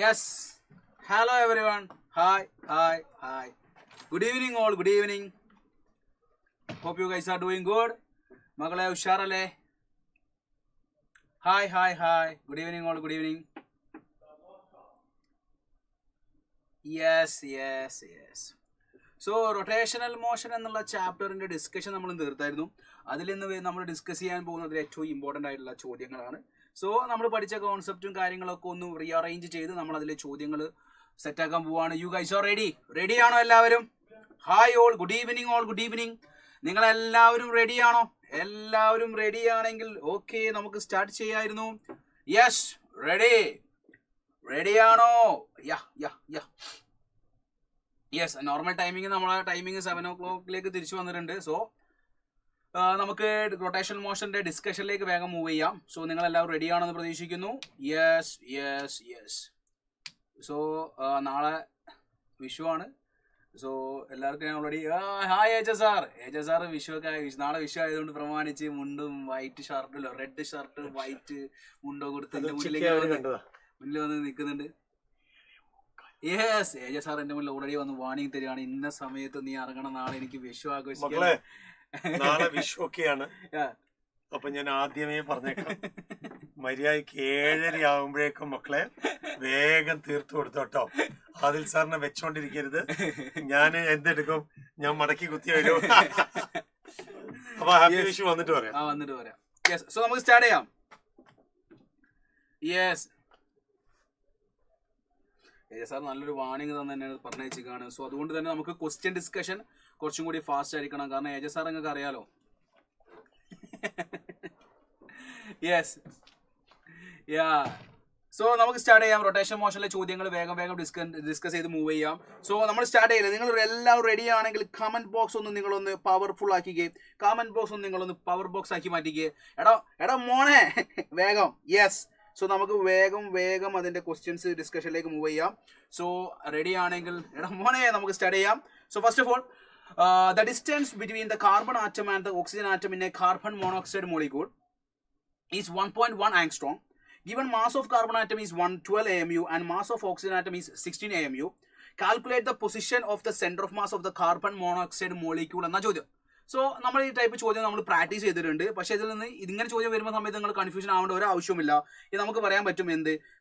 Yes. Hello everyone. Hi. Good evening all. Good evening. Hope you guys are doing good. Magale usharale. Hi. Good evening all. Good evening. Yes. So rotational motion എന്നുള്ള ചാപ്റ്ററിന്റെ discussion നമ്മൾ തീർത്തായിരുന്നു. അതിൽ നിന്ന് നമ്മൾ discuss ചെയ്യാൻ പോകുന്നത് ഏറ്റവും important ആയിട്ടുള്ള ചോദ്യങ്ങളാണ്. സോ നമ്മൾ പഠിച്ച കോൺസെപ്റ്റും കാര്യങ്ങളൊക്കെ ഒന്ന് റീഅറേഞ്ച് ചെയ്ത് നമ്മൾ അതിലെ ചോദ്യങ്ങൾ സെറ്റാക്കാൻ പോവാണ്. യു ഗൈസ് ആർ റെഡി ആണോ എല്ലാവരും? Hi all, good evening. നിങ്ങളെല്ലാവരും റെഡിയാണോ? എല്ലാവരും റെഡി ആണെങ്കിൽ ഓക്കെ, നമുക്ക് സ്റ്റാർട്ട് ചെയ്യായിരുന്നു. യെസ്, റെഡിയാണോ? യെസ്, നോർമൽ ടൈമിങ് നമ്മളെ ടൈമിങ് 7 o'clock തിരിച്ചു വന്നിട്ടുണ്ട്. സോ നമുക്ക് റൊട്ടേഷണൽ മോഷന്റെ ഡിസ്കഷനിലേക്ക് വേഗം മൂവ് ചെയ്യാം. സോ നിങ്ങൾ എല്ലാവരും റെഡി ആണെന്ന് പ്രതീക്ഷിക്കുന്നു. യെസ്. സോ നാളെ വിഷു ആണ്. സോ എല്ലാവർക്കും ഞാൻ ഓൾറെഡി ഹായ് ഏജ സാർ വിഷുവൊക്കെ നാളെ വിഷു ആയതുകൊണ്ട് പ്രമാണിച്ച് മുണ്ടും വൈറ്റ് ഷർട്ടിലോ റെഡ് ഷർട്ട് വൈറ്റ് മുണ്ടോ കൊടുത്ത് എന്റെ മുന്നിൽ വന്ന് നിൽക്കുന്നുണ്ട്. യെസ്, ഏജ സാർ എന്റെ മുന്നിൽ ഓൾറെഡി വന്ന് വാണിംഗ് തരികയാണ്. ഇന്ന സമയത്ത് നീ ഇറങ്ങണം, നാളെ എനിക്ക് വിഷു ആഘോഷിക്കാം. നാളെ വിഷു ഒക്കെയാണ്. അപ്പൊ ഞാൻ ആദ്യമേ പറഞ്ഞേക്കാം, മര്യാദക്ക് 7:30 ആകുമ്പോഴേക്കും മക്കളെ വേഗം തീർത്തു കൊടുത്തോട്ടോ. ആദിൽ സാറിനെ വെച്ചോണ്ടിരിക്കരുത്. ഞാൻ എന്തെടുക്കും, ഞാൻ മടക്കി കുത്തി വരും. അപ്പൊ ഹാപ്പി വിഷു വന്നിട്ട് പറയാം. യെസ്, സോ നമുക്ക് സ്റ്റാർട്ട് ചെയ്യാം. യെസ്, സാർ നല്ലൊരു വാണിംഗ് തന്നെ പറഞ്ഞേക്കാണ്. സോ അതുകൊണ്ട് തന്നെ നമുക്ക് ക്വസ്റ്റ്യൻ ഡിസ്കഷൻ കുറച്ചും കൂടി ഫാസ്റ്റ് ആയിരിക്കണം. കാരണം ഏജ സാർ നിങ്ങൾക്ക് അറിയാലോ. യെസ്, സോ നമുക്ക് സ്റ്റാർട്ട് ചെയ്യാം. റൊട്ടേഷൻ മോഷനിലെ ചോദ്യങ്ങൾ വേഗം ഡിസ്കസ് ചെയ്ത് മൂവ് ചെയ്യാം. സോ നമ്മൾ സ്റ്റാർട്ട് ചെയ്യില്ല. നിങ്ങൾ എല്ലാവരും റെഡി ആണെങ്കിൽ കമന്റ് ബോക്സ് ഒന്ന് നിങ്ങളൊന്ന് പവർഫുൾ ആക്കിക്കേ. കമന്റ് ബോക്സ് ഒന്ന് നിങ്ങളൊന്ന് പവർ ബോക്സ് ആക്കി മാറ്റിക്കേ. എടാ മോനെ വേഗം. യെസ്, സോ നമുക്ക് വേഗം അതിന്റെ ക്വസ്റ്റ്യൻസ് ഡിസ്കഷനിലേക്ക് മൂവ് ചെയ്യാം. സോ റെഡി ആണെങ്കിൽ എടാ മോനെ നമുക്ക് സ്റ്റാർട്ട് ചെയ്യാം. So first of all, the distance between the carbon atom and the oxygen atom in a carbon monoxide molecule is 1.1 angstrom. Given mass of carbon atom is 112 AMU and mass of oxygen atom is 16 AMU. Calculate the position of the center of mass of the carbon monoxide molecule എന്ന ചോദ്യം. So നമ്മൾ ഈ type ചോദ്യം നമ്മൾ practice ചെയ്തിട്ടുണ്ട്. പക്ഷേ ഇതിൽ നിന്ന് ഇതിങ്ങനെ ചോദ്യം വരുമ്പോൾ സമയത്ത് നിങ്ങൾ കൺഫ്യൂഷൻ ആവേണ്ട ഒരു ആവശ്യമില്ല. ഇത് നമുക്ക് പറയാൻ പറ്റും.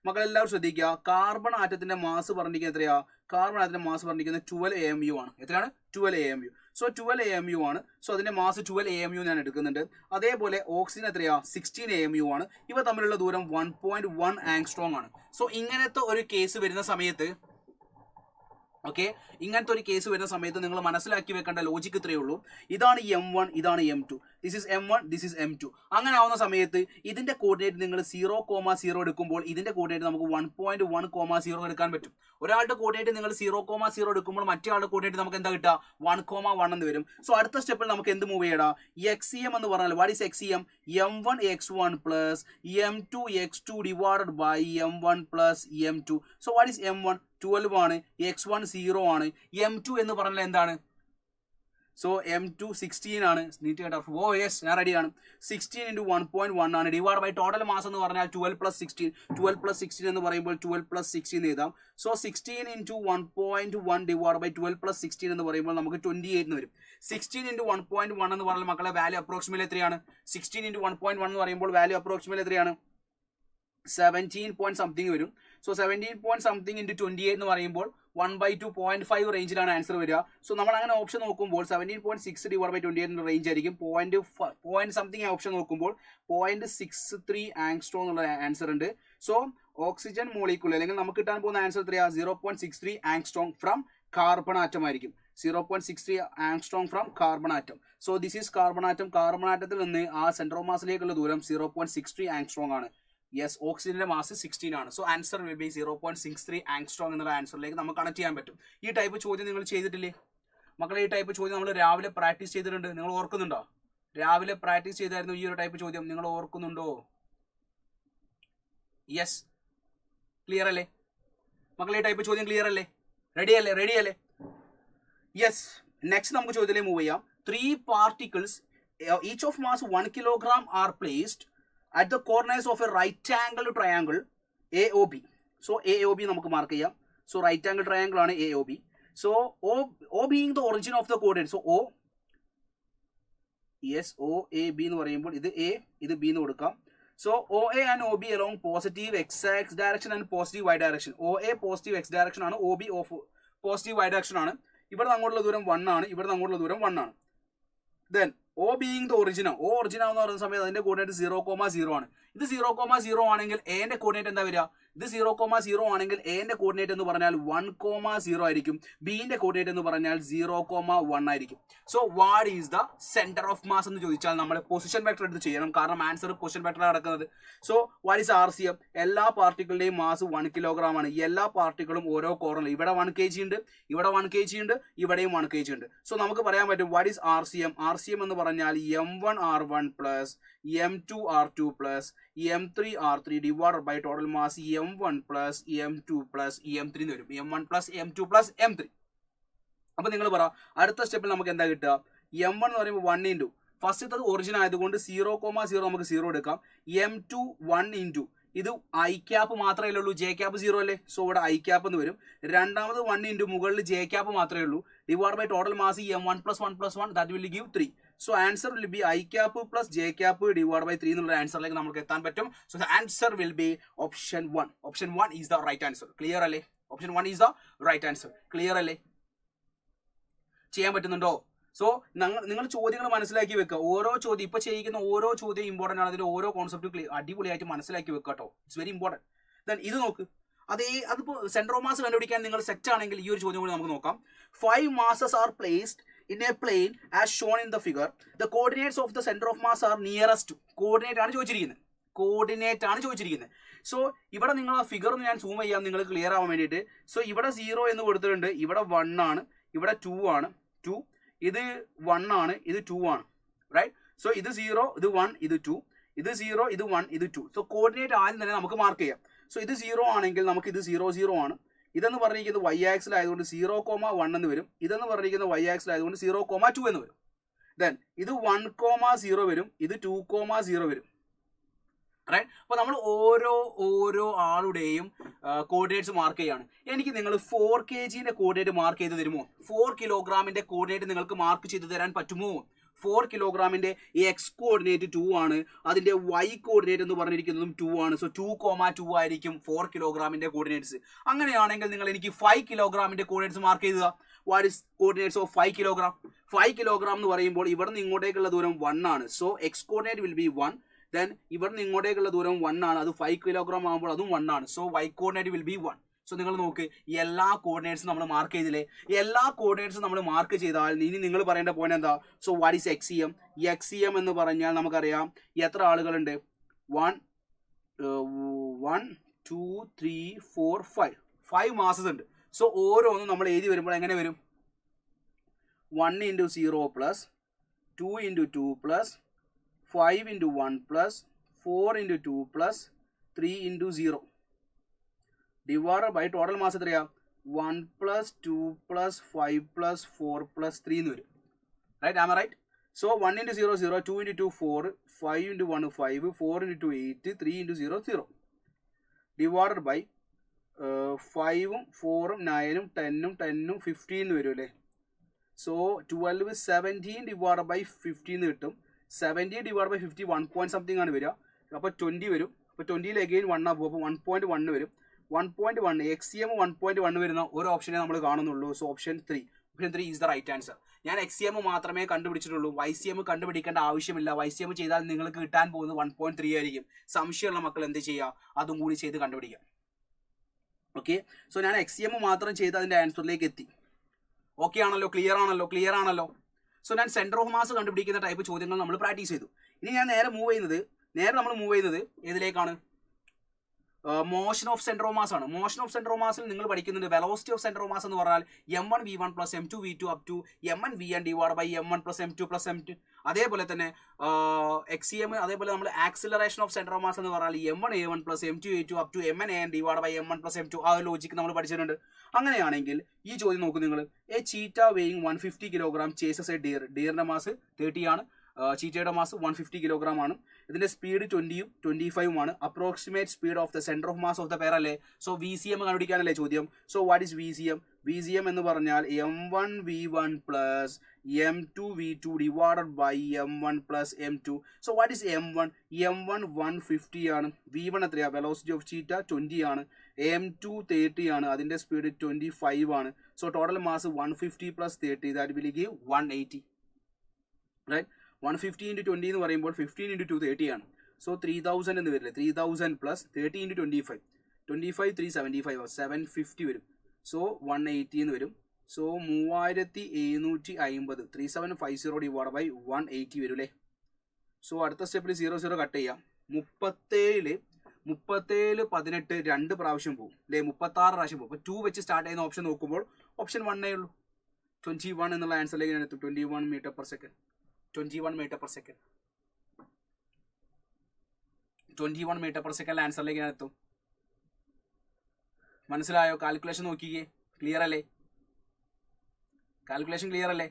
മക്കളെല്ലാവരും ശ്രദ്ധിക്കുക, കാർബൺ ആറ്റത്തിന്റെ മാസ് പറഞ്ഞിരിക്കുന്നത് എത്രയാ? കാർബൺ ആറ്റത്തിന്റെ മാസ് പറഞ്ഞിരിക്കുന്നത് 12 AMU ആണ്. എത്രയാണ്? 12 AMU. സോ 12 AMU ആണ്. സോ അതിന്റെ മാസ് 12 AMU ഞാൻ എടുക്കുന്നുണ്ട്. അതേപോലെ ഓക്സിജൻ എത്രയാ? 16 AMU ആണ്. ഇവ തമ്മിലുള്ള ദൂരം 1.1 ആങ്സ്ട്രോങ് ആണ്. സോ ഇങ്ങനത്തെ ഒരു കേസ് വരുന്ന സമയത്ത് ഇങ്ങനത്തെ ഒരു കേസ് വരുന്ന സമയത്ത് നിങ്ങൾ മനസ്സിലാക്കി വെക്കേണ്ട ലോജിക്ക് ഇത്രയേ ഉള്ളൂ. ഇതാണ് M1, ഇതാണ് M2. This is M1, this is M2. അങ്ങനെ ആവുന്ന സമയത്ത് ഇതിന്റെ കോർഡിനേറ്റ് നിങ്ങൾ 0,0 എടുക്കുമ്പോൾ ഇതിന്റെ കോർഡിനേറ്റ് നമുക്ക് 1.1,0 എടുക്കാൻ പറ്റും. ഒരാളുടെ കോർഡിനേറ്റ് നിങ്ങൾ 0,0 എടുക്കുമ്പോൾ മറ്റേ ആളുടെ കോർഡിനേറ്റ് നമുക്ക് എന്താ കിട്ടുക? 1,1 എന്ന് വരും. സോ അടുത്ത സ്റ്റെപ്പിൽ നമുക്ക് എന്ത് മൂവ് ചെയ്യണം? XCM എന്ന് പറഞ്ഞാൽ what is XCM? M1 x1 plus M2 x2 divided by M1 plus M2. So what is M1? 12 ആണ്. x1 0 ആണ്. M2 എന്ന് പറഞ്ഞാൽ എന്താണ്? സോ M2 16 ആണ്. നീറ്റ് കേട്ടോ. യെസ്, ഞാൻ റെഡിയാണ്. 16 × 1.1 ആണ്. ഡിവൈഡ് ബൈ ടോട്ടൽ മാസ് എന്ന് പറഞ്ഞാൽ 12 + 16. 12 + 16 എന്ന് പറയുമ്പോൾ 12 + 16 എഴുതാം. സോ 16 × 1.1 ഡിവൈഡ് ബൈ 12 + 16 എന്ന് പറയുമ്പോൾ നമുക്ക് 28 എന്ന് വരും. 16 × 1.1 എന്ന് പറഞ്ഞാൽ മക്കളെ വാല്യൂ അപ്രോക്സിമേറ്റ്ലി എത്രയാണ്? 16 × 1.1 എന്ന് പറയുമ്പോൾ വാല്യൂ അപ്രോക്സിമേറ്റ്ലി എത്രയാണ്? 17 point something വരും. സോ 17 point something × 28 എന്ന് പറയുമ്പോൾ 1/2 0.5 റേഞ്ചിലാണ് ആൻസർ വരിക. സോ നമ്മൾ അങ്ങനെ ഓപ്ഷൻ നോക്കുമ്പോൾ 17.6 ഡിവൈഡ് ബൈ 28 റേഞ്ച് ആയിരിക്കും. പോയിന്റ് സംതിങ് ഓപ്ഷൻ നോക്കുമ്പോൾ 0.63 ആങ്സ്ട്രോം എന്നുള്ള ആൻസർ ഉണ്ട്. സോ ഓക്സിജൻ മോളിക്യൂൾ അല്ലെങ്കിൽ നമുക്ക് കിട്ടാൻ പോകുന്ന ആൻസർ എത്രയാ? 0.63 ആങ്സ്ട്രോം ഫ്രം കാർബൺ ആറ്റം ആയിരിക്കും. 0.63 angstrom from carbon atom. So this is carbon atom. Carbon ആറ്റത്തിൽ നിന്ന് ആ സെൻട്രൽ ഓഫ് മാസിലേക്കുള്ള ദൂരം 0.63 ആങ്സ്ട്രോം ആണ്. യെസ്, ഓക്സിജന്റെ മാസ് 16 ആണ്. So answer will B 0.63 angstrom എന്നുള്ള ആൻസറിലേക്ക് നമുക്ക് കണക്ട് ചെയ്യാൻ പറ്റും. ഈ ടൈപ്പ് ചോദ്യം നിങ്ങൾ ചെയ്തിട്ടില്ലേ മക്കളെ? ഈ ടൈപ്പ് ചോദ്യം നമ്മൾ രാവിലെ പ്രാക്ടീസ് ചെയ്തിട്ടുണ്ട്. നിങ്ങൾ ഓർക്കുന്നുണ്ടോ? രാവിലെ പ്രാക്ടീസ് ചെയ്തായിരുന്നു ഈ ഒരു ടൈപ്പ് ചോദ്യം. നിങ്ങൾ ഓർക്കുന്നുണ്ടോ? യെസ്, ക്ലിയർ അല്ലേ മക്കളെ? ഈ ടൈപ്പ് ചോദ്യം ക്ലിയർ അല്ലേ? റെഡിയല്ലേ? യെസ്, നെക്സ്റ്റ് നമുക്ക് ചോദ്യത്തിലേക്ക് മൂവ് ചെയ്യാം. 3 particles each of mass 1 kilogram are placed at the corners of a right angled triangle AOB. So AOB നമുക്ക് മാർക്ക് ചെയ്യാം. സോ റൈറ്റ് ആംഗിൾ ട്രയാംഗിൾ ആണ് AOB. So O being the origin of the coordinate. So OAB എന്ന് പറയുമ്പോൾ ഇത് A, ഇത് B എന്ന് കൊടുക്കാം. So OA and OB along positive x direction and positive y direction. OA positive x direction ആണ്, OB positive y direction ആണ്. ഇവിടെ അങ്ങോട്ടുള്ള ദൂരം 1 ആണ്, ഇവിടെ അങ്ങോട്ടുള്ള ദൂരം 1 ആണ്. Then O being the origin, O origin എന്ന് പറയുന്ന സമയത്ത് അതിന്റെ കോർഡിനേറ്റ് 0,0 ആണ്. ഇത് 0,0 ആണെങ്കിൽ എന്റെ കോർഡിനേറ്റ് എന്താ വരിക? ഇത് 0,0 ആണെങ്കിൽ എന്റെ കോർഡിനേറ്റ് എന്ന് പറഞ്ഞാൽ 1,0 ആയിരിക്കും. ബിന്റെ കോർഡിനേറ്റ് എന്ന് പറഞ്ഞാൽ 0,1 ആയിരിക്കും. So what is the centre of mass എന്ന് ചോദിച്ചാൽ നമ്മൾ പൊസിഷൻ വെക്ടർ എടുത്ത് ചെയ്യണം, കാരണം ആൻസർ പൊസിഷൻ വെക്ടർ നടക്കുന്നത്. So what is RCM? എല്ലാ പാർട്ടിക്കിളിന്റെയും മാസ് 1 കിലോഗ്രാം ആണ്. എല്ലാ പാർട്ടിക്കിളും ഓരോ കോർണറിൽ ഇവിടെ 1 kg ഉണ്ട്, ഇവിടെ 1 kg ഉണ്ട്, ഇവിടെയും 1 kg ഉണ്ട്. സോ നമുക്ക് പറയാൻ പറ്റും വാട്ട് ഈസ് RCM? RCM എന്ന് പറഞ്ഞാൽ M1R1 plus M2R2 plus M3R3 divided by total mass M1 plus M2 plus M3 എന്ന് വരും. M1 plus M2 plus M3. അപ്പൊ നിങ്ങൾ പറ അടുത്ത സ്റ്റെപ്പിൽ നമുക്ക് എന്താ കിട്ടുക? M1 എന്ന് പറയുമ്പോൾ 1 ഇൻറ്റു ഫസ്റ്റത്തെ ഒറിജിൻ ആയതുകൊണ്ട് 0,0 നമുക്ക് 0 എടുക്കാം. M2 1 ഇൻറ്റു ഇത് I ക്യാപ്പ് മാത്രമേ ഉള്ളൂ, J ക്യാപ്പ് 0 അല്ലേ? സോ ഇവിടെ I ക്യാപ്പ് എന്ന് വരും. രണ്ടാമത് 1 ഇൻറ്റു മുകളിൽ J ക്യാപ്പ് മാത്രമേ ഉള്ളൂ, divide by total mass M1 plus 1 plus 1 that will give 3. So answer will be I cap plus J cap divided by 3 എന്നുള്ള ആൻസറിലേക്ക് നമുക്ക് എത്താൻ പറ്റും. So the answer will be option 1. Option 1 is the right answer. Clear അല്ലേ? Option 1 is the right answer. Clear അല്ലേ? ചെയ്യാൻ പറ്റുന്നുണ്ടോ? So നിങ്ങൾ ചോദ്യങ്ങൾ മനസ്സിലാക്കി വെക്കുക. ഓരോ ചോദ്യം ഇപ്പൊ ചെയ്യിക്കുന്ന ഓരോ ചോദ്യം ഇമ്പോർട്ടന്റ് ആണ്. അതിന്റെ ഓരോ കോൺസെപ്റ്റ് അടിപൊളിയായിട്ട് മനസ്സിലാക്കി വെക്കുക കേട്ടോ. It's very important. ദെൻ ഇത് നോക്ക്, അതിപ്പോ സെന്റർ ഓഫ് മാസ് കണ്ടുപിടിക്കാൻ നിങ്ങൾ സെറ്റ് ആണെങ്കിൽ ഈ ഒരു ചോദ്യം കൂടി നമുക്ക് നോക്കാം. 5 masses are placed in a plane as shown in the figure. The coordinates of the center of mass are nearest to. Coordinate ആണ് ചോദിച്ചിരിക്കുന്നത്. സോ ഇവിടെ നിങ്ങൾ ആ ഫിഗർ ഞാൻ സൂം ചെയ്യാം നിങ്ങൾ ക്ലിയർ ആവാൻ വേണ്ടിയിട്ട്. സോ ഇവിടെ 0 എന്ന് കൊടുത്തിട്ടുണ്ട്, ഇവിടെ 1 ആണ്, ഇവിടെ 2 ആണ്, 2 ഇത് 1 ആണ്, ഇത് 2 ആണ്, റൈറ്റ്? സോ ഇത് 0, ഇത് 1, ഇത് 2, ഇത് 0, ഇത് 1, ഇത് 2. സോ കോർഡിനേറ്റ് ആദ്യം തന്നെ നമുക്ക് മാർക്ക് ചെയ്യാം. സോ ഇത് 0 ആണെങ്കിൽ നമുക്ക് ഇത് 0, 0 ആണ്. ഇതെന്ന് പറഞ്ഞിരിക്കുന്നത് y ആക്സിൽ ആയതുകൊണ്ട് 0,1 എന്ന് വരും. ഇതെന്ന് പറഞ്ഞിരിക്കുന്നത് y ആക്സിൽ ആയതുകൊണ്ട് 0,2 എന്ന് വരും. ദെൻ ഇത് 1,0 വരും, ഇത് 2,0 വരും, റൈറ്റ്? അപ്പോൾ നമ്മൾ ഓരോ ആളുടെയും കോർഡിനേറ്റ്സ് മാർക്ക് ചെയ്യാണ്. എനിക്ക് നിങ്ങൾ 4 kgന്റെ കോർഡിനേറ്റ് മാർക്ക് ചെയ്ത് തരുമോ? 4 കിലോഗ്രാമിന്റെ കോർഡിനേറ്റ് നിങ്ങൾക്ക് മാർക്ക് ചെയ്ത് തരാൻ പറ്റുമോ? 4 കിലോഗ്രാമിന്റെ എക്സ് കോർഡിനേറ്റ് 2 ആണ്, അതിന്റെ വൈ കോർഡിനേറ്റ് എന്ന് പറഞ്ഞിരിക്കുന്നതും 2 ആണ്. സോ 2,2 ആയിരിക്കും 4 കിലോഗ്രാമിന്റെ കോർഡിനേറ്റ്സ്. അങ്ങനെയാണെങ്കിൽ നിങ്ങൾ എനിക്ക് 5 കിലോഗ്രാമിന്റെ കോർഡിനേറ്റ്സ് മാർക്ക് ചെയ്തുക. What is coordinates of 5 kilogram? 5 kilogram എന്ന് പറയുമ്പോൾ ഇവിടെ നിന്ന് ഇങ്ങോട്ടേക്കുള്ള ദൂരം 1 ആണ്. So x coordinate will be 1. Then ഇവിടെ നിന്ന് ഇങ്ങോട്ടേക്കുള്ള ദൂരം 1 ആണ്, അത് 5 കിലോഗ്രാം ആകുമ്പോൾ അതും 1 ആണ്. So Y coordinate will be 1. So നിങ്ങൾ നോക്ക്, എല്ലാ കോർഡിനേറ്റ്സും നമ്മൾ മാർക്ക് ചെയ്തില്ലേ? എല്ലാ കോർഡിനേറ്റ്സും നമ്മൾ മാർക്ക് ചെയ്താൽ ഇനി നിങ്ങൾ പറയേണ്ട പോയിന്റ് എന്താ? So what is XCM? XCM എന്ന് പറഞ്ഞാൽ നമുക്കറിയാം എത്ര ആളുകളുണ്ട്? 1 2 3 4 5 മാസസ് ഉണ്ട്. സോ ഓരോന്നും നമ്മൾ എഴുതി വരുമ്പോൾ എങ്ങനെ വരും? 1 into 0 plus 2 into 2 plus 5 into 1 plus 4 into 2 plus 3 into 0 divided by total mass എത്രയാ? 1 plus 2 plus 5 plus 4 plus 3 എന്ന് വരും, right? Am I right? So 1 into 0 0, 2 into 2 4, 5 into 1 5, 4 into 2 8, 3 into 0 0 divided by 5ഉം 4ഉം 9ഉം 10ഉം 10ഉം 15 എന്ന് വരും അല്ലേ? സോ 12 17 divided by 15 എന്ന് കിട്ടും. 70 divided by 50 1 point something ആണ് വരിക. അപ്പോൾ 20 വരും. അപ്പോൾ 20ൽ അഗെയിൻ 1 ആ പോകും, അപ്പോൾ 1.1 വരും. 1.1 XCM 1.1 വരുന്ന ഒരു ഓപ്ഷനെ നമ്മൾ കാണുന്നുള്ളൂ. So option 3 is the right answer. ഞാൻ XCM മാത്രമേ കണ്ടുപിടിച്ചിട്ടുള്ളൂ, YCM കണ്ടുപിടിക്കേണ്ട ആവശ്യമില്ല. YCM ചെയ്താൽ നിങ്ങൾക്ക് കിട്ടാൻ പോകുന്നത് 1.3 ആയിരിക്കും. സംശയമുള്ള മക്കൾ എന്ത് ചെയ്യുക? അതും കൂടി ചെയ്ത് കണ്ടുപിടിക്കാം. ഓക്കെ, സോ ഞാൻ XCM മാത്രം ചെയ്ത് അതിൻ്റെ ആൻസറിലേക്ക് എത്തി. ഓക്കെ ആണല്ലോ? ക്ലിയർ ആണല്ലോ? സോ ഞാൻ സെന്റർ ഓഫ് മാസ് കണ്ടുപിടിക്കുന്ന ടൈപ്പ് ചോദ്യങ്ങൾ നമ്മൾ പ്രാക്ടീസ് ചെയ്തു. ഇനി ഞാൻ നേരെ നമ്മൾ മൂവ് ചെയ്യുന്നത് ഏതിലേക്കാണ്? Motion of centre of mass ആണ്. മോഷൻ ഓഫ് സെന്റർ ഓഫ് മാസിൽ നിങ്ങൾ പഠിക്കുന്നുണ്ട് velocity of centre of mass എന്ന് പറഞ്ഞാൽ M1 V1 plus M2 V2 up to M1 Vn divide by M1 plus M2 plus M2. അതേപോലെ തന്നെ XCM, അതേപോലെ നമ്മൾ acceleration of centre of mass എന്ന് പറഞ്ഞാൽ M1 A1 plus M2 A2 up to Mn An divide by M1 plus M2. ആ ഒരു logic നമ്മൾ പഠിച്ചിട്ടുണ്ട്. അങ്ങനെയാണെങ്കിൽ ഈ ചോദ്യം നോക്കൂ നിങ്ങൾ. A cheetah weighing 150 kilogram chases a deer. ഡിയറിന്റെ മാസ് 30 ആണ്, ചീറ്റയുടെ മാസ് 150 കിലോഗ്രാം ആണ്. ഇതിന്റെ സ്പീഡ് 20-ഉം 25-ഉമാണ്. Approximate speed of the centre of mass of the pair അല്ലേ. സോ VCM കണ്ടുപിടിക്കാനല്ലേ ചോദ്യം. So what is VCM? VCM എന്ന് പറഞ്ഞാൽ m1v1 plus m2v2 divided by m1 plus m2. So what is m1? m1 150 ആണ്. v1 എത്രയാ? Velocity of cheetah 20 ആണ്. m2 30 ആണ്. അതിന്റെ സ്പീഡ് 25 ആണ്. So total mass 150 plus 30 that will give 180. Right. 150 into 20 എന്ന് പറയുമ്പോൾ 15 into 2 30 ആണ്. സോ 3000 എന്ന് വരില്ലേ. 3000 പ്ലസ് 30 into 25. 25 375 750 വരും. സോ 180 എന്ന് വരും. സോ 3750 3750 ഡിവൈഡ് ബൈ 180 വരും അല്ലേ. സോ അടുത്ത സ്റ്റെപ്പിൽ 00 കട്ട് ചെയ്യാം. 37 18 2 പ്രാവശ്യം പോകും അല്ലേ. 36 പ്രാവശ്യം പോകും. അപ്പോൾ 2 വെച്ച് സ്റ്റാർട്ട് ചെയ്യുന്ന ഓപ്ഷൻ നോക്കുമ്പോൾ ഓപ്ഷൻ 1 ഉള്ളൂ. 21 എന്നുള്ള ആൻസറിലേക്ക് ഞാൻ എത്തും. 21 metre per second. 21 metre per second. 21 metre per second ആൻസറിലേക്ക് ഞാൻ എത്തും. മനസ്സിലായോ? കാൽക്കുലേഷൻ നോക്കിക്കേ. ക്ലിയർ അല്ലേ? കാൽക്കുലേഷൻ ക്ലിയർ അല്ലേ?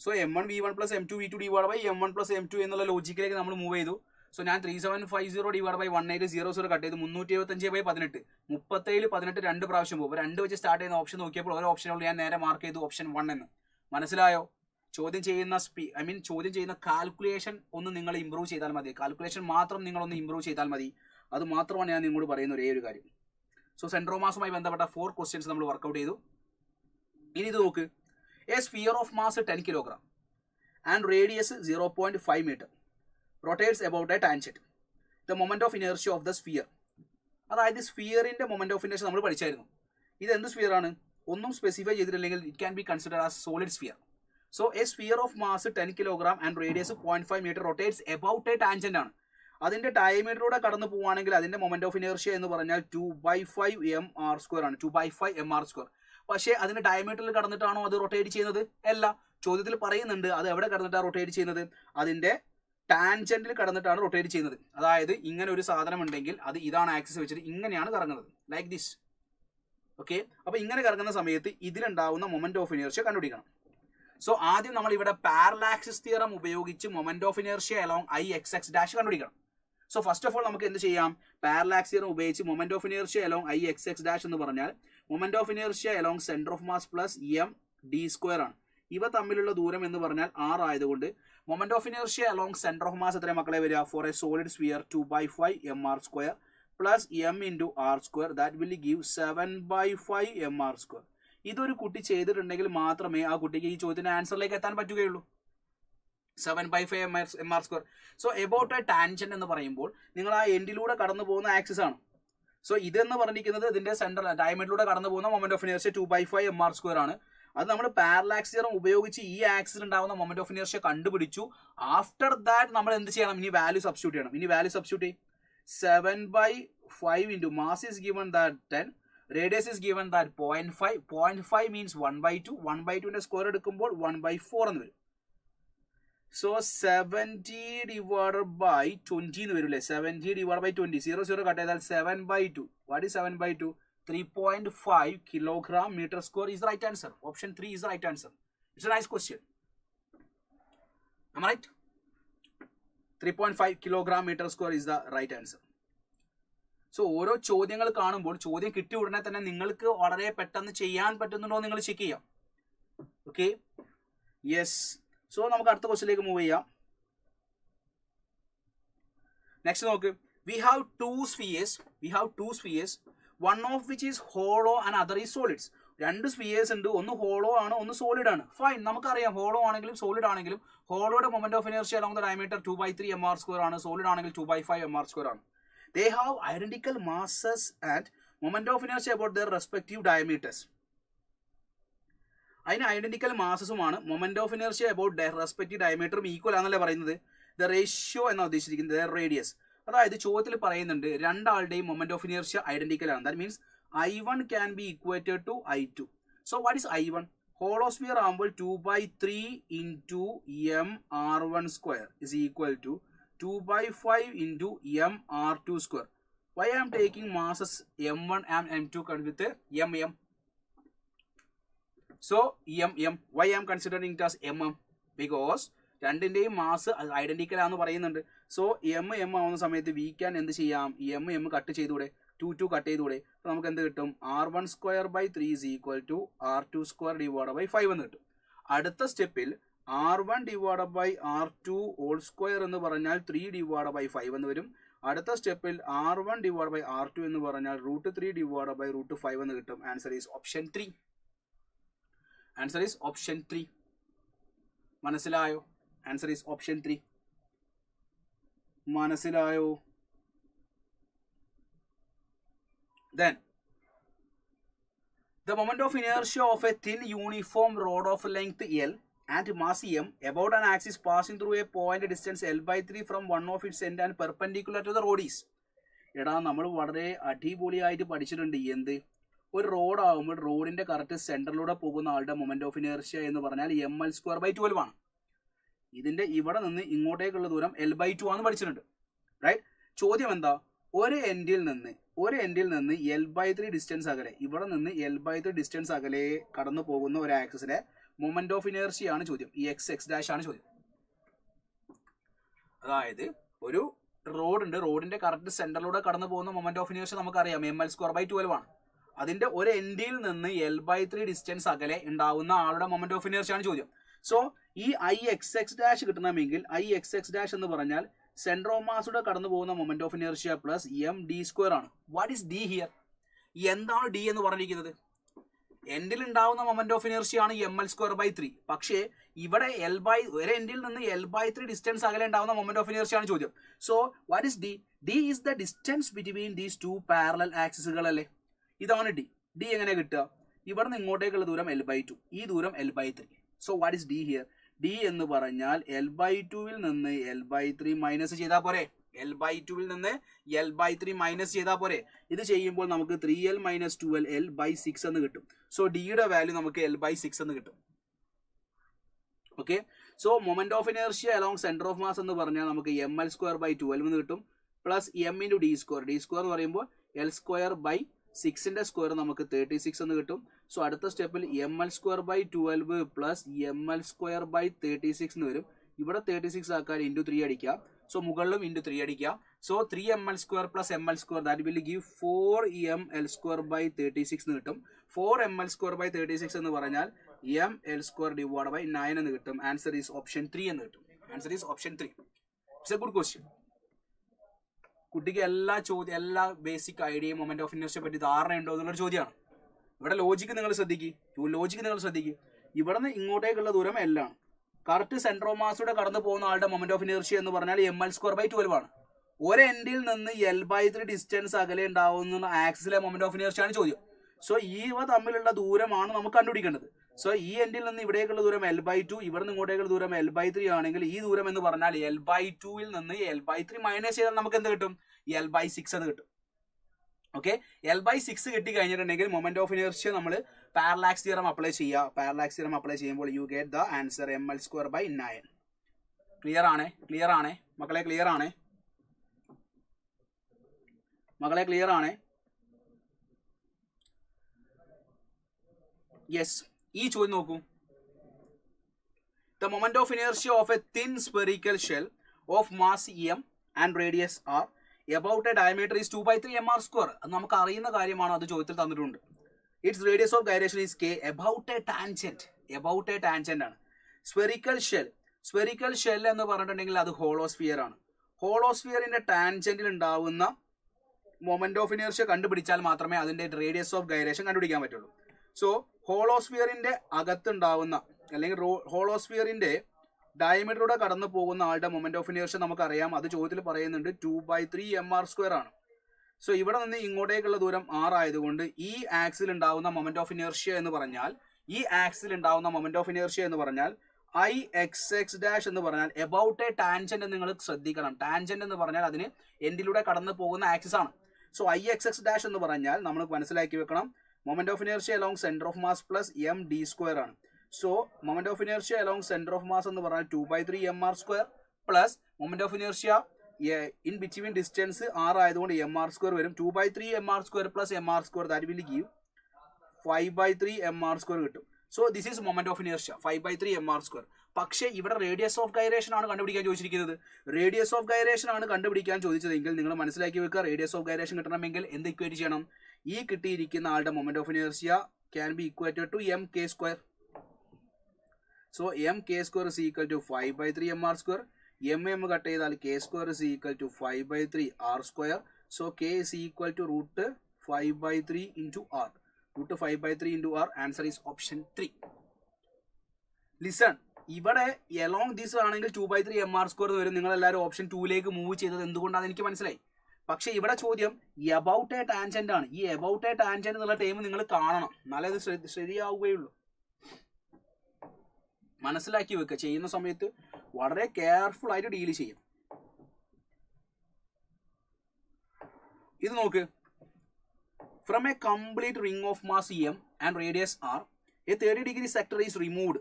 So m1v1 plus m2v2 divide by m1 plus m2 എന്നുള്ള ലോജിക്കിലേക്ക് നമ്മൾ മൂവ് ചെയ്തു. സോ ഞാൻ 3750 ഡിവൈഡ് ബൈ 1800 കട്ട് ചെയ്ത് 375/18. 37 18 2 പ്രാവശ്യം പോകും. 2 വെച്ച് സ്റ്റാർട്ട് ചെയ്യുന്ന ഓപ്ഷൻ നോക്കിയപ്പോൾ ഒരു ഓപ്ഷനുള്ള ഞാൻ നേരെ മാർക്ക് ചെയ്തു ഓപ്ഷൻ 1 എന്ന്. മനസ്സിലായോ? ചോദ്യം ചെയ്യുന്ന ചോദ്യം ചെയ്യുന്ന കാൽക്കുലേഷൻ ഒന്ന് നിങ്ങൾ ഇമ്പ്രൂവ് ചെയ്താൽ മതി. കാൽക്കുലേഷൻ മാത്രം നിങ്ങളൊന്ന് ഇമ്പ്രൂവ് ചെയ്താൽ മതി. അത് മാത്രമാണ് ഞാൻ നിങ്ങളോട് പറയുന്ന ഒരേ ഒരു കാര്യം. സോ സെൻട്രോമാസുമായി ബന്ധപ്പെട്ട 4 ക്വസ്റ്റ്യൻസ് നമ്മൾ വർക്കൗട്ട് ചെയ്തു. ഇനി ഇത് നോക്ക്. A sphere of mass 10 kilogram and radius 0.5 metre rotates about a tangent. The moment of inertia of the sphere. അതായത് സ്ഫിയറിന്റെ മൊമെന്റ് ഓഫ് ഇനേർഷ്യ നമ്മൾ പഠിച്ചായിരുന്നു. ഇത് എന്ത് സ്ഫിയർ ആണ്? ഒന്നും സ്പെസിഫൈ ചെയ്തിട്ടില്ലെങ്കിൽ it can be consider as solid sphere. So a sphere of mass 10 kilogram and radius 0.5 metre rotates about a tangent ആണ്. അതിന്റെ ഡയമീറ്ററിലൂടെ കടന്നു പോവുകയാണെങ്കിൽ അതിന്റെ മൊമെന്റ് ഓഫ് ഇനേർഷ്യ എന്ന് പറഞ്ഞാൽ 2/5 mr² ആണ്. 2/5 mr². പക്ഷേ അതിന്റെ ഡയമീറ്ററിൽ കടന്നിട്ടാണോ അത് റൊട്ടേറ്റ് ചെയ്യുന്നത്? അല്ല. ചോദ്യത്തിൽ പറയുന്നുണ്ട് അത് എവിടെ കടന്നിട്ടാണ് റൊട്ടേറ്റ് ചെയ്യുന്നത്? അതിന്റെ ടാൻജന്റിൽ കടന്നിട്ടാണ് റൊട്ടേറ്റ് ചെയ്യുന്നത്. അതായത് ഇങ്ങനെ ഒരു സാധനം ഉണ്ടെങ്കിൽ അത് ഇതാണ് ആക്സിസ് വെച്ചിട്ട് ഇങ്ങനെയാണ് കറങ്ങുന്നത്. Like this. ഓക്കെ. അപ്പൊ ഇങ്ങനെ കറങ്ങുന്ന സമയത്ത് ഇതിലുണ്ടാവുന്ന മൊമെന്റ് ഓഫ് ഇനേർഷ്യ കണ്ടുപിടിക്കണം. സോ ആദ്യം നമ്മൾ ഇവിടെ പാരലാക്സിസ് തിയറം ഉപയോഗിച്ച് moment of inertia along IXX dash കണ്ടുപിടിക്കണം. സോ ഫസ്റ്റ് ഓഫ് ഓൾ നമുക്ക് എന്ത് ചെയ്യാം? പാരലാക്സ് തിയറം ഉപയോഗിച്ച് moment of inertia along IXX dash എന്ന് പറഞ്ഞാൽ moment of inertia along centre of mass plus md² ആണ്. ഇവ തമ്മിലുള്ള ദൂരം എന്ന് പറഞ്ഞാൽ r ആയതുകൊണ്ട് moment of inertia along centre of mass എത്ര മക്കളെ വരിക? For a solid sphere 2/5 mr² plus m into r² that will give 7/5 mr². ഇതൊരു കുട്ടി ചെയ്തിട്ടുണ്ടെങ്കിൽ മാത്രമേ ആ കുട്ടിക്ക് ഈ ചോദ്യത്തിന്റെ ആൻസറിലേക്ക് എത്താൻ പറ്റുകയുള്ളൂ. 7/5 mr². So about A tangent എന്ന് പറയുമ്പോൾ നിങ്ങൾ ആ എൻഡിലൂടെ കടന്നു പോകുന്ന ആക്സിസ് ആണ്. സോ ഇതെന്ന് പറഞ്ഞിരിക്കുന്നത് ഇതിന്റെ സെന്റർ ഡയമീറ്ററിലൂടെ കടന്നു പോകുന്ന മൊമെന്റ് ഓഫ് ഇനേർഷ്യ 2/5 mr² ആണ്. അത് നമ്മൾ പാരലാക്സ് തിയറം ഉപയോഗിച്ച് ഈ ആക്സിൽ ഉണ്ടാവുന്ന മൊമെന്റ് ഓഫ് ഇനേർഷ്യ കണ്ടുപിടിച്ചു. ആഫ്റ്റർ ദാറ്റ് നമ്മൾ എന്ത് ചെയ്യണം? ഇനി വാല്യൂ സബ്സ്റ്റിറ്റ്യൂട്ട് ചെയ്യണം. ഇനി വാല്യൂ സബ്സ്റ്റിറ്റ്യൂട്ട് ചെയ്യും. 7/5 into mass is given that 10, radius is given that 0.5. 0.5 means 1/2. 1/2 square എടുക്കുമ്പോൾ 1/4 എന്ന് വരും. സോ 70 divided by 20 എന്ന് വരും അല്ലേ. 70 divided by 20. 00 കട്ട് ചെയ്താൽ 7/2. What is 7/2? 3.5 kilogram meter square is the right answer. Option 3 is the right answer. It's a nice question. Am I right? 3.5 kilogram meter square is the right answer. So ഓരോ ചോദ്യങ്ങൾ കാണുമ്പോൾ ചോദ്യം കിട്ടിയ ഉടനെ തന്നെ നിങ്ങൾക്ക് വളരെ പെട്ടെന്ന് ചെയ്യാൻ പറ്റുന്നുണ്ടോ നിങ്ങൾ ചെക്ക് ചെയ്യാം. ഓക്കെ. യെസ്. സോ നമുക്ക് അടുത്ത ക്വസ്റ്റ്യനിലേക്ക് മൂവ് ചെയ്യാം. നെക്സ്റ്റ് നോക്ക്. We have two spheres. One of which is hollow and other is solids. രണ്ട് സ്ഫിയേഴ്സ് ഉണ്ട്. ഒന്ന് ഹോളോ ആണ്, ഒന്ന് സോളിഡ് ആണ്. ഫൈൻ. നമുക്കറിയാം ഹോളോ ആണെങ്കിലും സോളിഡ് ആണെങ്കിലും ഹോളോയുടെ moment of inertia along the diameter 2/3 mr² ആണ്. സോളിഡ് ആണെങ്കിൽ 2/5 mr² ആണ്. They have identical masses and moment of inertia about their respective diameters. അതിന് ഐഡന്റിക്കൽ മാസസുമാണ്. Moment of inertia about their respective ഡയമീറ്ററും ഈക്വൽ ആണെന്നല്ലേ പറയുന്നത്. ദ റേഷ്യോ എന്നാണ് ഉദ്ദേശിച്ചിരിക്കുന്നത് റേഡിയസ്. അതായത് ചോദ്യത്തിൽ പറയുന്നുണ്ട് രണ്ടാളുടെയും മൊമെന്റ് ഓഫ് ഇനേർഷ്യ ഐഡന്റിക്കൽ ആണ്. That means I1 can be equated to I2. So what is I1? Holosphere ആകുമ്പോൾ 2/3 into mr1 square is equal to 2/5 into mr2 square. Why I am taking masses m1 and m2 with mm? So why I am considering it as mm? Because രണ്ടിൻ്റെയും mass identical ആണെന്ന് പറയുന്നുണ്ട്. So M ആവുന്ന സമയത്ത് we can എന്ത് ചെയ്യാം, M cut ചെയ്തുകൂടെ, 2 cut ചെയ്തുകൂടെ. അപ്പോൾ നമുക്ക് എന്ത് കിട്ടും, R1²/3 is equal to R2² / 5 എന്ന് കിട്ടും. അടുത്ത സ്റ്റെപ്പിൽ R1/R2² എന്ന് പറഞ്ഞാൽ 3/5 എന്ന് വരും. അടുത്ത സ്റ്റെപ്പിൽ R1/R2 എന്ന് പറഞ്ഞാൽ √3/5 എന്ന് കിട്ടും. Answer is option 3. Answer is option 3. മനസ്സിലായോ? Answer is option 3. മനസ്സിലായോ? Then the moment of inertia of a thin uniform rod of length L and mass m about an axis passing through a point distance L/3 from one of its end and perpendicular to the rod is. എടാ നമ്മൾ വളരെ അടിപൊളിയായിട്ട് പഠിച്ചിട്ടുണ്ട്. എന്ത്, ഒരു road ആകുമ്പോൾ റോഡിന്റെ correct സെന്ററിലൂടെ പോകുന്ന ആളുടെ മൊമെന്റ് ഓഫ് ഇനേർഷ്യ എന്ന് പറഞ്ഞാൽ ml²/12 ആണ്. ഇതിന്റെ ഇവിടെ നിന്ന് ഇങ്ങോട്ടേക്കുള്ള ദൂരം L/2 ആണെന്ന് പഠിച്ചിട്ടുണ്ട്. റൈറ്റ്? ചോദ്യം എന്താ, ഒരു എൻഡിൽ നിന്ന് L/3 ഡിസ്റ്റൻസ് അകലെ, ഇവിടെ നിന്ന് L/3 ഡിസ്റ്റൻസ് അകലെ കടന്നു പോകുന്ന ഒരു ആക്സിസിലെ മൊമെന്റ് ഓഫ് ഇനേർഷ്യ ആണ് ചോദ്യം. ഈ x ആണ് ചോദ്യം. അതായത് ഒരു റോഡ് ഉണ്ട്, റോഡിന്റെ കറക്റ്റ് സെന്ററിലൂടെ കടന്നു പോകുന്ന മൊമെന്റ് ഓഫ് ഇനേർഷ്യ നമുക്കറിയാം ml²/12 ആണ്. അതിന്റെ ഒരു എൻഡിൽ നിന്ന് L/3 ഡിസ്റ്റൻസ് അകലെ ഉണ്ടാവുന്ന ആളുടെ മൊമെന്റ് ഓഫ് ഇനേർഷ്യ ആണ് ചോദ്യം. സോ ഈ Ix കിട്ടണമെങ്കിൽ Ix എന്ന് പറഞ്ഞാൽ സെന്റർ ഓഫ് മാസൂടെ കടന്നു പോകുന്ന moment of inertia plus md² ആണ്. What is D here? എന്താണ് ഡി എന്ന് പറഞ്ഞിരിക്കുന്നത്? എൻഡിൽ ഉണ്ടാവുന്ന മൊമെന്റ് ഓഫ് ഇനേർഷ്യ ആണ് ml²/3. പക്ഷേ ഇവിടെ ഒരു എൻഡിൽ നിന്ന് L/3 ഡിസ്റ്റൻസ് അകലെ ഉണ്ടാവുന്ന മൊമെന്റ് ഓഫ് ഇനേർഷ്യ ആണ് ചോദ്യം. So what is D? D is the distance between these 2 parallel ആക്സിസുകൾ അല്ലേ? ഇതാണ് ഡി. ഡി എങ്ങനെ കിട്ടുക? ഇവിടെ നിന്ന് ഇങ്ങോട്ടേക്കുള്ള ദൂരം L/2, ഈ ദൂരം L/3. So what is D here? D എന്ന് പറഞ്ഞാൽ L/2 നിന്ന് L/3 മൈനസ് ചെയ്താൽ പോരെ. L/2 നിന്ന് L/3 മൈനസ് ചെയ്താൽ പോരെ. ഇത് ചെയ്യുമ്പോൾ നമുക്ക് 3L - 2L L/6 എന്ന് കിട്ടും. സോ ഡിയുടെ വാല്യൂ നമുക്ക് L/6 എന്ന് കിട്ടും. Okay, so moment of inertia along centre of mass എന്ന് പറഞ്ഞാൽ നമുക്ക് ml²/12 എന്ന് കിട്ടും. Plus m × d². d² എന്ന് പറയുമ്പോൾ L²/6ന്റെ സ്ക്വയർ നമുക്ക് 36 എന്ന് കിട്ടും. സോ അടുത്ത സ്റ്റെപ്പിൽ ml²/12 പ്ലസ് ml²/36 എന്ന് വരും. ഇവിടെ 36 ആക്കാൻ × 3 അടിക്കാം. സോ മുകളിലും × 3 അടിക്കാം. So 3ml² plus ml² that will give 4ml²/36 എന്ന് കിട്ടും. 4ml²/36 എന്ന് പറഞ്ഞാൽ ml²/9 എന്ന് കിട്ടും. ആൻസർ ഈസ് ഓപ്ഷൻ 3 എന്ന് കിട്ടും. Answer is option 3. It's A good question. കുട്ടിക്ക് എല്ലാ ബേസിക് ഐഡിയയും മൊമെന്റ് ഓഫ് ഇനേർഷ്യ പറ്റി ധാരണ ഉണ്ടോ എന്നുള്ളൊരു ചോദ്യമാണ്. ഇവിടെ ലോജിക്ക് നിങ്ങൾ ശ്രദ്ധിക്കുക. ഇവിടെ നിന്ന് ഇങ്ങോട്ടേക്കുള്ള ദൂരം L ആണ്. കറക്റ്റ് സെന്റർ ഓഫ് മാസൂടെ കടന്നു പോകുന്ന ആളുടെ മൊമെന്റ് ഓഫ് ഇനേർഷ്യ എന്ന് പറഞ്ഞാൽ ml²/12 ആണ്. ഒരു എൻഡിൽ നിന്ന് L/3 ഡിസ്റ്റൻസ് അകലെ ഉണ്ടാവുന്ന ആക്സിസിലെ മൊമെന്റ് ഓഫ് ഇനേർഷ്യ ആണ് ചോദ്യം. സോ ഇവ തമ്മിലുള്ള ദൂരമാണ് നമുക്ക് കണ്ടുപിടിക്കേണ്ടത്. സോ ഈ എൻഡിൽ നിന്ന് ഇവിടേക്കുള്ള ദൂരം L/2, ഇവിടെ നിന്ന് ഇങ്ങോട്ടേക്കുള്ള ദൂരം L/3 ആണെങ്കിൽ ഈ ദൂരം എന്ന് പറഞ്ഞാൽ L/2 നിന്ന് L/3 മൈനസ് ചെയ്താൽ നമുക്ക് എന്ത് കിട്ടും? L/6 എന്ന് കിട്ടും. ഓക്കെ, L/6 കിട്ടി കഴിഞ്ഞിട്ടുണ്ടെങ്കിൽ മൊമെന്റ് ഓഫ് ഇനേർഷ്യ നമ്മൾ പാരലാക്സ് തിയറം അപ്ലൈ ചെയ്യുമ്പോൾ you get the answer ml²/9. Clear ആണേ മക്കളെ? ക്ലിയർ ആണേ? യെസ്. ഈ ചോദ്യം നോക്കൂ. The moment of inertia of a thin spherical shell of mass m and radius r about a diameter is 2/3 mr². അത് നമുക്ക് അറിയുന്ന കാര്യമാണ്, അത് ചോദ്യത്തിൽ തന്നിട്ടുണ്ട്. Its radius of gyration is k about a tangent ആണ്. Spherical shell എന്ന് പറഞ്ഞിട്ടുണ്ടെങ്കിൽ അത് ഹോളോസ്ഫിയർ ആണ്. ഹോളോസ്ഫിയറിന്റെ ടാൻജന്റിൽ ഉണ്ടാവുന്ന മൊമെന്റ് ഓഫ് ഇനേർഷ്യ കണ്ടുപിടിച്ചാൽ മാത്രമേ അതിന്റെ റേഡിയസ് ഓഫ് ഗൈറേഷൻ കണ്ടുപിടിക്കാൻ പറ്റുള്ളൂ. സോ ഹോളോസ്ഫിയറിന്റെ അകത്തുണ്ടാവുന്ന അല്ലെങ്കിൽ ഹോളോസ്ഫിയറിന്റെ ഡയമീറ്ററിലൂടെ കടന്നു പോകുന്ന ആളുടെ മൊമെന്റ് ഓഫ് ഇനേർഷ്യ നമുക്കറിയാം. അത് ചോദ്യത്തിൽ പറയുന്നുണ്ട് 2/3 mr² ആണ്. സോ ഇവിടെ നിന്ന് ഇങ്ങോട്ടേക്കുള്ള ദൂരം r ആയതുകൊണ്ട് ഈ ആക്സിൽ ഉണ്ടാവുന്ന മൊമെന്റ് ഓഫ് ഇനേർഷ്യ എന്ന് പറഞ്ഞാൽ Ix എന്ന് പറഞ്ഞാൽ എബൌട്ട് എ ടാൻജന്റ് നിങ്ങൾ ശ്രദ്ധിക്കണം. ടാൻജന്റ് എന്ന് പറഞ്ഞാൽ അതിന് എൻഡിലൂടെ കടന്നു പോകുന്ന ആക്സിസ് ആണ്. സോ Ix' എന്ന് പറഞ്ഞാൽ നമ്മൾ മനസ്സിലാക്കി വെക്കണം, moment of inertia along centre of mass plus md² ആണ്. So moment of inertia along centre of mass എന്ന് പറഞ്ഞാൽ 2/3 mr² plus moment of inertia in between distance r ആയതുകൊണ്ട് mr² വരും. 2/3 mr² plus mr² that will give 5/3 mr² കിട്ടും. So this is moment of inertia 5/3 mr². പക്ഷേ ഇവിടെ radius of gyration ആണ് കണ്ടുപിടിക്കാൻ ചോദിച്ചിരിക്കുന്നത്. റേഡിയസ് ഓഫ് ഗൈറേഷൻ ആണ് കണ്ടുപിടിക്കാൻ ചോദിച്ചതെങ്കിൽ നിങ്ങൾ മനസ്സിലാക്കി വെക്കുക, റേഡിയസ് ഓഫ് ഗൈറേഷൻ കിട്ടണമെങ്കിൽ എന്ത് ഇക്വേറ്റ് ചെയ്യണം? ഈ കിട്ടിയിരിക്കുന്ന ആളുടെ moment of inertia can be equated to M K square. So M K square is equal to 5/3 mr square. M cut ചെയ്താൽ K square is equal to 5/3 r square. So K is equal to root 5/3 into R. Root 5/3 into R. Answer is option 3. Listen, ഇവിടെ along this ആണെങ്കിൽ 2/3 mr square വരും. നിങ്ങൾ എല്ലാവരും option 2ലേക്ക് move ചെയ്തത് എന്തുകൊണ്ടാണെന്ന് എനിക്ക് മനസ്സിലായി. പക്ഷെ ഇവിടെ ചോദ്യം എബൌട്ട് എ ടാൻജന്റ് ആണ്. ഈ എബൌട്ട് എ ടാൻജന്റ് എന്നുള്ള ടൈം നിങ്ങൾ കാണണം, എന്നാലേ ഇത് ശരിയാവുകയുള്ളൂ. മനസ്സിലാക്കി വെക്കുക, ചെയ്യുന്ന സമയത്ത് വളരെ കെയർഫുൾ ആയിട്ട് ഡീൽ ചെയ്യും. ഇത് നോക്ക്, from a complete ring of mass M and radius R, a 30° sector is removed.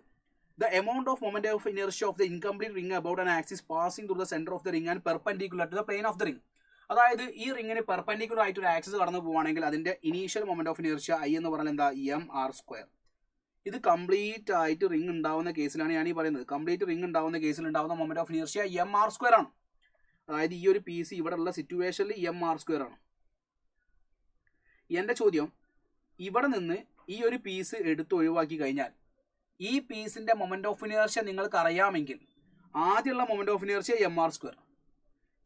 The amount of moment of inertia of the incomplete ring about an axis passing through the center of the ring and perpendicular to the plane of the ring. അതായത് ഈ റിങ്ങിന് perpendicular ആയിട്ട് ഒരു axis കടന്നു പോവുകയാണെങ്കിൽ അതിന്റെ initial moment of inertia I എന്ന് പറഞ്ഞാൽ എന്താ? M R square. ഇത് കംപ്ലീറ്റ് ആയിട്ട് റിംഗ് ഉണ്ടാവുന്ന കേസിലാണ് ഞാൻ ഈ പറയുന്നത്. കംപ്ലീറ്റ് റിംഗ് ഉണ്ടാവുന്ന കേസിൽ ഉണ്ടാവുന്ന moment of inertia M R square ആണ്. അതായത് ഈ ഒരു പീസ് ഇവിടെ ഉള്ള സിറ്റുവേഷനിൽ എം ആർ സ്ക്വയർ ആണ്. എന്റെ ചോദ്യം, ഇവിടെ നിന്ന് ഈ ഒരു പീസ് എടുത്ത് ഒഴിവാക്കി കഴിഞ്ഞാൽ ഈ പീസിന്റെ മൊമെന്റ് ഓഫ് ഇനേർഷ്യ നിങ്ങൾക്ക് അറിയാമെങ്കിൽ ആദ്യമുള്ള moment of inertia M R square.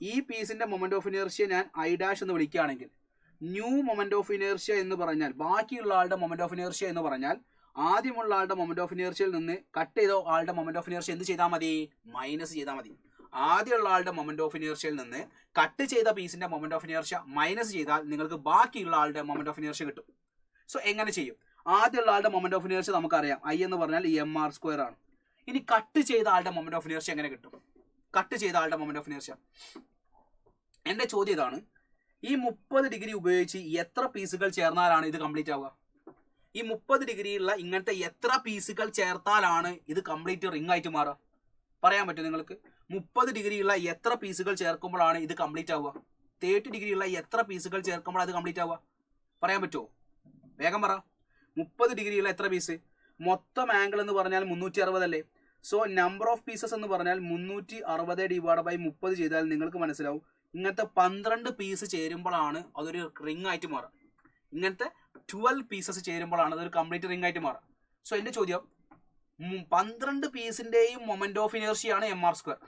ഈ പീസിന്റെ മൊമെന്റ് ഓഫ് ഇനേർഷ്യ ഞാൻ ഐ ഡാഷ് എന്ന് വിളിക്കുകയാണെങ്കിൽ ന്യൂ മൊമെന്റ് ഓഫ് ഇനേർഷ്യ എന്ന് പറഞ്ഞാൽ ബാക്കിയുള്ള ആളുടെ മൊമെന്റ് ഓഫ് ഇനേർഷ്യ എന്ന് പറഞ്ഞാൽ ആദ്യമുള്ള ആളുടെ മൊമെന്റ് ഓഫ് ഇനേർഷ്യയിൽ നിന്ന് കട്ട് ചെയ്ത ആളുടെ മൊമെന്റ് ഓഫ് ഇനേർഷ്യ എന്ത് ചെയ്താൽ മതി? മൈനസ് ചെയ്താൽ മതി. ആദ്യമുള്ള ആളുടെ മൊമെന്റ് ഓഫ് ഇനേർഷ്യയിൽ നിന്ന് കട്ട് ചെയ്ത പീസിന്റെ മൊമെന്റ് ഓഫ് ഇനേർഷ്യ മൈനസ് ചെയ്താൽ നിങ്ങൾക്ക് ബാക്കിയുള്ള ആളുടെ മൊമെന്റ് ഓഫ് ഇനേർഷ്യ കിട്ടും. സോ എങ്ങനെ ചെയ്യും? ആദ്യമുള്ള ആളുടെ മൊമെന്റ് ഓഫ് ഇനേർഷ്യ നമുക്കറിയാം, ഐ എന്ന് പറഞ്ഞാൽ എം ആർ സ്ക്വയർ ആണ്. ഇനി കട്ട് ചെയ്ത ആളുടെ മൊമെന്റ് ഓഫ് ഇനേർഷ്യ എങ്ങനെ കിട്ടും? കട്ട് ചെയ്ത ആളുടെ മൊമെന്റ് ഓഫ് ഇനേർഷ്യ, എന്റെ ചോദ്യം ഇതാണ്, ഈ 30 ഡിഗ്രി ഉപയോഗിച്ച് എത്ര പീസുകൾ ചേർന്നാലാണ് ഇത് കംപ്ലീറ്റ് ആവുക? ഈ 30 ഡിഗ്രിയുള്ള ഇങ്ങനത്തെ എത്ര പീസുകൾ ചേർത്താലാണ് ഇത് കംപ്ലീറ്റ് റിംഗ് ആയിട്ട് മാറുക? പറയാൻ പറ്റും നിങ്ങൾക്ക്? 30 ഡിഗ്രിയുള്ള എത്ര പീസുകൾ ചേർക്കുമ്പോഴാണ് ഇത് കംപ്ലീറ്റ് ആവുക? 30 ഡിഗ്രിയുള്ള എത്ര പീസുകൾ ചേർക്കുമ്പോഴാണ് ഇത് കംപ്ലീറ്റ് ആവുക? പറയാൻ പറ്റുമോ? വേഗം പറ. 30 ഡിഗ്രിയുള്ള എത്ര പീസ്? മൊത്തം ആംഗിൾ എന്ന് പറഞ്ഞാൽ 360 അല്ലേ? സോ നമ്പർ ഓഫ് പീസസ് എന്ന് പറഞ്ഞാൽ 360 ഡിവൈഡ് ബൈ 30 ചെയ്താൽ നിങ്ങൾക്ക് മനസ്സിലാവും ഇങ്ങനത്തെ 12 പീസ് ചേരുമ്പോഴാണ് അതൊരു റിംഗ് ആയിട്ട് മാറുക. ഇങ്ങനത്തെ 12 പീസസ് ചേരുമ്പോഴാണ് അതൊരു കംപ്ലീറ്റ് റിംഗ് ആയിട്ട് മാറുക. സോ എൻ്റെ ചോദ്യം, 12 പീസിന്റെയും മൊമെന്റ് ഓഫ് ഇനേർഷ്യ ആണ് എം ആർ സ്ക്വയർ.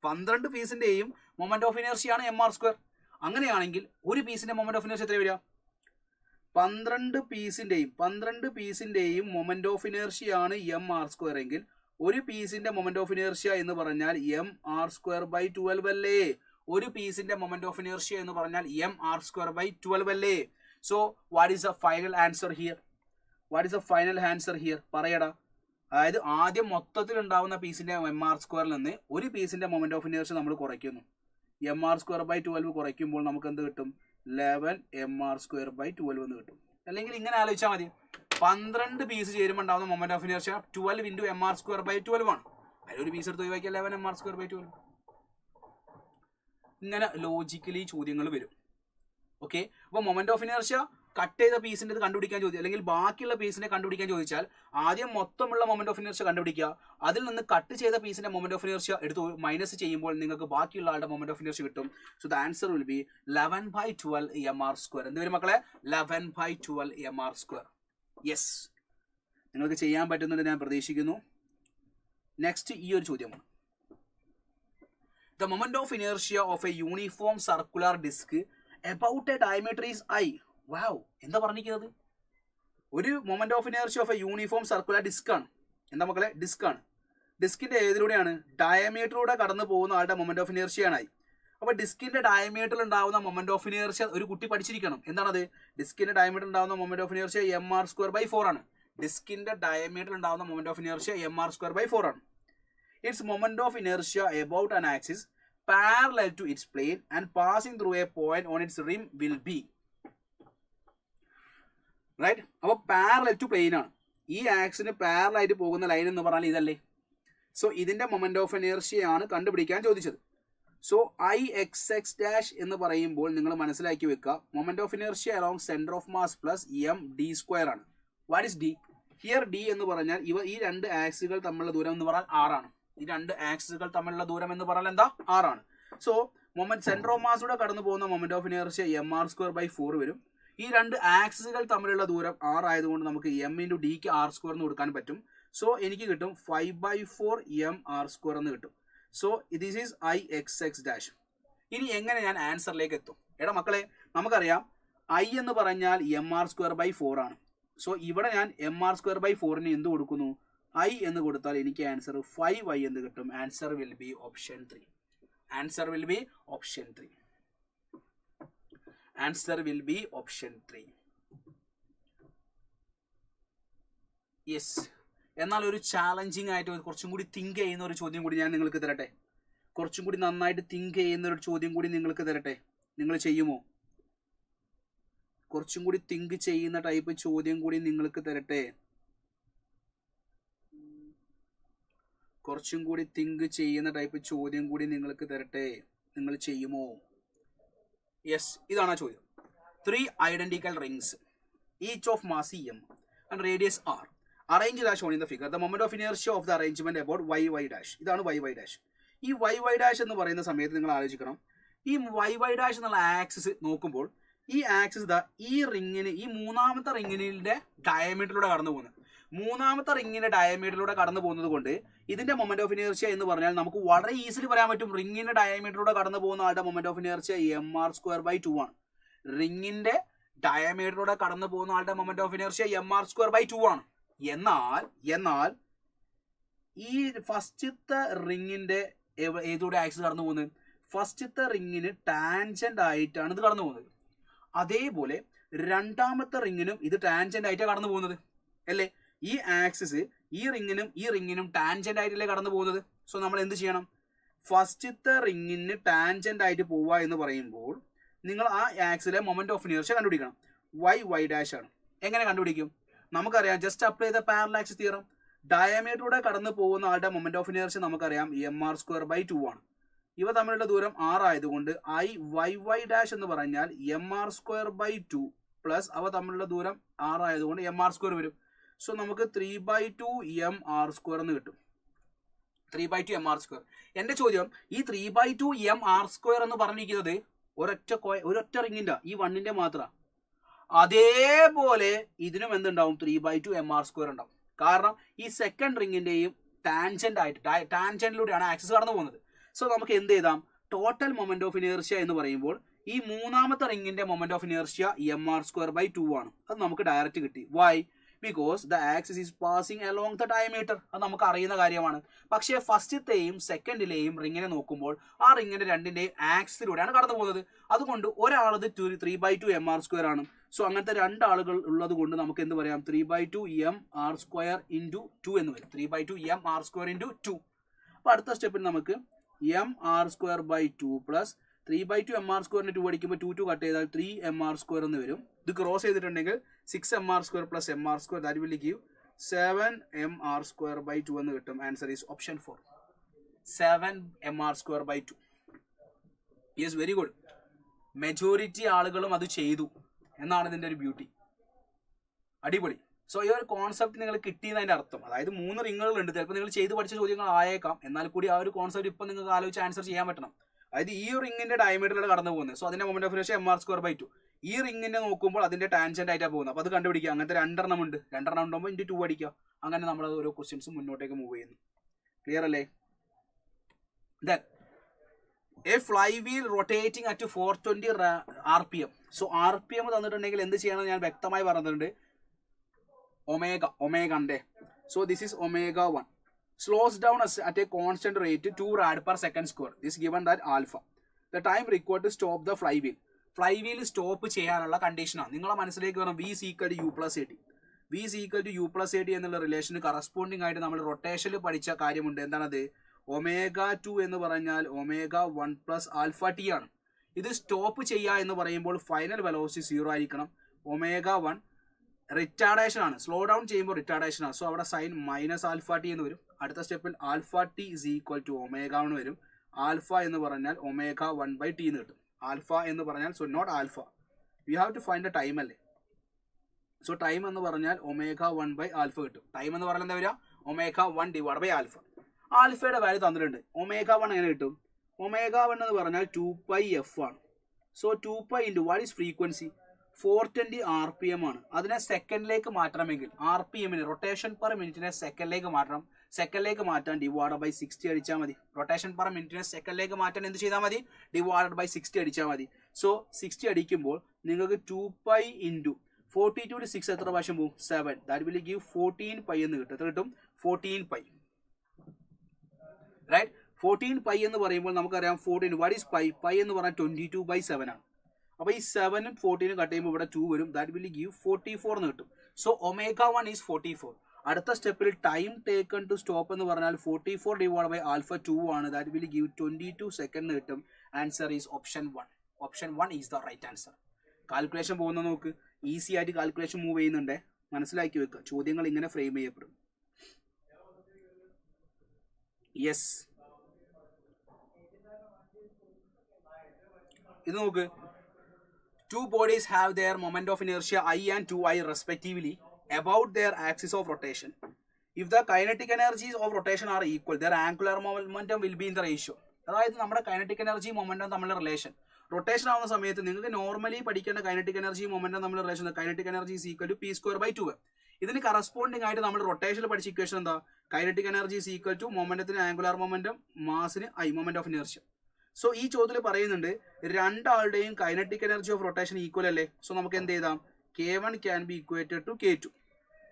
12 പീസിന്റെയും മൊമെന്റ് ഓഫ് ഇനേർഷ്യ ആണ് എം ആർ സ്ക്വയർ. അങ്ങനെയാണെങ്കിൽ ഒരു പീസിന്റെ മൊമെന്റ് ഓഫ് ഇനേർഷ്യ എത്ര വരിക? 12 പീസിന്റെയും മൊമെന്റ് ഓഫ് ഇനേർഷ്യ ആണ് എം ആർ സ്ക്വയർ എങ്കിൽ ഒരു പീസിന്റെ മൊമെന്റ് ഓഫ് ഇനേർഷ്യ എന്ന് പറഞ്ഞാൽ എം ആർ സ്ക്വയർ ബൈ 12 അല്ലേ? ഒരു പീസിന്റെ മൊമെന്റ് ഓഫ് ഇനേർഷ്യ എന്ന് പറഞ്ഞാൽ എം ആർ സ്ക്വയർ ബൈ 12 അല്ലേ? So what is the final answer here? പറയടാ. അതായത് ആദ്യം മൊത്തത്തിൽ ഉണ്ടാവുന്ന പീസിന്റെ എം ആർ സ്ക്വയറിൽ നിന്ന് ഒരു പീസിന്റെ മൊമെന്റ് ഓഫ് ഇനേർഷ്യ നമ്മൾ കുറയ്ക്കുന്നു. എം ആർ സ്ക്വയർ ബൈ 12 കുറയ്ക്കുമ്പോൾ നമുക്ക് എന്ത് കിട്ടും? 11 എം ആർ സ്ക്വയർ ബൈ 12 എന്ന് കിട്ടും. അല്ലെങ്കിൽ ഇങ്ങനെ ആലോചിച്ചാൽ മതി, 12 പീസ് ചേരുമ്പോൾ ഉണ്ടാവുന്ന moment of inertia 12 into M R square by 12 ആണ്. അതിലൊരു പീസ് എടുത്ത് ഒഴിവാക്കിയാൽ 11 എം ആർ സ്ക്വയർ ബൈ 12. ഇങ്ങനെ ലോജിക്കലി ചോദ്യങ്ങൾ വരും. ഓക്കെ, അപ്പോൾ മൊമെന്റ് ഓഫ് ഇനേർഷ്യ കട്ട് ചെയ്ത പീസിന്റെ കണ്ടുപിടിക്കാൻ ചോദിച്ചാൽ അല്ലെങ്കിൽ ബാക്കിയുള്ള പീസിനെ കണ്ടുപിടിക്കാൻ ചോദിച്ചാൽ ആദ്യം മൊത്തമുള്ള മൊമെന്റ് ഓഫ് ഇനേർഷ്യ കണ്ടുപിടിക്കുക. അതിൽ നിന്ന് കട്ട് ചെയ്ത പീസിന്റെ മൊമെന്റ് ഓഫ് ഇനേർഷ്യ എടുത്ത് മൈനസ് ചെയ്യുമ്പോൾ നിങ്ങൾക്ക് ബാക്കിയുള്ള ആളുടെ മൊമെന്റ് ഓഫ് ഇനേർഷ്യ കിട്ടും. So the answer will be 11/12 M R square. എന്ത് വരും മക്കളെ? 11/12 എം ആർ സ്ക്വയർ. യെസ്, നിങ്ങൾക്ക് ചെയ്യാൻ പറ്റുന്നുണ്ട് ഞാൻ പ്രതീക്ഷിക്കുന്നു. നെക്സ്റ്റ് ഈ ഒരു ചോദ്യമാണ്. The moment of inertia of a uniform circular disk about a diameter is I. Wow, എന്താ പറഞ്ഞിരിക്കുന്നത്? ഒരു moment of inertia of a uniform circular disc ആണ്. എന്താ മക്കളെ? ഡിസ്ക് ആണ്. ഡിസ്കിന്റെ ഏതിലൂടെയാണ്? ഡയമീറ്ററിലൂടെ കടന്നു പോകുന്ന ആളുടെ മൊമെന്റ് ഓഫ് ഇനേർഷ്യ ആണ്. അപ്പോൾ ഡിസ്കിന്റെ ഡയമീറ്ററിൽ ഉണ്ടാവുന്ന മൊമെന്റ് ഓഫ് ഇനേർഷ്യ ഒരു കുട്ടി പഠിച്ചിരിക്കണം. എന്താണത്? ഡിസ്കിന്റെ ഡയമീറ്റർ ഉണ്ടാവുന്ന moment of inertia M R square by 4 ആണ്. ഡിസ്കിന്റെ ഡയമീറ്ററിൽ ഉണ്ടാവുന്ന moment of inertia M R square by 4 ആണ്. Its moment of inertia about an axis parallel to its plane and passing through a point on its rim will be. Right? അപ്പോൾ parallel to plain ആണ്. ഈ ആക്സിന് parallel ആയിട്ട് പോകുന്ന line എന്ന് പറഞ്ഞാൽ ഇതല്ലേ? So ഇതിന്റെ മൊമെന്റ് ഓഫ് ഇനേർഷ്യ ആണ് കണ്ടുപിടിക്കാൻ ചോദിച്ചത്. So I X X dash എന്ന് പറയുമ്പോൾ നിങ്ങൾ മനസ്സിലാക്കി വെക്കുക, moment of inertia along centre of mass plus M D square ആണ്. What is D? Here D എന്ന് പറഞ്ഞാൽ ഈ രണ്ട് ആക്സുകൾ തമ്മിലുള്ള ദൂരം എന്ന് പറഞ്ഞാൽ ആർ ആണ്. ഈ രണ്ട് ആക്സിസുകൾ തമ്മിലുള്ള ദൂരം എന്ന് പറഞ്ഞാൽ എന്താ? r ആണ്. സോ മൊമെന്റ് സെന്റർ ഓഫ് മാസിലൂടെ കടന്നു പോകുന്ന മൊമെന്റ് ഓഫ് ഇനേർഷ്യ mr²/4 വരും. ഈ രണ്ട് ആക്സിസുകൾ തമ്മിലുള്ള ദൂരം r ആയതുകൊണ്ട് നമുക്ക് m × d ക്ക് r² എന്ന് കൊടുക്കാൻ പറ്റും. സോ എനിക്ക് കിട്ടും 5/4 mr² എന്ന് കിട്ടും. So this is ix(x'). ഇനി എങ്ങനെ ഞാൻ ആൻസറിലേക്ക് എത്തും? എടാ മക്കളെ, നമുക്കറിയാം i എന്ന് പറഞ്ഞാൽ mr²/4 ആണ്. സോ ഇവിടെ ഞാൻ mr²/4ന് എന്ത് കൊടുക്കുന്നു? i എന്ന് കൊടുത്താൽ എനിക്ക് ആൻസർ 5i എന്ന് കിട്ടും. Answer will be option 3. Answer will be option 3. Answer will be option 3. Yes. എന്നാൽ ഒരു ചാലഞ്ചിങ് ആയിട്ട് കുറച്ചും കൂടി തിങ്ക് ചെയ്യുന്ന ഒരു ചോദ്യം കൂടി ഞാൻ നിങ്ങൾക്ക് തരട്ടെ. കുറച്ചും കൂടി നന്നായിട്ട് തിങ്ക് ചെയ്യുന്ന ഒരു ചോദ്യം കൂടി നിങ്ങൾക്ക് തരട്ടെ. നിങ്ങൾ ചെയ്യുമോ? കുറച്ചും കൂടി തിങ്ക് ചെയ്യുന്ന ടൈപ്പ് ചോദ്യം കൂടി നിങ്ങൾക്ക് തരട്ടെ. കുറച്ചും കൂടി തിങ്ക് ചെയ്യുന്ന ടൈപ്പ് ചോദ്യം കൂടി നിങ്ങൾക്ക് തരട്ടെ. നിങ്ങൾ ചെയ്യുമോ? യെസ്, ഇതാണ് ആ ചോദ്യം. 3 identical rings, each of mass m and radius r, arranged as shown in the figure. The moment of inertia of the arrangement about y'. ഇതാണ് y'. ഈ y' എന്ന് പറയുന്ന സമയത്ത് നിങ്ങൾ ആലോചിക്കണം, ഈ y' എന്നുള്ള ആക്സിസ് നോക്കുമ്പോൾ ഈ ആക്സിസ് ഈ റിങ്ങിന്, ഈ മൂന്നാമത്തെ റിങ്ങിന്റെ ഡയമീറ്ററിലൂടെ കടന്നു പോകുന്നത്. മൂന്നാമത്തെ റിങ്ങിന്റെ ഡയമീറ്ററിലൂടെ കടന്നു പോകുന്നത് കൊണ്ട് ഇതിന്റെ മൊമെന്റ് ഓഫ് ഇനേർഷ്യ എന്ന് പറഞ്ഞാൽ നമുക്ക് വളരെ ഈസിലി പറയാൻ പറ്റും. റിങ്ങിന്റെ ഡയമീറ്ററിലൂടെ കടന്നു പോകുന്ന ആളുടെ മൊമെന്റ് ഓഫ് ഇനേർഷ്യ mr²/2 ആണ്. റിങ്ങിന്റെ ഡയമീറ്ററിലൂടെ കടന്നു പോകുന്ന ആളുടെ മൊമെന്റ് ഓഫ് ഇനേർഷ്യ mr²/2 ആണ്. എന്നാൽ ഈ ഫസ്റ്റത്തെ റിങ്ങിന്റെ ഏതോടെ ആക്സിസ് കടന്നു പോകുന്നത്? ഫസ്റ്റത്തെ റിങ്ങിന് ടാൻജന്റ് ആയിട്ടാണ് ഇത് കടന്നു പോകുന്നത്. അതേപോലെ രണ്ടാമത്തെ റിങ്ങിനും ഇത് ടാൻജന്റ് ആയിട്ടാണ് കടന്നു പോകുന്നത് അല്ലേ? ഈ ആക്സിസ് ഈ റിങ്ങിനും ടാൻജന്റ് ആയിട്ടല്ലേ കടന്നു പോകുന്നത്. സോ നമ്മൾ എന്ത് ചെയ്യണം? ഫസ്റ്റത്തെ റിങ്ങിന് ടാൻജന്റ് ആയിട്ട് പോവുക എന്ന് പറയുമ്പോൾ നിങ്ങൾ ആ ആക്സിലെ മൊമെന്റ് ഓഫ് ഇനേർഷ്യ കണ്ടുപിടിക്കണം. y' ആണ്. എങ്ങനെ കണ്ടുപിടിക്കും? നമുക്കറിയാം, just apply the parallel axis theorem. ഡയമീറ്ററിലൂടെ കടന്നു പോകുന്ന ആളുടെ മൊമെന്റ് ഓഫ് ഇനേർഷ്യ നമുക്കറിയാം mr²/2 ആണ്. ഇവ തമ്മിലുള്ള ദൂരം r ആയതുകൊണ്ട് y' എന്ന് പറഞ്ഞാൽ mr²/2 പ്ലസ് അവ തമ്മിലുള്ള ദൂരം r ആയതുകൊണ്ട് mr² വരും. സോ നമുക്ക് 3/2 mr² എന്ന് കിട്ടും. 3/2 mr². എന്റെ ചോദ്യം, ഈ 3/2 mr² എന്ന് പറഞ്ഞിരിക്കുന്നത് ഒരൊറ്റ റിങ്ങിന്റെ, ഈ വണ്ണിന്റെ മാത്രം. അതേപോലെ ഇതിനും എന്തുണ്ടാവും? 3/2 mr² ഉണ്ടാവും. കാരണം ഈ സെക്കൻഡ് റിങ്ങിന്റെയും ടാൻജന്റിലൂടെയാണ് ആക്സിസ് കടന്നു പോകുന്നത്. സോ നമുക്ക് എന്ത് ചെയ്താം? ടോട്ടൽ മൊമെന്റ് ഓഫ് ഇനേർഷ്യ എന്ന് പറയുമ്പോൾ ഈ മൂന്നാമത്തെ റിങ്ങിന്റെ മൊമെന്റ് ഓഫ് ഇനേർഷ്യ mr²/2 ആണ്. അത് നമുക്ക് ഡയറക്റ്റ് കിട്ടി. Why? Because the axis is passing along the diameter. അത് നമുക്ക് അറിയുന്ന കാര്യമാണ്. പക്ഷേ ഫസ്റ്റത്തെയും സെക്കൻഡിലെയും റിങ്ങിനെ നോക്കുമ്പോൾ ആ റിങ്ങിന്റെ രണ്ടിന്റെയും ആക്സിസിലൂടെയാണ് കടന്നു പോകുന്നത്. അതുകൊണ്ട് ഒരാളത് 3/2 mr² ആണ്. സോ അങ്ങനത്തെ രണ്ടാളുകൾ ഉള്ളത് കൊണ്ട് നമുക്ക് എന്ത് പറയാം? 3/2 mr² × 2 എന്ന് വരും. 3/2 mr² × 2. അപ്പൊ അടുത്ത സ്റ്റെപ്പിൽ നമുക്ക് mr²/2 പ്ലസ് 3/2 mr² 2 അടിക്കുമ്പോൾ 2 കട്ട് ചെയ്താൽ 3 mr² എന്ന് വരും. ഇത് ക്രോസ് ചെയ്തിട്ടുണ്ടെങ്കിൽ 6 mr² plus mr² that will give 7 mr²/2 എന്ന് കിട്ടും. Answer is option 4. 7 mr²/2. Yes, very good. Majority ആളുകളും അത് ചെയ്തു എന്നാണ് ഇതിന്റെ ഒരു ബ്യൂട്ടി. അടിപൊളി. സോ ഈ ഒരു കോൺസെപ്റ്റ് നിങ്ങൾ കിട്ടിയതിന്റെ അർത്ഥം, അതായത് 3 റിങ്ങുകളുണ്ട്. ചിലപ്പോൾ നിങ്ങൾ ചെയ്ത് പഠിച്ച ചോദ്യങ്ങൾ ആയേക്കാം, എന്നാൽ കൂടി ആ ഒരു കോൺസെപ്റ്റ് ഇപ്പൊ നിങ്ങൾക്ക് ആലോചിച്ച് ആൻസർ ചെയ്യാൻ പറ്റണം. അതായത് ഈ റിങ്ങിന്റെ ഡയമീറ്ററിലൂടെ കടന്നു പോകുന്നത്. സോ അതിന്റെ മൊമെന്റ് ഓഫ് ഇനേർഷ്യ mr²/2. ഈ റിങ്ങിനെ നോക്കുമ്പോൾ അതിന്റെ ടാൻജന്റ് ആയിട്ടാണ് പോകുന്നത്. അപ്പോൾ അത് കണ്ടുപിടിക്കുക. അങ്ങനത്തെ രണ്ടെണ്ണം ഉണ്ടാകുമ്പോൾ ഇൻറ്റു 2 അടിക്കുക. അങ്ങനെ നമ്മൾ ഓരോ ക്വസ്റ്റ്യൻസ് മുന്നോട്ടേക്ക് മൂവ് ചെയ്യുന്നു. ക്ലിയർ അല്ലേ? Then a flywheel rotating at 420 rpm. So rpm തന്നിട്ടുണ്ടെങ്കിൽ എന്ത് ചെയ്യണം ഞാൻ വ്യക്തമായി പറഞ്ഞിട്ടുണ്ട്. ഒമേഗ ഉണ്ട്. So this is ω1. slows down at a constant rate 2 rad/s². This given that alpha. The time required to stop the flywheel. Flywheel stop ചെയ്യാനുള്ള കണ്ടീഷനാണ്. നിങ്ങളെ മനസ്സിലേക്ക് വരണം v = u+at. v = u+at എന്നുള്ള റിലേഷന് കറസ്പോണ്ടിങ് ആയിട്ട് നമ്മൾ റൊട്ടേഷനിൽ പഠിച്ച കാര്യമുണ്ട്. എന്താണത്? ω2 എന്ന് പറഞ്ഞാൽ ω1 + α t ആണ്. ഇത് സ്റ്റോപ്പ് ചെയ്യുക എന്ന് പറയുമ്പോൾ ഫൈനൽ വെലോസിറ്റി 0 ആയിരിക്കണം. ω1 റിറ്റാർഡേഷൻ ആണ്. സ്ലോ ഡൗൺ ചെയ്യുമ്പോൾ റിറ്റാർഡേഷൻ ആണ്. സോ അവിടെ സൈൻ -α t എന്ന് വരും. അടുത്ത സ്റ്റെപ്പിൽ α t = ω1 വരും. ആൽഫ എന്ന് പറഞ്ഞാൽ ω1/t എന്ന് കിട്ടും. ആൽഫ എന്ന് പറഞ്ഞാൽ so not alpha, you have to find the time അല്ലേ. സോ ടൈം എന്ന് പറഞ്ഞാൽ ω1/α കിട്ടും. ടൈം എന്ന് പറഞ്ഞാൽ എന്താ വരിക? ω1/α. ആൽഫയുടെ വാല്യൂ തന്നിട്ടുണ്ട്. ω1 എങ്ങനെ കിട്ടും? ω1 എന്ന് പറഞ്ഞാൽ 2πf ആണ്. So 2π into what is frequency? 420 RPM ആണ്. അതിനെ സെക്കൻഡിലേക്ക് മാറ്റണമെങ്കിൽ RPMന് റൊട്ടേഷൻ പെർ മിനിറ്റിനെ സെക്കൻഡിലേക്ക് മാറ്റണം. സെക്കൻഡിലേക്ക് മാറ്റാൻ ഡിവൈഡ് ബൈ 60 അടിച്ചാൽ മതി. റൊട്ടേഷൻ പെർ മിനിറ്റിനെ സെക്കൻഡിലേക്ക് മാറ്റാൻ എന്ത് ചെയ്താൽ മതി? ഡിവൈഡ് ബൈ 60 അടിച്ചാൽ മതി. സോ 60 അടിക്കുമ്പോൾ നിങ്ങൾക്ക് 2π ഇൻറ്റു 42 to 6 എത്ര പ്രാവശ്യം പോകും? 7. ദാറ്റ് വിൽ ഗീവ് 14π എന്ന് കിട്ടും. എത്ര കിട്ടും? 14π. റൈറ്റ്? 14π എന്ന് പറയുമ്പോൾ നമുക്കറിയാം 14 വാട്ട് ഈസ് പൈ? പൈ എന്ന് പറഞ്ഞാൽ 22/7 ആണ്. അപ്പോൾ ഈ 7ഉം 14ഉം കട്ട് ചെയ്യുമ്പോൾ ഇവിടെ 2 വരും. ദാറ്റ് വിൽ ഗീവ് 44 എന്ന് കിട്ടും. So ω1 is 44. അടുത്ത സ്റ്റെപ്പിൽ ടൈം ടേക്കൺ ടു സ്റ്റോപ്പ് എന്ന് പറഞ്ഞാൽ 44 ഡിവൈഡ് ബൈ ആൽഫ 2 ആണ്. ദാറ്റ് വിൽ ഗീവ് 22 സെക്കൻഡ് എന്ന് കിട്ടും. Answer is option 1. Option 1 is the right answer. Calculation പോകുന്ന നോക്ക്, ഈസി ആയിട്ട് കാൽക്കുലേഷൻ മൂവ് ചെയ്യുന്നുണ്ട്. മനസ്സിലാക്കി വെക്കുക, ചോദ്യങ്ങൾ ഇങ്ങനെ ഫ്രെയിം ചെയ്യപ്പെടും. യെസ്, ഇത് നോക്ക്. Two bodies have their moment of inertia I and 2I respectively about their axis of rotation. If the kinetic energies of rotation are equal, their angular momentum will be in the ratio. അതായത് നമ്മുടെ kinetic energy momentum തമ്മിലുള്ള relation rotation ആവുന്ന സമയത്ത് നിങ്ങൾക്ക് normally പഠിക്കേണ്ട kinetic energy momentum തമ്മിലുള്ള relation kinetic energy is equal to p²/2. ഇതിന് corresponding ആയിട്ട് നമ്മൾ റൊട്ടേഷനിൽ പഠിച്ച ഇക്വേഷൻ എന്താ? Kinetic energy is equal to മൊമെന്റത്തിന് ആംഗുലാർ മൊമെന്റം മാസിന് I, moment of inertia. So ഈ ചോദ്യത്തിൽ പറയുന്നുണ്ട് രണ്ടാളുടെയും kinetic energy of rotation equal അല്ലേ? സോ നമുക്ക് എന്ത് ചെയ്താം? K1 can be equated to K2.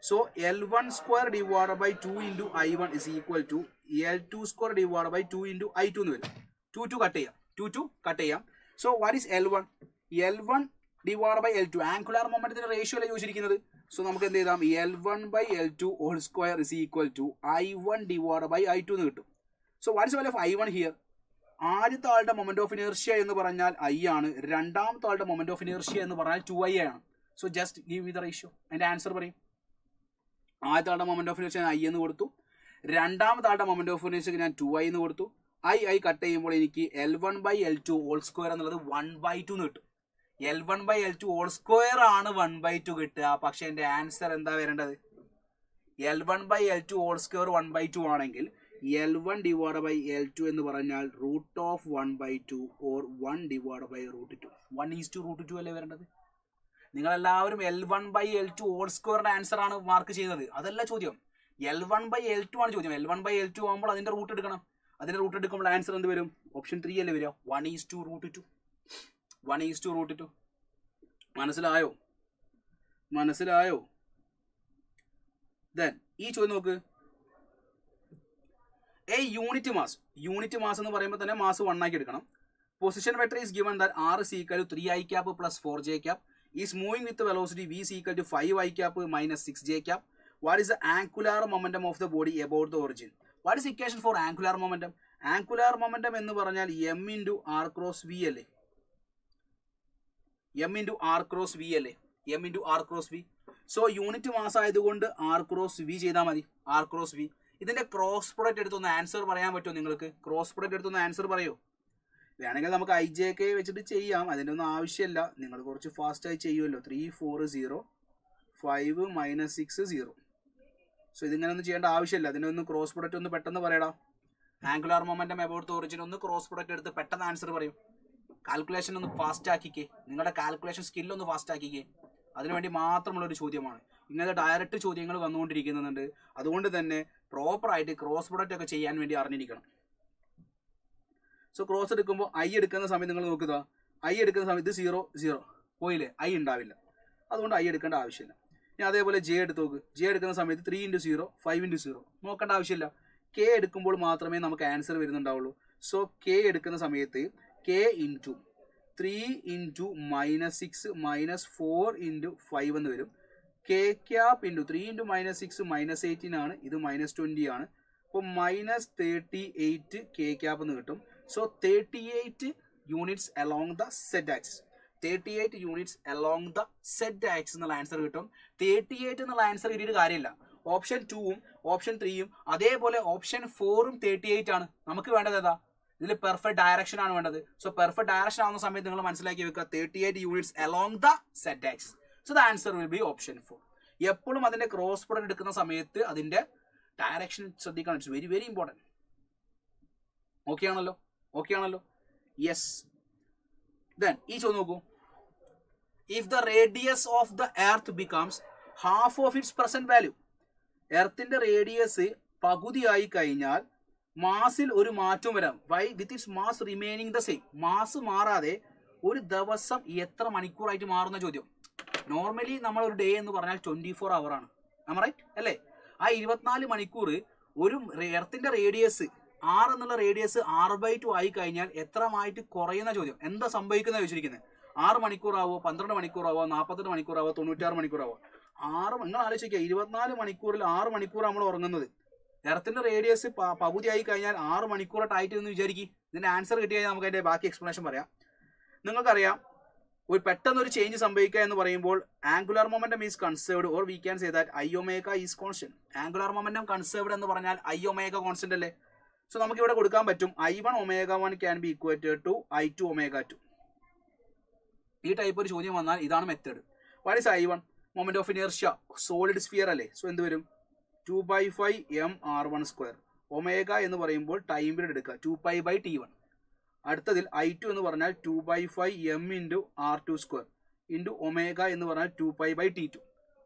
So L1² divide by 2 into I1 is equal to L2² divide by 2 into I2 എന്ന് വരും. 2 കട്ട് ചെയ്യാം, 2 കട്ട് ചെയ്യാം. So what is L1? L1 divide by L2 angular മൊമെന്റത്തിന്റെ ratio അല്ലേ ചോദിച്ചിരിക്കുന്നത്. So നമുക്ക് എന്ത് ചെയ്താം? L1/L2 whole square is equal to I1 divide by I2 എന്ന് കിട്ടും. So what is value of I1 here? ആദ്യത്തെ ആളുടെ മൊമെന്റ് ഓഫ് ഇനേർഷ്യ എന്ന് പറഞ്ഞാൽ I ആണ്. രണ്ടാമത്തെ ആളുടെ മൊമെന്റ് ഓഫ് ഇനേർഷ്യ എന്ന് പറഞ്ഞാൽ 2I ആണ്. So just give me the ratio. അതിന്റെ ആൻസർ പറയും. ആദ്യത്തെ ആളുടെ മൊമെന്റ് ഓഫ് ഇനേർഷ്യ I എന്ന് കൊടുത്തു, രണ്ടാമത്തെ ആളുടെ മൊമെന്റ് ഓഫ് ഇനേർഷ്യക്ക് ഞാൻ 2I എന്ന് കൊടുത്തു. I കട്ട് ചെയ്യുമ്പോൾ എനിക്ക് L1/L2 ഹോൾ സ്ക്വയർ എന്നുള്ളത് 1/2 എന്ന് കിട്ടും. L1/L2 ഹോൾ സ്ക്വയർ ആണ് 1/2 കിട്ടുക. പക്ഷെ എൻ്റെ ആൻസർ എന്താ വരേണ്ടത്? L1/L2 ഹോൾ സ്ക്വയർ 1/2 ആണെങ്കിൽ L1 ഡിവൈഡ് ബൈ L2 എന്ന് പറഞ്ഞാൽ √1/2 ഓർ 1 ഡിവൈഡ് ബൈ √2. 1:√2 അല്ലേ വരേണ്ടത്? നിങ്ങളെല്ലാവരും L1/L2 ഹോൾ സ്ക്വയറിന്റെ ആൻസർ ആണ് മാർക്ക് ചെയ്യുന്നത്. അതല്ല ചോദ്യം, L1/L2 ആണ് ചോദ്യം. L1/L2 ആകുമ്പോൾ അതിന്റെ റൂട്ട് എടുക്കണം. അതിന്റെ റൂട്ട് എടുക്കുമ്പോൾ ആൻസർ എന്ത് വരും? ഓപ്ഷൻ 3 അല്ലേ വരിക? 1:√2. 1:√2. മനസ്സിലായോ? മനസ്സിലായോ? ദെൻ ഈ ചോദ്യം നോക്ക്. യൂണിറ്റ് മാസ് എന്ന് പറയുമ്പോൾ തന്നെ മാസ് 1 ആക്കി എടുക്കണം. Position vector is given that R is equal to 3I cap plus 4J cap is moving with the velocity V is equal to 5I cap minus 6J cap. What is the angular momentum of the body about the origin? What is the equation for angular momentum? Angular momentum എന്ന് പറഞ്ഞാൽ M into R cross V അല്ലേ? M into R cross V അല്ലേ? M into R cross V. So unit mass ആയതുകൊണ്ട് R cross V ചെയ്താൽ മതി. R cross V. ഇതിന്റെ cross product എടുത്തൊന്ന് answer പറയാൻ പറ്റുമോ നിങ്ങൾക്ക്? ക്രോസ് പ്രൊഡക്റ്റ് എടുത്തൊന്ന് ആൻസർ പറയോ? വേണമെങ്കിൽ നമുക്ക് IJK വെച്ചിട്ട് ചെയ്യാം. അതിൻ്റെ ഒന്നും ആവശ്യമില്ല. നിങ്ങൾ കുറച്ച് ഫാസ്റ്റായി ചെയ്യുമല്ലോ. 3 4 0 5 - 6 0. സോ ഇതിങ്ങനെ ഒന്നും ചെയ്യേണ്ട ആവശ്യമില്ല. അതിനൊന്ന് ക്രോസ് പ്രൊഡക്റ്റ് ഒന്ന് പെട്ടെന്ന് പറയടാ. Angular momentum about the origin ഒന്ന് ക്രോസ് പ്രൊഡക്റ്റ് എടുത്ത് പെട്ടെന്ന് ആൻസർ പറയും. കാൽക്കുലേഷൻ ഒന്ന് ഫാസ്റ്റ് ആക്കിക്കേ. നിങ്ങളുടെ കാൽക്കുലേഷൻ സ്കില്ലൊന്ന് ഫാസ്റ്റ് ആക്കിക്കേ. അതിനുവേണ്ടി മാത്രമുള്ളൊരു ചോദ്യമാണ്. ഇങ്ങനത്തെ ഡയറക്റ്റ് ചോദ്യങ്ങൾ വന്നുകൊണ്ടിരിക്കുന്നുണ്ട്. അതുകൊണ്ട് തന്നെ പ്രോപ്പറായിട്ട് ക്രോസ് പ്രൊഡക്റ്റ് ഒക്കെ ചെയ്യാൻ വേണ്ടി അറിഞ്ഞിരിക്കണം. സോ ക്രോസ് എടുക്കുമ്പോൾ I എടുക്കുന്ന സമയത്ത് നിങ്ങൾ നോക്കുക. I എടുക്കുന്ന സമയത്ത് 0 0 പോയില്ലേ? I ഉണ്ടാവില്ല. അതുകൊണ്ട് I എടുക്കേണ്ട ആവശ്യമില്ല. ഇനി അതേപോലെ J എടുത്ത് നോക്ക്. J എടുക്കുന്ന സമയത്ത് 3 × 0 5 × 0 നോക്കേണ്ട ആവശ്യമില്ല. K എടുക്കുമ്പോൾ മാത്രമേ നമുക്ക് ആൻസർ വരുന്നുണ്ടാവുള്ളൂ. സോ K എടുക്കുന്ന സമയത്ത് K × 3 × -6 -4 × 5 എന്ന് വരും. K cap × 3 × -6 -18 ആണ്. ഇത് -20 ആണ്. അപ്പോൾ -38 K cap എന്ന് കിട്ടും. So 38 units along the set axis. 38 units along the set axis എന്നുള്ള ആൻസർ കിട്ടും. 38 എന്നുള്ള ആൻസർ കിട്ടിയിട്ട് കാര്യമില്ല. ഓപ്ഷൻ 2ഉം ഓപ്ഷൻ 3യും അതേപോലെ ഓപ്ഷൻ 4ഉം 38 ആണ്. നമുക്ക് വേണ്ടത് ഏതാ? ഇതിൽ പെർഫെക്റ്റ് ഡയറക്ഷൻ ആണ് വേണ്ടത്. സോ പെർഫെക്റ്റ് ഡയറക്ഷൻ ആവുന്ന സമയത്ത് നിങ്ങൾ മനസ്സിലാക്കി വെക്കുക 38 units along the set axis. So the answer will be option 4. എപ്പോഴും അതിന്റെ ക്രോസ് പ്രൊഡക്റ്റ് എടുക്കുന്ന സമയത്ത് അതിന്റെ ഡയറക്ഷൻ ശ്രദ്ധിക്കണം. It's very very important. Okay ആണല്ലോ യെസ്. ദെൻ ഈ ചോദ്യം നോക്കൂ. If the radius of the earth becomes half of its present value, എർത്തിന്റെ റേഡിയസ് പകുതിയായി കഴിഞ്ഞാൽ മാസിൽ ഒരു മാറ്റം വരാം. Why with its mass remaining the same. Mass മാറാതെ ഒരു ദിവസം എത്ര മണിക്കൂറായിട്ട് മാറുന്ന ചോദ്യം. നോർമലി നമ്മൾ ഒരു ഡേ എന്ന് പറഞ്ഞാൽ 24 hour ആണ്, റൈറ്റ് അല്ലേ? ആ 24 മണിക്കൂർ ഒരു എർത്തിന്റെ റേഡിയസ് R എന്നുള്ള റേഡിയസ് R/2 ആയി കഴിഞ്ഞാൽ എത്രമായിട്ട് കുറയുന്ന ചോദ്യം. എന്താ സംഭവിക്കുന്നത് ചോദിച്ചിരിക്കുന്നത്? 6 മണിക്കൂറാവോ, 12 മണിക്കൂറാവോ, 48 മണിക്കൂറാവോ, 96 മണിക്കൂറാവോ? നിങ്ങൾ ആലോചിക്കുക, 24 മണിക്കൂറിൽ 6 മണിക്കൂർ നമ്മൾ ഉറങ്ങുന്നത്. എർത്തിന്റെ റേഡിയസ് പകുതിയായി കഴിഞ്ഞാൽ 6 മണിക്കൂറായിട്ട് എന്ന് വിചാരിക്കും. ഇതിന്റെ ആൻസർ കിട്ടി കഴിഞ്ഞാൽ നമുക്ക് അതിന്റെ ബാക്കി എക്സ്പ്ലനേഷൻ പറയാം. നിങ്ങൾക്കറിയാം, ഒരു പെട്ടെന്നൊരു ചേഞ്ച് സംഭവിക്കുക എന്ന് പറയുമ്പോൾ angular momentum is conserved, or we can say that I omega is constant. Angular momentum conserved എന്ന് പറഞ്ഞാൽ ഐ ഒമേഗ കോൺസ്റ്റന്റ് അല്ലേ? സോ നമുക്ക് ഇവിടെ കൊടുക്കാൻ പറ്റും I1 ω1 can be equated to I2 ω2. ഈ ടൈപ്പ് ഒരു ചോദ്യം വന്നാൽ ഇതാണ് method. What is I1? Moment of inertia, solid sphere അല്ലേ? സോ എന്ത് വരും? 2/5 mr1². ഒമേഗ എന്ന് പറയുമ്പോൾ ടൈം പീരീഡ് എടുക്കുക, 2π/t1. അടുത്തതിൽ I2 എന്ന് പറഞ്ഞാൽ 2/5 m × r2² ഇൻറ്റു ഒമേഗ എന്ന് പറഞ്ഞാൽ 2π/t2.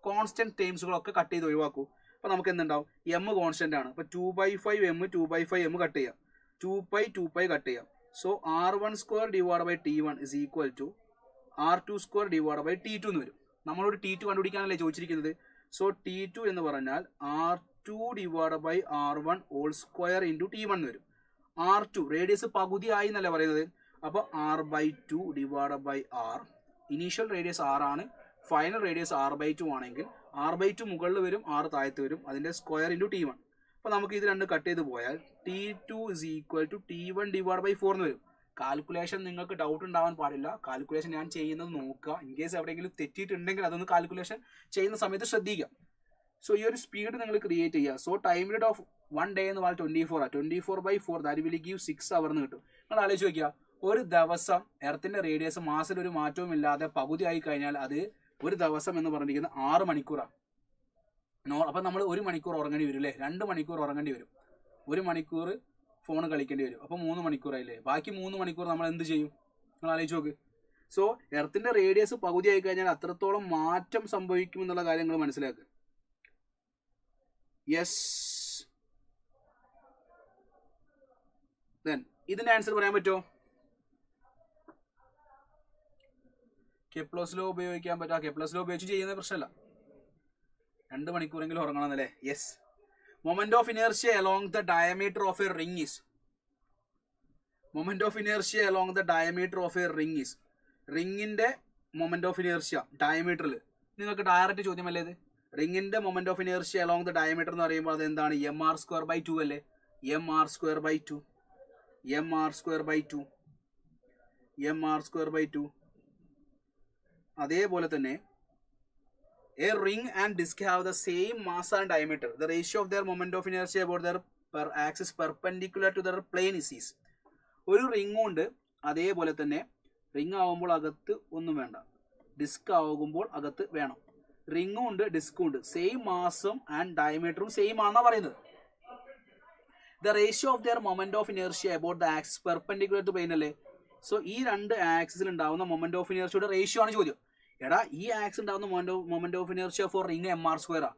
കോൺസ്റ്റന്റ് ടേംസുകളൊക്കെ കട്ട് ചെയ്ത് ഒഴിവാക്കൂ. അപ്പോൾ നമുക്ക് എന്തുണ്ടാവും? എം കോൺസ്റ്റന്റ് ആണ്. അപ്പോൾ 2/5 m 2/5 m കട്ട് ചെയ്യാം, 2π കട്ട് ചെയ്യാം. So r1² / t1 is equal to r2² / t2 എന്ന് വരും. നമ്മളോട് T2 കണ്ടുപിടിക്കാനല്ലേ ചോദിച്ചിരിക്കുന്നത്. സോ T2 എന്ന് പറഞ്ഞാൽ R2 / R1² × T1 എന്ന് വരും. R2 റേഡിയസ് പകുതി ആയി എന്നല്ല പറയുന്നത്. അപ്പോൾ R/2 / R. Initial radius R ആണ്, ഫൈനൽ റേഡിയസ് R/2 ആണെങ്കിൽ R/2 മുകളിൽ വരും, R താഴത്ത് വരും, അതിൻ്റെ സ്ക്വയർ × T1. അപ്പോൾ നമുക്ക് ഇത് രണ്ട് കട്ട് ചെയ്ത് പോയാൽ T2 is equal to T1 / 4 എന്ന് വരും. കാൽക്കുലേഷൻ നിങ്ങൾക്ക് ഡൗട്ട് ഉണ്ടാവാൻ പാടില്ല. കാൽക്കുലേഷൻ ഞാൻ ചെയ്യുന്നത് നോക്കുക. ഇൻ കേസ് എവിടെയെങ്കിലും തെറ്റിയിട്ടുണ്ടെങ്കിൽ അതൊന്ന് കാൽക്കുലേഷൻ ചെയ്യുന്ന സമയത്ത് ശ്രദ്ധിക്കുക. സോ ഈ ഒരു സ്പീഡ് നിങ്ങൾ ക്രിയേറ്റ് ചെയ്യുക. So time period of 1 day എന്ന് പറഞ്ഞാൽ 24 ആണ്. 24/4 ദാറ്റ് വിൽ ഗീവ് 6 hours എന്ന് കിട്ടും. നിങ്ങൾ ആലോചിച്ച് നോക്കിയാൽ ഒരു ദിവസം എർത്തിന്റെ റേഡിയസ് മാസിൽ ഒരു മാറ്റവും ഇല്ലാതെ പകുതി ആയി കഴിഞ്ഞാൽ അത് ഒരു ദിവസം എന്ന് പറഞ്ഞിരിക്കുന്നത് 6 മണിക്കൂറാണ്. അപ്പം നമ്മൾ 1 മണിക്കൂർ ഉറങ്ങേണ്ടി വരും അല്ലേ? 2 മണിക്കൂർ ഉറങ്ങേണ്ടി വരും, 1 മണിക്കൂർ ഫോൺ കളിക്കേണ്ടി വരും. അപ്പോൾ 3 മണിക്കൂറായില്ലേ? ബാക്കി 3 മണിക്കൂർ നമ്മൾ എന്ത് ചെയ്യും? നിങ്ങൾ ആലോചിച്ച് നോക്ക്. സോ എർത്തിന്റെ റേഡിയസ് പകുതി ആയി കഴിഞ്ഞാൽ അത്രത്തോളം മാറ്റം സംഭവിക്കും എന്നുള്ള കാര്യങ്ങൾ മനസ്സിലാക്കുക. യെസ്. ദെൻ ഇതിന്റെ ആൻസർ പറയാൻ പറ്റുമോ? കെപ്ലർസ് ലോ ഉപയോഗിക്കാൻ പറ്റുക. കെപ്ലർസ് ലോ ഉപയോഗിച്ച് ചെയ്യുന്ന പ്രശ്നമല്ല, 2 മണിക്കൂറെങ്കിലും ഉറങ്ങണമെന്നല്ലേ? Yes. Moment of inertia along the diameter of a ring is. Moment of inertia along the diameter of a ring is. റിംഗിന്റെ മൊമെന്റ് ഓഫ് ഇനേർഷ്യ ഡയമീറ്ററിൽ നിങ്ങൾക്ക് ഡയറക്റ്റ് ചോദ്യമല്ലേ ഇത്? റിംഗിന്റെ moment of inertia along the diameter എന്ന് പറയുമ്പോൾ അത് എന്താണ്? mr²/2 അല്ലേ? mr²/2 mr²/2. അതേപോലെ തന്നെ a ring and disk have the same mass and diameter. The ratio of their moment of inertia about their axis perpendicular to their plane is. ഒരു ring ഉണ്ട്, അതേപോലെ തന്നെ റിംഗ് ആവുമ്പോൾ അകത്ത് ഒന്നും വേണ്ട, ഡിസ്ക് ആകുമ്പോൾ അകത്ത് വേണം. റിംഗും ഉണ്ട് ഡിസ്കും ഉണ്ട്, സെയിം മാസും ആൻഡ് ഡയമീറ്ററും സെയിം ആണെന്നാണ് പറയുന്നത്. The ratio of their moment of inertia about the axis perpendicular to plane അല്ലേ? സോ ഈ രണ്ട് ആക്സിസിൽ ഉണ്ടാവുന്ന മൊമെന്റ് ഓഫ് ഇനേർഷ്യയുടെ റേഷ്യോ ആണ് ചോദ്യം. എടാ ഈ ആക്സ് ഉണ്ടാകുന്ന moment of inertia for ring mr²,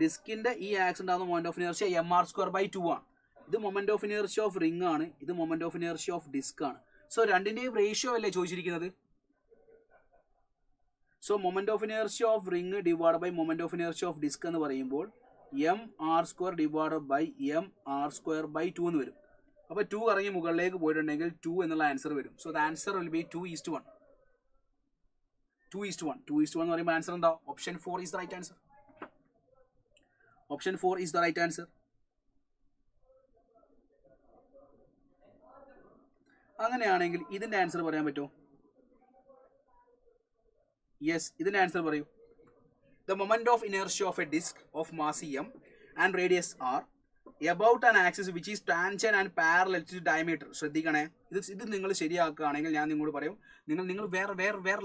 ഡിസ്കിന്റെ ഈ ആക്സ് ഉണ്ടാകുന്ന മൊമെന്റ് ഓഫ് ഇനേർഷ്യ mr²/2 ആണ്. ഇത് moment of inertia of ring ആണ്, ഇത് moment of inertia of disc ആണ്. സോ രണ്ടിന്റെയും റേഷ്യോ അല്ലേ ചോദിച്ചിരിക്കുന്നത്? So moment of inertia of ring divide by moment of inertia of disc എന്ന് പറയുമ്പോൾ mr² ഡിവൈഡ് ബൈ mr²/2 എന്ന് വരും. അപ്പോൾ 2 കറങ്ങി മുകളിലേക്ക് പോയിട്ടുണ്ടെങ്കിൽ 2 എന്നുള്ള ആൻസർ വരും. So the answer will be 2:1. 2:1 എന്ന് പറയുമ്പോൾ ആൻസർ എന്താ? Option 4 is the right answer. Option 4 is the right answer. അങ്ങനെയാണെങ്കിൽ ഇതിന്റെ ആൻസർ പറയാൻ പറ്റുമോ? യെസ്, ഇതിന്റെ ആൻസർ പറയൂ. The moment of inertia of a disc of mass m and radius r about an axis which is tangent and parallel to diameter. ശ്രദ്ധിക്കണേ, ഇത് നിങ്ങൾ ശരിയാക്കുകയാണെങ്കിൽ ഞാൻ നിങ്ങളോട് പറയും, നിങ്ങൾ വേറെ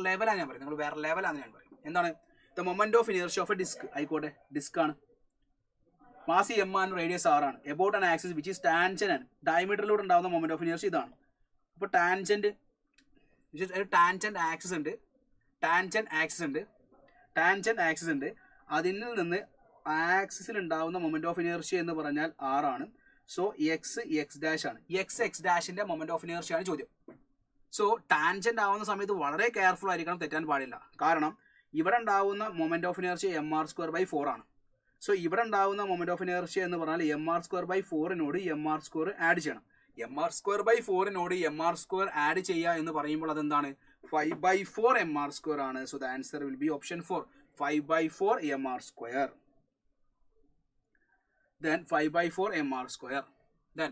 ലെവലാണ് ഞാൻ പറയും. നിങ്ങൾ വേറെ ലെവലാണ് ഞാൻ പറയും. എന്താണ്? The moment of inertia of a disc ആയിക്കോട്ടെ, ഡിസ്ക് ആണ്. മാസ് എം ആണ്, റേഡിയസ് ആർ ആണ്. About an axis which is tangent ആണ്. ഡയമീറ്ററിലൂടെ ഉണ്ടാകുന്ന മൊമെന്റ് ഓഫ് ഇനേർഷ്യ ഇതാണ്. അപ്പോൾ ടാൻജന്റ് ആക്സിസ് ഉണ്ട്, ടാൻജന്റ് ആക്സിസ് ഉണ്ട്. അതിൽ നിന്ന് ആക്സിസിൽ ഉണ്ടാകുന്ന മൊമെന്റ് ഓഫ് ഇനേർഷ്യ എന്ന് പറഞ്ഞാൽ ആർ ആണ്. സോ എക്സ് ഡാഷ് ആണ്. എക്സ് ഡാഷിന്റെ മൊമെന്റ് ഓഫ് ഇനേർഷ്യ ആണ് ചോദ്യം. സോ ടാൻജന്റ് ആവുന്ന സമയത്ത് വളരെ കെയർഫുൾ ആയിരിക്കണം, തെറ്റാൻ പാടില്ല. കാരണം ഇവിടെ ഉണ്ടാവുന്ന മൊമെന്റ് ഓഫ് ഇനേർഷ്യ mr²/4 ആണ്. സോ ഇവിടെ ഉണ്ടാവുന്ന മൊമെന്റ് ഓഫ് ഇനേർഷ്യ എന്ന് പറഞ്ഞാൽ mr²/4നോട് mr² ആഡ് ചെയ്യണം. mr²/4നോട് mr² ആഡ് ചെയ്യുക എന്ന് പറയുമ്പോൾ അതെന്താണ്? 5/4 mr² ആണ്. So the answer will be option 4, 5/4 mr². Then 5/4 mr². Then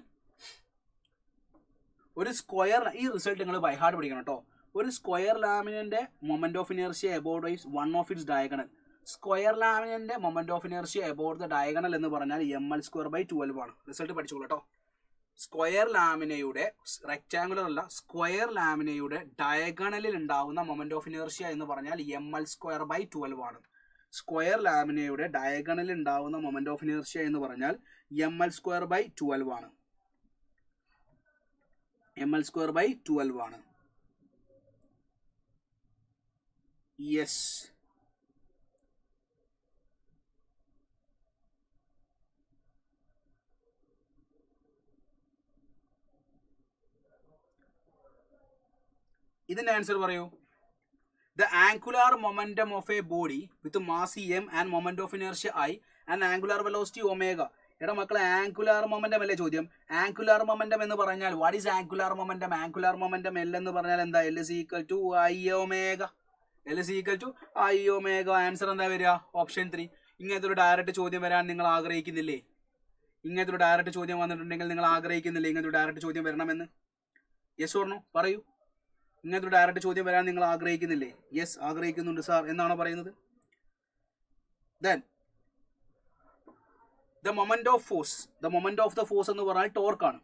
ഒരു സ്ക്വയർ, ഈ റിസൾട്ട് നിങ്ങൾ ബൈ ഹാർട്ട് പഠിക്കണം കേട്ടോ. ഒരു സ്ക്വയർ ലാമിനിന്റെ moment of inertia about is one of its diagonal. Square ലാമിനിന്റെ moment of inertia about the diagonal എന്ന് പറഞ്ഞാൽ ml²/12 ആണ്. റിസൾട്ട് പഠിച്ചോളൂ കേട്ടോ. സ്ക്വയർ ലാമിനയുടെ, റെക്ടാങ്കുലർ അല്ല, സ്ക്വയർ ലാമിനയുടെ ഡയഗണലിൽ ഉണ്ടാവുന്ന മൊമെന്റ് ഓഫ് ഇനേർഷ്യ എന്ന് പറഞ്ഞാൽ ml²/12 ആണ്. സ്ക്വയർ ലാമിനയുടെ ഡയഗണലിൽ ഉണ്ടാവുന്ന മൊമെന്റ് ഓഫ് ഇനേർഷ്യ എന്ന് പറഞ്ഞാൽ ml²/12 ആണ്. ml²/12 ആണ്. യെസ്. ഇതിന്റെ ആൻസർ പറയൂ. The angular momentum of a body with mass m and moment of inertia I and angular velocity omega. എടാ മക്കളെ, ആംഗുലാർ മൊമെന്റം അല്ലേ ചോദ്യം. ആംഗുലാർ മൊമെന്റം എന്ന് പറഞ്ഞാൽ what is angular momentum? Angular momentum L എന്ന് പറഞ്ഞാൽ എന്താ? L is equal to I omega. Answer എന്താ വരിക? ഓപ്ഷൻ 3. ഇങ്ങനത്തെ ഒരു ഡയറക്റ്റ് ചോദ്യം വരാൻ നിങ്ങൾ ആഗ്രഹിക്കുന്നില്ലേ? ഇങ്ങനത്തെ ഒരു ഡയറക്റ്റ് ചോദ്യം വന്നിട്ടുണ്ടെങ്കിൽ നിങ്ങൾ ആഗ്രഹിക്കുന്നില്ലേ ഇങ്ങനത്തെ ഒരു ഡയറക്റ്റ് ചോദ്യം വരണമെന്ന്? യെസ് ഓർ നോ പറയൂ. ഇങ്ങനത്തെ ഒരു ഡയറക്റ്റ് ചോദ്യം വരാൻ നിങ്ങൾ ആഗ്രഹിക്കുന്നില്ലേ? യെസ്, ആഗ്രഹിക്കുന്നുണ്ട് സാർ എന്നാണോ പറയുന്നത്? Then the moment of the force എന്ന് പറഞ്ഞാൽ ടോർക്ക് ആണ്.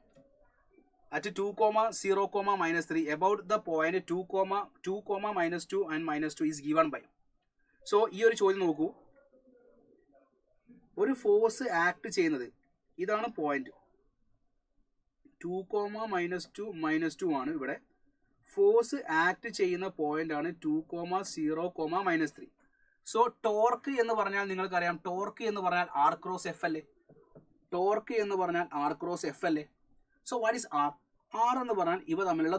at 2, 0, -3 about the point 2, -2 and -2 is given by. So ഈ ഒരു ചോദ്യം നോക്കൂ. ഒരു ഫോഴ്സ് ആക്ട് ചെയ്യുന്നത്, ഇതാണ് പോയിന്റ് 2, -2 ആണ്. ഇവിടെ ഫോഴ്സ് ആക്ട് ചെയ്യുന്ന പോയിന്റ് ആണ് 2, 0, -3. സോ ടോർക്ക് എന്ന് പറഞ്ഞാൽ നിങ്ങൾക്കറിയാം, ടോർക്ക് എന്ന് പറഞ്ഞാൽ R ക്രോസ് F അല്ലേ? ടോർക്ക് എന്ന് പറഞ്ഞാൽ R ക്രോസ് F അല്ലേ? So what is R? R എന്ന് പറഞ്ഞാൽ ഇവ തമ്മിലുള്ള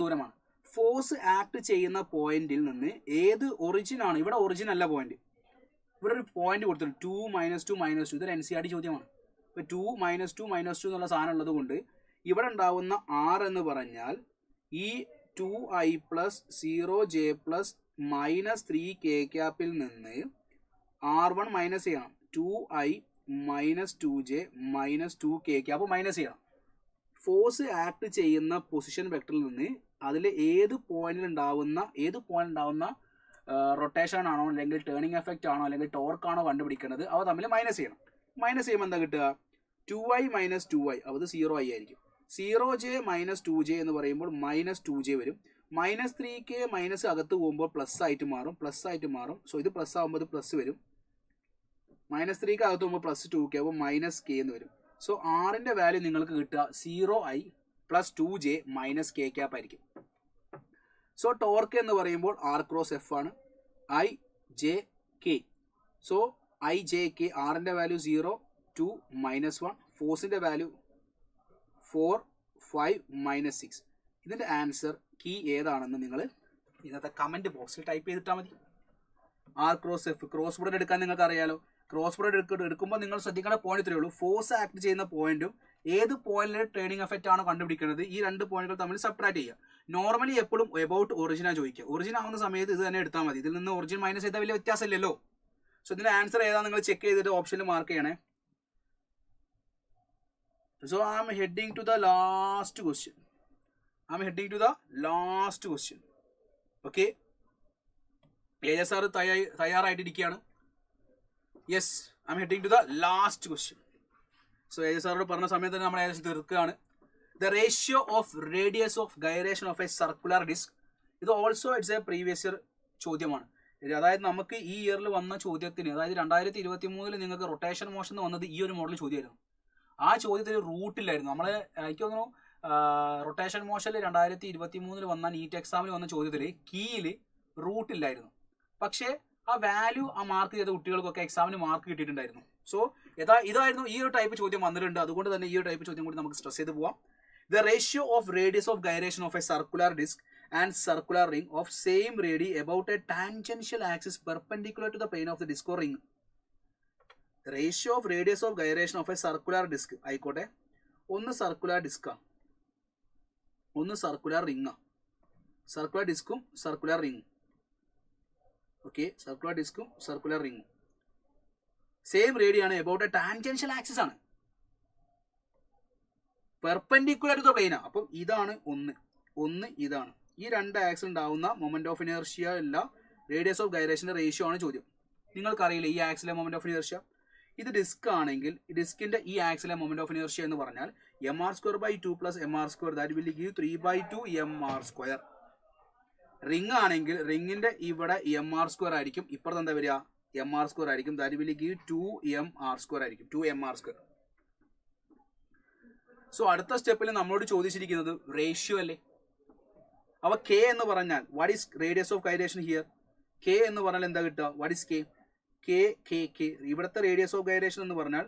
ദൂരമാണ്. ഫോഴ്സ് ആക്ട് ചെയ്യുന്ന പോയിന്റിൽ നിന്ന് ഏത് ഒറിജിൻ ആണ്? ഇവിടെ ഒറിജിൻ അല്ല പോയിന്റ്. ഇവിടെ ഒരു പോയിന്റ് കൊടുത്തിട്ടുണ്ട് 2, -2, ഇതൊരു NCERT ചോദ്യമാണ്. ഇപ്പോൾ 2, -2 എന്നുള്ള സാധനം ഉള്ളത് കൊണ്ട് ഇവിടെ ഉണ്ടാവുന്ന R എന്ന് പറഞ്ഞാൽ ഈ 2i + 0j + -3k ക്യാപ്പിൽ നിന്ന് R1 മൈനസ് ചെയ്യണം. 2i - 2j - 2k cap minus ചെയ്യണം. ഫോഴ്സ് ആക്ട് ചെയ്യുന്ന പൊസിഷൻ വെക്ടറിൽ നിന്ന് അതിൽ ഏത് പോയിന്റിൽ ഉണ്ടാവുന്ന റൊട്ടേഷൻ ആണോ, അല്ലെങ്കിൽ ടേണിംഗ് എഫക്റ്റ് ആണോ, അല്ലെങ്കിൽ ടോർക്ക് ആണോ കണ്ടുപിടിക്കുന്നത്, അവ തമ്മിൽ മൈനസ് ചെയ്യണം. മൈനസ് ചെയ്യുമ്പോൾ എന്താ കിട്ടുക? 2i - 2i, അത് 0i ആയിരിക്കും. 0j - 2j എന്ന് പറയുമ്പോൾ -2j വരും. -3k മൈനസ് അകത്ത് പോകുമ്പോൾ പ്ലസ് ആയിട്ട് മാറും. സോ ഇത് പ്ലസ് ആകുമ്പോൾ ഇത് പ്ലസ് വരും. -3k അകത്ത് പോകുമ്പോൾ +2k, അപ്പോൾ -k എന്ന് വരും. സോ ആറിന്റെ വാല്യൂ നിങ്ങൾക്ക് കിട്ടുക 0i + 2j - k ക്യാപ്പ് ആയിരിക്കും. സോ ടോർക്ക് എന്ന് പറയുമ്പോൾ R ക്രോസ് F ആണ്, IJK. സോ IJK, ആറിന്റെ വാല്യൂ 0, 2, -1. ഫോഴ്സിന്റെ വാല്യൂ 4, 5, -6. ഇതിന്റെ ആൻസർ കീ ഏതാണെന്ന് നിങ്ങൾ ഇന്നത്തെ കമന്റ് ബോക്സിൽ ടൈപ്പ് ചെയ്തിട്ടാൽ മതി. R cross F, cross product എടുക്കാൻ നിങ്ങൾക്ക് അറിയാലോ. ക്രോസ് പ്രോഡക്റ്റ് എടുക്കുമ്പോൾ നിങ്ങൾ ശ്രദ്ധിക്കേണ്ട പോയിന്റ് ഇത്രയേ ഉള്ളൂ. ഫോഴ്സ് ആക്ട് ചെയ്യുന്ന പോയിന്റും ഏത് പോയിന്റിൽ ട്രേഡിംഗ് എഫക്റ്റ് ആണ് കണ്ടുപിടിക്കുന്നത്, ഈ രണ്ട് പോയിന്റുകൾ തമ്മിൽ സെപ്പറേറ്റ് ചെയ്യുക. നോർമലി എപ്പോഴും എബൌട്ട് ഒറിജിനാണ് ചോദിക്കുക. ഒറിജിൻ ആവുന്ന സമയത്ത് ഇത് തന്നെ എടുത്താൽ മതി. ഇതിൽ നിന്ന് ഒറിജിൻ മൈനസ് ചെയ്താൽ വലിയ വ്യത്യാസമില്ലല്ലോ. സോ ഇതിന്റെ ആൻസർ ഏതാണ് നിങ്ങൾ ചെക്ക് ചെയ്തിട്ട് ഓപ്ഷനിൽ മാർക്ക് ചെയ്യണേ. So I am heading to the last question. Okay, sir തയ്യാറായിട്ടിരിക്കുകയാണ്. Yes, I am heading to the last question. So സാറോട് പറഞ്ഞ സമയത്ത് തന്നെ നമ്മൾ ഏകദേശം തീർക്കുകയാണ്. The ratio of radius of gyration of a circular disc. ഇത് also it's a previous year ചോദ്യമാണ്. അതായത് നമുക്ക് ഈ ഇയറിൽ വന്ന ചോദ്യത്തിന്, അതായത് 2023 നിങ്ങൾക്ക് റൊട്ടേഷൻ മോഷൻ വന്നത് ഈ ഒരു മോഡൽ ചോദ്യമായിരുന്നു. ആ ചോദ്യത്തിന് റൂട്ടില്ലായിരുന്നു. നമ്മൾ എനിക്ക് തോന്നുന്നു റൊട്ടേഷൻ മോഷനിൽ 2023 വന്ന നീറ്റ് എക്സാമിൽ വന്ന ചോദ്യത്തിൽ കീയിൽ റൂട്ടില്ലായിരുന്നു. പക്ഷേ ആ വാല്യൂ ആ മാർക്ക് ചെയ്ത കുട്ടികൾക്കൊക്കെ എക്സാമിന് മാർക്ക് കിട്ടിയിട്ടുണ്ടായിരുന്നു. സോ ഇതായിരുന്നു ഈ ഒരു ടൈപ്പ് ചോദ്യം വന്നിട്ടുണ്ട്. അതുകൊണ്ട് തന്നെ ഈ ഒരു ടൈപ്പ് ചോദ്യം കൂടി നമുക്ക് സ്ട്രെസ് ചെയ്ത് പോവാം. The ratio of radius of gyration of a circular disc and circular ring of same radii about a tangential axis perpendicular to the plane of the disc or ring. The ratio of radius of gyration of a circular disc ആയിക്കോട്ടെ, ഒന്ന് circular ഡിസ്കാ, ഒന്ന് circular റിംഗാ. Circular ഡിസ്കും circular റിംഗും. Okay, circular ഡിസ്കും circular റിംഗും same radii ആണ്, എബൌട്ട് എ ടാൻജൻഷ്യൽ ആക്സിസ് ആണ്, പെർപെൻഡിക്കുലർ ടു ദ പ്ലെയിൻ. അപ്പം ഇതാണ് ഒന്ന് ഇതാണ്. ഈ രണ്ട് ആക്സിൽ ഉണ്ടാവുന്ന മൊമെന്റ് ഓഫ് ഇനേർഷ്യ അല്ല റേഡിയസ് ഓഫ് ഗൈറേഷന്റെ റേഷ്യോ ആണ് ചോദ്യം. നിങ്ങൾക്കറിയില്ല ഈ ആക്സിലെ മൊമെന്റ് ഓഫ് ഇനേർഷ്യ. ഇത് ഡിസ്ക് ആണെങ്കിൽ ഡിസ്കിന്റെ ഈ ആക്സിലെ മൊമെന്റ് ഓഫ് ഇനേർഷ്യ എന്ന് പറഞ്ഞാൽ mr² + 2 + mr², that will give 3/2 mr². Ring ആണെങ്കിൽ റിംഗിന്റെ ഇവിടെ mr² ആയിരിക്കും, ഇപ്പുറത്ത് എന്താ വരിക mr² ആയിരിക്കും, ദാറ്റ് വിൽ ഗിവ് 2 mr² ആയിരിക്കും, 2 mr². സോ അടുത്ത സ്റ്റെപ്പിൽ നമ്മളോട് ചോദിച്ചിരിക്കുന്നത് റേഷ്യോ അല്ലേ. അവ കെ എന്ന് പറഞ്ഞാൽ what is radius of gyration here? K എന്ന് പറഞ്ഞാൽ എന്താ കിട്ടുക? What is K? ഇവിടുത്തെ റേഡിയസ് ഓഫ് ഗൈറേഷൻ എന്ന് പറഞ്ഞാൽ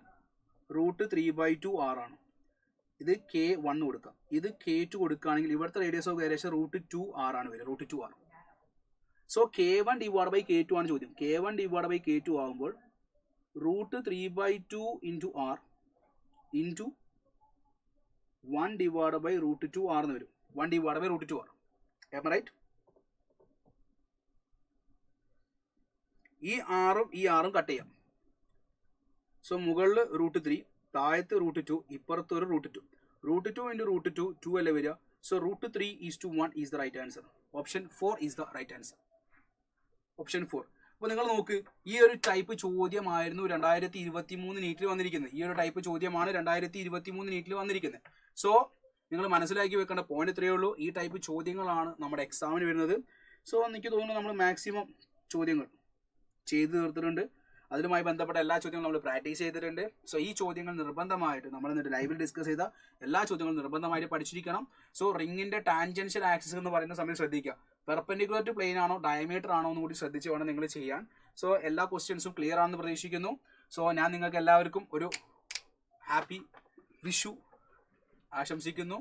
√3/2 r ആണ്. ഇത് K1 കൊടുക്കാം, ഇത് K2 കൊടുക്കുകയാണെങ്കിൽ ഇവിടുത്തെ റേഡിയസ് ഓഫ് ഗൈറേഷൻ √2 r ആണ് വരിക, √2 r. സോ K1 / K2 ആണ് ചോദ്യം. K1 / K2 ആകുമ്പോൾ √3/2 × r ഇൻറ്റു 1 / √2 r എന്ന് വരും. 1 / √2 r. Am I right? ഈ ആറും ഈ ആറും കട്ട് ചെയ്യാം. സോ മുകളിൽ √3, താഴത്ത് √2, ഇപ്പുറത്ത് ഒരു √2. √2 × √2 2 അല്ലേ വരിക. So √3:1 is the right answer. Option 4 is the right answer. Option 4. അപ്പോൾ നിങ്ങൾ നോക്ക്, ഈ ഒരു ടൈപ്പ് ചോദ്യമായിരുന്നു 2023 നീറ്റിൽ വന്നിരിക്കുന്നത്. ഈ ഒരു ടൈപ്പ് ചോദ്യമാണ് 2023 നീറ്റിൽ വന്നിരിക്കുന്നത്. സോ നിങ്ങൾ മനസ്സിലാക്കി വെക്കേണ്ട പോയിന്റ് ഇത്രയേ ഉള്ളൂ. ഈ ടൈപ്പ് ചോദ്യങ്ങളാണ് നമ്മുടെ എക്സാമിന് വരുന്നത്. സോ എനിക്ക് തോന്നുന്നു നമ്മൾ മാക്സിമം ചോദ്യങ്ങൾ ചെയ്തു തീർത്തിട്ടുണ്ട്. അതിലുമായി ബന്ധപ്പെട്ട എല്ലാ ചോദ്യങ്ങളും നമ്മൾ പ്രാക്ടീസ് ചെയ്തിട്ടുണ്ട്. സോ ഈ ചോദ്യങ്ങൾ നിർബന്ധമായിട്ട് നമ്മൾ എന്നിട്ട് ലൈവിൽ ഡിസ്കസ് ചെയ്ത എല്ലാ ചോദ്യങ്ങളും നിർബന്ധമായിട്ട് പഠിച്ചിരിക്കണം. സോ റിങ്ങിന്റെ ടാൻജൻഷ്യൽ ആക്സിസ് എന്ന് പറയുന്ന സമയം ശ്രദ്ധിക്കുക. പെർപെൻഡിക്കുലർ ടു പ്ലെയിൻ ആണോ ഡയമീറ്റർ ആണോ എന്ന് കൂടി ശ്രദ്ധിച്ച് വേണം നിങ്ങൾ ചെയ്യാൻ. സോ എല്ലാ ക്വസ്റ്റ്യൻസും ക്ലിയർ ആണെന്ന് പ്രതീക്ഷിക്കുന്നു. സോ ഞാൻ നിങ്ങൾക്ക് എല്ലാവർക്കും ഒരു ഹാപ്പി വിഷു ആശംസിക്കുന്നു.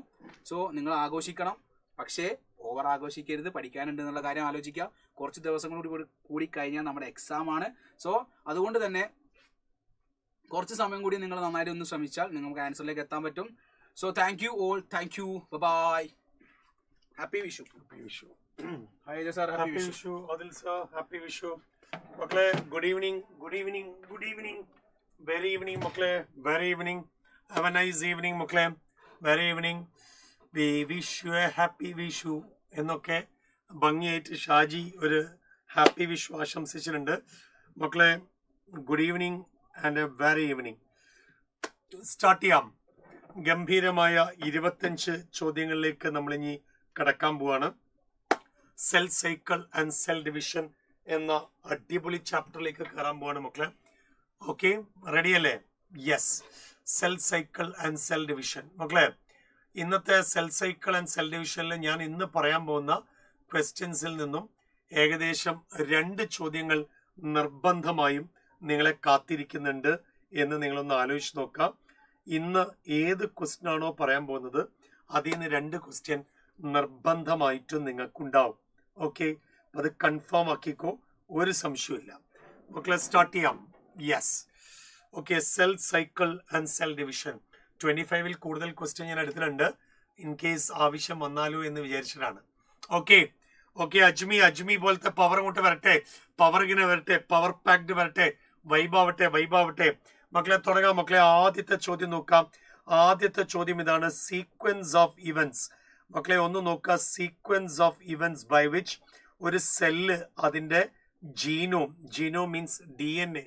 സോ നിങ്ങൾ ആഘോഷിക്കണം, പക്ഷേ ഓവർ ആഘോഷിക്കരുത്. പഠിക്കാനുണ്ട് എന്നുള്ള കാര്യം ആലോചിക്കുക. കുറച്ച് ദിവസങ്ങൾ കൂടി കഴിഞ്ഞാൽ നമ്മുടെ എക്സാം ആണ്. സോ അതുകൊണ്ട് തന്നെ കുറച്ച് സമയം കൂടി നിങ്ങൾ നന്നായിട്ട് ഒന്ന് ശ്രമിച്ചാൽ നിങ്ങൾക്ക് ആൻസറിലേക്ക് എത്താൻ പറ്റും. So thank you all, thank you, bye, happy Vishu. Hi sir, happy Vishu. അതിൽ സാർ ഹാപ്പി വിഷു. മക്കളെ ഗുഡ് ഈവനിങ്, വെരി ഈവനിങ് മക്കളെ, very evening. Have a nice evening മക്കളെ, very evening. We wish you a happy Vishu എന്നൊക്കെ ഭംഗിയായിട്ട് ഷാജി ഒരു ഹാപ്പി വിഷു ആശംസിച്ചിട്ടുണ്ട്. മക്കളെ good evening and a very evening. Start ചെയ്യാം. ഗംഭീരമായ 25 ചോദ്യങ്ങളിലേക്ക് നമ്മളിനി കടക്കാൻ പോവാണ്. Cell cycle and cell division എന്ന അടിപൊളി ചാപ്റ്ററിലേക്ക് കയറാൻ പോവാണ് മക്കളെ. ഓക്കെ, റെഡി അല്ലേ? Yes. Cell cycle and cell division. മക്കളെ ഇന്നത്തെ സെൽ സൈക്കിൾ ആൻഡ് സെൽ ഡിവിഷനിൽ ഞാൻ ഇന്ന് പറയാൻ പോകുന്ന ക്വസ്റ്റ്യൻസിൽ നിന്നും ഏകദേശം 2 ചോദ്യങ്ങൾ നിർബന്ധമായും നിങ്ങളെ കാത്തിരിക്കുന്നുണ്ട് എന്ന് നിങ്ങളൊന്ന് ആലോചിച്ച് നോക്കാം. ഇന്ന് ഏത് ക്വസ്റ്റ്യൻ ആണോ പറയാൻ പോകുന്നത് അതിൽ നിന്ന് 2 ക്വസ്റ്റ്യൻ നിർബന്ധമായിട്ടും നിങ്ങൾക്കുണ്ടാവും. ഓക്കെ, അത് കൺഫേം ആക്കിക്കോ, ഒരു സംശയമില്ല. മക്കളെ സ്റ്റാർട്ട് ചെയ്യാം. Yes. Okay, cell cycle and cell division 25ൽ കൂടുതൽ ക്വസ്റ്റ്യൻ ഞാൻ എടുത്തിട്ടുണ്ട്. ഇൻ കേസ് ആവശ്യം വന്നാലോ എന്ന് വിചാരിച്ചിട്ടാണ്. ഓക്കെ, അജ്മി പോലത്തെ പവർ അങ്ങോട്ട് വരട്ടെ, പവർ ഇങ്ങനെ വരട്ടെ, പവർ പാക്ഡ് വരട്ടെ, വൈബാവട്ടെ. മക്കളെ തുടങ്ങാം. മക്കളെ ആദ്യത്തെ ചോദ്യം നോക്കാം. ആദ്യത്തെ ചോദ്യം ഇതാണ്, സീക്വൻസ് ഓഫ് ഇവന്റ്സ്. മക്കളെ ഒന്ന് നോക്കുക. Sequence of events by which ഒരു സെല്ല് അതിന്റെ ജീനോം മീൻസ് DNA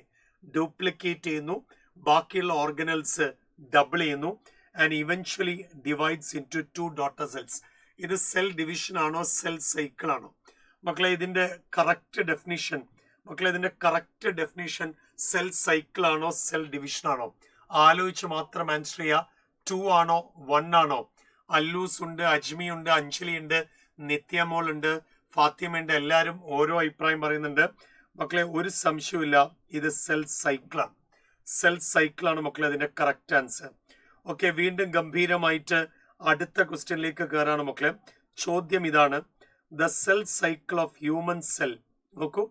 ഡ്യൂപ്ലിക്കേറ്റ് ചെയ്യുന്നു, ബാക്കിയുള്ള ഓർഗനൽസ് ഡബിൾ ചെയ്യുന്നു, and eventually divides into 2 daughter cells. ഇത് സെൽ ഡിവിഷൻ ആണോ സെൽ സൈക്കിൾ ആണോ? മക്കളെ ഇതിന്റെ കറക്റ്റ് ഡെഫിനിഷൻ മക്കളെ ഇതിന്റെ കറക്റ്റ് ഡെഫിനേഷൻ സെൽ സൈക്കിൾ ആണോ സെൽ ഡിവിഷൻ ആണോ? ആലോചിച്ച് മാത്രം ആൻസർ ചെയ്യുക. 2 ആണോ 1 ആണോ? അല്ലൂസ് ഉണ്ട്, അജ്മി ഉണ്ട്, അഞ്ജലി ഉണ്ട്, നിത്യമോൾ ഉണ്ട്, ഫാത്തിമ ഉണ്ട്. എല്ലാവരും ഓരോ അഭിപ്രായം പറയുന്നുണ്ട്. മക്കളെ ഒരു സംശയമില്ല, ഇത് സെൽ സൈക്കിളാണ്. സെൽ സൈക്കിളാണ് മക്കളെ അതിന്റെ കറക്റ്റ് ആൻസർ. ഓക്കെ, വീണ്ടും ഗംഭീരമായിട്ട് അടുത്ത ക്വസ്റ്റ്യനിലേക്ക് കയറാണ് മക്കളെ. ചോദ്യം ഇതാണ്, the cell cycle of human cell. നോക്കൂ,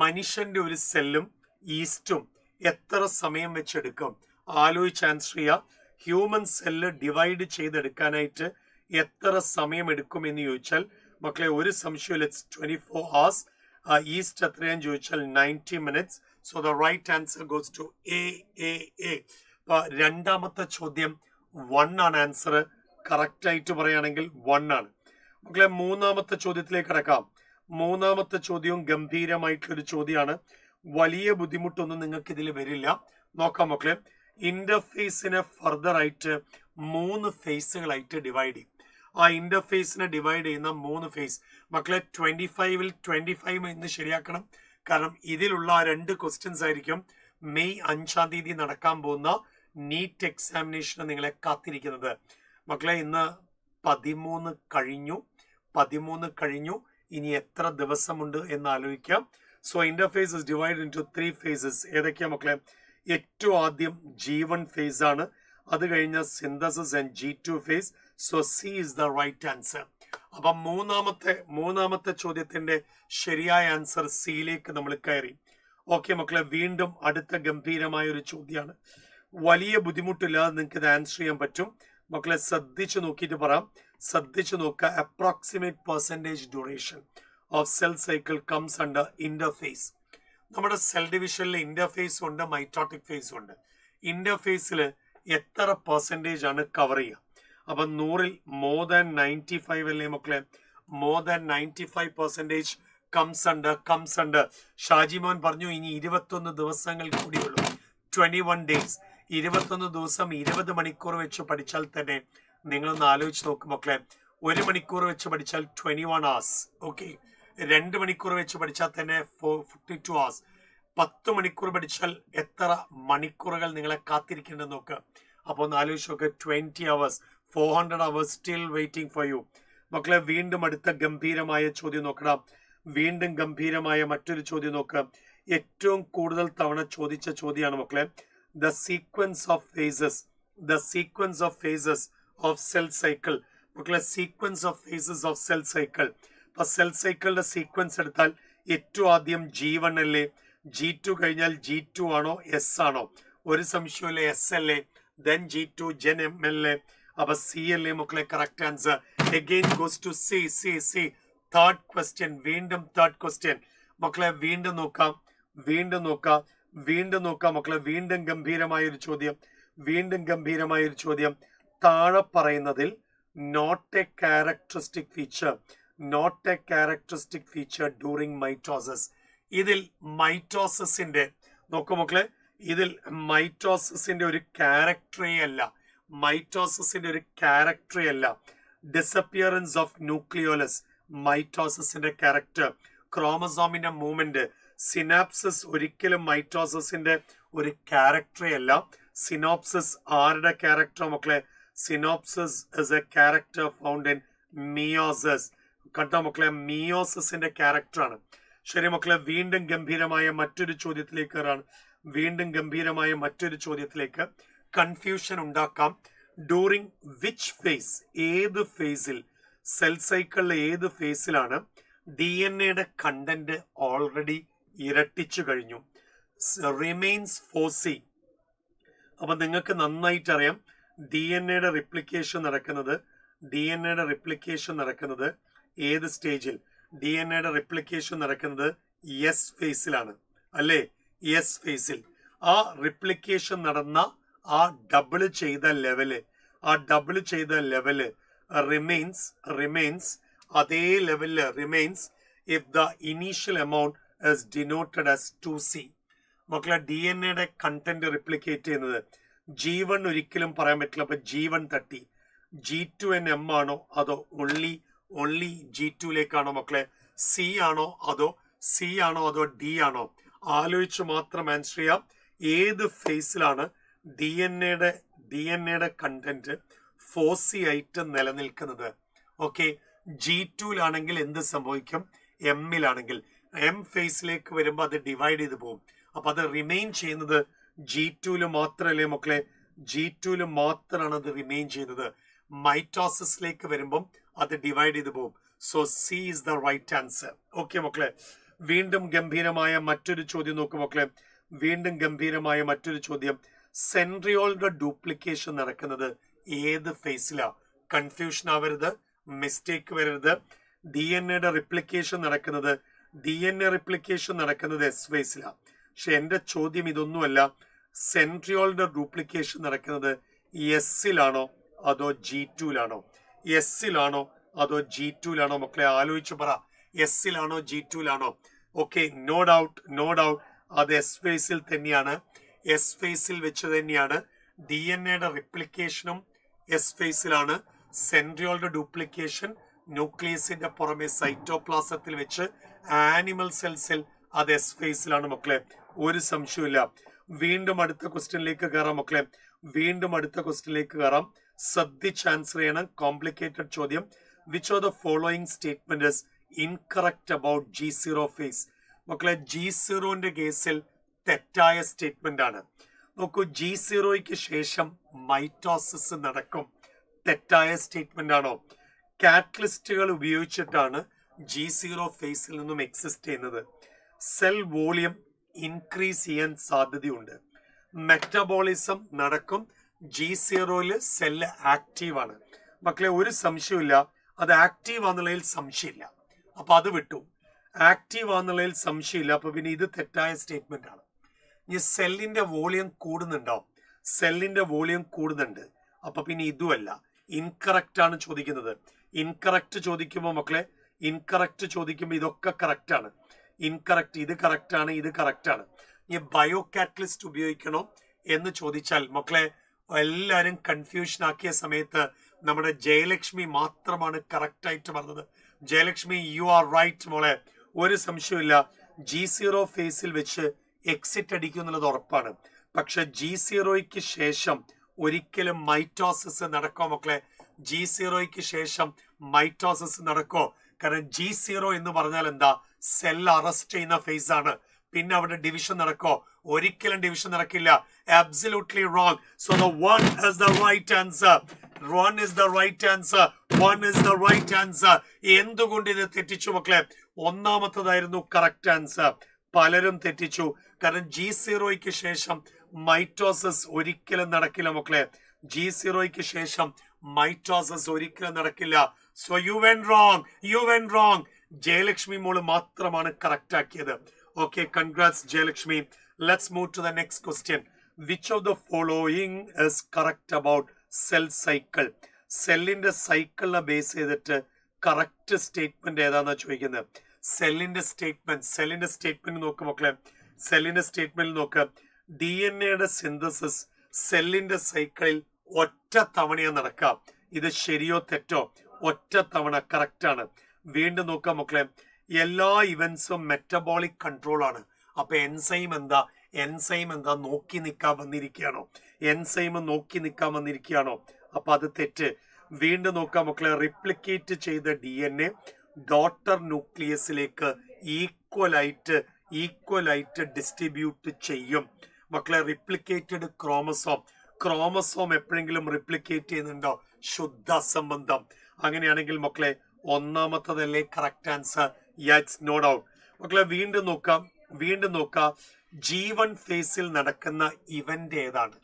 മനുഷ്യന്റെ ഒരു സെല്ലും ഈസ്റ്റും എത്ര സമയം വെച്ചെടുക്കും? ആലോചിച്ച് ആൻസർ ചെയ്യുക. ഹ്യൂമൻ സെല്ല് ഡിവൈഡ് ചെയ്തെടുക്കാനായിട്ട് എത്ര സമയം എടുക്കും എന്ന് ചോദിച്ചാൽ മക്കളെ ഒരു സംശയമില്ല, 24 hours. ഈസ്റ്റ് എത്രയാന്ന് ചോദിച്ചാൽ 90 minutes. So the right answer goes to A. രണ്ടാമത്തെ ചോദ്യം 1 ആണ് ആൻസർ. കറക്റ്റ് ആയിട്ട് പറയുകയാണെങ്കിൽ 1 ആണ് മക്കളെ. മൂന്നാമത്തെ ചോദ്യത്തിലേക്ക് കടക്കാം. മൂന്നാമത്തെ ചോദ്യവും ഗംഭീരമായിട്ടുള്ളൊരു ചോദ്യമാണ്. വലിയ ബുദ്ധിമുട്ടൊന്നും നിങ്ങൾക്ക് ഇതിൽ വരില്ല. നോക്കാം മക്കളെ. ഇന്റർഫേസിനെ ഫർദർ ആയിട്ട് 3 ഫേസുകളായിട്ട് ഡിവൈഡ് ചെയ്യും. ആ ഇന്റർഫേസിനെ ഡിവൈഡ് ചെയ്യുന്ന 3 ഫേസ് മക്കളെ 25-ൽ 25 എന്ന് ശരിയാക്കണം. കാരണം ഇതിലുള്ള 2 ക്വസ്റ്റ്യൻസ് ആയിരിക്കും മെയ് 5-ാം തീയതി നടക്കാൻ പോകുന്ന നീറ്റ് എക്സാമിനേഷന് നിങ്ങളെ കാത്തിരിക്കുന്നത്. മക്കളെ ഇന്ന് 13 കഴിഞ്ഞു. ഇനി എത്ര ദിവസമുണ്ട് എന്ന് ആലോചിക്കാം. So interface is divide into 3 phases. ഏതൊക്കെയാ മക്കളെ? ഏറ്റവും ആദ്യം G1 phase ആണ്. അത് കഴിഞ്ഞ synthesis and G2 phase. So C is the right answer. അപ്പൊ മൂന്നാമത്തെ ചോദ്യത്തിന്റെ ശരിയായ ആൻസർ സിയിലേക്ക് നമ്മൾ കയറി. ഓക്കെ മക്കളെ, വീണ്ടും അടുത്ത ഗംഭീരമായ ഒരു ചോദ്യമാണ്. വലിയ ബുദ്ധിമുട്ടില്ലാതെ നിങ്ങൾക്ക് ഇത് ആൻസർ ചെയ്യാൻ പറ്റും. മക്കളെ ശ്രദ്ധിച്ചു നോക്കിയിട്ട് പറയാം. ശ്രദ്ധിച്ചു നോക്കുക. Approximate percentage duration of cell cycle comes under interface. നമ്മുടെ സെൽ ഡിവിഷനിൽ ഇന്റർഫേസ് ഉണ്ട്, മൈറ്റോട്ടിക് ഫേസ് ഉണ്ട്. ഇന്റർഫേസിൽ എത്ര പെർസെൻറ്റേജ് ആണ് കവർ ചെയ്യുക? അപ്പൊ 100-ൽ മോർ ദാൻ 95 അല്ലേ മക്കളെ? More than 95% comes under. Shajimon പറഞ്ഞു ഇനി 21 ദിവസങ്ങൾ കൂടിയുള്ളൂ. 21 days. 21 ദിവസം 20 മണിക്കൂർ വെച്ച് പഠിച്ചാൽ തന്നെ നിങ്ങളൊന്ന് ആലോചിച്ച് നോക്കും മക്കളെ. 1 മണിക്കൂർ വെച്ച് പഠിച്ചാൽ 21 hours. ഓക്കെ, 2 മണിക്കൂർ വെച്ച് പഠിച്ചാൽ തന്നെ 42 hours. 10 മണിക്കൂർ പഠിച്ചാൽ എത്ര മണിക്കൂറുകൾ നിങ്ങളെ കാത്തിരിക്കേണ്ടത് നോക്കുക. അപ്പൊ ഒന്ന് ആലോചിച്ച് നോക്കുക. 20 hours, 400 hours still waiting for you. മക്കളെ വീണ്ടും അടുത്ത ഗംഭീരമായ ചോദ്യം നോക്കണം. വീണ്ടും ഗംഭീരമായ മറ്റൊരു ചോദ്യം നോക്കുക. ഏറ്റവും കൂടുതൽ തവണ ചോദിച്ച ചോദ്യമാണ് മക്കളെ. The sequence of phases of cell cycle. മക്കളെ sequence of phases of cell cycle. അപ്പൊ സെൽ സൈക്കിളിന്റെ സീക്വൻസ് എടുത്താൽ ഏറ്റവും ആദ്യം G1 അല്ലേ? G2 കഴിഞ്ഞാൽ G2 ആണോ S ആണോ? ഒരു സംശയമില്ല, S അല്ലേ? then G2 then M അല്ലേ? അപ്പൊ സി അല്ലേ മക്കളെ correct answer. Again goes to C. Third question. വീണ്ടും തേർഡ് ക്വസ്റ്റ്യൻ മക്കളെ. വീണ്ടും നോക്കാം മക്കളെ. വീണ്ടും ഗംഭീരമായ ഒരു ചോദ്യം. താഴെ പറയുന്നതിൽ not a characteristic feature during mitosis. ഇതിൽ മൈറ്റോസിന്റെ നോക്കൂ മക്കളെ, ഇതിൽ മൈറ്റോസിന്റെ ഒരു ക്യാരക്ടറേ അല്ല. ഡിസപ്പിയറൻസ് ഓഫ് ന്യൂക്ലിയോലസ് മൈറ്റോസിന്റെ ക്യാരക്ടർ. ക്രോമസോമിന്റെ മൂവ്മെന്റ്. സിനാപ്സിസ് ഒരിക്കലും മൈറ്റോസിന്റെ ഒരു ക്യാരക്ടറേ അല്ല. സിനോപ്സിസ് ആരുടെ ക്യാരക്ടർ മക്കളെ? Synopsis is a character found in meiosis. കണ്ടോ മക്കളെ, മിയോസിന്റെ ക്യാരക്ടറാണ്. ശരി മക്കളെ, വീണ്ടും ഗംഭീരമായ മറ്റൊരു ചോദ്യത്തിലേക്ക് കൺഫ്യൂഷൻ ഉണ്ടാക്കാം. ഡ്യൂറിങ് വിച്ച് ഫേസ്, ഏത് ഫേസിൽ, സെൽ സൈക്കിളിലെ ഏത് ഫേസിലാണ് DNA കണ്ടന്റ് ഓൾറെഡി ഇരട്ടിച്ചു കഴിഞ്ഞു? Remains 4C. അപ്പൊ നിങ്ങൾക്ക് നന്നായിട്ട് അറിയാം DNA റിപ്ലിക്കേഷൻ നടക്കുന്നത് ഏത് സ്റ്റേജിൽ? DNA റിപ്ലിക്കേഷൻ നടക്കുന്നത് എസ് ഫേസിലാണ് അല്ലേ? എസ് ഫേസിൽ. ആ റിപ്ലിക്കേഷൻ നടന്ന ആ ഡബിൾ ചെയ്ത ലെവല് റിമെയിൻസ് അതേ ലെവലില് remains if the initial amount is denoted as 2C. മക്കളെ DNA കണ്ടന്റ് റിപ്ലിക്കേറ്റ് ചെയ്യുന്നത് G1 ഒരിക്കലും പറയാൻ പറ്റില്ല. അപ്പൊ G1 30. G2 and M ആണോ അതോ only G2 ലേക്കാണോ മക്കളെ? C ആണോ അതോ സി ആണോ അതോ ഡി ആണോ? ആലോചിച്ച് മാത്രം ആൻസർ ചെയ്യാം. ഏത് ഫേസിലാണ് ഡി എൻ എയുടെ കണ്ടന്റ് ഫോസി ആയിട്ട് നിലനിൽക്കുന്നത്? ഓക്കെ, G2ലാണെങ്കിൽ എന്ത് സംഭവിക്കും? എമ്മിലാണെങ്കിൽ എം ഫേസിലേക്ക് വരുമ്പോൾ അത് ഡിവൈഡ് ചെയ്ത് പോകും. അപ്പൊ അത് റിമെയിൻ ചെയ്യുന്നത് G2 മാത്രമല്ലേ മക്കളെ? G2 മാത്രമാണ് അത് റിമെയിൻ ചെയ്യുന്നത്. മൈറ്റോസിസിലേക്ക് വരുമ്പം അത് ഡിവൈഡ് ചെയ്ത് പോകും. So C is the right answer. Okay മക്കളെ, വീണ്ടും ഗംഭീരമായ മറ്റൊരു ചോദ്യം നോക്കും മക്കളെ. വീണ്ടും ഗംഭീരമായ മറ്റൊരു ചോദ്യം. സെൻട്രിയോളുടെ ഡ്യൂപ്ലിക്കേഷൻ നടക്കുന്നത് ഏത് ഫേസിലാ? കൺഫ്യൂഷൻ ആവരുത്, മിസ്റ്റേക്ക് വരരുത്. ഡി എൻ എയുടെ റിപ്ലിക്കേഷൻ നടക്കുന്നത് എസ് ഫേസിലാണ്. പക്ഷെ എന്റെ ചോദ്യം ഇതൊന്നുമല്ല. സെൻട്രിയോളുടെ ഡ്യൂപ്ലിക്കേഷൻ നടക്കുന്നത് എസിലാണോ അതോ G2ലാണോ? എസിലാണോ അതോ G2ലാണോ മക്കളെ? ആലോചിച്ച് പറ, എസിലാണോ G2ലാണോ? ഓക്കെ, നോ ഡൗട്ട് അത് എസ് ഫേസിൽ തന്നെയാണ്. എസ് ഫേസിൽ വെച്ച് തന്നെയാണ്. ഡി എൻ എയുടെ റിപ്ലിക്കേഷനും എസ് ഫേസിലാണ്. സെൻട്രിയോളുടെ ഡ്യൂപ്ലിക്കേഷൻ ന്യൂക്ലിയസിന്റെ പുറമെ സൈറ്റോപ്ലാസത്തിൽ വെച്ച് ആനിമൽ സെൽസിൽ അത് എസ് ഫേസിലാണ് മക്കളെ. ഒരു സംശയമില്ല. വീണ്ടും അടുത്ത ക്വസ്റ്റ്യനിലേക്ക് കയറാം മക്കളെ. ശ്രദ്ധിച്ച് ആൻസർ ചെയ്യണം. കോംപ്ലിക്കേറ്റഡ് ചോദ്യം. Which of the following statement is incorrect about G0 phase? മക്കളെ, G0ന്റെ കേസിൽ തെറ്റായ സ്റ്റേറ്റ്മെന്റ് ആണ്. നോക്കൂ, G0ക്ക് ശേഷം മൈറ്റോസിസ് നടക്കും. തെറ്റായ സ്റ്റേറ്റ്മെന്റ് ആണോ? കാറ്റലിസ്റ്റുകൾ ഉപയോഗിച്ചിട്ടാണ് G0 ഫേസിൽ നിന്നും എക്സിസ്റ്റ് ചെയ്യുന്നത്. സെൽ വോളിയം ഇൻക്രീസ് ചെയ്യാൻ സാധ്യതയുണ്ട്. മെറ്റബോളിസം നടക്കും. G0 സെല്ല് ആക്റ്റീവ് ആണ്. മക്കളെ, ഒരു സംശയമില്ല, അത് ആക്റ്റീവ് ആണെന്നുള്ളതിൽ സംശയമില്ല. അപ്പൊ അത് വിട്ടു. ആക്റ്റീവ് ആണെന്നുള്ളതിൽ സംശയമില്ല. അപ്പൊ പിന്നെ ഇത് തെറ്റായ സ്റ്റേറ്റ്മെന്റ് ആണ്. ഇനി സെല്ലിന്റെ വോളിയം കൂടുന്നുണ്ടോ? സെല്ലിന്റെ വോളിയം കൂടുന്നുണ്ട്. അപ്പൊ പിന്നെ ഇതുമല്ല, ഇൻകറക്റ്റ് ആണ് ചോദിക്കുന്നത്. ഇൻകറക്റ്റ് ചോദിക്കുമ്പോൾ മക്കളെ, ഇതൊക്കെ കറക്റ്റ് ആണ്. ഇൻകറക്റ്റ്, ഇത് കറക്റ്റ് ആണ്. ഈ ബയോ കാറ്റലിസ്റ്റ് ഉപയോഗിക്കണോ എന്ന് ചോദിച്ചാൽ മക്കളെ, എല്ലാരും കൺഫ്യൂഷൻ ആക്കിയ സമയത്ത് നമ്മുടെ ജയലക്ഷ്മി മാത്രമാണ് കറക്റ്റ് ആയിട്ട് പറഞ്ഞത്. ജയലക്ഷ്മി, യു ആർ റൈറ്റ് മോളെ, ഒരു സംശയമില്ല. G0 ഫേസിൽ വെച്ച് എക്സിറ്റ് അടിക്കും എന്നുള്ളത് ഉറപ്പാണ്. പക്ഷെ G0ക്ക് ശേഷം ഒരിക്കലും മൈറ്റോസിസ് നടക്കോ മക്കളെ? G0ക്ക് ശേഷം മൈറ്റോസിസ് നടക്കോ? കാരണം G0 എന്ന് പറഞ്ഞാൽ എന്താ? സെൽ അറസ്റ്റ് ചെയ്യുന്ന ഫേസ് ആണ്. പിന്നെ അവിടെ ഡിവിഷൻ നടക്കോ? ഒരിക്കലും ഡിവിഷൻ നടക്കില്ല. Absolutely wrong. So the one is the right answer. എന്തുകൊണ്ട് ഇത് തെറ്റിച്ചു മക്കളെ? ഒന്നാമത്തതായിരുന്നു കറക്റ്റ് ആൻസർ. പലരും തെറ്റിച്ചു. കാരണം G0ക്ക് ശേഷം മൈറ്റോസിസ് ഒരിക്കലും നടക്കില്ല മക്കളെ. G0ക്ക് ശേഷം മൈറ്റോസിസ് ഒരിക്കലും നടക്കില്ല. So you went wrong. Jayalakshmi മോള് മാത്രമാണ് കറക്റ്റ് ആക്കിയത്. Okay, congrats Jayalakshmi. Let's move to the next question. Which of the following is correct about cell cycle? സെല്ലിന്റെ സൈക്കിളിനെ ബേസ് ചെയ്തിട്ട് കറക്റ്റ് സ്റ്റേറ്റ്മെന്റ് ഏതാന്നാ ചോദിക്കുന്നത്. സെല്ലിന്റെ സ്റ്റേറ്റ്മെന്റ് നോക്ക് മക്കളെ. സെല്ലിന്റെ സ്റ്റേറ്റ്മെന്റ് നോക്ക്. ഡി എൻ എയുടെ സിന്തസിസ് സെല്ലിന്റെ സൈക്കിളിൽ ഒറ്റ തവണയാ നടക്കാം. ഇത് ശരിയോ തെറ്റോ? ഒറ്റ തവണ കറക്റ്റ് ആണ്. വീണ്ടും നോക്കാം മക്കളെ. എല്ലാ ഇവന്റ്സും മെറ്റബോളിക് കൺട്രോൾ ആണ്. അപ്പൊ എൻസൈം എന്താ നോക്കി നിൽക്കാൻ വന്നിരിക്കുകയാണോ? അപ്പൊ അത് തെറ്റ്. വീണ്ടും നോക്കാം മക്കളെ. റിപ്ലിക്കേറ്റ് ചെയ്ത ഡി എൻ എ ഡോട്ടർ ന്യൂക്ലിയസിലേക്ക് ഈക്വൽ ആയിട്ട് ഡിസ്ട്രിബ്യൂട്ട് ചെയ്യും മക്കളെ. റിപ്ലിക്കേറ്റഡ് ക്രോമസോം എപ്പോഴെങ്കിലും റിപ്ലിക്കേറ്റ് ചെയ്യുന്നുണ്ടോ? ശുദ്ധ അസംബന്ധം. അങ്ങനെയാണെങ്കിൽ മക്കളെ, ഒന്നാമത്തതല്ലേ correct answer? Yes, no doubt മക്കളെ. വീണ്ടും നോക്കാം. G1 ഫേസിൽ നടക്കുന്ന ഇവന്റ് ഏതാണ്?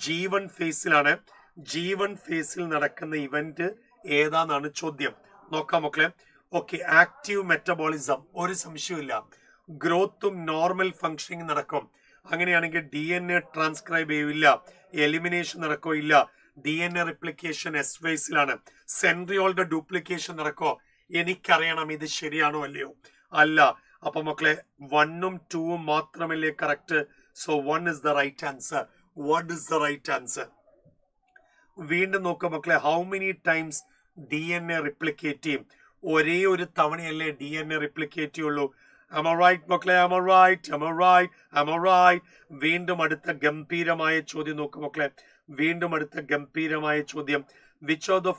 G1 ഫേസിൽ നടക്കുന്ന ഇവന്റ് ഏതാന്നാണ് ചോദ്യം. നോക്കാം മക്കളെ. ഓക്കെ, ആക്റ്റീവ് മെറ്റബോളിസം, ഒരു സംശയമില്ല. ഗ്രോത്തും നോർമൽ ഫങ്ഷനിങ് നടക്കും. അങ്ങനെയാണെങ്കിൽ ഡി എൻ എ ട്രാൻസ്ക്രൈബ് ചെയ്യില്ല. എലിമിനേഷൻ നടക്കോ? ഇല്ല. D N A replication S ഫേസിലാണ്. സെൻട്രിയോളുടെ ഡ്യൂപ്ലിക്കേഷൻ നടക്കോ? എനിക്കറിയണം ഇത് ശരിയാണോ അല്ലയോ? അല്ല. അപ്പൊ മക്കളെ, 1ഉം 2ഉം മാത്രമല്ലേ correct. So 1 is the right answer. വീണ്ടും നോക്കാം മക്കളെ. How many times D N A replicate ചെയ്യും? ഒരേ ഒരു തവണയല്ലേ ഡി എൻ എ റിപ്ലിക്കേറ്റ് ചെയ്യുള്ളൂ. Am I right, മക്കളെ? Am I right? Am I right? Am I right? വീണ്ടും അടുത്ത ഗംഭീരമായ ചോദ്യം നോക്ക് മക്കളെ. വീണ്ടും അടുത്ത ഗംഭീരമായ ചോദ്യം. Which of the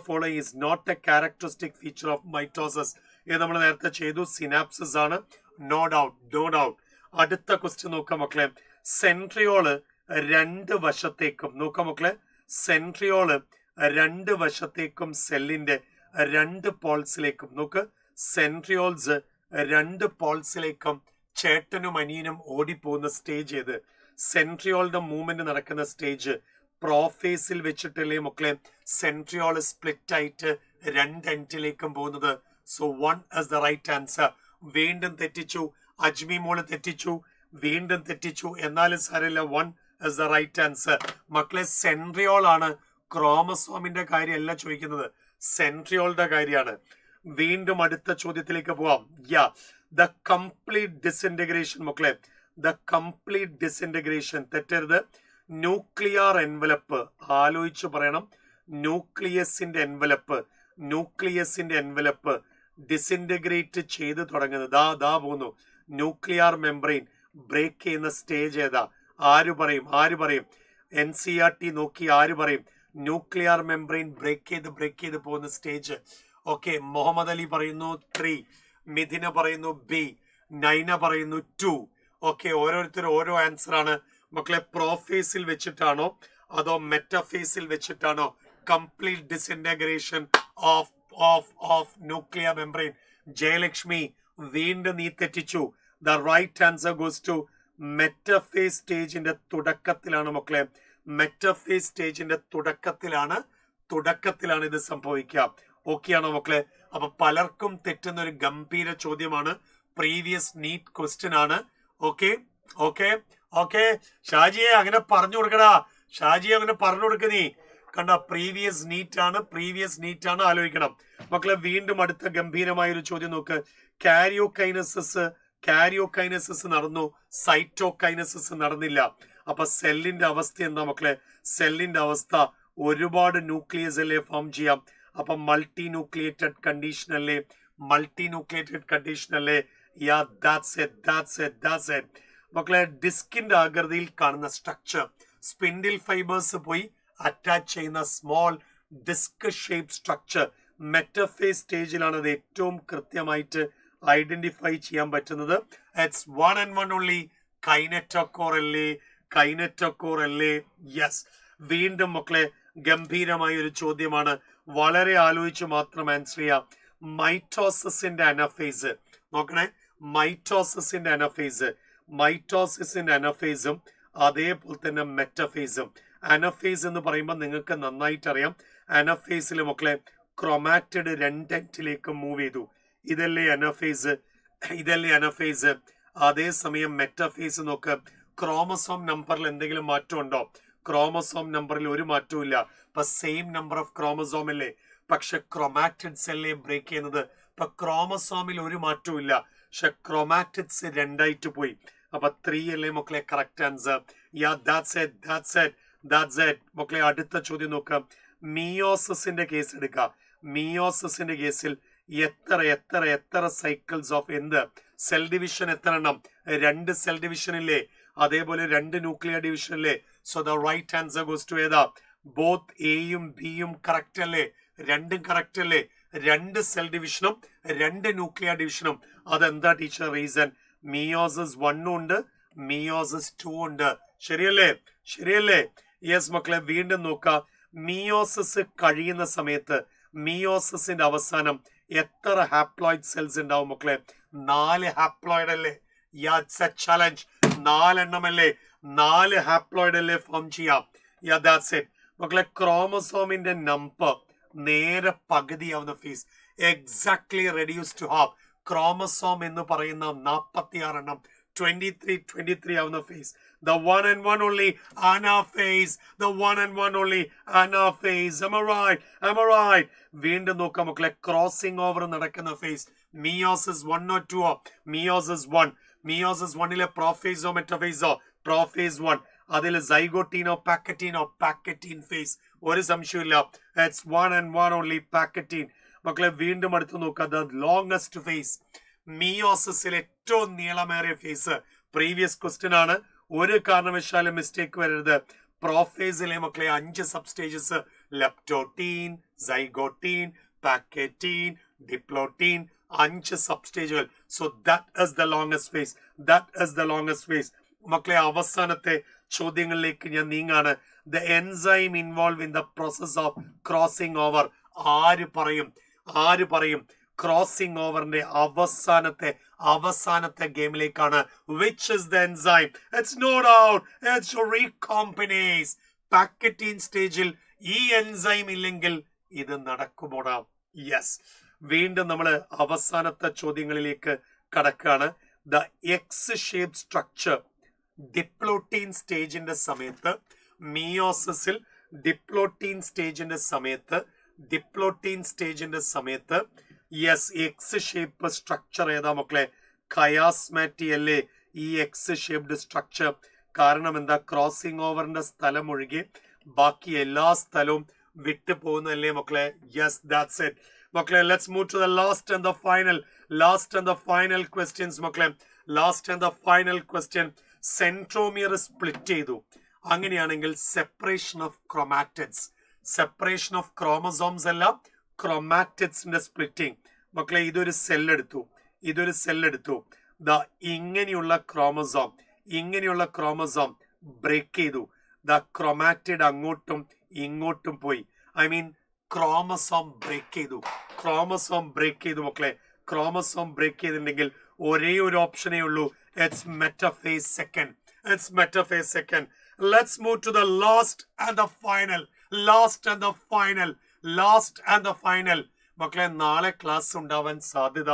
following is not a characteristic feature of mitosis? ഇത് നമ്മൾ നേരത്തെ ചെയ്തു. സിനാപ്സിസ് ആണ്. No doubt. അടുത്ത ക്വസ്റ്റ്യൻ നോക്കാം മക്കളെ. സെൻട്രിയോള് രണ്ട് വശത്തേക്കും നോക്കാം മക്കളെ. സെൻട്രിയോള് രണ്ട് വശത്തേക്കും സെല്ലിന്റെ രണ്ട് പോൾസിലേക്കും നോക്ക്. സെൻട്രിയോൾസ് രണ്ട് പോൾസിലേക്കും ചേട്ടനും അനിയനും ഓടിപ്പോകുന്ന സ്റ്റേജ് ഏത്? സെൻട്രിയോളുടെ മൂവ്മെന്റ് നടക്കുന്ന സ്റ്റേജ് പ്രോഫേസിൽ വെച്ചിട്ടല്ലേ മക്കളെ സെൻട്രിയോൾ സ്പ്ലിറ്റ് ആയിട്ട് രണ്ട് എൻഡിലേക്കും പോകുന്നത്. So 1 is the right answer. വീണ്ടും തെറ്റിച്ചു. അജ്മി മോള് തെറ്റിച്ചു. വീണ്ടും തെറ്റിച്ചു. എന്നാലും സാരമില്ല. 1 is the right answer. മക്കളെ സെൻട്രിയോൾ ആണ്. ക്രോമസോമിന്റെ കാര്യമല്ല ചോദിക്കുന്നത്, സെൻട്രിയോളുടെ കാര്യമാണ്. വീണ്ടും അടുത്ത ചോദ്യത്തിലേക്ക് പോവാം. ദ കംപ്ലീറ്റ് ഡിസിൻറ്റഗ്രേഷൻ മക്കളെ. ദ കംപ്ലീറ്റ് ഡിസിൻറ്റഗ്രേഷൻ തെറ്റരുത്. ന്യൂക്ലിയർ എൻവലപ്പ് ആലോചിച്ച് പറയണം. ന്യൂക്ലിയസിന്റെ എൻവലപ്പ് ഡിസിൻറ്റഗ്രേറ്റ് ചെയ്ത് തുടങ്ങുന്നത് ദാ പോകുന്നു. ന്യൂക്ലിയർ മെംബ്രെയിൻ ബ്രേക്ക് ചെയ്യുന്ന സ്റ്റേജ് ഏതാ? ആര് പറയും? NCERT നോക്കി ആര് പറയും? ന്യൂക്ലിയർ മെംബ്രെയിൻ ബ്രേക്ക് ചെയ്ത് പോകുന്ന സ്റ്റേജ്. ഓക്കെ, മുഹമ്മദ് അലി പറയുന്നു 3, മിഥിന പറയുന്നു B, നൈന പറയുന്നു 2. ഓക്കെ, ഓരോരുത്തരും ഓരോ ആൻസർ ആണ് മക്കളെ. പ്രോഫേസിൽ വെച്ചിട്ടാണോ അതോ മെറ്റഫേസിൽ വെച്ചിട്ടാണോ complete disintegration of nuclear membrane? Jayalakshmi വീണ്ടും നീ തെറ്റിച്ചു. The right answer goes to metaphase സ്റ്റേജിന്റെ തുടക്കത്തിലാണ് മക്കളെ. മെറ്റഫേസ് സ്റ്റേജിന്റെ തുടക്കത്തിലാണ് ഇത് സംഭവിക്കുക. ഓക്കെ ആണോ മക്കളെ? അപ്പൊ പലർക്കും തെറ്റുന്ന ഒരു ഗംഭീര ചോദ്യമാണ്. പ്രീവിയസ് നീറ്റ് ക്വസ്റ്റ്യൻ ആണ്. ഓക്കെ. ഷാജിയെ അങ്ങനെ പറഞ്ഞു കൊടുക്കടാ. നീ കണ്ട പ്രീവിയസ് നീറ്റ് ആണ്. ആലോചിക്കണം മക്കളെ. വീണ്ടും അടുത്ത ഗംഭീരമായ ഒരു ചോദ്യം നോക്ക്. കാരിയോകൈനസിസ് നടന്നു, സൈറ്റോകൈനസിസ് നടന്നില്ല. അപ്പൊ സെല്ലിന്റെ അവസ്ഥ എന്താ മക്കളെ? സെല്ലിന്റെ അവസ്ഥ ഒരുപാട് ന്യൂക്ലിയസ് അല്ലേ ഫോം ചെയ്യാം. അപ്പൊ മൾട്ടി ന്യൂക്ലിയേറ്റഡ് കണ്ടീഷൻ അല്ലേ? that's it. മക്കളെ ഡിസ്കിന്റെ ആകൃതിയിൽ കാണുന്ന സ്ട്രക്ചർ സ്പിൻഡിൽ ഫൈബേഴ്സ് പോയി അറ്റാച്ച് ചെയ്യുന്ന small disk shape structure metaphase സ്റ്റേജിലാണ് അത് ഏറ്റവും കൃത്യമായിട്ട് ഐഡന്റിഫൈ ചെയ്യാൻ പറ്റുന്നത്. It's 1 and 1 only. കൈനറ്റോകോർ അല്ലേ? യെസ്. വീണ്ടും മക്കളെ ഗംഭീരമായ ഒരു ചോദ്യമാണ്. വളരെ ആലോചിച്ച് മാത്രം ആൻസർ ചെയ്യാം. മൈറ്റോസിന്റെ അനഫേസ് നോക്കണേ. മൈറ്റോസിന്റെ അനഫേസും അതേപോലെ തന്നെ മെറ്റഫേസും. അനഫേസ് എന്ന് പറയുമ്പോൾ നിങ്ങൾക്ക് നന്നായിട്ട് അറിയാം. അനഫേസിൽ മക്കളെ ക്രൊമാറ്റിഡ് രണ്ടെൻഡിലേക്ക് മൂവ് ചെയ്തു. ഇതല്ലേ അനഫേസ്. അതേസമയം മെറ്റഫേസ് നോക്ക്. ക്രോമസോം നമ്പറിൽ എന്തെങ്കിലും മാറ്റം ഉണ്ടോ? ക്രോമസോം നമ്പറിൽ ഒരു മാറ്റവും ഇല്ല. ഇപ്പൊ സെയിം നമ്പർ ഓഫ് ക്രോമസോം അല്ലേ, പക്ഷെ ക്രൊമാറ്റിഡ്സ് അല്ലേ ബ്രേക്ക് ചെയ്യുന്നത്. ഇപ്പൊ ക്രോമസോമിൽ ഒരു മാറ്റവും ഇല്ല, പക്ഷെ ക്രൊമാറ്റിഡ്സ് രണ്ടായിട്ട് പോയി. അപ്പൊ 3 അല്ലേ മക്കളെ കറക്റ്റ് ആൻസർ. that's it മക്കളെ. അടുത്ത ചോദ്യം നോക്കാം. മിയോസിന്റെ കേസ് എടുക്കാം. മിയോസിന്റെ കേസിൽ എത്ര സൈക്കിൾസ് ഓഫ് എന്ത് സെൽ ഡിവിഷൻ എത്ര എണ്ണം? 2 സെൽ ഡിവിഷൻ ഇല്ലേ? അതേപോലെ 2 ന്യൂക്ലിയർ ഡിവിഷൻ അല്ലേ? So the right answer goes to ഏതാ? ബോത്ത് എയും ബിയും കറക്റ്റ് അല്ലേ? രണ്ടും കറക്റ്റ് അല്ലേ? 2 സെൽ ഡിവിഷനും 2 ന്യൂക്ലിയർ ഡിവിഷനും. അതെന്താ ടീച്ചർ റീസൺ? മിയോസിസ് 1 ഉണ്ട്, മിയോസിസ് 2 ഉണ്ട്. ശരിയല്ലേ? യെസ് മക്കളെ. വീണ്ടും നോക്കാം. മിയോസിസ് കഴിയുന്ന സമയത്ത് മിയോസിന്റെ അവസാനം എത്ര ഹാപ്ലോയിഡ് സെൽസ് ഉണ്ടാവും മക്കളെ? 4 ഹാപ്ലോയിഡ് അല്ലേ? ചലഞ്ച് 4 എണ്ണമല്ലേ? 4 ഹാപ്ലോയിഡ് അല്ലേ ഫോം ചെയ്യാം? that's it മക്കളെ. ക്രോമസോമിന്റെ നമ്പർ നേരെ പകുതിയാവുന്ന phase exactly reduce to half. Chromosome എന്ന് പറയുന്ന 46 എണ്ണം 23 ആവുന്ന phase. The one and one only anaphase. Am I right? വീണ്ടും നോക്കാം മക്കളെ. ക്രോസിംഗ് ഓവർ നടക്കുന്ന phase meiosis 1 or 2? Meiosis 1. Meiosis 1 പ്രോഫേസോ മെറ്റഫേസോ? പ്രോഫേസ് 1. അതിൽ സൈഗോട്ടീനോ പാക്കറ്റീൻ ഫേസ്? ഒരു സംശയമില്ല. It's 1 and 1 only pachytene. മക്കളെ വീണ്ടും അടുത്ത് നോക്കാം. ദ ലോങ്സ്റ്റ് ഫേസ് മിയോസിസിൽ ഏറ്റവും നീളമേറിയ ഫേസ് പ്രീവിയസ് ക്വസ്റ്റ്യൻ ആണ്. ഒരു കാരണവശാലും മിസ്റ്റേക്ക് വരരുത്. പ്രോഫേസിലെ മക്കളെ 5 substages leptotene, zygotene, pachytene, diplotene, 5 സബ്സ്റ്റേജുകൾ. So that is the longest phase. That is the longest phase. മക്കളെ അവസാനത്തെ ചോദ്യങ്ങളിലേക്ക് ഞാൻ നീങ്ങാണ്. The enzyme involve in the process of crossing over. ആര് പറയും ക്രോസിംഗ് ഓവറിന്റെ അവസാനത്തെ ഗെയിമിലേക്കാണ്. Which is the enzyme? It's no doubt it's recombinase. Pachytene സ്റ്റേജിൽ ഈ എൻസൈം ഇല്ലെങ്കിൽ ഇത് നടക്കുമോടാ? യെസ്. വീണ്ടും നമ്മൾ അവസാനത്തെ ചോദ്യങ്ങളിലേക്ക് കടക്കാണ്. The X shape structure diplotene സ്റ്റേജിന്റെ സമയത്ത്, മിയോസിസിൽ ഡിപ്ലോട്ടീൻ സ്റ്റേജിന്റെ സമയത്ത് യെസ് എക്സ് ഷേപ്പ് സ്ട്രക്ചർ ഏതാ മക്കളെ? കയാസ്മാറ്റി അല്ലേ ഈ എക്സ് ഷേപ്ഡ് സ്ട്രക്ചർ? കാരണം എന്താ? ക്രോസിംഗ് ഓവറിന്റെ സ്ഥലം ഒഴികെ ബാക്കി എല്ലാ സ്ഥലവും വിട്ടു പോകുന്നല്ലേ മക്കളെ? യെസ്, ദാറ്റ്സ് ഇറ്റ് മക്കളെ. Let's move to the last and the final questions മക്കളെ. Last and the final question. Centromere split ചെയ്തു. അങ്ങനെയാണെങ്കിൽ സെപ്പറേഷൻ ഓഫ് ക്രോമസോംസ് അല്ല, ക്രോമാറ്റിഡ്സിന്റെ സ്പ്ലിറ്റിംഗ്. മക്കളെ ഇതൊരു സെൽ എടുത്തു. ദാ ഇങ്ങനെയുള്ള ക്രോമസോം ബ്രേക്ക് ചെയ്തു. ദ ക്രോമാറ്റിഡ് അങ്ങോട്ടും ഇങ്ങോട്ടും പോയി. ഐ മീൻ ക്രോമസോം ബ്രേക്ക് ചെയ്തു മക്കളെ. ക്രോമസോം ബ്രേക്ക് ചെയ്തിട്ടുണ്ടെങ്കിൽ ഒരേ ഒരു ഓപ്ഷനേ ഉള്ളൂ. It's metaphase second. Let's move to the last and the final. മക്കളെ നാളെ ക്ലാസ് ഉണ്ടാവാൻ സാധ്യത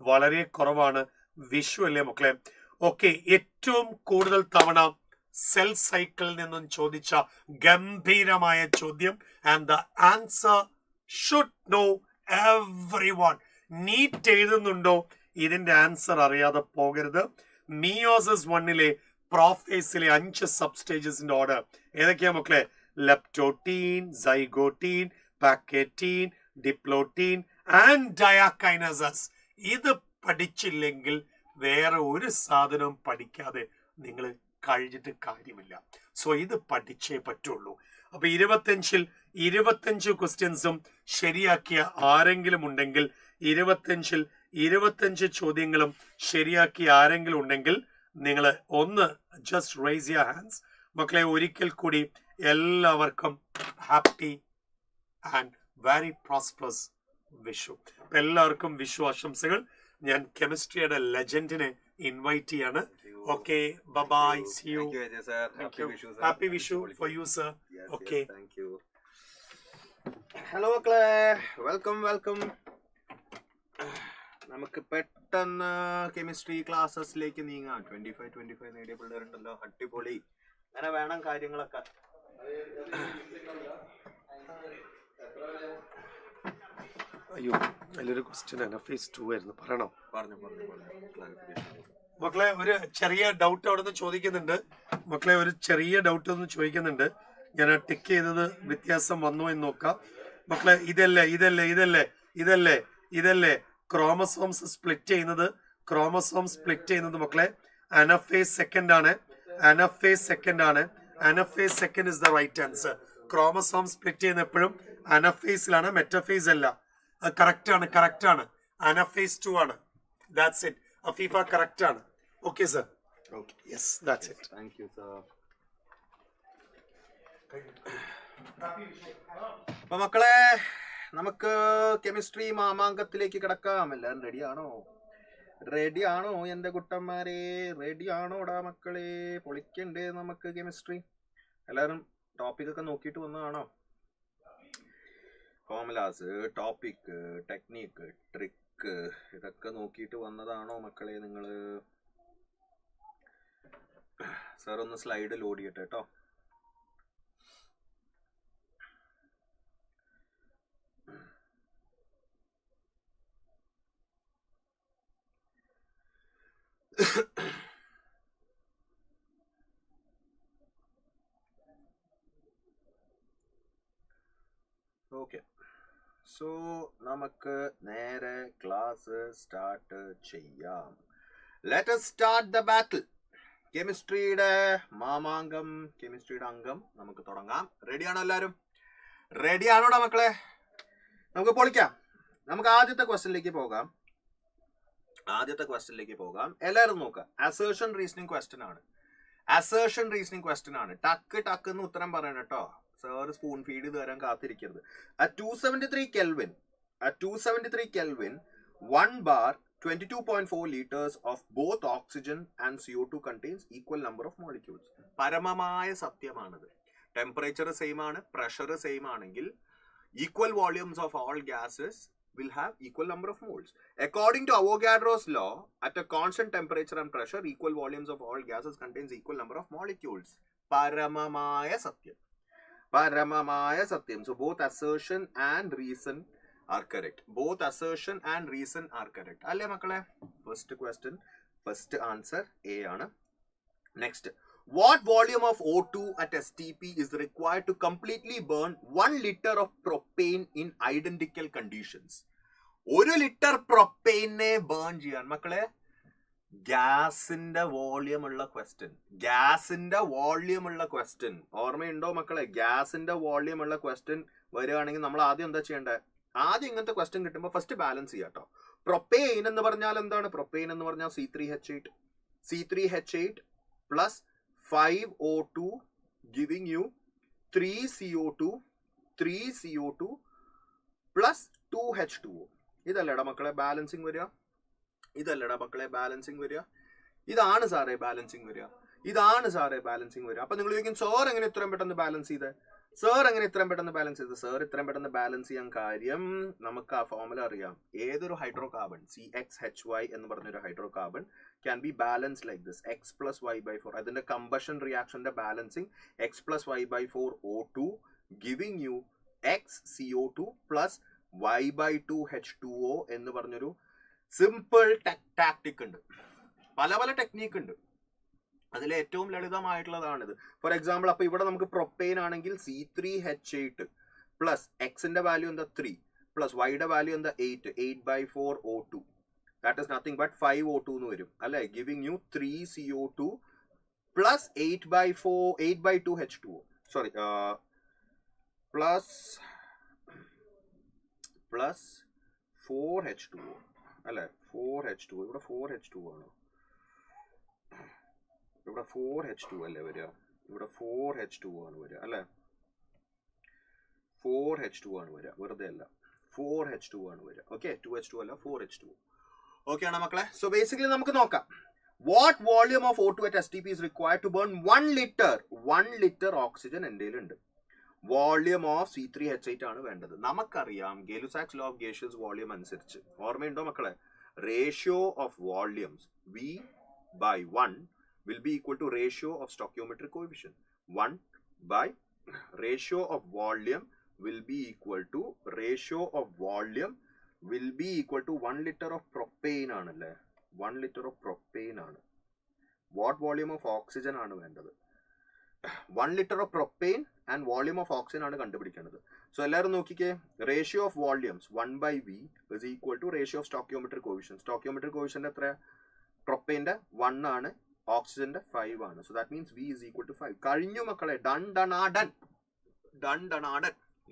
വളരെ കുറവാണ്. വിഷു അല്ലേ മക്കളെ? ഓക്കെ, ഏറ്റവും കൂടുതൽ തവണ സെൽ സൈക്കിളിൽ നിന്നും ചോദിച്ച ഗംഭീരമായ ചോദ്യം. And the answer should know everyone. NEET എഴുതുന്നുണ്ടോ? ഇതിന്റെ ആൻസർ അറിയാതെ പോകരുത്. മിയോസിസ് 1-ലെ പ്രോഫേസിലെ 5 സബ്സ്റ്റേജസിന്റെ ഓർഡർ ഏതൊക്കെയാ മക്കളെ? ലെപ്റ്റോട്ടീൻ, സൈഗോട്ടീൻ, പാക്കറ്റീൻ, ഡിപ്ലോട്ടീൻ ആൻഡ് ഡയാകൈനസസ്. ഇത് പഠിച്ചില്ലെങ്കിൽ വേറെ ഒരു സാധനവും പഠിക്കാതെ നിങ്ങൾ കഴിഞ്ഞിട്ട് കാര്യമില്ല. സോ ഇത് പഠിച്ചേ പറ്റുള്ളൂ. അപ്പൊ 25 ക്വസ്റ്റ്യൻസും ശരിയാക്കിയ ആരെങ്കിലും ഉണ്ടെങ്കിൽ 25 ചോദ്യങ്ങളും ശരിയാക്കി ആരെങ്കിലും ഉണ്ടെങ്കിൽ നിങ്ങൾ ഒന്ന് ജസ്റ്റ് റൈസ് യുവർ ഹാൻഡ്സ്. മക്കളെ ഒരിക്കൽ കൂടി എല്ലാവർക്കും happy and very prosperous Vishu. എല്ലാവർക്കും വിഷു ആശംസകൾ. ഞാൻ കെമിസ്ട്രിയുടെ ലെജൻഡിനെ ഇൻവൈറ്റ് ചെയ്യാണ്. Okay, bye, see you. Happy Vishu for you sir. Okay, hello മക്കളെ, വെൽക്കം. നമുക്ക് പെട്ടെന്ന് കെമിസ്ട്രി ക്ലാസ്സസിലേക്ക് നീങ്ങാം. 25 നേടിയ പിള്ളേരുണ്ടല്ലോ, അടിപൊളി. അങ്ങനെ വേണം കാര്യങ്ങളൊക്കെ. അയ്യോ, നല്ലൊരു ക്വസ്റ്റ്യൻ Interphase 2 ആയിരുന്നു. പറഞ്ഞു. മക്കളെ ഒരു ചെറിയ ഡൗട്ട് അവിടെ നിന്ന് ചോദിക്കുന്നുണ്ട്. ഞാൻ ടിക്ക് ചെയ്തത് വ്യത്യാസം വന്നോ എന്ന് നോക്കാം. മക്കളെ ഇതല്ലേ ക്രോമസോംസ് സ്പ്ലിറ്റ് ചെയ്യുന്നത് മക്കളെ അനഫേസ് സെക്കൻഡ് ആണ്. Anaphase second is the right answer. Chromosome split ചെയ്യുന്ന എപ്പോഴും അനഫേസിലാണ്, മെറ്റഫേസ് അല്ല. കറക്റ്റ് ആണ്. അനഫേസ് 2 ആണ്. That's it. അഫീഫ കറക്റ്റ് ആണ്. Okay sir. Okay, yes, that's it. Thank you sir. അപ്പൊ മക്കളെ നമുക്ക് കെമിസ്ട്രി മാമാങ്കത്തിലേക്ക് കിടക്കാം. എല്ലാവരും റെഡിയാണോ എന്റെ കുട്ടന്മാരെ? റെഡിയാണോടാ മക്കളെ? പൊളിക്കണ്ടേ നമുക്ക് കെമിസ്ട്രി? എല്ലാവരും ടോപ്പിക് ഒക്കെ നോക്കിയിട്ട് വന്നതാണോ? ഫോർമുലാസ്, ടോപ്പിക്, ടെക്നിക്ക്, ട്രിക്ക് ഇതൊക്കെ നോക്കിയിട്ട് വന്നതാണോ മക്കളെ നിങ്ങള്? സാർ ഒന്ന് സ്ലൈഡ് ലോഡ് ചെയ്യട്ടെ കേട്ടോ. ഓക്കെ, സോ നമുക്ക് നേരെ ക്ലാസ് സ്റ്റാർട്ട് ചെയ്യാം. Let us start the battle. കെമിസ്ട്രിയുടെ മാമാങ്കം, കെമിസ്ട്രിയുടെ അംഗം നമുക്ക് തുടങ്ങാം. റെഡിയാണോ എല്ലാവരും? റെഡിയാണോടാ മക്കളെ? നമുക്ക് പൊളിക്കാം. നമുക്ക് ആദ്യത്തെ ക്വസ്റ്റ്യനിലേക്ക് പോകാം. എല്ലാവരും നോക്കാം. അസേർഷൻ റീസണിങ് ക്വസ്റ്റ്യൻ ആണ്. ടക്ക് ടക്ക് എന്ന് ഉത്തരം പറയണം കേട്ടോ. സാർ സ്പൂൺ ഫീഡ് ചെയ്ത് തരാൻ കാത്തിരിക്കരുത്. At 273 Kelvin 1 bar 22.4 liters of both oxygen and CO2 contains equal number of molecules. പരമമായ സത്യമാണത്. ടെമ്പറേച്ചർ സെയിം ആണ്, പ്രഷർ സെയിം ആണെങ്കിൽ equal volumes of all gases will have equal number of moles. According to Avogadro's law, at a constant temperature and pressure, equal volumes of all gases contains equal number of molecules. പരമമായ സത്യം. So both assertion and reason are correct. അല്ലേ മക്കളെ? First question, first answer A ആണ്. Next, what volume of O2 at STP is required to completely burn 1 liter of propane in identical conditions? 1 litre പ്രൊപ്പെയിനെ burn ചെയ്യാൻ മക്കളെ ഗ്യാസിന്റെ volume ഉള്ള question ഓർമ്മയുണ്ടോ മക്കളെ? ഗ്യാസിന്റെ വോള്യൂം ഉള്ള ക്വസ്റ്റ്യൻ വരികയാണെങ്കിൽ നമ്മൾ ആദ്യം എന്താ ചെയ്യേണ്ടത്? ആദ്യം ഇങ്ങനത്തെ ക്വസ്റ്റ്യൻ കിട്ടുമ്പോൾ ഫസ്റ്റ് ബാലൻസ് ചെയ്യാം കേട്ടോ. പ്രൊപ്പെയിൻ എന്ന് പറഞ്ഞാൽ എന്താണ്? പ്രൊപ്പെയിൻ എന്ന് പറഞ്ഞാൽ C3H8 plus 5O2 giving you 3CO2 plus 2H2O. ഇതല്ലേടാ മക്കളെ ബാലൻസിങ് വരിക? ഇതാണ് സാറേ ബാലൻസിങ് വരിക. അപ്പൊ നിങ്ങൾ ചോദിക്കും സാർ എങ്ങനെ ഇത്രയും പെട്ടെന്ന് ബാലൻസ് ചെയ്ത്? സാർ ഇത്രയും പെട്ടെന്ന് ബാലൻസ് ചെയ്യാൻ കാര്യം നമുക്ക് ആ ഫോർമുല അറിയാം. ഏതൊരു ഹൈഡ്രോകാർബൺ CXHY എന്ന് പറഞ്ഞൊരു hydrocarbon can be balanced like this: x plus y by 4. അതിന്റെ കമ്പഷൻ റിയാക്ഷന്റെ balancing x plus y by 4 O2 giving you x CO2 plus y by 2 H2O എന്ന് പറഞ്ഞൊരു സിമ്പിൾ ടാക്ടിക് ഉണ്ട്. പല ടെക്നീക്ക് ഉണ്ട്. അതിൽ ഏറ്റവും ലളിതമായിട്ടുള്ളതാണിത്. ഫോർ എക്സാമ്പിൾ, അപ്പൊ ഇവിടെ നമുക്ക് പ്രൊപ്പെയിൻ ആണെങ്കിൽ C3H8 പ്ലസ് എക്സിന്റെ വാല്യൂ എന്താ 3 പ്ലസ് വൈയുടെ വാല്യൂ എന്താ 8 by 4 O2. That is nothing but 5O2 എന്ന് വരും അല്ലെ? giving you 3CO2 plus 8 by 2 H2O. Sorry, plus 4H2O അല്ലെ? 4H2O. ഇവിടെ 4H2 ആണ്. ഇവിടെ 4H2 അല്ലേ വരിക? ഇവിടെ 4H2 ആണ് വരിക അല്ലെ? 4H2 ആണ് വരിക, വെറുതെ അല്ല. 4H2 ആണ് വരിക. ഓക്കെ, 2H2 അല്ല, 4H2. ഓക്കെ ആണോ മക്കളെ? സോ ബേസിക്കലി നമുക്ക് നോക്കാം. What volume of O2 at STP is required to burn 1 litre oxygen എൻ്റെ ഉണ്ട്. വോള്യൂം ഓഫ് C3H8 ആണ് വേണ്ടത്. നമുക്കറിയാം ഗെലുസാക്സ് ലോ ഓഫ് ഗേഷ്യസ് വോള്യൂം അനുസരിച്ച്. ഓർമ്മയുണ്ടോ മക്കളെ? Ratio of volumes V/1 will be equal to ratio of stoichiometric coefficient. 1 by ratio of volume will be equal to 1 liter of propane ആണല്ലേ? 1 liter of propane ആണ്. What volume of oxygen ആണ് വേണ്ടത്? 1 liter of propane and volume of oxygen ആണ് കണ്ടുപിടിക്കേണ്ടത്. So എല്ലാവരും നോക്കിക്കേ, ratio of volumes 1 by V is equal to ratio of stoichiometric coefficient. stoichiometric coefficient എത്ര? പ്രൊപ്പെയിന്റെ 1 ആണ്, ഓക്സിജന്റെ 5 ആണ്. So that means V is equal to 5. കഴിഞ്ഞു മക്കളെ, ഡൺ.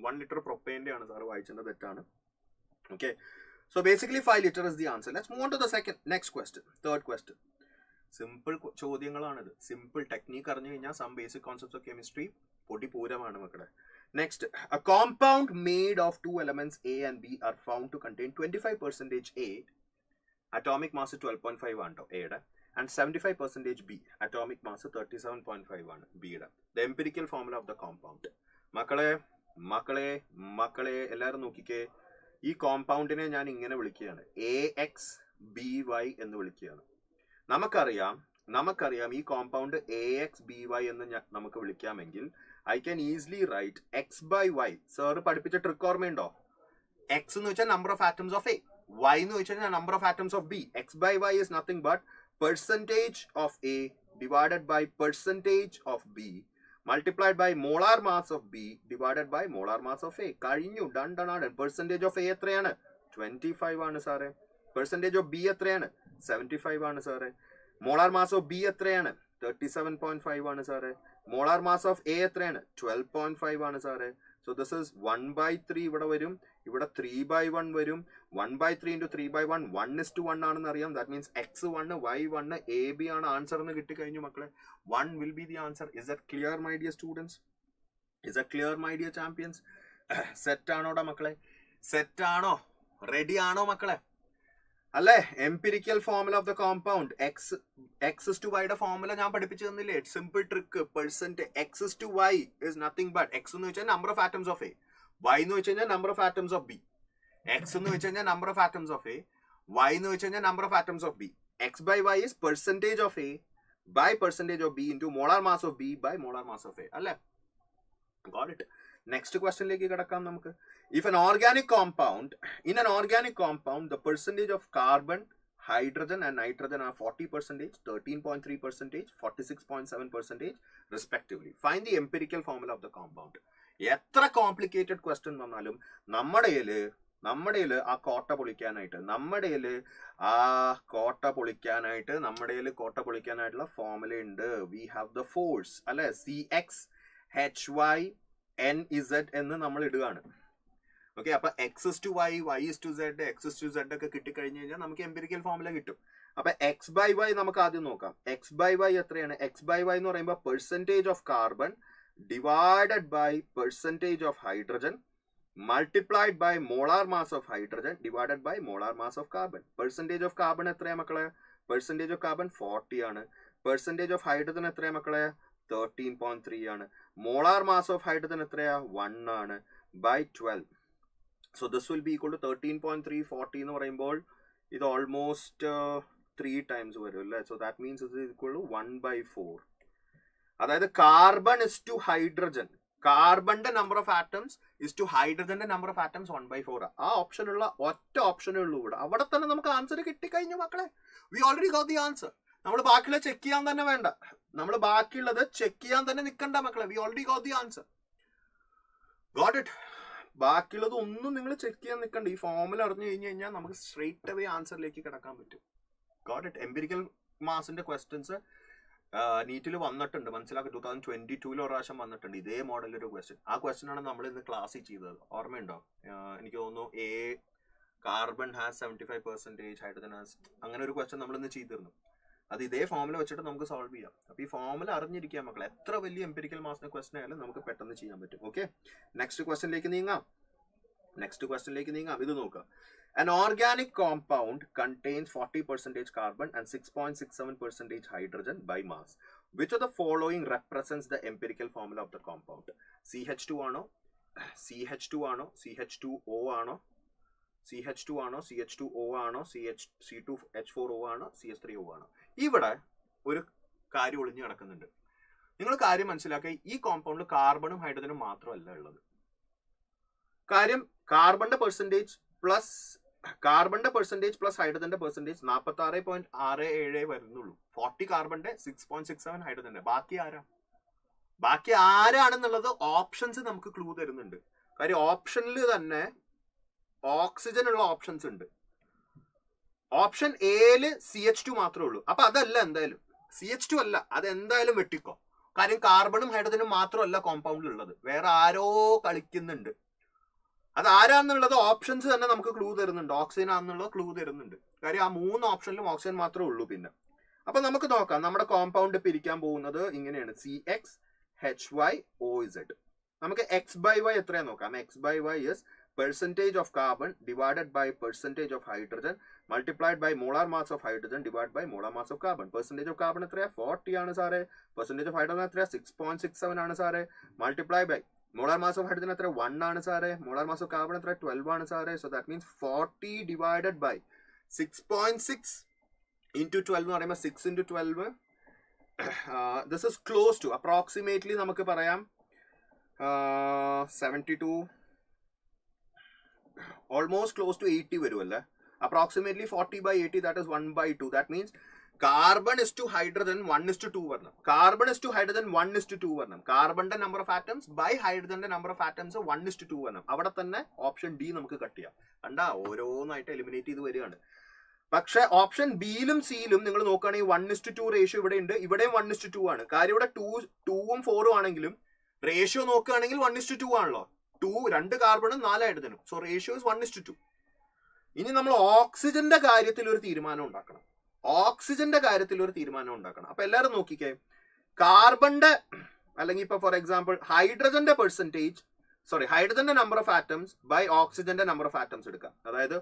1 ലിറ്റർ പ്രൊപ്പെയിന്റെ ആണ് സാർ വായിച്ചത്, തെറ്റാണ്. Okay, so basically 5 liter is the answer. Let's move on to the next question, third question. Simple ചോദ്യങ്ങളാണിത്. സിമ്പിൾ ടെക്നിക്ക് അറിഞ്ഞു കഴിഞ്ഞാൽ some basic concepts of chemistry പൊടിപൂരമാണ് മക്കളെ. Next, a compound made of 2 elements A and B are found to contain 25% A, atomic mass 12.5 ആണ് കേട്ടോ എയുടെ, and 75% B, atomic mass 37.5 ആണ് ബിയുടെ. The empirical formula of the compound. മക്കളെ എല്ലാവരും നോക്കിക്കേ, ഈ കോമ്പൗണ്ടിനെ ഞാൻ ഇങ്ങനെ വിളിക്കുകയാണ്, AXBY എന്ന് വിളിക്കുകയാണ്. നമുക്കറിയാം ഈ കോമ്പൗണ്ട് AXBY എന്ന് നമുക്ക് വിളിക്കാമെങ്കിൽ I can easily write X/Y. Sir പഠിപ്പിച്ച ട്രിക്ക് ഓർമ്മയുണ്ടോ? X എന്ന് വെച്ചാൽ number of atoms of A, Y എന്ന് വെച്ചാൽ number of atoms of B. X/Y is nothing but percentage of A divided by percentage of B multiplied by molar mass of B divided by molar mass of A. കഴിഞ്ഞു, done. Percentage of A എത്രയാണ്? 25 ആണ് സാറേ. Percentage of B എത്രയാണ്? 75 ആണ് സാറേ. Molar mass of B എത്രയാണ്? 37.5 ആണ് സാറേ. Molar mass of A എത്രയാണ്? 12.5 ആണ് സാറേ. So this is 1/3 ഇവിടെ വരും, ഇവിടെ 3/1 വരും. 1/3 into 3/1 1:1 ആണെന്ന് അറിയാം. That means x1 y1 AB ആണ് ആൻസർ എന്ന് കിട്ടിക്കഴിഞ്ഞു മക്കളെ. 1 will be the answer. Is that clear, my dear students? Is that clear, my dear champions? Set ആണോടാ മക്കളെ? സെറ്റ് ആണോ? റെഡി ആണോ മക്കളെ? അല്ലേ? Empirical formula of the compound X to വൈയുടെ ഫോർമുല ഞാൻ പഠിപ്പിച്ചു തന്നില്ലേ? Simple trick. Percent X to Y is nothing but X എന്ന് വെച്ചാൽ number of atoms of A, Y എന്ന് വെച്ച് കഴിഞ്ഞാൽ number of atoms of B. X എന്ന് വെച്ച് കഴിഞ്ഞാൽ number of atoms of A, Y എന്ന് വെച്ച് കഴിഞ്ഞാൽ number of atoms of B. X by Y is percentage of a by percentage of B into molar mass of B by molar mass of A. അല്ലേ? Got it. Next question ലേക്ക് കിടക്കാം നമുക്ക്. If an organic compound, in an organic compound, the percentage of carbon, hydrogen and nitrogen are 40%, 13.3%, 46.7% respectively. Find the empirical formula of the compound. എത്ര complicated question വന്നാലും നമ്മുടെ ആ കോട്ട പൊളിക്കാനായിട്ട് പൊളിക്കാനായിട്ടുള്ള formula ഉണ്ട്. We have the force അല്ലെ, CXHYNZ എന്ന് നമ്മൾ ഇടുകയാണ്. ഓക്കെ, അപ്പൊ X/Y, Y/Z, X/Z ഒക്കെ കിട്ടിക്കഴിഞ്ഞു കഴിഞ്ഞാൽ നമുക്ക് എംപിരിക്കൽ ഫോർമുല കിട്ടും. അപ്പൊ X/Y നമുക്ക് ആദ്യം നോക്കാം. X/Y എത്രയാണ്? X/Y എന്ന് പറയുമ്പോൾ percentage of carbon divided by percentage of hydrogen multiplied by molar mass of hydrogen divided by molar mass of carbon. Percentage of carbon എത്രയാ മക്കളെ? Percentage of carbon 40 ആണ്. Percentage of hydrogen എത്രയാ മക്കളെ? 13.3 ആണ്. Molar mass of hydrogen എത്രയാ? 1 ആണ്. By 12. So this will be equal to 13.3, 40 എന്ന് പറയുമ്പോൾ ഇത് almost 3 times വരും അല്ലേ? So that means it is equal to 1/4. അതായത് കാർബൺ ഇസ് ടു ഹൈഡ്രജൻ, കാർബണിന്റെ number of atoms is to ഹൈഡ്രജന്റെ നമ്പർ ഓഫ് ആറ്റംസ് 1/4. ആ ഓപ്ഷനുള്ള ഒറ്റ ഓപ്ഷനേ ഉള്ളൂ ഇവിടെ. അവിടെ തന്നെ നമുക്ക് ആൻസർ കിട്ടിക്കഴിഞ്ഞു മക്കളെ. We already got the answer. നമ്മൾ ബാക്കിയുള്ളത് ചെക്ക് ചെയ്യാൻ തന്നെ വേണ്ട, നമ്മൾ ബാക്കിയുള്ളത് ചെക്ക് ചെയ്യാൻ തന്നെ നിൽക്കണ്ട മക്കളെ. We already got the answer. Got it. ബാക്കിയുള്ളത് ഒന്നും നിങ്ങൾ ചെക്ക് ചെയ്യാൻ നിൽക്കണ്ട. ഈ ഫോർമുല അറിഞ്ഞു കഴിഞ്ഞു കഴിഞ്ഞാൽ നമുക്ക് സ്ട്രെയിറ്റ് അവേ ആൻസറിലേക്ക് കിടക്കാൻ പറ്റും. Got it. എംപിരിക്കൽ മാസിന്റെ ക്വസ്റ്റ്യൻസ് നീറ്റിൽ വന്നിട്ടുണ്ട്, മനസ്സിലാക്കി. 2022 ഒരു പ്രാവശ്യം വന്നിട്ടുണ്ട് ഇതേ മോഡലിൽ ഒരു ക്വസ്റ്റ്യൻ. ആ ക്വസ്റ്റ്യൻ ആണ് നമ്മൾ ഇന്ന് ക്ലാസ്സിൽ ചെയ്തത്. ഓർമ്മയുണ്ടോ? എനിക്ക് തോന്നുന്നു കാർബൺ ഹാസ് 75%, ഹൈഡ്രജൻ ഹാസ്, അങ്ങനെ ഒരു ക്വസ്റ്റ്യൻ നമ്മൾ ഇന്ന് ചെയ്തിരുന്നു. അത് ഇതേ ഫോർമുല വെച്ചിട്ട് നമുക്ക് സോൾവ് ചെയ്യാം. അപ്പൊ ഈ ഫോർമുല അറിഞ്ഞിരിക്കുക മക്കളെ. എത്ര വലിയ എംപിരിക്കൽ മാസിന്റെ ക്വസ്റ്റ്യൻ ആയാലും നമുക്ക് പെട്ടെന്ന് ചെയ്യാൻ പറ്റും. ഓക്കെ, നെക്സ്റ്റ് ക്വസ്റ്റ്യനിലേക്ക് നീങ്ങാം. ഇത് നോക്കുക. An organic compound contains 40% carbon and 6.67% hydrogen by mass. Which of the following represents the empirical formula of the compound? CH2 ആണോ, CH2 ആണോ, CH2O ആണോ, CH2 ആണോ, CH2O ആണോ, C2H4O ആണോ, CH3O ആണോ? ഇവിടെ ഒരു കാര്യം ഒളിഞ്ഞു കിടക്കുന്നുണ്ട്. നിങ്ങൾ കാര്യം മനസ്സിലാക്കുക. ഈ കോമ്പൗണ്ടിൽ കാർബണും ഹൈഡ്രജനും മാത്രമല്ല ഉള്ളത്. കാര്യം കാർബണിന്റെ പെർസെന്റേജ് പ്ലസ് ഹൈഡ്രജന്റെ പെർസെന്റേജ് 46.67 വരുന്നുള്ളൂ. 40 കാർബണിന്റെ 6.67 ഹൈഡ്രജന്റെ. ബാക്കി ആരാണെന്നുള്ളത് ഓപ്ഷൻസ് നമുക്ക് ക്ലൂ തരുന്നുണ്ട്. കാര്യം ഓപ്ഷനിൽ തന്നെ ഓക്സിജൻ ഉള്ള ഓപ്ഷൻസ് ഉണ്ട്. ഓപ്ഷൻ എയില് CH2 മാത്രമേ ഉള്ളൂ. അപ്പൊ അതല്ല, എന്തായാലും CH2 അല്ല, അത് എന്തായാലും വെട്ടിക്കോ. കാര്യം കാർബണും ഹൈഡ്രജനും മാത്രമല്ല കോമ്പൗണ്ടിൽ ഉള്ളത്, വേറെ ആരോ കളിക്കുന്നുണ്ട്. അത് ആരാന്നുള്ളത് ഓപ്ഷൻസ് തന്നെ നമുക്ക് ക്ലൂ തരുന്നുണ്ട്. ഓക്സിജൻ ആണെന്നുള്ളത് ക്ലൂ തരുന്നുണ്ട്. കാര്യം ആ 3 ഓപ്ഷനിലും ഓക്സിജൻ മാത്രമേ ഉള്ളൂ. പിന്നെ അപ്പൊ നമുക്ക് നോക്കാം. നമ്മുടെ കോമ്പൗണ്ട് പിരിക്കാൻ പോകുന്നത് ഇങ്ങനെയാണ്. CXHYOZ. നമുക്ക് X/Y എത്രയാ നോക്കാം. X/Y is percentage of carbon divided by percentage of hydrogen multiplied by molar mass of hydrogen divided by molar mass of carbon. Percentage of carbon എത്രയാ? 40 ആണ് സാറേ. Percentage of hydrogen എത്രയാ? 6.67 ആണ് സാറേ. Multiply by molar mass of hydrogen എത്ര? 1 ആണ് സാറേ. molar mass of carbon എത്ര? 12 ആണ് സാറേ. So that means 40 divided by 6.6 into 12 എന്ന് പറയുമ്പോൾ 6 into 12. This is close to approximately നമുക്ക് പറയാം 72, almost close to 80 വരുമല്ലേ. Approximately 40/80, that is 1/2. That means carbon is to hydrogen 1:2 വരണം. കാർബൺ ഇസ് ടു ഹൈഡ്രജൻ 1:2 വരണം. കാർബണിന്റെ നമ്പർ ഓഫ് ആറ്റംസ് ബൈ ഹൈഡ്രജന്റെ number of atoms 1:2 വരണം. അവിടെ തന്നെ ഓപ്ഷൻ ഡി നമുക്ക് കട്ട് ചെയ്യാം. കണ്ടാ ഓരോന്നായിട്ട് എലിമിനേറ്റ് ചെയ്ത് വരികയാണ്. പക്ഷെ ഓപ്ഷൻ ബിയിലും സിയിലും നിങ്ങൾ നോക്കുകയാണെങ്കിൽ 1:2 റേഷ്യോ ഇവിടെ ഉണ്ട്, ഇവിടെയും 1:2 ആണ്. കാര്യം ഇവിടെ 2ഉം 4ഉം ആണെങ്കിലും റേഷ്യോ നോക്കുകയാണെങ്കിൽ 1:2 ആണല്ലോ. 2 കാർബണും 4 ഹൈഡ്രജനും. So ratio is 1:2. ഇനി നമ്മൾ ഓക്സിജന്റെ കാര്യത്തിൽ ഒരു തീരുമാനം ഉണ്ടാക്കണം. അപ്പൊ എല്ലാവരും നോക്കിക്കേ, കാർബണിന്റെ അല്ലെങ്കിൽ ഇപ്പൊ ഫോർ എക്സാമ്പിൾ ഹൈഡ്രജന്റെ ഹൈഡ്രജന്റെ നമ്പർ ഓഫ് ആറ്റംസ് ബൈ ഓക്സിജന്റെ നമ്പർ ഓഫ് ആറ്റംസ് എടുക്കാം. അതായത്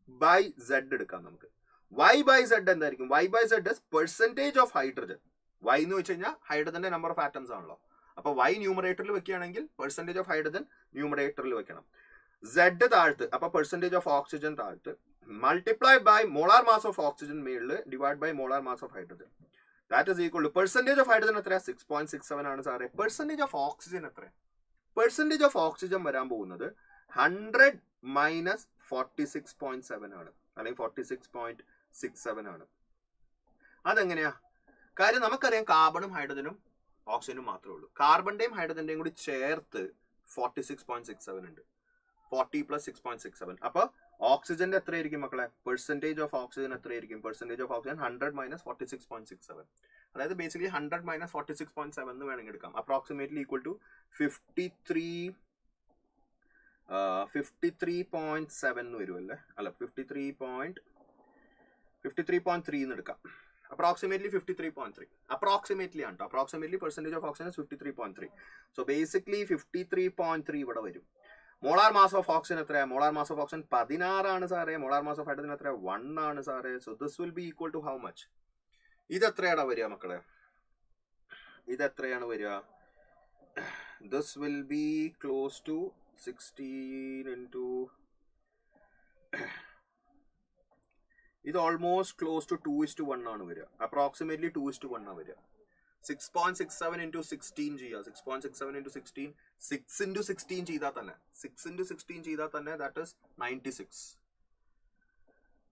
Y/Z എടുക്കാം നമുക്ക്. Y/Z എന്തായിരിക്കും? Y/Z is percentage of hydrogen. Y എന്ന് വെച്ച് കഴിഞ്ഞാൽ ഹൈഡ്രജന്റെ നമ്പർ ഓഫ് ആറ്റംസ് ആണല്ലോ. അപ്പൊ Y ന്യൂമറേറ്ററിൽ വെക്കുകയാണെങ്കിൽ പെർസെന്റേജ് ഓഫ് ഹൈഡ്രജൻ ന്യൂമറേറ്ററിൽ വെക്കണം. Z താഴത്ത്, അപ്പൊ പെർസെന്റേജ് ഓഫ് ഓക്സിജൻ താഴത്ത്, multiply by molar mass of oxygen മേളില് divide by molar mass of hydrogen. That is equal to percentage of hydrogen എത്രയാ? 6.67 ആണ് സാറേ. പെർസെന്റേജ് ഓഫ് ഓക്സിജൻ എത്ര? പെർസെന്റേജ് ഓഫ് ഓക്സിജൻ വരാൻ പോകുന്നത് 100 മൈനസ് 46.7 ആണ്, അല്ലെങ്കിൽ 46.67 ആണ്. അതെങ്ങനെയാ? കാര്യം നമുക്കറിയാം കാർബണും ഹൈഡ്രജനും ഓക്സിജനും മാത്രമേ ഉള്ളൂ. കാർബണിന്റെയും ഹൈഡ്രജന്റെയും കൂടി ചേർത്ത് 46.67 ഉണ്ട്. 40 പ്ലസ് 6.67. അപ്പൊ ഓക്സിജന്റെ എത്രയായിരിക്കും മക്കളെ? പെർസെന്റേജ് ഓഫ് ഓക്സിജൻ എത്രയായിരിക്കും? Percentage of oxygen 100 minus 46.67. അതായത് ബേസിക്കലി 100 മൈനസ് 46.7 എന്ന് വേണമെങ്കിൽ എടുക്കാം. അപ്രോക്സിമേറ്റ്ലി ഈക്വൽ ടു 53.7 എന്ന് വരുമല്ലേ? അല്ല, 53.3 എന്ന് എടുക്കാം. അപ്രോക്സിമേറ്റ്ലി 53.3. അപ്രോക്സിമേറ്റ്ലി ആണ് കേട്ടോ. Approximately percentage of oxygen 53.3. So basically 53.3 ഇവിടെ വരും. മോളാർ മാസ് ഓഫ് ഓക്സിജൻ എത്രയാണ്? മോളാർ മാസ് ഓഫ് ഓക്സിജൻ 16 ആണ് സാറേ. മോളാർ മാസ് ഓഫ് ഹൈഡ്രജൻ എത്രയാണ്? 1 ആണ് സാറേ. So this will be equal to how much? ഇത് എത്രയാണ് വരിക മക്കളെ? ഇത് എത്രയാണ് വരിക? This will be close to 16 into ഇത് ഓൾമോസ്റ്റ് ക്ലോസ് ടു 2:1 ആണ് വരിക. അപ്രോക്സിമേറ്റ്ലി 2:1 ആണ് വരിക. 6.67 into 16 ചെയ്യുക. 6.67 into 16, 6 into 16 ചെയ്താൽ തന്നെ ദാറ്റ് ഇസ് 96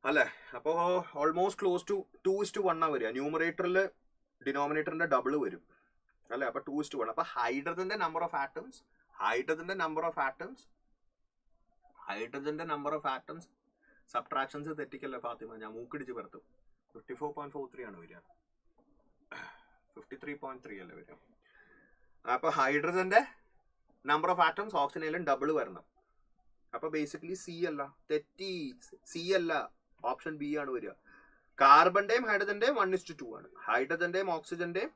അല്ലേ? അപ്പോൾ ഓൾമോസ്റ്റ് ക്ലോസ് ടു 2:1 ആണ് വരിക. ന്യൂമറേറ്ററിൽ ഡിനോമിനേറ്ററിന്റെ ഡബിൾ വരും അല്ലേ? അപ്പൊ 2:1. അപ്പൊ ഹൈഡ്രജന്റെ നമ്പർ ഓഫ് ആറ്റംസ് സബ്ട്രാക്ഷൻസ് തെറ്റിക്കല്ലേ ഫാത്തിമ? ഞാൻ മൂക്കിടിച്ച് പരത്തും. 54.43 ആണ് വരിക. 53.3 അല്ലേ വരിക. അപ്പൊ ഹൈഡ്രജന്റെ നമ്പർ ഓഫ് ആറ്റംസ് ഓക്സിജനിലും ഡബിൾ വരണം. അപ്പൊ ബേസിക്കലി സി അല്ല, ഓപ്ഷൻ ബി ആണ് വരിക. കാർബണിന്റെയും ഹൈഡ്രജന്റെയും 1:2 ആണ്. ഹൈഡ്രജന്റെയും ഓക്സിജന്റെയും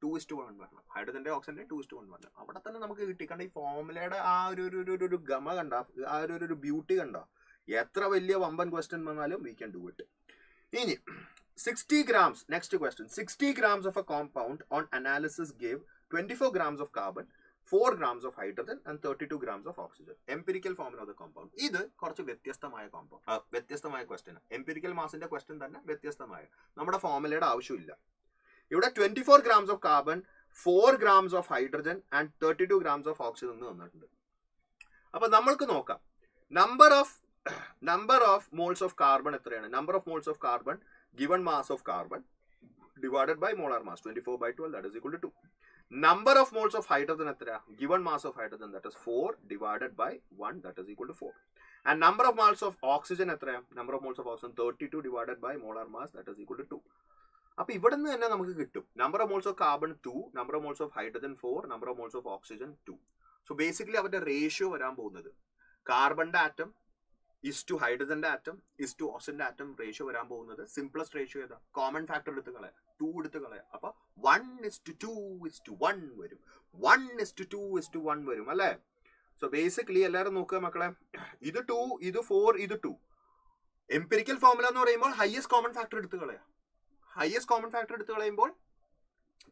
2:1 വരണം. ഹൈഡ്രജന്റെ ഓക്സിജന്റെ 2:1 വരണം. അവിടെ തന്നെ നമുക്ക് കിട്ടി. കണ്ട ഈ ഫോർമുലയുടെ ആ ഒരു ഗമ കണ്ട, ആ ഒരു ബ്യൂട്ടി കണ്ട. എത്ര വലിയ വമ്പൻ ക്വസ്റ്റ്യൻ വന്നാലും വി ക്യാൻ ഡു ഇറ്റ്. ഇനി 60 grams, next question. 60 grams of a compound on analysis gave 24 grams of carbon, 4 grams of hydrogen and 32 grams of oxygen. Empirical formula of the compound. ഇത് കുറച്ച് വ്യത്യസ്തമായ question. Empirical മാസിന്റെ question തന്നെ വ്യത്യസ്തമായ. നമ്മുടെ ഫോർമുലയുടെ ആവശ്യമില്ല. ഇവിടെ 24 grams of carbon, 4 grams of hydrogen and 32 grams of oxygen എന്ന് തന്നിട്ടുണ്ട്. അപ്പൊ നമ്മൾക്ക് നോക്കാം number of moles of carbon എത്രയാണ്? number of moles of carbon given mass of carbon divided by molar mass, 24/12, that is equal to 2. Number of moles of hydrogen എത്രയാ? given mass of hydrogen, that is 4 divided by 1, that is equal to 4. And number of moles of oxygen എത്രയാ? number of moles of oxygen 32 divided by molar mass, that is equal to 2. അപ്പൊ ഇവിടെ നിന്ന് തന്നെ നമുക്ക് കിട്ടും number of moles of carbon 2, number of moles of hydrogen 4, number of moles of oxygen 2. So basically അവരുടെ ratio വരാൻ പോകുന്നത് കാർബണിന്റെ atom is to hydrogen atom is to oxygen atom ratio വരാൻ പോകുന്നത് simplest ratio ഏതാ? കോമൺ ഫാക്ടർ എടുത്ത് കളയാം, 2 എടുത്ത് കളയാം. അപ്പൊ 1:2:1 വരും. 1:2:1 വരും അല്ലേ? സോ ബേസിക്കലി എല്ലാവരും നോക്കുക മക്കളെ, ഇത് 2, ഇത് 4, ഇത് 2. എംപിരിക്കൽ ഫോർമുല എന്ന് പറയുമ്പോൾ ഹയസ്റ്റ് കോമൺ ഫാക്ടർ എടുത്ത് കളയാം. ഹയസ്റ്റ് കോമൺ ഫാക്ടർ എടുത്ത് കളയുമ്പോൾ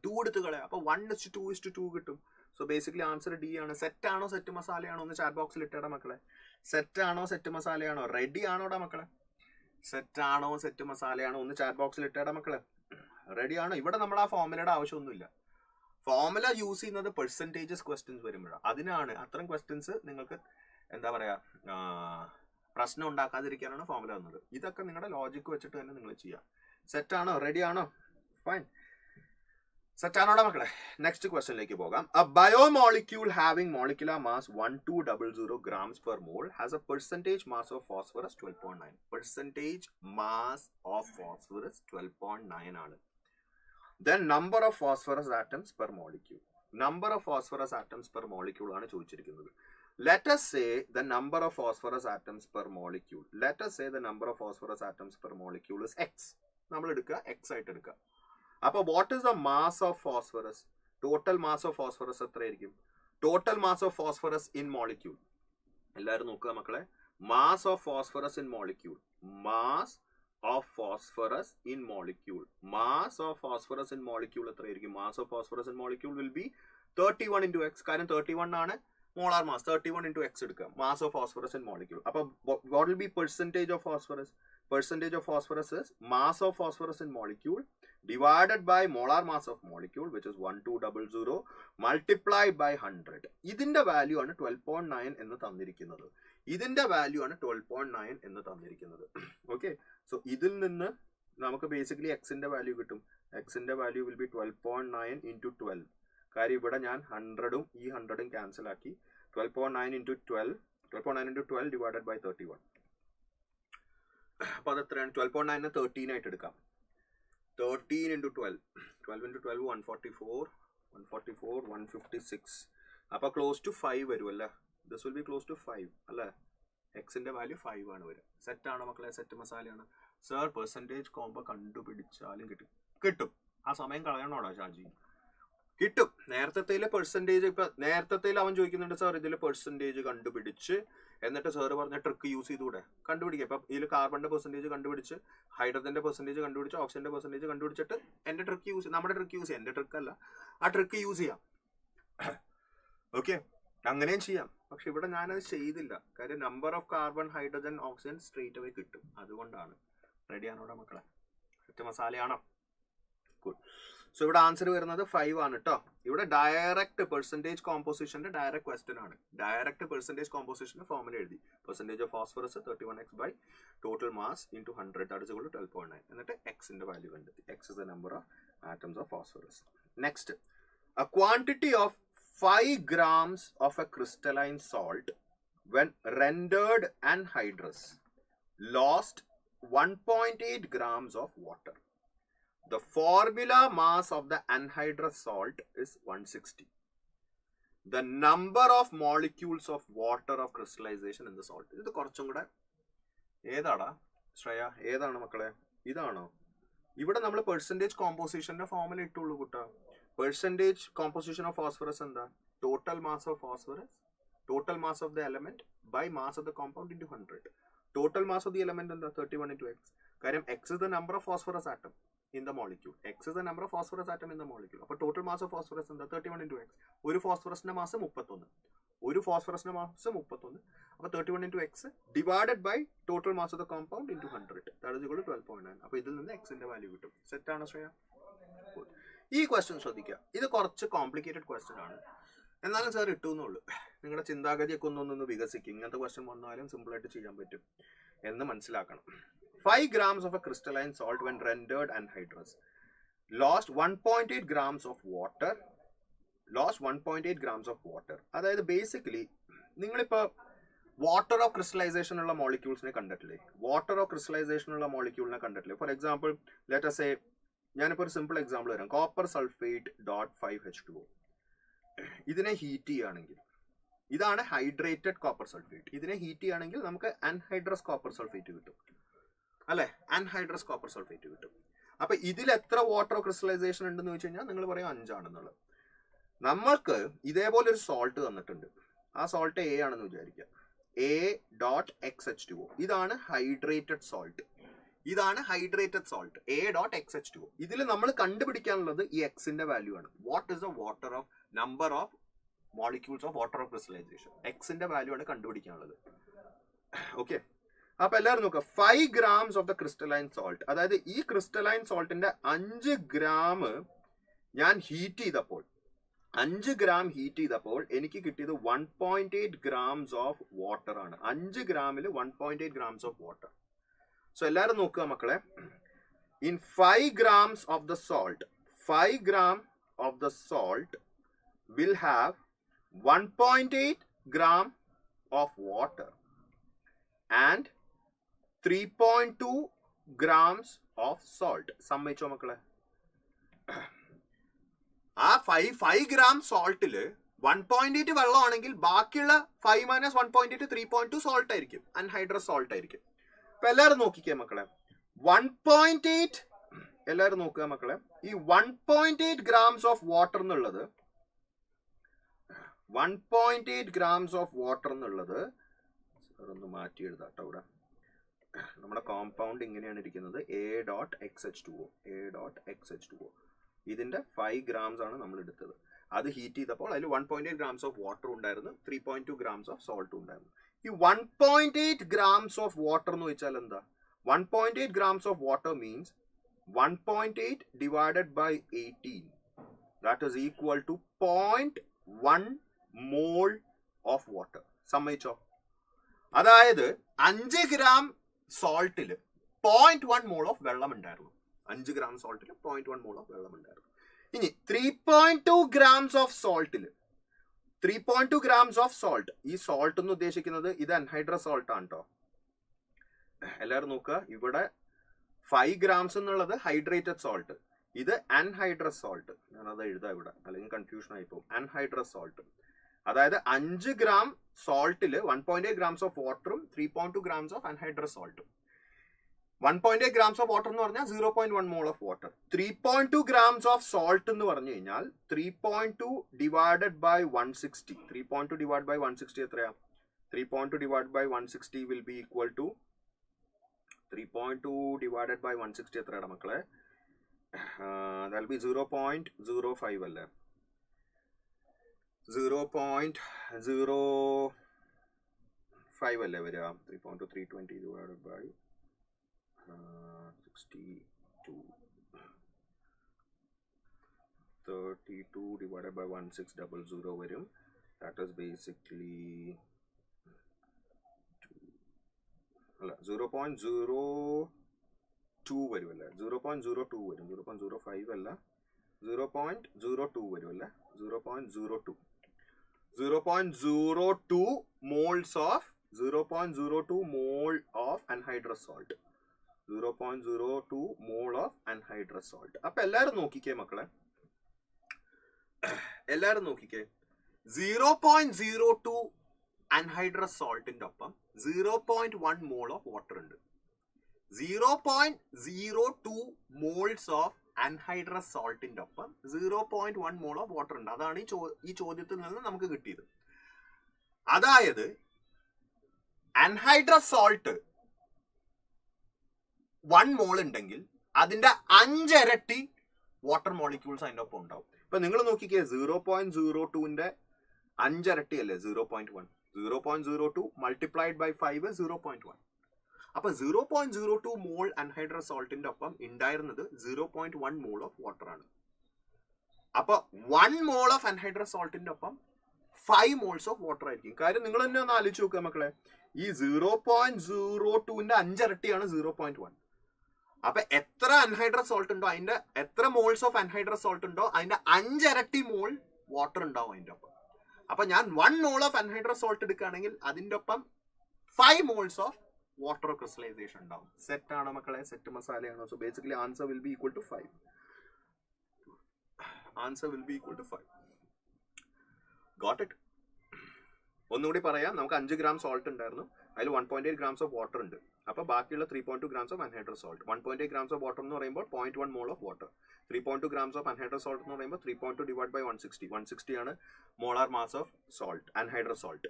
2 എടുത്ത് കളയാം. അപ്പൊ 1:2:2 കിട്ടും. സോ ബേസിക്കലി ആൻസർ ഡി ആണ്. സെറ്റ് ആണോ സെറ്റ് മസാലയാണോ? ഒന്ന് ചാറ്റ് ബോക്സിൽ ഇട്ടേടാ മക്കളെ. സെറ്റ് ആണോ സെറ്റ് മസാലയാണോ? റെഡി ആണോടാ മക്കളെ? സെറ്റ് ആണോ സെറ്റ് മസാലയാണോ? ഒന്ന് ചാറ്റ് ബോക്സിൽ ഇട്ടേടാ മക്കളെ. റെഡി ആണോ? ഇവിടെ നമ്മൾ ആ ഫോർമുലയുടെ ആവശ്യമൊന്നുമില്ല. ഫോർമുല യൂസ് ചെയ്യുന്നത് പെർസെൻറ്റേജസ് ക്വസ്റ്റ്യൻസ് വരുമ്പോഴാണ്. അതിനാണ് അത്തരം ക്വസ്റ്റ്യൻസ് നിങ്ങൾക്ക് എന്താ പറയാ പ്രശ്നം ഉണ്ടാക്കാതിരിക്കാനാണ് ഫോർമുല വന്നത്. ഇതൊക്കെ നിങ്ങളുടെ ലോജിക്ക് വെച്ചിട്ട് തന്നെ നിങ്ങൾ ചെയ്യാം. സെറ്റ് ആണോ? റെഡി ആണോ? ഫൈൻ. സെറ്റ് ആണോടാ മക്കളെ? നെക്സ്റ്റ് ക്വസ്റ്റ്യനിലേക്ക് പോകാം. A biomolecule having molecular mass 1200 grams per mole has a percentage mass of phosphorus 12.9. Percentage mass of phosphorus 12.9 ആണ്. Then number of phosphorus atoms per molecule. Number of phosphorus atoms per molecule ആണ് ചോദിച്ചിരിക്കുന്നത്. Let us say the number of phosphorus atoms per molecule. Let us say the number of phosphorus atoms per molecule is x. നമ്മൾ എടുക്കുക x ആയിട്ട് എടുക്കുക. അപ്പോൾ what is the mass of phosphorus? Total mass of phosphorus എത്രയായിരിക്കും? Total mass of phosphorus in molecule. എല്ലാവരും നോക്കുക മക്കളെ. Mass of phosphorus in molecule. Mass of phosphorus in molecule. Mass of phosphorus in molecule എത്രയായിരിക്കും? Mass of phosphorus in molecule will be 31 into x. കാരണം 31 ആണ് molar mass. 31 into x എടുക്കുക. Mass of phosphorus in molecule. അപ്പോൾ what will be percentage of phosphorus? Percentage of phosphorus is mass of phosphorus in molecule divided by molar mass of molecule, which is 1200 multiplied by 100. ഇതിന്റെ value ആണ് 12.9 എന്ന് തന്നിരിക്കുന്നത്. ഇതിന്റെ value ആണ് 12.9 എന്ന് തന്നിരിക്കുന്നത്. Okay, so ഇതിൽ നിന്ന് നമുക്ക് ബേസിക്കലി എക്സിന്റെ വാല്യൂ കിട്ടും. എക്സിന്റെ വാല്യൂ വിൽ ബി 12.9 into 12. കാര്യം ഇവിടെ ഞാൻ 100ഉം ഈ 100ഉം ക്യാൻസൽ ആക്കി. 12.9 into 12 divided by 31. അപ്പോൾ അത് എത്രയാണ്? 12.9 13 ആയിട്ട് എടുക്കാം. 13 into 12. 12 into 12 144, 156. അപ്പോൾ ക്ലോസ് ടു 5 വരും അല്ലേ? This will be close to 5 അല്ലേ? എക്സിന്റെ വാല്യൂ 5 ആണ് വരിക. സെറ്റ് ആണോ മക്കളെ? സെറ്റ് മസാലയാണ്. സർ പെർസെൻറ്റേജ് കോമ്പോ കണ്ടുപിടിച്ചാലും കിട്ടും. ആ സമയം കളയണോടാ ഷാജി? കിട്ടും. നേരത്തെ പെർസെൻറ്റേജ് ഇപ്പൊ നേരത്തെ അവൻ ചോദിക്കുന്നുണ്ട് സാർ ഇതിൽ പെർസെൻറ്റേജ് കണ്ടുപിടിച്ച് എന്നിട്ട് സാറ് പറഞ്ഞ ട്രിക്ക് യൂസ് ചെയ്തുകൂടെ? കണ്ടുപിടിക്കുക. ഇപ്പം ഇതിൽ കാർബണിന്റെ പെർസെൻറ്റേജ് കണ്ടുപിടിച്ച്, ഹൈഡ്രജന്റെ പെർസെൻറ്റേജ് കണ്ടുപിടിച്ച്, ഓക്സിജന്റെ പെർസെൻറ്റേജ് കണ്ടുപിടിച്ചിട്ട് എന്റെ ട്രിക്ക് യൂസ്, നമ്മുടെ ട്രിക്ക് യൂസ് ചെയ്യാം. എന്റെ ട്രിക്ക് അല്ല, ആ ട്രിക്ക് യൂസ് ചെയ്യാം. ഓക്കെ, അങ്ങനെയും ചെയ്യാം. പക്ഷെ ഇവിടെ ഞാനത് ചെയ്തില്ല. കാര്യം number of carbon, hydrogen, oxygen straight away കിട്ടും. അതുകൊണ്ടാണ്. റെഡിയാണോടാ മക്കളെ? സെറ്റ് മസാലയാണോ? ഗുഡ്. സോ ഇവിടെ ആൻസർ വരുന്നത് 5 ആണ് കേട്ടോ. ഇവിടെ ഡയറക്റ്റ് പെർസെൻറ്റേജ് കോമ്പോസിഷന്റെ ഡയറക്റ്റ് ക്വസ്റ്റ്യൻ ആണ്. ഡയറക്റ്റ് പെർസെൻറ്റേജ് കോമ്പോസിഷന്റെ ഫോർമുല എഴുതി. Percentage of phosphorus 31x by total mass into 100, that is equal to 12.9. എന്നിട്ട് എക്സിന്റെ വാല്യൂ കണ്ടെത്തി. X is the number of atoms of phosphorus. Next, a quantity of 5 grams of a crystalline salt when rendered anhydrous lost 1.8 grams of water. The formula mass of the anhydrous salt is 160. The number of molecules of water of crystallization in the salt. ഇത് കുറച്ചും കൂടെ ഏതാടാ ശ്രേയ? ഏതാണ് മക്കളെ? ഇതാണോ? ഇവിടെ നമ്മൾ percentage കോമ്പോസിഷന്റെ formula ഇട്ടുള്ളൂ കൂട്ടാ. പെർസെൻറ്റേജ് കോമ്പോസിഷൻ ഓഫ് ഫോസ്ഫറസ് എന്താ? Total mass of phosphorus, total mass of the element by mass of the compound into 100. Total mass of the element എന്താ? 31 into x. കാര്യം x is the number of phosphorus atom in the molecule. X is the number of phosphorus atom in the molecule. അപ്പോൾ total mass of phosphorus എന്താ? 31 into x. ഒരു ഫോസ്ഫറസിന്റെ mass 31. ഒരു ഫോസ്ഫറസിന്റെ mass 31. അപ്പോൾ 31 into x divided by total mass of the compound into 100. That is equal to 12.9. അപ്പോൾ ഇതിൽ നിന്ന് എക്സിന്റെ value കിട്ടും. സെറ്റ് ആണോ ശ്രേയ? ഈ ക്വസ്റ്റ്യൻ ശ്രദ്ധിക്കുക. ഇത് കുറച്ച് കോംപ്ലിക്കേറ്റഡ് ക്വസ്റ്റ്യൻ ആണ്. എന്നാലും സാർ ഇട്ടു എന്നുള്ളൂ. നിങ്ങളുടെ ചിന്താഗതിയൊക്കെ ഒന്നൊന്ന് വികസിക്കും. ഇങ്ങനത്തെ ക്വസ്റ്റ്യൻ വന്നാലും സിമ്പിൾ ആയിട്ട് ചെയ്യാൻ പറ്റും എന്ന് മനസ്സിലാക്കണം. 5 grams of a crystalline salt when rendered anhydrous lost 1.8 grams of water. അതായത് ബേസിക്കലി നിങ്ങളിപ്പോൾ വാട്ടർ ഓഫ് ക്രിസ്റ്റലൈസേഷൻ ഉള്ള മോളിക്യൂൾസിനെ കണ്ടിട്ടില്ലേ? For example let us say, ഞാനിപ്പോൾ ഒരു സിമ്പിൾ എക്സാമ്പിൾ തരാം. Copper sulphate .5H2O. ഇതിനെ ഹീറ്റ് ചെയ്യുകയാണെങ്കിൽ, ഇതാണ് ഹൈഡ്രേറ്റഡ് കോപ്പർ സൾഫേറ്റ്. ഇതിനെ ഹീറ്റ് ചെയ്യുകയാണെങ്കിൽ നമുക്ക് അൺഹൈഡ്രസ് കോപ്പർ സൾഫേറ്റ് കിട്ടും അല്ലെ? അൺഹൈഡ്രസ് കോപ്പർ സൾഫേറ്റ് കിട്ടും. അപ്പൊ ഇതിൽ എത്ര വാട്ടർ ഓഫ് ക്രിസ്റ്റലൈസേഷൻ ഉണ്ടെന്ന് ചോദിച്ചു കഴിഞ്ഞാൽ നിങ്ങൾ പറയും 5 ആണെന്നുള്ളത്. നമ്മൾക്ക് ഇതേപോലെ ഒരു സോൾട്ട് തന്നിട്ടുണ്ട്. ആ സോൾട്ട് A ആണെന്ന് വിചാരിക്കുക. A.XH2O. ഇതാണ് ഹൈഡ്രേറ്റഡ് സോൾട്ട്. A.XH2O. ഇതിൽ നമ്മൾ കണ്ടുപിടിക്കാനുള്ളത് ഈ എക്സിന്റെ വാല്യൂ ആണ്. What is the water of number of molecules of water of crystallisation? എക്സിന്റെ വാല്യൂ ആണ് കണ്ടുപിടിക്കാനുള്ളത്. ഓക്കെ, അപ്പൊ എല്ലാവരും നോക്കുക. 5 grams of the crystalline salt, അതായത് ഈ ക്രിസ്റ്റലൈൻ സോൾട്ടിന്റെ 5 gram ഞാൻ ഹീറ്റ് ചെയ്തപ്പോൾ, 5 gram ഹീറ്റ് ചെയ്തപ്പോൾ എനിക്ക് കിട്ടിയത് 1.8 grams ഓഫ് വാട്ടർ ആണ്. 5 gram 1.8 grams of water. So എല്ലാവരും നോക്കുക മക്കളെ. in 5 grams of the salt, 5 gram of the salt will have 1.8 gram of water and 3.2 grams of salt. സമ്മതിച്ചോ മക്കളെ? ആ 5 gram സോൾട്ടില് 1.8 വെള്ളമാണെങ്കിൽ ബാക്കിയുള്ള 5 മൈനസ് 1.8 3.2 സോൾട്ട് ആയിരിക്കും, അൺഹൈഡ്രസ് സോൾട്ട് ആയിരിക്കും. അപ്പൊ എല്ലാവരും നോക്കിക്കേ മക്കളെ, 1.8 എല്ലാവരും നോക്കുക മക്കളെ, ഈ 1.8 grams ഓഫ് വാട്ടർ എന്നുള്ളത് 1.8 grams ഓഫ് വാട്ടർ എന്നുള്ളത് ഒന്ന് മാറ്റി എഴുതാട്ടോ. ഇവിടെ നമ്മുടെ കോമ്പൗണ്ട് ഇങ്ങനെയാണ് ഇരിക്കുന്നത്, A.XH2O. ഇതിന്റെ 5 grams ആണ് നമ്മൾ എടുത്തത്. അത് ഹീറ്റ് ചെയ്തപ്പോൾ അതിൽ 1.8 grams ഓഫ് വാട്ടർ ഉണ്ടായിരുന്നു, 3.2 grams ഓഫ് സോൾട്ട് ഉണ്ടായിരുന്നു. ഈ 1.8 grams ഓഫ് വാട്ടർ എന്ന് വെച്ചാൽ എന്താ? 1.8 grams of water means 1.8 divided by 18, that is equal to 0.1 mole of water. സമ്മതിച്ചോ? അതായത് 5 gram സോൾട്ടിൽ 0.1 മോൾ ഓഫ് വെള്ളം ഉണ്ടായിരുന്നു. 5 gram സോൾട്ടിൽ 0.1 മോൾ ഓഫ് വെള്ളം ഉണ്ടായിരുന്നു. ഇനി 3.2 grams ഓഫ് സോൾട്ടിൽ 3.2 grams ഓഫ് സോൾട്ട്, ഈ സോൾട്ട് എന്ന് ഉദ്ദേശിക്കുന്നത് ഇത് അൺഹൈഡ്രസ് സോൾട്ട് ആണ് കേട്ടോ. എല്ലാവരും നോക്കുക, ഇവിടെ 5 grams എന്നുള്ളത് ഹൈഡ്രേറ്റഡ് സോൾട്ട്, ഇത് അൺഹൈഡ്രസ് സോൾട്ട്. ഞാനത് എഴുതാം ഇവിടെ, അല്ലെങ്കിൽ കൺഫ്യൂഷൻ ആയി പോകും. അൺഹൈഡ്രസ് സോൾട്ട് അതായത് 5 gram സോൾട്ടിൽ 1.8 grams ഓഫ് വാട്ടറും 3.2 grams ഓഫ് അൺഹൈഡ്രസ് സോൾട്ടും. 1.8 grams ഓഫ് വാട്ടർ എന്ന് പറഞ്ഞാൽ 0.1 mole of water. 3.2 grams of salt എന്ന് പറഞ്ഞു കഴിഞ്ഞാൽ 3.2 ഡിവൈഡഡ് ബൈ 160. 3.2 ഡിവൈഡ് ബൈ 160 എത്രയാ? 3.2 divide by 160 will be equal to 3.2 divided by 160 എത്രയാണ് മക്കളെ? ദാറ്റ് വിൽ ബി 0.05 അല്ലേ? 0.05 അല്ലേ വരിക? 3.2 320 ഡിവൈഡഡ് ബൈ 62, 32 divided by 1600 വരും. That is basically 0.02 വരും അല്ലേ? 0.02 വരും, 0.05 അല്ല, 0.02 വരും അല്ലേ? 0.02 moles of 0.02 mole of anhydrous salt. 0.02 mole of anhydrous salt. അപ്പൊ എല്ലാരും നോക്കിക്കേ മക്കളെ, എല്ലാരും നോക്കിക്കേ, 0.02 anhydrous saltന്റെ ഒപ്പം 0.1 mole of water ഉണ്ട്. 0.02 moles of anhydrous saltന്റെ ഒപ്പം 0.1 mole of water ഉണ്ട്. അതാണ് ഈ ചോദ്യത്തിൽ നിന്ന് നമുക്ക് കിട്ടിയത്. അതായത് anhydrous salt 1 മോൾ ഉണ്ടെങ്കിൽ അതിന്റെ 5 ഇരട്ടി വാട്ടർ മോളിക്യൂൾസ് അതിന്റെ ഒപ്പം ഉണ്ടാവും. ഇപ്പൊ നിങ്ങൾ നോക്കിക്കേ, 0.02ന്റെ 5 ഇരട്ടി അല്ലേ 0.1. 0.02 മൾട്ടിപ്ലൈഡ് ബൈ 5 0.1. അപ്പൊ 0.02 മോൾ അൺഹൈഡ്രസ് സോൾട്ടിന്റെ ഒപ്പം ഉണ്ടായിരുന്നത് 0.1 മോൾ ഓഫ് വാട്ടർ ആണ്. അപ്പൊ 1 മോൾ ഓഫ് അൺഹൈഡ്രസ് സോൾട്ടിന്റെ ഒപ്പം 5 മോൾസ് ഓഫ് വാട്ടർ ആയിരിക്കും. കാര്യം നിങ്ങൾ തന്നെ ഒന്ന് ആലോചിച്ച് നോക്കുക മക്കളെ, ഈ 0.02ന്റെ 5 ഇരട്ടിയാണ് 0.1. അപ്പൊ എത്ര അൺഹൈഡ്രസ് സോൾട്ട് ഉണ്ടോ, അതിന്റെ എത്ര മോൾസ് ഓഫ് അൺഹൈഡ്രസ് സോൾട്ട് ഉണ്ടോ അതിന്റെ 5 ഇരട്ടി മോൾ വാട്ടർ ഉണ്ടാവും അതിന്റെ ഒപ്പം. അപ്പൊ ഞാൻ 1 മോൾ ഓഫ് അൺഹൈഡ്രസ് സോൾട്ട് എടുക്കുകയാണെങ്കിൽ അതിന്റെ ഒപ്പം 5 മോൾസ് ഓഫ് വാട്ടർ ക്രിസ്റ്റലൈസേഷൻ ഉണ്ടാവും. സെറ്റ് ആണോ മക്കളെ? സെറ്റ് മസാലയാണോ? So basically answer will be equal to 5. Answer will be equal to 5. Got it? ഒന്നുകൂടി പറയാം, നമുക്ക് 5 gram സോൾട്ട് ഉണ്ടായിരുന്നു, അതിൽ 1.8 grams ഓഫ് വാട്ടർ ഉണ്ട്. അപ്പൊ ബാക്കിയുള്ള 3.2 grams of anhydrous salt. 1.8 grams of water എന്ന് പറയുമ്പോൾ 0.1 mole of water. 3.2 grams of anhydrous salt എന്ന് പറയുമ്പോൾ 3.2 ഡിവൈഡ് ബൈ 160. 160 ആണ് molar mass of salt, anhydrous salt.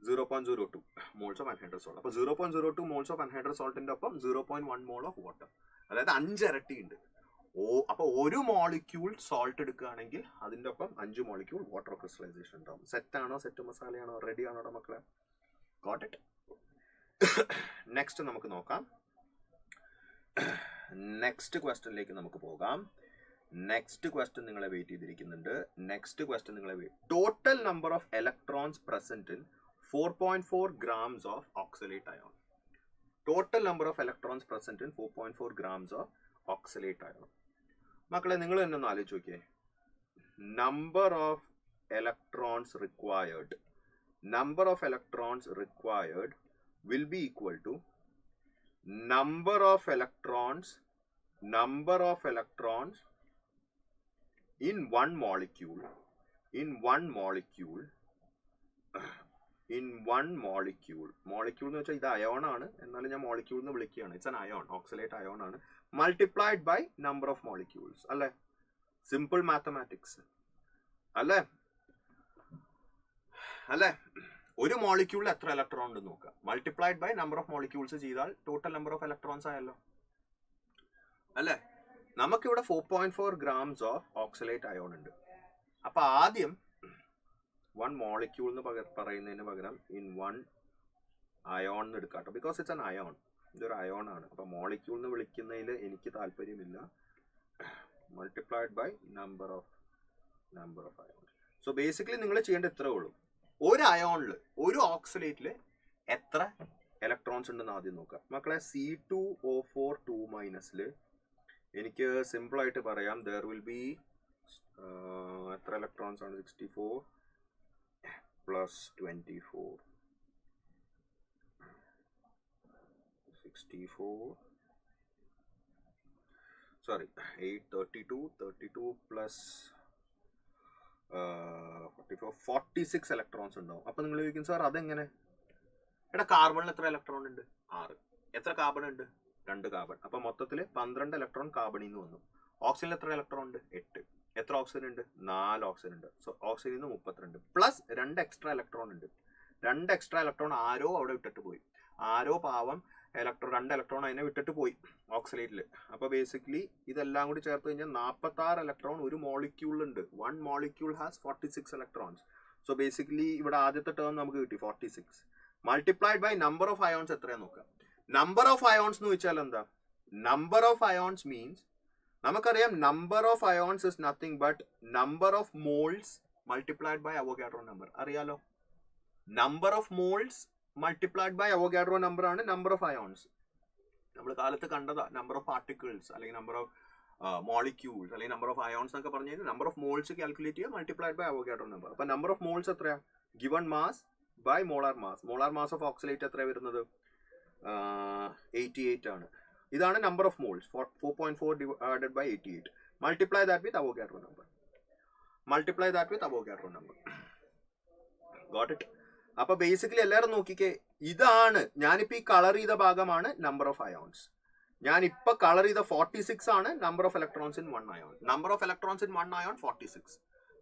0.02 moles of anhydrous salt. അപ്പൊ 0.02 മോൾസ് ഓഫ് അൺഹൈഡ്രസ് സോൾട്ടിന്റെ ഒപ്പം 0.1 മോൾ ഓഫ് വാട്ടർ, അതായത് 5 ഇരട്ടി ഉണ്ട്. അപ്പൊ ഒരു മോളിക്യൂൾ സോൾട്ട് എടുക്കുകയാണെങ്കിൽ അതിന്റെ ഒപ്പം 5 മോളിക്യൂൾ വാട്ടർ ക്രിസ്റ്റലൈസേഷൻ ഉണ്ടാവും. സെറ്റ് ആണോ? സെറ്റ് മസാലയാണോ? റെഡി ആണോ മക്കളെ? Got it? നെക്സ്റ്റ് നമുക്ക് നോക്കാം. നെക്സ്റ്റ് ക്വസ്റ്റ്യനിലേക്ക് നമുക്ക് പോകാം. നെക്സ്റ്റ് ക്വസ്റ്റ്യൻ നിങ്ങളെ വെയിറ്റ് ചെയ്തിരിക്കുന്നുണ്ട്. നെക്സ്റ്റ് ക്വസ്റ്റ്യൻ നിങ്ങളെ total number of electrons present in 4.4 grams of oxalate ion. Total number of electrons present in 4.4 grams of oxalate ion. മക്കളെ നിങ്ങൾ തന്നെ ഒന്ന് ആലോചിച്ച് നോക്കിയേ. Number of electrons required will be equal to number of electrons in one molecule എന്ന് വെച്ചാൽ ഇത് ion ആണ്, എന്നാലും ഞാൻ മോളിക്യൂൾ എന്ന് വിളിക്കുകയാണ്. It's an ion, oxalate ion ആണ്, multiplied by number of molecules. അല്ലേ? സിമ്പിൾ മാത്തമാറ്റിക്സ് അല്ലേ? ഒരു മോളിക്യൂളിൽ എത്ര ഇലക്ട്രോൺ ഉണ്ട് നോക്കുക, multiplied by number of molecules ചെയ്താൽ ടോട്ടൽ നമ്പർ ഓഫ് ഇലക്ട്രോൺസ് ആയല്ലോ. അല്ലേ? നമുക്കിവിടെ 4.4 grams ഓഫ് ഓക്സലേറ്റ് അയോൺ ഉണ്ട്. അപ്പൊ ആദ്യം 1 മോളിക്യൂൾ എന്ന് പറയുന്നതിന് പകരം ഇൻ 1 അയോൺ എന്ന് എടുക്കാട്ടോ, ബിക്കോസ് ഇറ്റ്സ് ആൻ അയോൺ. ഇതൊരു അയോൺ ആണ്. അപ്പൊ മോളിക്യൂൾ എന്ന് വിളിക്കുന്നതിൽ എനിക്ക് താല്പര്യമില്ല. Multiplied by number of ion. So basically നിങ്ങൾ ചെയ്യേണ്ട ഇത്രേ ഉള്ളൂ. ഒരു അയോണിൽ, ഒരു ഓക്സലേറ്റിൽ എത്ര ഇലക്ട്രോൺസ് ഉണ്ടെന്ന് ആദ്യം നോക്കുക. മക്കളെ C2O4 2- എനിക്ക് സിമ്പിൾ ആയിട്ട് പറയാം, ദർ വിൽ ബി എത്ര ഇലക്ട്രോൺസ് ആണ്? 64 പ്ലസ് 24 32 പ്ലസ് 44 46 ഇലക്ട്രോൺസ് ഉണ്ടാവും. അപ്പൊ നിങ്ങൾ ചോദിക്കും സാർ അതെങ്ങനെ? എടാ കാർബണിൽ എത്ര ഇലക്ട്രോൺ ഉണ്ട്? 6. എത്ര കാർബൺ ഉണ്ട്? 2 കാർബൺ. അപ്പൊ മൊത്തത്തിൽ 12 ഇലക്ട്രോൺ കാർബണിൽ നിന്ന് വന്നു. ഓക്സിജനിൽ എത്ര ഇലക്ട്രോൺ ഉണ്ട്? 8. എത്ര ഓക്സിജൻ ഉണ്ട്? 4 ഓക്സിജൻ ഉണ്ട്. സോ ഓക്സിജനിൽ നിന്ന് 32 പ്ലസ് 2 എക്സ്ട്രാ ഇലക്ട്രോൺ ഉണ്ട്. 2 എക്സ്ട്രാ ഇലക്ട്രോൺ ആരോ അവിടെ വിട്ടിട്ട് പോയി. ആരോ പാവം 2 ഇലക്ട്രോൺ അതിനെ വിട്ടിട്ട് പോയി ഓക്സലേറ്റിൽ. അപ്പൊ ബേസിക്കലി ഇതെല്ലാം കൂടി ചേർത്ത് കഴിഞ്ഞാൽ 46 ഇലക്ട്രോൺ ഒരു മോളിക്യൂളുണ്ട്. 1 molecule has 46 electrons. So basically ഇവിടെ ആദ്യത്തെ ടേം നമുക്ക് കിട്ടി 46 multiplied by number of ions എത്രയാ നോക്കാം. നമ്പർ ഓഫ് അയോൺസ് എന്ന് വെച്ചാൽ എന്താ? നമ്പർ ഓഫ് അയോൺസ് മീൻസ് നമുക്കറിയാം number of ions is nothing but number of moles multiplied by Avogadro number. അറിയാലോ, number of moles multiplied by Avogadro number ആണ് number of ions. നമ്മൾ കാലത്ത് കണ്ടതാ നമ്പർ ഓഫ് പാർട്ടിക്കിൾസ് അല്ലെങ്കിൽ നമ്പർ ഓഫ് മോളിക്യൂൾസ് അല്ലെങ്കിൽ number of ions എന്നൊക്കെ പറഞ്ഞു കഴിഞ്ഞാൽ നമ്പർ ഓഫ് മോൾസ് കാൽക്കുലേറ്റ് ചെയ്യുക മൾട്ടിപ്ലൈഡ് ബൈ അവോഗാഡ്രോ നമ്പർ. അപ്പൊ നമ്പർ ഓഫ് മോൾസ് എത്രയാ? Given mass by molar mass. Molar mass of oxalate എത്രയാണ് വരുന്നത്? 88 ആണ്. ഇതാണ് number of moles. 4.4 divided by 88. Multiply that with Avogadro number. Got it? അപ്പൊ basically എല്ലാവരും നോക്കിക്കേ, ഇതാണ് ഞാനിപ്പോ ഈ കളർ ചെയ്ത ഭാഗമാണ് നമ്പർ ഓഫ് അയോൺസ്. ഞാനിപ്പോ കളർ ചെയ്ത 46 ആണ് number of electrons in 1 ion. Number of electrons in 1 ion 46.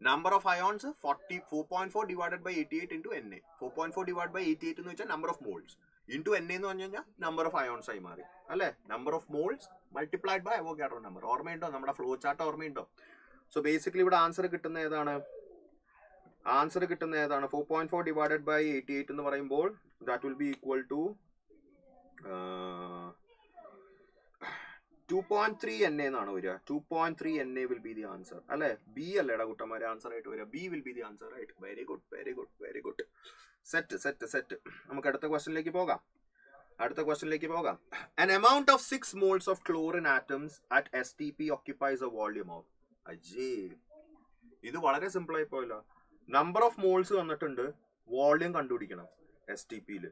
Number of ions 4.4 divided by 88 into Na. 4.4 divided by 88 എന്ന് വെച്ചാൽ number of moles into N എന്ന് പറഞ്ഞു കഴിഞ്ഞാൽ നമ്പർ ഓഫ് അയോൺസ് ആയി മാറി. അല്ലെ? Number of moles multiplied by Avogadro number. ഓർമ്മയുണ്ടോ? നമ്മുടെ ഫ്ലോ ചാർട്ട് ഓർമ്മയുണ്ടോ? സോ ബേസിക്കലി ഇവിടെ ആൻസർ കിട്ടുന്ന ഏതാണ്? 4.4 divided by 88 എന്ന് പറയുമ്പോൾ that will be equal to 2.3 Na എന്നാണ് വരിക. 2.3 Na will be the answer. അല്ലെ? ബി അല്ലേടാ കുട്ടന്മാരെ ആൻസർ ആയിട്ട് വരിക. B will be the answer, right? Very good. Set. നമുക്ക് അടുത്ത ക്വസ്റ്റ്യനിലേക്ക് പോകാം. An amount of 6 moles of chlorine atoms at STP occupies a volume of. ഇത് വളരെ സിമ്പിൾ ആയി പോയല്ലോ. നമ്പർ ഓഫ് മോൾസ് വന്നിട്ടുണ്ട്, വോള്യൂം കണ്ടുപിടിക്കണം STPയിൽ.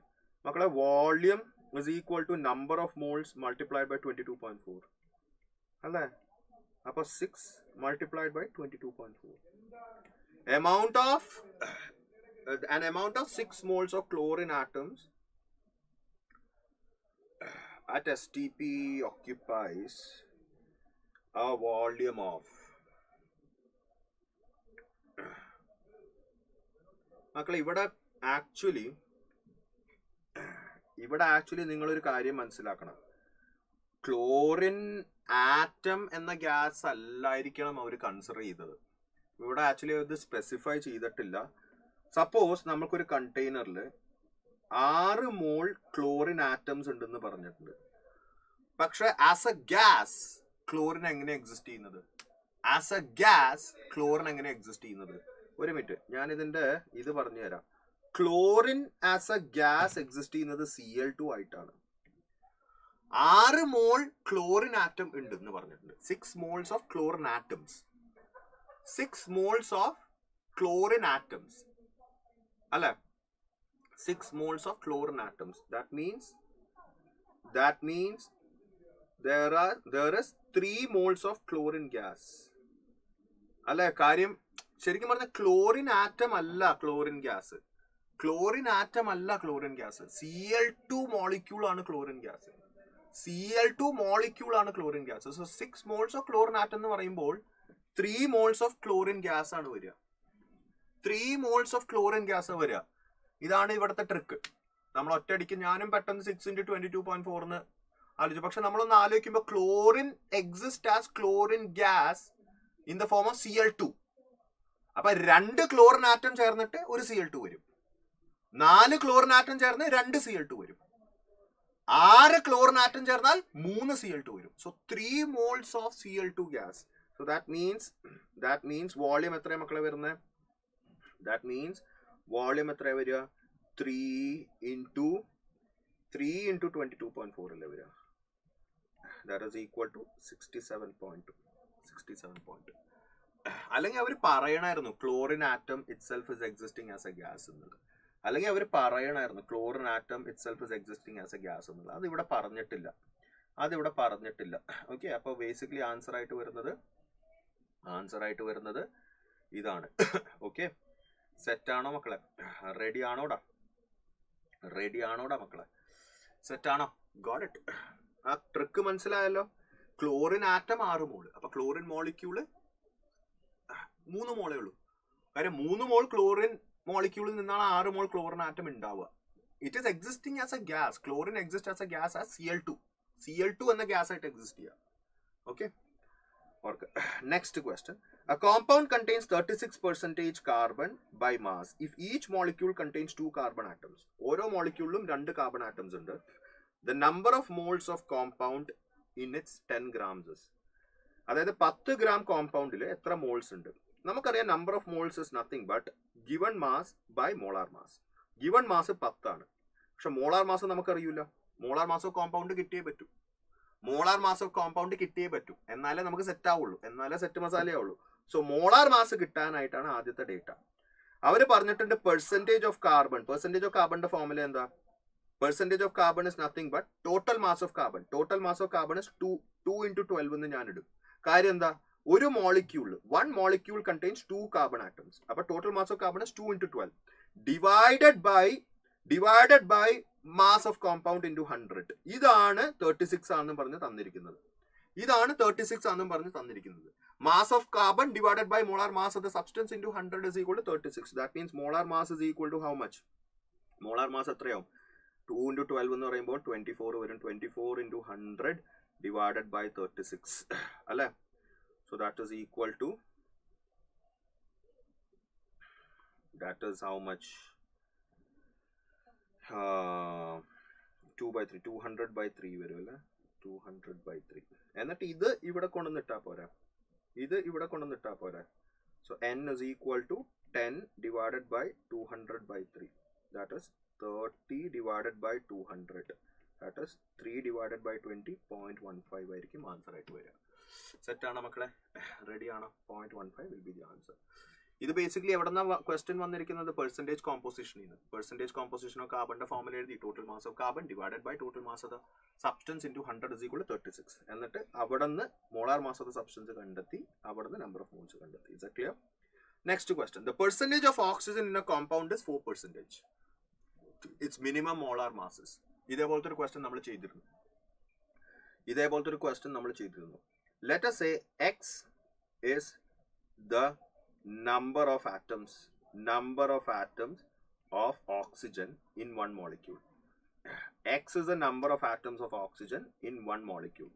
മക്കളെ volume is equal to number of moles multiplied by 22.4. അല്ലേ? അപ്പൊ 6 multiplied by 22.4. An amount of 6 moles of chlorine atoms at STP occupies a volume of. മക്കളെ ഇവിടെ ആക്ച്വലി നിങ്ങളൊരു കാര്യം മനസ്സിലാക്കണം. ക്ലോറിൻ ആറ്റം എന്ന ഗ്യാസ് അല്ലായിരിക്കണം അവർ കൺസിഡർ ചെയ്തത്. ഇവിടെ ആക്ച്വലി അത് സ്പെസിഫൈ ചെയ്തിട്ടില്ല. സപ്പോസ് നമുക്കൊരു കണ്ടെയ്നറിൽ 6 മോൾ ക്ലോറിൻ ആറ്റംസ് ഉണ്ടെന്ന് പറഞ്ഞിട്ടുണ്ട്. പക്ഷെ ആസ് എ ഗ്യാസ് ക്ലോറിൻ എങ്ങനെ എക്സിസ്റ്റ് ചെയ്യുന്നത്? ഒരു മിനിറ്റ്, ഞാൻ ഇത് പറഞ്ഞു തരാം. Chlorine as a gas exist ചെയ്യുന്നത് Cl2 ആയിട്ടാണ്. 6 മോൾ ക്ലോറിൻ ആറ്റം ഉണ്ട് എന്ന് പറഞ്ഞിട്ടുണ്ട്. 6 moles of chlorine atoms. 6 moles of chlorine atoms അല്ലെ? 6 moles of chlorine atoms. That means there is 3 moles of chlorine gas. അല്ലെ? കാര്യം ശരിക്കും പറഞ്ഞ ക്ലോറിൻ ആറ്റം അല്ല ക്ലോറിൻ ഗ്യാസ്. ക്ലോറിൻ ആറ്റം അല്ല ക്ലോറിൻ ഗ്യാസ്. Cl2 മോളിക്യൂൾ ആണ് ക്ലോറിൻ ഗ്യാസ്. Cl2 മോളിക്യൂൾ ആണ് chlorine gas. So 6 moles of chlorine atom എന്ന് പറയുമ്പോൾ 3 moles of chlorine gas ആണ് വരിക. 3 moles of chlorine gas വരിക. ഇതാണ് ഇവിടുത്തെ ട്രിക്ക്. നമ്മൾ ഒറ്റയടിക്ക് ഞാനും പെട്ടെന്ന് 6 × 22.4 എന്ന് ആലോചിച്ചു. പക്ഷെ നമ്മളൊന്ന് ആലോചിക്കുമ്പോൾ chlorine exist as chlorine gas in the form of Cl2. അപ്പൊ 2 ക്ലോറിൻ ആറ്റം ചേർന്നിട്ട് ഒരു Cl2 വരും. 4 ക്ലോറിൻ ആറ്റം ചേർന്ന് 2 Cl2 വരും. 6 ക്ലോറിൻ ആറ്റം ചേർന്നാൽ 3 Cl2 വരും. So 3 moles of Cl2 gas. So that means volume എത്ര മക്കളെ വരുന്നത്? ദാറ്റ് മീൻസ് വോളിയം എത്ര വരിക? 3 × 22.4 അല്ലേ വരിക? That is equal to 67.2. അല്ലെങ്കിൽ അവർ പറയണായിരുന്നു chlorine atom itself is existing as a gas എന്നുള്ളത്. അല്ലെങ്കിൽ അവർ പറയണായിരുന്നു chlorine atom itself is existing as a gas എന്നുള്ളത്. അതിവിടെ പറഞ്ഞിട്ടില്ല. ഓക്കെ, അപ്പോൾ ബേസിക്കലി ആൻസർ ആയിട്ട് വരുന്നത് ഇതാണ്. ഓക്കെ, സെറ്റാണോ മക്കളെ? റെഡി ആണോടാ മക്കളെ? സെറ്റാണോ? Got it. ആ ട്രിക്ക് മനസ്സിലായല്ലോ. Chlorine atom 6 mole. അപ്പൊ ക്ലോറിൻ മോളിക്യൂള് 3 മോളേ ഉള്ളൂ. കാര്യം 3 മോൾ ക്ലോറിൻ മോളിക്യൂളിൽ നിന്നാണ് 6 മോൾ ക്ലോറിൻ ആറ്റം ഉണ്ടാവുക. It is existing as a gas. Chlorine exist as a gas as Cl2 എന്ന ഗ്യാസ് ആയിട്ട് എക്സിസ്റ്റ് ചെയ്യുക. Okay, next question. A compound contains 36% carbon by mass if each molecule contains 2 carbon atoms. ഓരോ മോളിക്യൂളിലും 2 carbon atoms ഉണ്ട്. The number of moles of compound in its 10 grams is. അതായത് 10 gram കോമ്പൗണ്ടിൽ എത്ര moles ഉണ്ട്? നമുക്കറിയാം number of moles is nothing but given mass by molar mass. Given mass 10 ആണ്. പക്ഷെ molar mass നമുക്കറിയില്ല. മോളാർ മാസ് ഓഫ് കോമ്പൗണ്ട് കിട്ടിയേ പറ്റൂ. എന്നാലേ നമുക്ക് സെറ്റ് ആവുള്ളൂ. എന്നാലേ സെറ്റ് മസാലയാവുള്ളൂ. സോ മോളാർ മാസ് കിട്ടാനായിട്ടാണ് ആദ്യത്തെ ഡേറ്റ. അവർ പറഞ്ഞിട്ടുണ്ട് പെർസെൻറ്റേജ് ഓഫ് കാർബണിന്റെ ഫോർമുല എന്താ? Percentage of carbon is nothing but total mass of carbon. Total mass of carbon is 2 × 12 എന്ന് ഞാൻ ഇടും. കാര്യം എന്താ? ഒരു molecule 1 molecule contains 2 carbon atoms. അപ്പൊ total mass of carbon is 2 × 12 divided by mass of compound into 100. ഇതാണ് 36 ആണെന്ന് പറഞ്ഞ് തന്നിരിക്കുന്നത്. Mass of carbon divided by molar mass of the substance into 100 is equal to 36. That means molar mass is equal to how much? Molar mass എത്രയാവും? 2 × 12 എന്ന് പറയുമ്പോൾ 24 വരും. 24 × 100 divided by 36 അല്ലേ? So that is equal to, that is how much? 2/3, 200/3 വരും അല്ലേ? 200/3. എന്നിട്ട് ഇത് ഇവിടെ കൊണ്ടുവന്നിട്ടാ പോരാ. So n is equal to 10 divided by 200/3. That is 30 divided by 200. That is 3 divided by 20, 0.15 ആയിരിക്കും ആൻസർ ആയിട്ട് വരിക. സെറ്റ് ആണോ മക്കളെ? റെഡി ആണോ? 0.15 വിൽ ബി ദി ആൻസർ. ഇത് ബേസിക്കലി എവിടെന്നാ ക്വസ്റ്റ്യൻ വന്നിരിക്കുന്നത്? പെർസെൻറ്റേജ് കോമ്പോസിഷനിൽ നിന്ന്. പെർസെൻറ്റേജ് കോമ്പോസിഷൻ ഓഫ് കാർബണിന്റെ ഫോർമുല എഴുതി. Total mass of carbon divided by total mass of the substance into 100 is equal to 36. എന്നിട്ട് അവിടെ നിന്ന് molar mass of the substance കണ്ടെത്തി. അവിടെ നിന്ന് നമ്പർ ഓഫ് മോൾസ് കണ്ടെത്തി. Is it clear? Next question. The percentage of oxygen in a compound is 4%. It's minimum molar masses. ഇതേപോലത്തെ ഒരു question നമ്മൾ ചെയ്തിരുന്നു. Let us say X is the number of atoms of oxygen in one molecule. X is the number of atoms of oxygen in one molecule.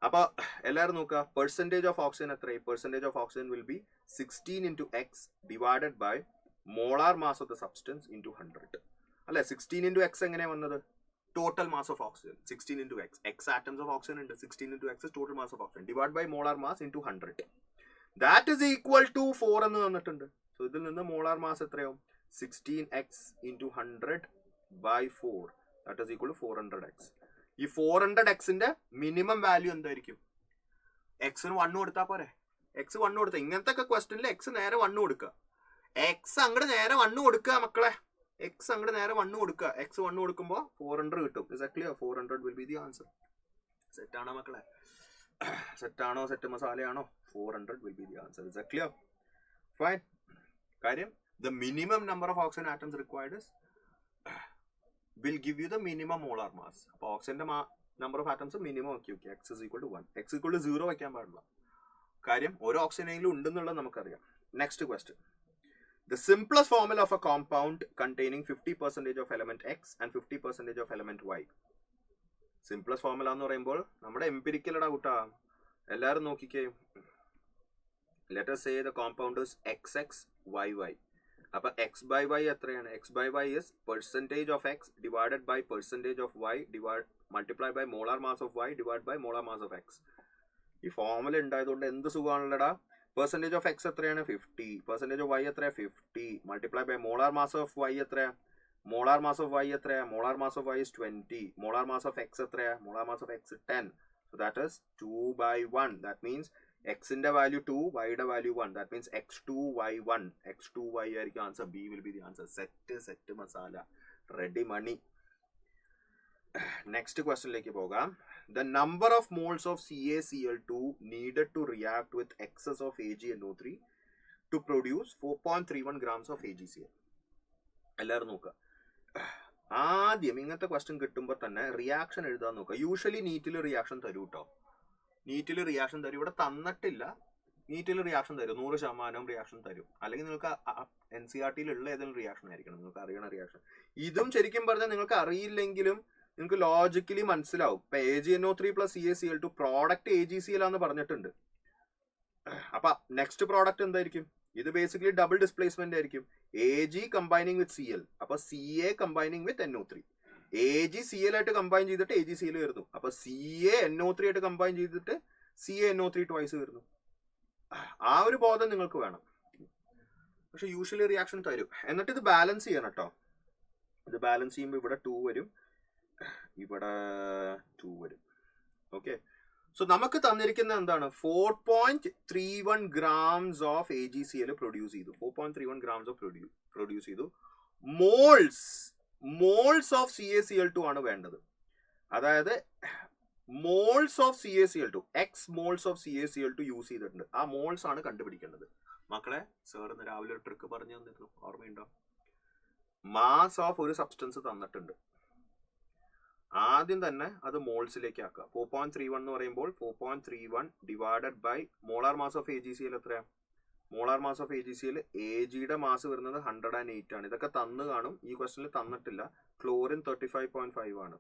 അപ്പോൾ എല്ലാവരും നോക്കുക, percentage of oxygen എത്രയായി? Percentage of oxygen will be 16 × x divided by molar mass of the substance into 100 അല്ലെ? 16 × x എങ്ങനെയാണ് വന്നത്? Total mass of oxygen 16 × x. X atoms of oxygen ഉണ്ട്. 16 × x is total mass of oxygen divided by molar mass into 100. That is equal to 4 എന്ന് തന്നിട്ടുണ്ട്. So ഇതിൽ നിന്ന് molar mass എത്രയാവും? 16x × 100 by 4. That is equal to 400x. ഈ 400x-ന്റെ minimum value എന്തായിരിക്കും? എക്സിന് 1 കൊടുത്താൽ പോരെ? എക്സ് 1 കൊടുത്താൽ ഇങ്ങനത്തെ ഒക്കെ ക്വസ്റ്റനിൽ എക്സ് നേരെ 1 കൊടുക്കുക. എക്സ് അങ്ങോട്ട് നേരെ 1 കൊടുക്കുക മക്കളെ. എക്സ് അങ്ങോട്ട് നേരെ 1 കൊടുക്കുക. എക്സ് 1 കൊടുക്കുമ്പോൾ 400 കിട്ടും. Is that clear? 400 will be the answer. Set ആണോ മക്കളെ? സെറ്റാണോ? സെറ്റ് മസാലയാണോ? 400 will be the answer. Is that clear? Fine. കാര്യം the minimum number of oxygen atoms required is will give you the minimum molar mass. അപ്പോൾ ഓക്സിജന്റെ number of atoms minimum ആക്കി വെക്കുക. x is equal to 1. x is equal to 0 വയ്ക്കാൻ പാടില്ല. കാര്യം ഓരോ ഓക്സിജനെങ്കിലും ഉണ്ടെന്നുള്ളത് നമുക്കറിയാം. Next question. The simplest formula of a compound containing 50% of element X and 50% of element Y. Simplest formula എന്ന് പറയുമ്പോൾ നമ്മുടെ എംപിരിക്കൽ ഇടാ കൂട്ടാ. എല്ലാവരും നോക്കിക്കേ. Let us say the compound is XX,YY. അപ്പോൾ x by y എത്രയാണ്? x by y is percentage of x divided by percentage of y multiplied by molar mass of y divided by molar mass of x. ഈ formula ഉണ്ടായതുകൊണ്ട് എന്ത് സുഖമാണല്ലടാ. Percentage of X എത്രയാണ്? 50. Percentage of Y എത്രയാണ്? 50 multiply by molar mass of Y എത്രയാണ്? Molar mass of Y എത്രയാണ്? Molar mass of Y is 20. Molar mass of X എത്രയാണ്? Molar mass of X 10. So that is 2/1. That means എക്സിന്റെ value 2, വൈയുടെ value 1. That means x2y1. x2y ആയിരിക്കും answer. B will be the answer. Set masala. Ready money. Next ക്വസ്റ്റ്യനിലേക്ക് പോകാം. The number of moles of CaCl2 needed to react with excess of AgNO3 to produce 4.31 grams of AgCl. എല്ലാവരും നോക്കുക. ആദ്യം ഇങ്ങനത്തെ question കിട്ടുമ്പോൾ തന്നെ reaction എഴുതാൻ നോക്കുക. യൂഷ്വലി നീറ്റിൽ റിയാക്ഷൻ തരൂ കേട്ടോ. നീറ്റിൽ റിയാക്ഷൻ തരും. ഇവിടെ തന്നിട്ടില്ല. നീറ്റിൽ റിയാക്ഷൻ തരും. 100% റിയാക്ഷൻ തരും. അല്ലെങ്കിൽ നിങ്ങൾക്ക് NCERT-യിലുള്ള ഏതെങ്കിലും റിയാക്ഷൻ ആയിരിക്കണം. നിങ്ങൾക്ക് അറിയണ റിയാക്ഷൻ. ഇതും ശരിക്കും പറഞ്ഞാൽ നിങ്ങൾക്ക് അറിയില്ലെങ്കിലും നിങ്ങൾക്ക് ലോജിക്കലി മനസ്സിലാവും. ഇപ്പൊ AgNO3 plus CaCl2 product AgCl ആണെന്ന് പറഞ്ഞിട്ടുണ്ട്. അപ്പൊ നെക്സ്റ്റ് പ്രോഡക്റ്റ് എന്തായിരിക്കും? ഇത് ബേസിക്കലി ഡബിൾ ഡിസ്പ്ലേസ്മെന്റ് ആയിരിക്കും. Ag കമ്പൈനിങ് വിത്ത് Cl. അപ്പൊ Ca കമ്പൈനിങ് വിത്ത് NO3. AgCl ആയിട്ട് കമ്പൈൻ ചെയ്തിട്ട് AgCl വരുന്നു. അപ്പൊ CaNO3 ആയിട്ട് കമ്പൈൻ ചെയ്തിട്ട് CaNO3 ട്വൈസ് വരുന്നു. ആ ഒരു ബോധം നിങ്ങൾക്ക് വേണം. പക്ഷെ യൂഷ്വലി റിയാക്ഷൻ തരും. എന്നിട്ട് ഇത് ബാലൻസ് ചെയ്യണം കേട്ടോ. ഇത് ബാലൻസ് ചെയ്യുമ്പോൾ ഇവിടെ 2 വരും, ഇവിടെ 2 വരും. ഓക്കെ. സോ നമുക്ക് തന്നിരിക്കുന്ന എന്താണ്? 4.31 grams ഓഫ് AgCl പ്രൊഡ്യൂസ് ചെയ്തു. 4.31 grams ഓഫ് പ്രൊഡ്യൂസ് ചെയ്തു. മോൾസ് ഓഫ് CaCl2 ആണ് വേണ്ടത്. അതായത് moles of CaCl2, X moles of CaCl2 use ചെയ്തിട്ടുണ്ട്. ആ മോൾസ് ആണ് കണ്ടുപിടിക്കേണ്ടത്. മക്കളെ സാർ ഇന്ന് രാവിലെ ഒരു ട്രിക്ക് പറഞ്ഞു തന്നിരുന്നു, ഓർമ്മയുണ്ടോ? മാസ് ഓഫ് ഒരു സബ്സ്റ്റൻസ് തന്നിട്ടുണ്ട്. ആദ്യം തന്നെ അത് മോൾസിലേക്ക് ആക്കുക. 4.31 എന്ന് പറയുമ്പോൾ 4.31 divided by molar mass of AgCl എത്രയാണ്? മോളാർ മാസ് ഓഫ് AgCl Agയുടെ മാസ് വരുന്നത് 108 ആണ്. ഇതൊക്കെ തന്നു കാണും. ഈ ക്വസ്റ്റനിൽ തന്നിട്ടില്ല. ക്ലോറിൻ 35.5 ആണ്.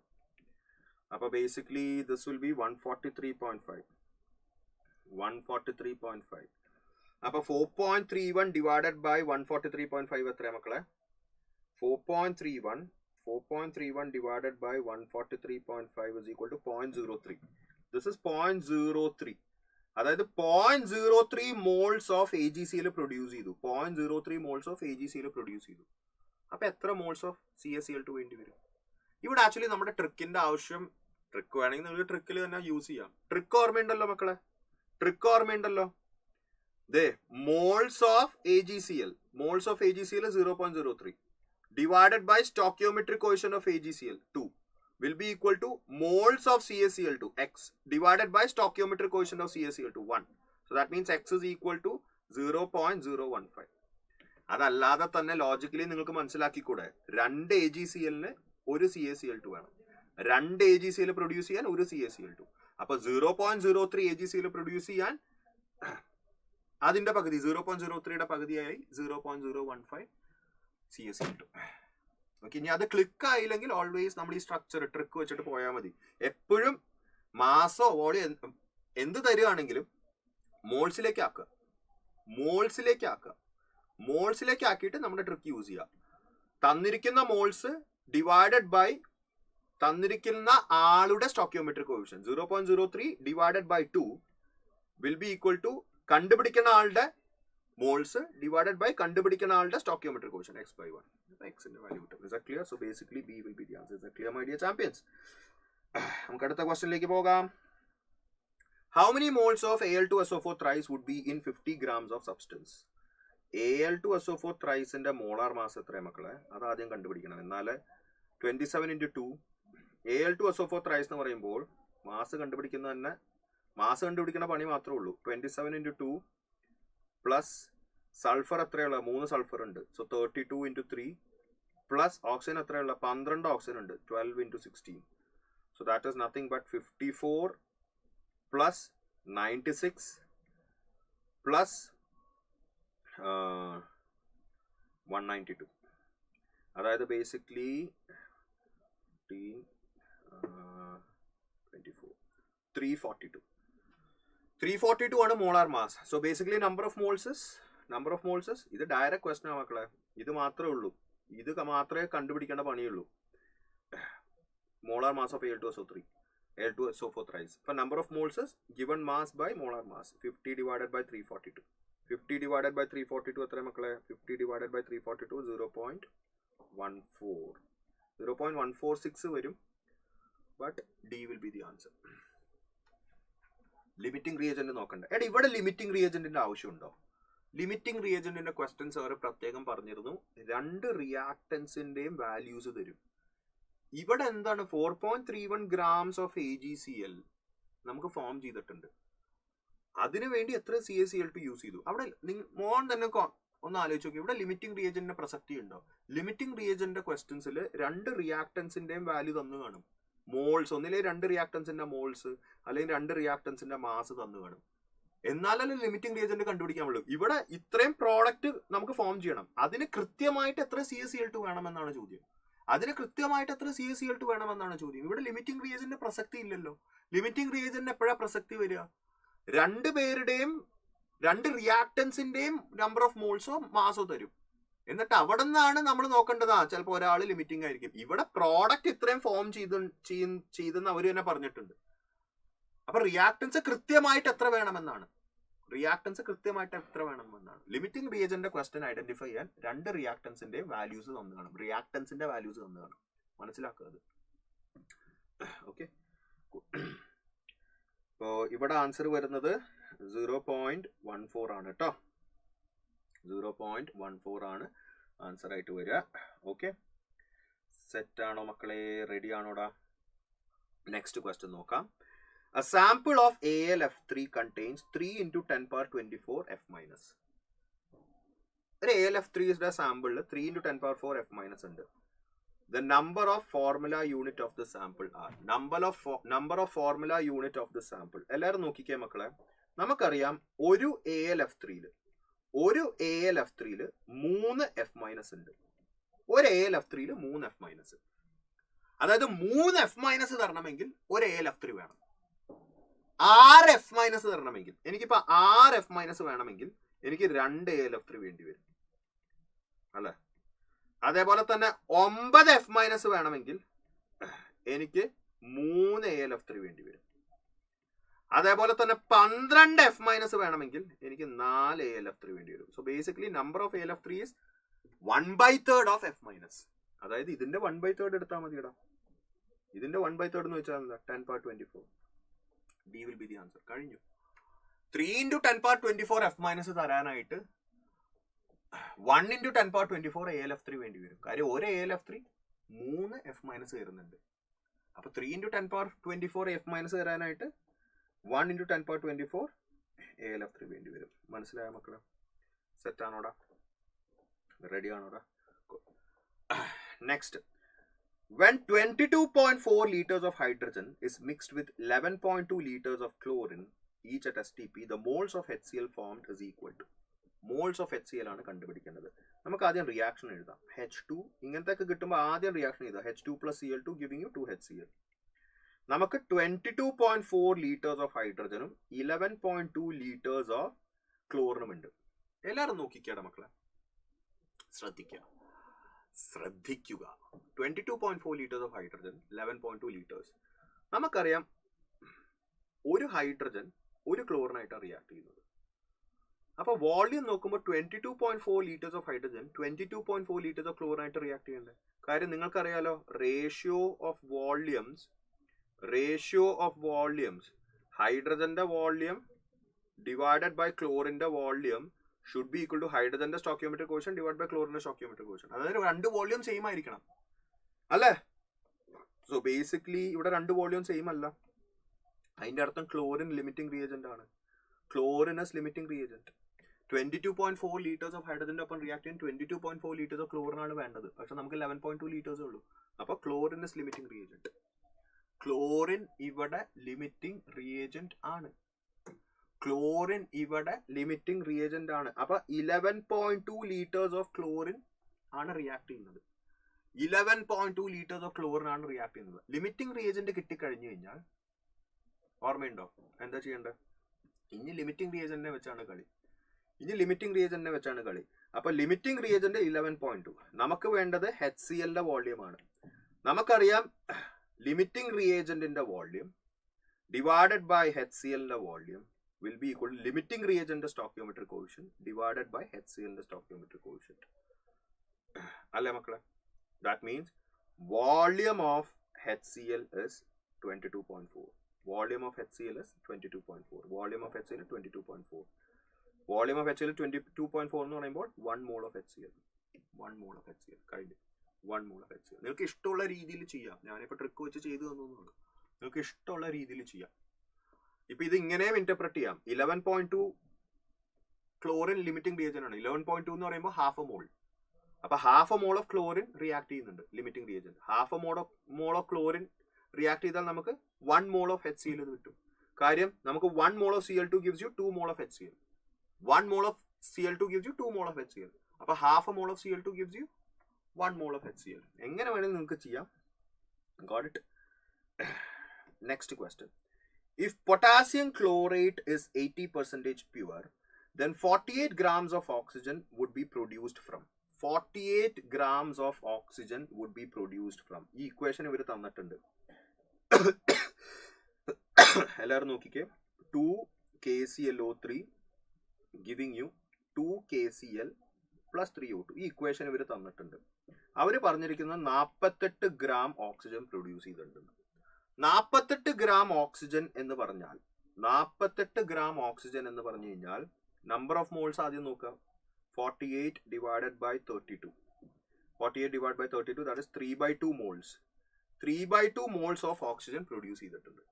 അപ്പൊ ബേസിക്കലി ദിസ് വിൽ ബി 143.5. 143.5. അപ്പൊ 4.31 ഡിവൈഡഡ് ബൈ 143.5 എത്രയാ മക്കളെ? 4.31 divided by 143.5 is equal to 0.03. This is 0.03. അതായത് 0.03 മോൾസ് ഓഫ് AgCl പ്രൊഡ്യൂസ് ചെയ്തു. 0.03 മോൾസ് ഓഫ് AgCl പ്രൊഡ്യൂസ് ചെയ്തു. അപ്പൊ എത്ര മോൾസ് ഓഫ് CaCl2 വേണ്ടി വരും? ഇവിടെ ആക്ച്വലി നമ്മുടെ ട്രിക്കിന്റെ ആവശ്യം, ട്രിക്ക് വേണമെങ്കിൽ നിങ്ങൾക്ക് ട്രിക്കിൽ തന്നെ യൂസ് ചെയ്യാം. ട്രിക്ക് ഓർമ്മയുണ്ടല്ലോ മക്കളെ? ട്രിക്ക് ഓർമ്മയുണ്ടല്ലോ? ദേ moles of AgCl 0.03 divided by stoichiometric coefficient of AgCl2 will be equal to moles of CaCl2 x divided by stoichiometric coefficient of CaCl2 1. So that means x is equal to 0.015. അതല്ലാതെ തന്നെ logically നിങ്ങൾക്ക് മനസ്സിലാക്കിക്കൂടെ? 2 AgClന് ഒരു CaCl2 വേണം. 2 AgCl produce ചെയ്യാൻ ഒരു CaCl2. അപ്പൊ 0.03 AgCl produce ചെയ്യാൻ അതിന്റെ പകുതി 0.03യുടെ പകുതിയായി 0.015 CaCl2. ഓക്കെ. ഇനി അത് ക്ലിക്ക് ആയില്ലെങ്കിൽ ഓൾവേസ് നമ്മൾ ഈ സ്ട്രക്ചർ ട്രിക്ക് വെച്ചിട്ട് പോയാൽ മതി. എപ്പോഴും മാസോ വോളിയോ എന്ത് തരികയാണെങ്കിലും മോൾസിലേക്ക് ആക്കുക. മോൾസിലേക്ക് ആക്കിയിട്ട് നമ്മുടെ ട്രിക്ക് യൂസ് ചെയ്യുക. തന്നിരിക്കുന്ന മോൾസ് ഡിവൈഡഡ് ബൈ തന്നിരിക്കുന്ന ആളുടെ stoichiometric coefficient 0.03 divided by 2 will be equal to കണ്ടുപിടിക്കുന്ന ആളുടെ മോൾസ് ഡിവൈഡഡ് ബൈ കണ്ടുപിടിക്കുന്ന ആളുടെ stoichiometric coefficient x/1. X in the value. Is that clear? So basically B will be the answer. Is that clear, my dear champions? നമുക്ക് അടുത്ത ക്വസ്റ്റ്യനിലേക്ക് പോകാം. How many moles of Al2SO4 thrice would be in 50 grams of substance? Al2SO4 thrice ന്റെ molar mass എത്രയാണ് മക്കളെ? അത് ആദ്യം കണ്ടുപിടിക്കണം. എന്നാൽ 27 × 2 Al2SO4 thrice എന്ന് പറയുമ്പോൾ മാസ് കണ്ടുപിടിക്കുന്ന തന്നെ മാസ് കണ്ടുപിടിക്കുന്ന പണി മാത്രമേ ഉള്ളൂ. 27 × 2 പ്ലസ് സൾഫർ എത്രയുള്ള 3 സൾഫർ ഉണ്ട്. സോ 32 × 3 പ്ലസ് ഓക്സിജൻ എത്രയുള്ള 12 ഓക്സിജൻ ഉണ്ട്. 12 × 16. So that is nothing but 54 plus 96 plus 192. അതായത് ബേസിക്കലി 24 342 ആണ് molar mass. So basically number of moles ഇത് ഡയറക്റ്റ് ക്വസ്റ്റൻ ആണ് മക്കളെ. ഇത് മാത്രമേ ഉള്ളൂ, ഇത് മാത്രമേ കണ്ടുപിടിക്കേണ്ട പണിയുള്ളൂ. molar mass of Al2SO4 thrice. For number of moles is given mass by molar mass. 50 divided by 342. 50 divided by 342 എത്ര മക്കളെ? 50 divided by 342 0.14. 0.146 വരും. But D will be the answer. Limiting reagent നോക്കണ്ട. എടാ ഇവിടെ ലിമിറ്റിംഗ് റിയേജന്റിന്റെ ആവശ്യമുണ്ടോ? ലിമിറ്റിംഗ് റിയേജന്റിന്റെ ക്വസ്റ്റ്യൻസ് അവർ പ്രത്യേകം പറഞ്ഞിരുന്നു. 2 റിയാക്ടൻസിന്റെയും values തരും. ഇവിടെ എന്താണ് 4.31 grams ഓഫ് AgCl നമുക്ക് ഫോം ചെയ്തിട്ടുണ്ട്. അതിനു വേണ്ടി എത്ര CaCl2 യൂസ് ചെയ്തു? അവിടെ മോൻ തന്നെ ഒന്ന് ആലോചിച്ച് നോക്കി. ഇവിടെ ലിമിറ്റിംഗ് റിയേജന്റിന്റെ പ്രസക്തി ഉണ്ടോ? ലിമിറ്റിംഗ് റിയേജന്റിന്റെ ക്വസ്റ്റ്യൻസിൽ 2 റിയാക്ടൻസിന്റെയും വാല്യൂ തന്നു കാണും. മോൾസ്, ഒന്നിലെ 2 റിയാക്ടൻസിന്റെ മോൾസ് അല്ലെങ്കിൽ 2 റിയാക്ടൻസിന്റെ മാസ് തന്നു കാണും. എന്നാലല്ലേ ലിമിറ്റിംഗ് റിയേജന്റ് കണ്ടുപിടിക്കാൻ പറ്റുള്ളൂ. ഇവിടെ ഇത്രയും പ്രോഡക്റ്റ് നമുക്ക് ഫോം ചെയ്യണം. അതിന് കൃത്യമായിട്ട് എത്ര CaCl2 വേണമെന്നാണ് ചോദ്യം. ഇവിടെ ലിമിറ്റിംഗ് റിയേജന്റ് പ്രസക്തി ഇല്ലല്ലോ. ലിമിറ്റിംഗ് റിയേജന്റ് എപ്പോഴാ പ്രസക്തി വരിക? 2 പേരുടെയും 2 റിയാക്ടൻസിന്റെയും നമ്പർ ഓഫ് മോൾസോ മാസോ തരും. എന്നിട്ട് അവിടെ നിന്നാണ് നമ്മൾ നോക്കേണ്ടതാ. ചിലപ്പോൾ ഒരാൾ ലിമിറ്റിംഗ് ആയിരിക്കും. ഇവിടെ പ്രോഡക്റ്റ് ഇത്രയും ഫോം ചെയ്തെന്ന് അവർ തന്നെ പറഞ്ഞിട്ടുണ്ട്. അപ്പൊ റിയാക്ടൻസ് കൃത്യമായിട്ട് എത്ര വേണമെന്നാണ്. ലിമിറ്റിംഗ് റിയേജന്റ് ക്വസ്റ്റ്യൻ ഐഡന്റിഫൈ ചെയ്യാൻ 2 റിയാക്ടൻസിന്റെ വാല്യൂസ് തന്നു കാണും. മനസ്സിലാക്കുക അത്. ഓക്കെ, അപ്പോ ഇവിടെ ആൻസർ വരുന്നത് 0.14 ആണ് കേട്ടോ. 0.14 ആണ് ആൻസർ ആയിട്ട് വരിക. ഓക്കെ, സെറ്റ് ആണോ മക്കളെ? റെഡി ആണോടാ? നെക്സ്റ്റ് ക്വസ്റ്റ്യൻ നോക്കാം. A sample of AlF3 contains 3 × 10⁻24 F minus. ഒരു AlF3 സാമ്പിളിൽ 3 × 10⁻4 F minus ഉണ്ട്. The number of formula unit of the sample are. Number of formula unit of the sample. എല്ലാവരും നോക്കിക്കേ മക്കളെ. നമുക്കറിയാം ഒരു AlF3 3 F minus ഉണ്ട്. ഒരു AlF3 3 F minus. അതായത് 3 F minus തരണമെങ്കിൽ ഒരു AlF3 വേണം. 6 F minus തരണമെങ്കിൽ, എനിക്കിപ്പോ 6 F minus വേണമെങ്കിൽ എനിക്ക് 2 AlF3 വേണ്ടി വരും അല്ലെ. അതേപോലെ തന്നെ 9 F minus വേണമെങ്കിൽ എനിക്ക് 3 AlF3 വേണ്ടി വരും. അതേപോലെ തന്നെ 12 F minus വേണമെങ്കിൽ എനിക്ക് 4 AlF3 വേണ്ടി വരും. So basically number of AlF3 is 1/3 of F minus. അതായത് ഇതിന്റെ 1/3 എടുത്താൽ മതിയടാ. ഇതിന്റെ 1/3 എന്ന് വെച്ചാൽ എന്താ? 10⁻24. D will be the answer. കഴിഞ്ഞു. 3 × 10⁻24 F minus തരാനായിട്ട് 1 × 10⁻24 AlF3 വേണ്ടി വരും. കാര്യം ഒരു AlF3 3 F minus തരുന്നുണ്ട്. അപ്പൊ 3 × 10⁻24 F minus തരാനായിട്ട് 1 × 10⁻24 AlF3 വേണ്ടി വരും. മനസ്സിലായ മക്കളെ? സെറ്റ് ആണോടാ? റെഡി ആണോടാ? Next. When 22.4 liters of hydrogen is mixed with 11.2 liters of chlorine, each at STP, the moles of HCl formed is equal to. Moles of HCl ആണ് കണ്ടുപിടിക്കേണ്ടത്. നമുക്ക് ആദ്യം റിയാക്ഷൻ എഴുതാം. H2 ഇങ്ങനത്തെ ഒക്കെ കിട്ടുമ്പോൾ ആദ്യം റിയാക്ഷൻ എഴുതാം. H2 plus Cl2 giving you 2HCl. നമുക്ക് 22.4 liters of hydrogenും 11.2 liters of chlorineും ഉണ്ട്. എല്ലാവരും നോക്കിക്കേടാ മക്കളെ, ശ്രദ്ധിക്കുക. 22.4 liters of hydrogen, 11.2 liters. നമുക്കറിയാം ഒരു ഹൈഡ്രജൻ ഒരു ക്ലോറിനായിട്ടാണ് റിയാക്ട് ചെയ്യുന്നത്. അപ്പൊ വോള്യൂം നോക്കുമ്പോൾ 22.4 liters of hydrogen 22.4 liters of chlorine ആയിട്ട് റിയാക്ട് ചെയ്യണ്ടേ? കാര്യം നിങ്ങൾക്കറിയാലോ, ratio of volumes ratio of volumes, hydrogen volume divided by chlorine volume should be equal to hydrogen stoichiometric coefficient divided by chlorine stoichiometric coefficient. അതായത് രണ്ട് volume same ആയിരിക്കണം അല്ലേ? So basically ഇവിടെ രണ്ട് വോള്യൂം സെയിം അല്ല. അതിന്റെ അർത്ഥം ക്ലോറിൻ ലിമിറ്റിംഗ് റിയേജന്റ് ആണ്. Chlorine is limiting reagent. 22.4 liters of ഹൈഡ്രജന്റെ ഒപ്പം റിയാക്ട് ചെയ്യാൻ 22.4 liters ഓഫ് ക്ലോറിൻ ആണ് വേണ്ടത്. പക്ഷെ നമുക്ക് 11.2 liters ഉള്ളൂ. അപ്പൊ chlorine is limiting reagent. Chlorine ഇവിടെ ലിമിറ്റിംഗ് റിയേജന്റ് ആണ്. ക്ലോറിൻ ഇവിടെ ലിമിറ്റിംഗ് റിയേജന്റ് ആണ്. അപ്പൊ 11.2 liters ഓഫ് ക്ലോറിൻ ആണ് റിയാക്ട് ചെയ്യുന്നത്. 11.2 liters ഓഫ് ക്ലോറിൻ ആണ് റിയാക്ട് ചെയ്യുന്നത്. ലിമിറ്റിംഗ് റിയേജന്റ് കിട്ടിക്കഴിഞ്ഞു കഴിഞ്ഞാൽ ഓർമ്മയുണ്ടോ എന്താ ചെയ്യേണ്ടത്? ഇനി ലിമിറ്റിംഗ് റിയേജന്റിനെ വെച്ചാണ് കളി. അപ്പൊ ലിമിറ്റിംഗ് റിയേജന്റ് 11.2. നമുക്ക് വേണ്ടത് HCl വോള്യൂം ആണ്. നമുക്കറിയാം ലിമിറ്റിംഗ് റിയേജന്റിന്റെ volume divided by HCl volume will be equal to limiting reagent stoichiometric coefficient divided by HCl stoichiometric coefficient. അല്ലേ മക്കളെ? That means volume of HCl is 22.4. Volume of HCl is 22.4. Volume of HCl is 22.4. Volume of HCl 22.4 എന്ന് പറയുമ്പോൾ 1 mole of HCl. 1 mole of HCl കഴിഞ്ഞു. 1 mole of HCl. നിങ്ങൾക്ക് ഇഷ്ടമുള്ള രീതിയിൽ ചെയ്യാം. ഞാനിപ്പോൾ ട്രിക്ക് വെച്ച് ചെയ്തു തന്നുള്ളൂ. നിങ്ങൾക്ക് ഇഷ്ടമുള്ള രീതിയിൽ ചെയ്യാം. ഇപ്പൊ ഇത് ഇങ്ങനെയും ഇന്റർപ്രറ്റ് ചെയ്യാം. 11.2 ക്ലോറിൻ ലിമിറ്റിംഗ് റിയേജന്റ് ആണ്. 11.2 എന്ന് പറയുമ്പോൾ ഹാഫ് എ മോൾ. അപ്പൊ half a mole of chlorine react ചെയ്യുന്നുണ്ട് limiting reagent. Half a mole of chlorine react ചെയ്താൽ നമുക്ക് 1 mole of HCl ഇത് കിട്ടും. കാര്യം നമുക്ക് 1 mole of Cl2 gives you 2 mole of HCl. 1 mole of Cl2 gives you 2 mole of HCl. അപ്പൊ half a mole of Cl2 gives you 1 mole of HCl. എങ്ങനെ വേണമെങ്കിൽ നിങ്ങൾക്ക് ചെയ്യാം. Got it? Next question. If potassium chlorate is 80% pure, then 48 grams of oxygen would be produced from. 48 grams of oxygen would be produced from. ഈ equation ഇവർ തന്നിട്ടുണ്ട്. എല്ലാവരും നോക്കിക്കേ. 2 KClO3 giving you 2 KCl plus 3O2. ഈ equation ഇവർ തന്നിട്ടുണ്ട്. അവർ പറഞ്ഞിരിക്കുന്നത് 48 gram oxygen produce ചെയ്തിട്ടുണ്ട്. 48 ഗ്രാം ഓക്സിജൻ എന്ന് പറഞ്ഞാൽ 48 ഗ്രാം ഓക്സിജൻ എന്ന് പറഞ്ഞു കഴിഞ്ഞാൽ നമ്പർ ഓഫ് മോൾസ് ആദ്യം നോക്കുക. 48 divided by 32. 48 divide by 32 that is 3/2 moles. 3/2 moles of oxygen produce ചെയ്തിട്ടുണ്ട്.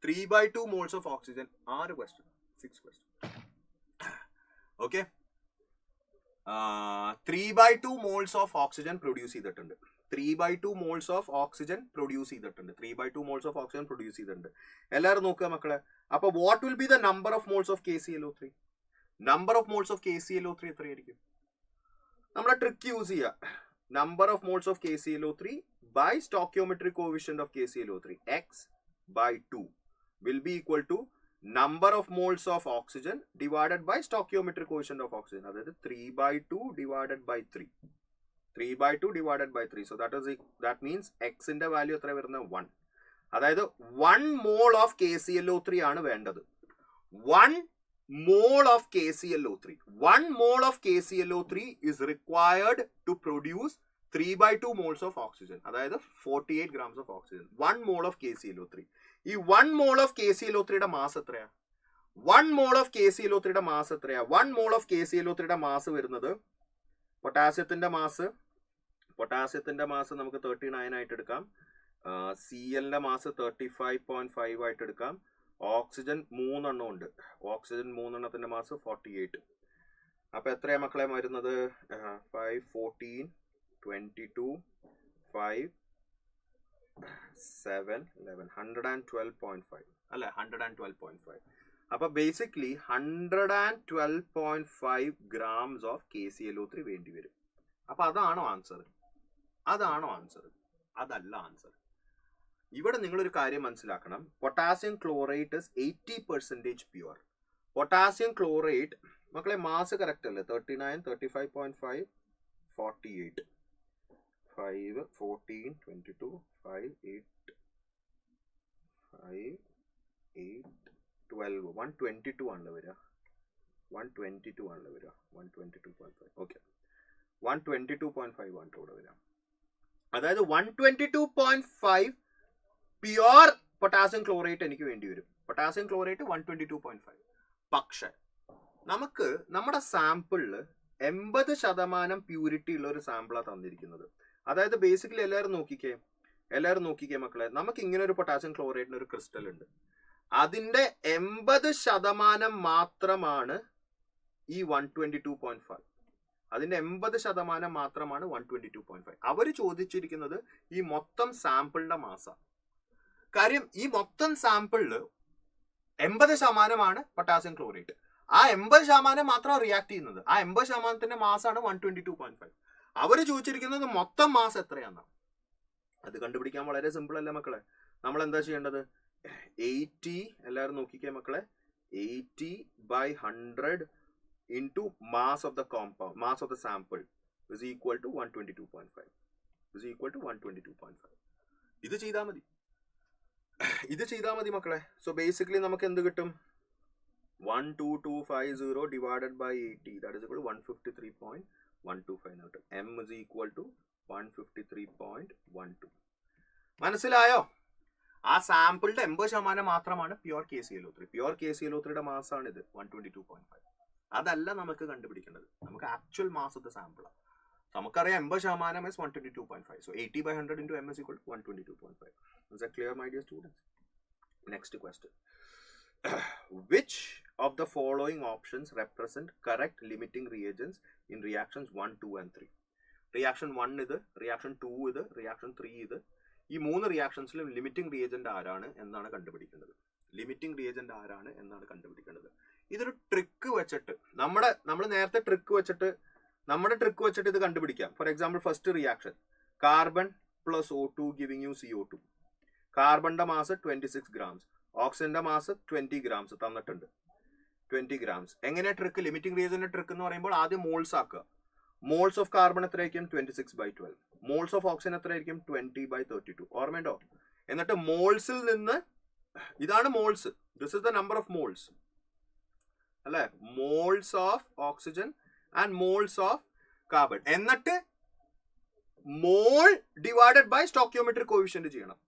3/2 moles of oxygen. 6 question 6 question. Okay. 3/2 moles of oxygen produce ചെയ്തിട്ടുണ്ട്. 3/2 മോൾസ് ഓഫ് ഓക്സിജൻ പ്രൊഡ്യൂസ് ചെയ്തിട്ടുണ്ട്. 3/2 മോൾസ് ഓഫ് ഓക്സിജൻ പ്രൊഡ്യൂസ് ചെയ്തിട്ടുണ്ട്. എല്ലാവരും നോക്കുക മക്കളെ. അപ്പൊ what will B the number of moles of KClO3? Number of moles of KClO3 എത്രയായിരിക്കും? നമ്മളെ trick use ചെയ്യുക. Number of moles of KClO3 by stoichiometric coefficient of KClO3 x by 2 will be equal to number of moles of oxygen divided by stoichiometric coefficient of oxygen. അതായത് 3/2 divided by 3. 3/2 divided by 3. So that means x ന്റെ value എത്ര വരുന്നത്? 1. അതായത് 1 mole of KClO3 ആണ് വേണ്ടത്. 1 mole of KClO3. 1 mole of KClO3 is required to produce 3/2 moles of oxygen. അതായത് 48 grams of oxygen. 1 mole of KClO3. ഈ 1 mole of KClO3യുടെ mass എത്രയാ? 1 mole of KClO3യുടെ mass എത്രയാ? 1 mole of KClO3യുടെ മാസ് വരുന്നത് പൊട്ടാസ്യത്തിന്റെ mass നമുക്ക് 39 ആയിട്ട് എടുക്കാം. Clന്റെ മാസ് 35.5 ആയിട്ട് എടുക്കാം. ഓക്സിജൻ 3 എണ്ണം ഉണ്ട്. ഓക്സിജൻ 3 എണ്ണത്തിന്റെ മാസ് 48. അപ്പൊ എത്രയാ മക്കളെ വരുന്നത്? 5, 14, 22, 5, 7, 11, 112.5 അല്ലെ? 112.5. അപ്പൊ ബേസിക്കലി 112.5 grams ഓഫ് KClO3 വേണ്ടി വരും. അപ്പൊ അതാണോ ആൻസർ? അതല്ല ആൻസർ. ഇവിടെ നിങ്ങളൊരു കാര്യം മനസ്സിലാക്കണം. Potassium chlorate is 80% pure. Potassium chlorate മക്കളെ മാസ് കറക്റ്റ് അല്ലേ? 39, 35.5, 48, 5, 14, 22, 5, 8, 5, 8, 12, 122 ആണല്ലോ വരിക. 122.5. ഓക്കെ, 122.5 ആണ് ഇവിടെ വരിക. അതായത് 122.5 പ്യുവർ പൊട്ടാസ്യം ക്ലോറേറ്റ് എനിക്ക് വേണ്ടി വരും. Potassium chlorate 122.5. പക്ഷെ നമുക്ക് നമ്മുടെ സാമ്പിളിൽ 80% പ്യൂരിറ്റി ഉള്ള ഒരു സാമ്പിളാണ് തന്നിരിക്കുന്നത്. അതായത് ബേസിക്കലി എല്ലാവരും നോക്കിക്കേ മക്കളെ, നമുക്ക് ഇങ്ങനെ ഒരു പൊട്ടാസ്യം ക്ലോറേറ്റിന് ഒരു ക്രിസ്റ്റൽ ഉണ്ട്. അതിന്റെ 80% മാത്രമാണ് ഈ 122.5. അതിന്റെ 80% മാത്രമാണ് 122.5. അവര് ചോദിച്ചിരിക്കുന്നത് ഈ മൊത്തം സാമ്പിളിന്റെ മാസ. കാര്യം ഈ മൊത്തം സാമ്പിളില് 80% പൊട്ടാസ്യം ക്ലോറേറ്റ്. ആ 80% മാത്രം റിയാക്ട് ചെയ്യുന്നത്. ആ 80%ന്റെ മാസാണ് 122.5. അവര് ചോദിച്ചിരിക്കുന്നത് മൊത്തം മാസ് എത്രയാണെന്നാണ്. അത് കണ്ടുപിടിക്കാൻ വളരെ സിമ്പിൾ അല്ലേ മക്കളെ? നമ്മൾ എന്താ ചെയ്യേണ്ടത്? 80, എല്ലാവരും നോക്കിക്കേ മക്കളെ, 80/100 into mass of the compound, mass of the sample is equal to 122.5. is equal to 122.5. ഇത് ചെയ്താൽ മതി മക്കളെ. സോ ബേസിക്കലി നമുക്ക് എന്ത് കിട്ടും? 12250 divided by 80, that is equal to 153.125. M is equal to 153.12. മനസ്സിലായോ? ആ സാമ്പിളിന്റെ 80% മാത്രമാണ് പ്യുവർ KClO3. പ്യുവർ KClO3യുടെ മാസാണ് ഇത് 122.5. അതല്ല നമുക്ക് കണ്ടുപിടിക്കേണ്ടത്. നമുക്ക് actual mass of the sample. നമുക്കറിയാം 80% is 122.5. So 80/100 into M is equal to 122.5. Is that clear, my dear students? Next question. Which of the following options represent correct limiting reagents in reactions 1, 2 and 3? Reaction 1 ഇത്, reaction 2 ഇത്, reaction 3 ഇത്. ഈ 3 റിയാക്ഷൻസിലും limiting reagent ആരാണ് എന്നാണ് കണ്ടുപിടിക്കേണ്ടത്. ഇതൊരു trick വെച്ചിട്ട് നമ്മൾ നേരത്തെ ട്രിക്ക് വെച്ചിട്ട് ഇത് കണ്ടുപിടിക്കാം. For example first reaction, carbon plus O2 giving you CO2. കാർബണിന്റെ മാസ് 26 grams, ഓക്സിജന്റെ മാസ് 20 grams തന്നിട്ടുണ്ട്. 20 grams. എങ്ങനെ ട്രിക്ക്? ലിമിറ്റിംഗ് റിയേജന്റ് ട്രിക്ക് എന്ന് പറയുമ്പോൾ ആദ്യം മോൾസ് ആക്കുക. മോൾസ് ഓഫ് കാർബൺ എത്രയായിരിക്കും? 26/12. മോൾസ് ഓഫ് ഓക്സിജൻ എത്രയായിരിക്കും? 20/32. ഓർമ്മയുണ്ടോ? എന്നിട്ട് മോൾസിൽ നിന്ന്, ഇതാണ് moles, this is the number of moles അല്ലെ? Moles of oxygen and moles of carbon. എന്നിട്ട് mole divided by stoichiometric coefficient ചെയ്യണം.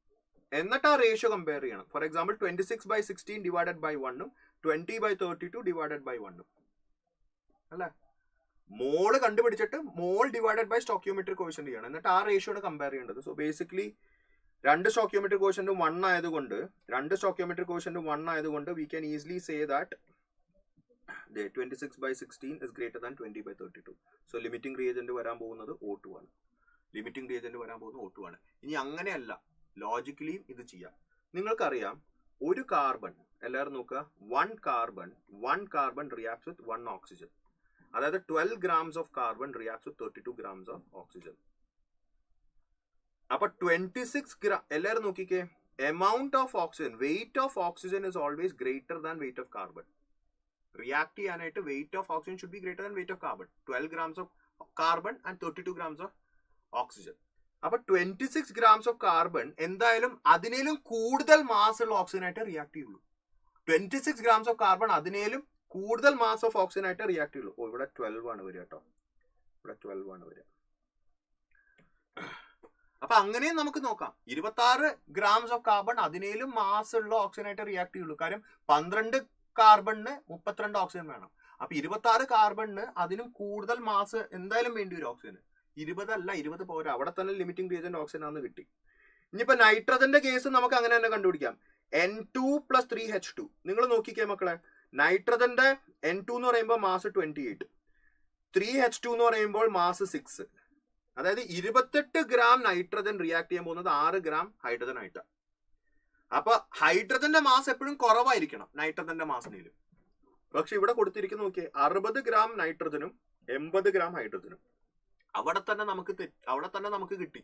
എന്നിട്ട് ആ റേഷ്യോ കമ്പയർ ചെയ്യണം. For example 26/16 divided by 1 20/32 divided by 1 അല്ലെ? മോള് കണ്ടുപിടിച്ചിട്ട് mole divided by stoichiometric coefficient ചെയ്യണം. എന്നിട്ട് ആ റേഷ്യോ ആണ് കമ്പയർ ചെയ്യേണ്ടത്. സോ ബേസിക്കലി രണ്ട് സ്റ്റോക്കിയോമെട്രിക് കോഎഫിഷ്യന്റ് 1 ആയതുകൊണ്ട് we can easily say that 26/16 is greater than 20/32. So limiting reagent വരാൻ പോകുന്നത് O2 ആണ്. ഇനി അങ്ങനെയല്ല, ലോജിക്കലിയും ഇത് ചെയ്യാം. നിങ്ങൾക്കറിയാം ഒരു കാർബൺ, എല്ലാവരും നോക്കുക, 1 carbon reacts with 1 oxygen. അതായത് 12 grams of carbon reacts with 32 grams of oxygen. അപ്പൊ 26 gram, എല്ലാവരും നോക്കിക്കേ, amount of oxygen, weight of oxygen is always greater than weight of carbon. React ചെയ്യാനായിട്ട് weight of oxygen should be greater than weight of carbon. 12 grams of carbon and 32 grams of oxygen. അപ്പൊ 26 grams of carbon എന്തായാലും അതിനേലും കൂടുതൽ mass ഉള്ള oxygen ആയിട്ട് react ചെയ്യുള്ളൂ. 26 grams of carbon അതിനേലും കൂടുതൽ mass of oxygen ആയിട്ട് react ചെയ്യുള്ളൂ. ഇവിടെ 12 ആണ് വരിക കേട്ടോ. അപ്പൊ അങ്ങനെയും നമുക്ക് നോക്കാം. 26 grams of carbon അതിനേലും മാസ് ഉള്ള ഓക്സിജൻ ആയിട്ട് റിയാക്ട് ചെയ്യുള്ളൂ. കാര്യം 12 കാർബണിന് 32 ഓക്സിജൻ വേണം. അപ്പൊ 26 കാർബണിന് അതിനും കൂടുതൽ മാസ് എന്തായാലും വേണ്ടി വരും ഓക്സിജന്. 20 അല്ല, 20 പോരാ. അവിടെ തന്നെ ലിമിറ്റിംഗ് റിയേജന്റ് ഓക്സിജൻ ആണെന്ന് കിട്ടി. ഇനിയിപ്പോ നൈട്രജന്റെ കേസ് നമുക്ക് അങ്ങനെ തന്നെ കണ്ടുപിടിക്കാം. N2 + 3H2. നിങ്ങൾ നോക്കിക്കേ മക്കളെ, നൈട്രജന്റെ N2 എന്ന് പറയുമ്പോൾ മാസ് 28, 3H2 എന്ന് പറയുമ്പോൾ മാസ് 6. അതായത് 28 gram നൈട്രജൻ റിയാക്ട് ചെയ്യാൻ പോകുന്നത് 6 gram ഹൈഡ്രജൻ ആയിട്ടാണ്. അപ്പൊ ഹൈഡ്രജന്റെ മാസ് എപ്പോഴും കുറവായിരിക്കണം നൈട്രജന്റെ മാസിനേലും. പക്ഷെ ഇവിടെ കൊടുത്തിരിക്കുന്ന നോക്കിയേ, 60 gram നൈട്രജനും 80 gram ഹൈഡ്രജനും. അവിടെ തന്നെ നമുക്ക് കിട്ടി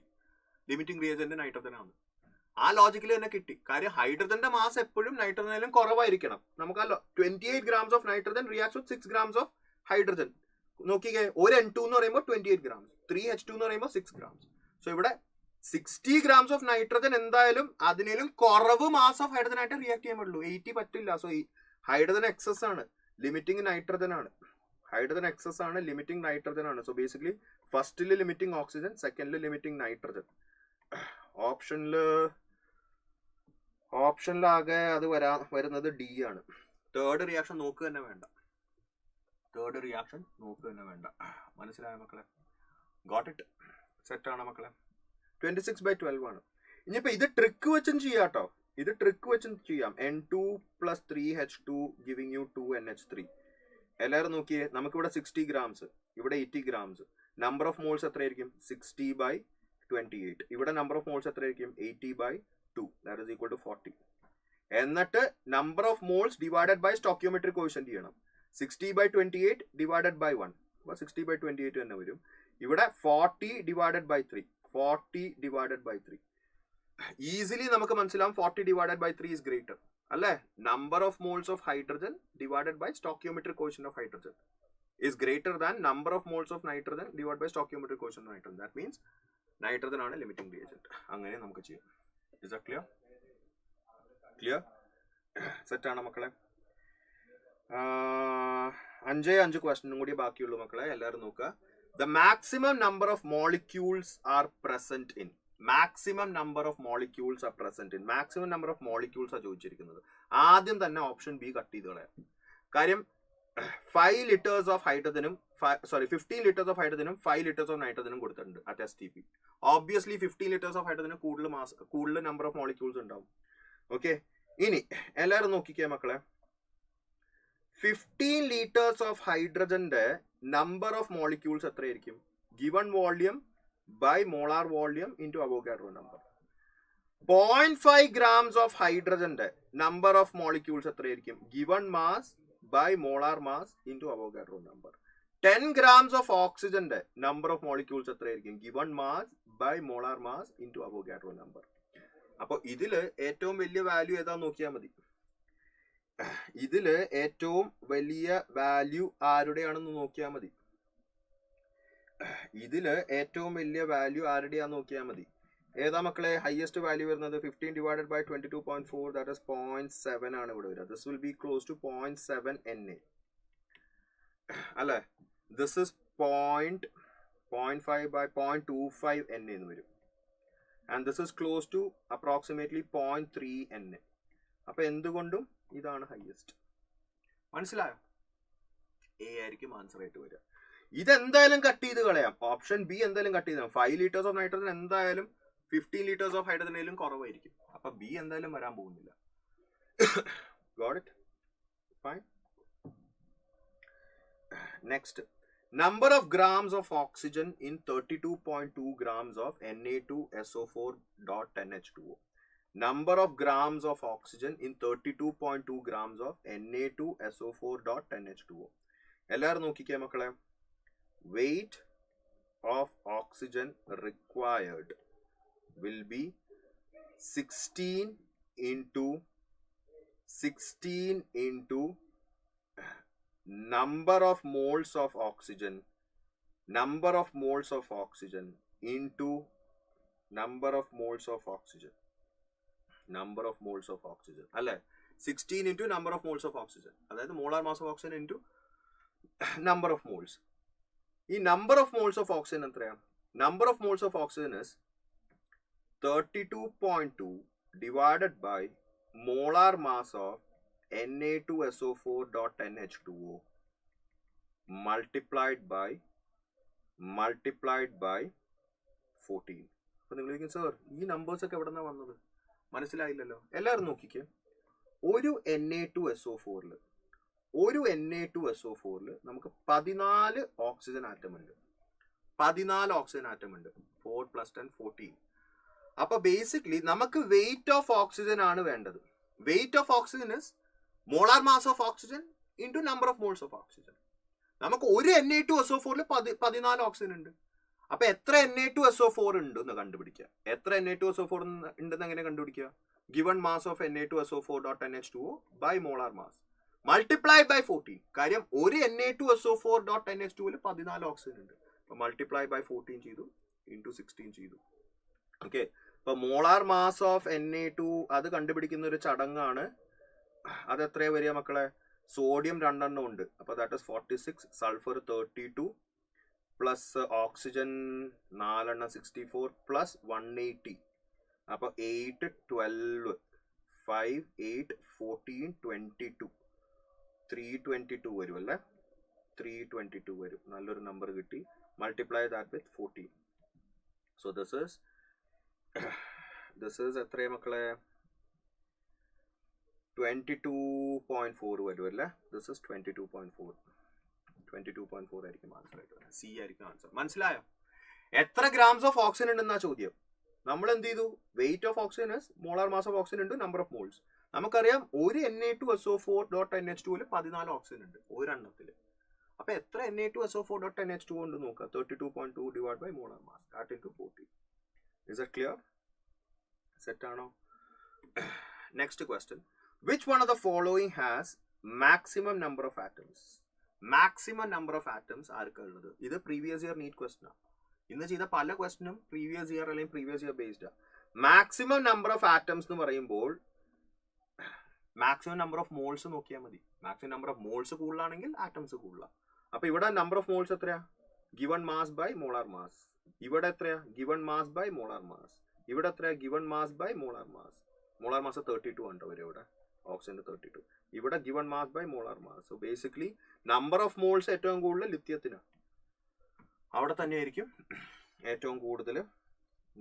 ലിമിറ്റിംഗ് റിയേജന്റ് നൈട്രജൻ ആണ്. ആ ലോജിക്കലി തന്നെ കിട്ടി. കാര്യം ഹൈഡ്രജന്റെ മാസ് എപ്പോഴും നൈട്രജനിലും കുറവായിരിക്കണം. നമുക്കല്ലോ 28 grams of nitrogen reacts with 6 grams of hydrogen. നോക്കിക്കേ, ഒരു N2 എന്ന് പറയുമ്പോൾ 28 grams, 3H2 എന്ന് പറയുമ്പോൾ 6 grams. സോ ഇവിടെ 60 grams ഓഫ് നൈട്രജൻ എന്തായാലും അതിനേലും കുറവ് മാസ് ഓഫ് ഹൈഡ്രജൻ ആയിട്ട് റിയാക്ട് ചെയ്യാൻ പറ്റുള്ളൂ. 80 പറ്റില്ല. സോ ഈ ഹൈഡ്രജൻ എക്സസ് ആണ്, ലിമിറ്റിംഗ് നൈട്രജൻ ആണ്. ലിമിറ്റിംഗ് നൈട്രജൻ ആണ്. സോ ബേസിക്കലി ഫസ്റ്റില് ലിമിറ്റിംഗ് ഓക്സിജൻ, സെക്കൻഡില് ലിമിറ്റിംഗ് നൈട്രജൻ. ഓപ്ഷനിലാകെ അത് വരുന്നത് ഡി ആണ്. തേർഡ് റിയാക്ഷൻ നോക്കുക തന്നെ വേണ്ട. മനസ്സിലായ മക്കളെ? Got it? സെറ്റ് ആണ് മക്കളെ. 26/12 ആണ്. ഇനിയിപ്പോ ഇത് ട്രിക്ക് വെച്ചും ചെയ്യാട്ടോ. N2 + 3H2 giving you 2NH3. എല്ലാവരും നോക്കിയേ, നമുക്കിവിടെ 60 ഗ്രാംസ്, ഇവിടെ 80 ഗ്രാംസ്. നമ്പർ ഓഫ് മോൾസ് എത്രയായിരിക്കും? 60/28. ഇവിടെ നമ്പർ ഓഫ് മോൾസ് എത്രയായിരിക്കും? 80/2. That is equal to 40. എന്നിട്ട് number of moles divided by stoichiometric quotient ചെയ്യണം. 60/28 ഡിവൈഡഡ് ബൈ 1. അപ്പോൾ 60/28 തന്നെ വരും. ഇവിടെ 40 ഡിവൈഡഡ് ബൈ 3. ഈസിലി നമുക്ക് മനസ്സിലാവും 40 ഡിവൈഡഡ് ബൈ 3 is greater. അല്ലേ? Number of moles of hydrogen divided by stoichiometric quotient of hydrogen is greater than number of moles of nitrogen divided by stoichiometric quotient of nitrogen. That means nitrogen ആണ് limiting reagent. അങ്ങനെ നമുക്ക് ചെയ്യാം. Is that clear? Set ആണ് മക്കളെ. 5 ക്വസ്റ്റ്യനും കൂടി ബാക്കിയുള്ളൂ മക്കളെ. എല്ലാവരും നോക്കുക. The maximum number of molecules are present in. Maximum number of molecules are ചോദിച്ചിരിക്കുന്നത്. ആദ്യം തന്നെ ഓപ്ഷൻ ബി കട്ട് ചെയ്ത് കളയാം. കാര്യം 5 liters of hydrogenum, 15 liters of hydrogenum, 5 liters of nitrogenum കൊടുത്തിട്ടുണ്ട് at STP. Obviously 15 liters of hydrogen കൂടുതൽ number of molecules ഉണ്ടാവും. Okay, ഇനി എല്ലാവരും നോക്കിക്കേ മക്കളെ. 15 liters of ഹൈഡ്രജന്റെ നമ്പർ ഓഫ് മോളിക്യൂൾസ് എത്രയായിരിക്കും? Given volume by molar volume into Avogadro number. 0.5 grams of ഹൈഡ്രജന്റെ നമ്പർ ഓഫ് മോളിക്യൂൾസ് എത്രയായിരിക്കും? Given mass by molar mass into Avogadro number. 10 grams of oxygen number of molecules എത്രയായിരിക്കും? given mass by molar mass into Avogadro number. അപ്പോൾ ഇതില് ഏറ്റവും വലിയ value ഏതാ നോക്കിയാൽ മതി. ഇതില് ഏറ്റവും വലിയ വാല്യൂ ആരുടെയാണെന്ന് നോക്കിയാൽ മതി. ഏതാ മക്കളെ ഹയസ്റ്റ് വാല്യൂ വരുന്നത്? 15 divided by 22.4, that is 0.7 ആണ് ഇവിടെ വരിക. This will be close to 0.7 Na. അല്ലേ? This is 0.5 by 0.25 Na എന്ന് വരും. And this is close to approximately 0.3 Na. അപ്പൊ എന്തുകൊണ്ടും ഇതാണ് ഹയസ്റ്റ്. മനസ്സിലായോ? എ ആയിരിക്കും ആൻസർ ആയിട്ട് വരിക. ഇതെന്തായാലും കട്ട് ചെയ്ത് കളയാം. ഓപ്ഷൻ ബി എന്തായാലും കട്ട് ചെയ്ത് കളയാം. 5 liters of nitrogen എന്തായാലും 15 liters of hydrogen കുറവായിരിക്കും. അപ്പൊ ബി എന്തായാലും വരാൻ പോകുന്നില്ല. Got it? Fine. Next, number of grams of oxygen in 32.2 grams of Na2SO4.NH2O. Number of grams of oxygen in 32.2 grams of Na2SO4.NH2O. എല്ലാവരും നോക്കിക്കേ മക്കളെ. Weight of oxygen required will be 16 into number of moles of oxygen into number of moles of oxygen. അല്ലേ? 16 into number of moles of oxygen. അതായത് molar mass of oxygen into number of moles. ഈ number of moles of oxygen എത്രയാണ്? Number of moles of oxygen is 32.2 divided by molar mass of Na2SO4.NH2O multiplied by 14. അപ്പൊ നിങ്ങൾ ചോദിക്കും sir ഈ numbers ഒക്കെ എവിടെ നിന്നാണ് വന്നത്? മനസ്സിലായില്ലല്ലോ. എല്ലാവരും നോക്കിക്കേ. ഒരു Na2SO4 നമുക്ക് 14 ഓക്സിജൻ ആറ്റം ഉണ്ട്. 4 + 10 14. അപ്പൊ ബേസിക്കലി നമുക്ക് വെയിറ്റ് ഓഫ് ഓക്സിജൻ ആണ് വേണ്ടത്. Weight of oxygen is molar mass of oxygen into number of moles of oxygen. നമുക്ക് ഒരു Na2SO4 14 ഓക്സിജൻ ഉണ്ട്. അപ്പൊ എത്ര Na2SO4 ഉണ്ട് എന്ന് കണ്ടുപിടിക്കുക. എത്ര Na2SO4 ഉണ്ടെന്ന് എങ്ങനെ കണ്ടുപിടിക്കുക? Given mass of Na2SO4.NH2O by molar mass multiplied by 14. കാര്യം ഒരു Na2SO4.NH2 14 ഓക്സിജൻ ഉണ്ട്. അപ്പൊ മൾട്ടിപ്ലൈ ബൈ 14 ചെയ്തു ഇൻറ്റു 16 ചെയ്തു. ഓക്കെ, അപ്പൊ മോളാർ മാസ് ഓഫ് Na2 അത് കണ്ടുപിടിക്കുന്ന ഒരു ചടങ്ങാണ്. അത് എത്രയാ വരിക മക്കളെ? സോഡിയം 2 എണ്ണം ഉണ്ട്. അപ്പൊ that is 46, sulphur 32 plus oxygen 4 എണ്ണം 64 പ്ലസ് 180. അപ്പൊ 8, 12, 5, 8, 14, 22. 322 വരും അല്ലേ? 322 വരും. നല്ലൊരു നമ്പർ കിട്ടി. Multiply that with 14. So this is എത്രയാ മക്കളെ? 22.4 വരും അല്ലേ? This is 22.4. 22.4 ആയിരിക്കും ആൻസർ ആയിട്ട് വരുന്നത്. സി ആയിരിക്കും ആൻസർ. മനസ്സിലായോ? എത്ര ഗ്രാംസ് ഓഫ് ഓക്സിജൻ ഉണ്ടെന്നാ ചോദ്യം. നമ്മൾ എന്ത് ചെയ്തു? Weight of oxygen is molar mass of oxygen ഉണ്ട് നമ്പർ ഓഫ് മോൾസ്. നമുക്കറിയാം ഒരു Na2SO4.NH2 14 ഓക്സിജൻ ഉണ്ട് ഒരെണ്ണത്തിൽ. അപ്പൊ എത്ര Na2SO4.NH2 ഉണ്ട് നോക്കുക. 32.2 divide by molar mass that into 40. Is that clear? സെറ്റ് ആണോ? Next question. Which one of the following has maximum number of atoms? Maximum number of atoms ആർക്കുള്ളത്? ഇത് പ്രീവിയസ് ഇയർ നീറ്റ് ക്വസ്റ്റ്യൻ ആണ്. ഇന്ന് ചെയ്ത പല ക്വസ്റ്റ്യനും പ്രീവിയസ് ഇയർ അല്ലെങ്കിൽ previous year based ആണ്. മാക്സിമം നമ്പർ ഓഫ് ആറ്റംസ് എന്ന് പറയുമ്പോൾ മാക്സിമം നമ്പർ ഓഫ് മോൾസ് നോക്കിയാൽ മതി. മാക്സിമം നമ്പർ ഓഫ് മോൾസ് കൂടുതലാണെങ്കിൽ ആറ്റംസ് കൂടുതലാണ്. അപ്പൊ ഇവിടെ നമ്പർ ഓഫ് മോൾസ് എത്രയാ? Given mass by molar mass. ഇവിടെ എത്രയാ? Given mass by molar mass. ഇവിടെ എത്രയാ? Given mass by molar mass. Molar mass 32 ഉണ്ട് വരെ ഇവിടെ. ഓക്സിജൻ 32. ഇവിടെ given mass by molar mass. So basically number of moles ഏറ്റവും കൂടുതൽ ലിഥിയത്തിന്. അവിടെ തന്നെയായിരിക്കും ഏറ്റവും കൂടുതൽ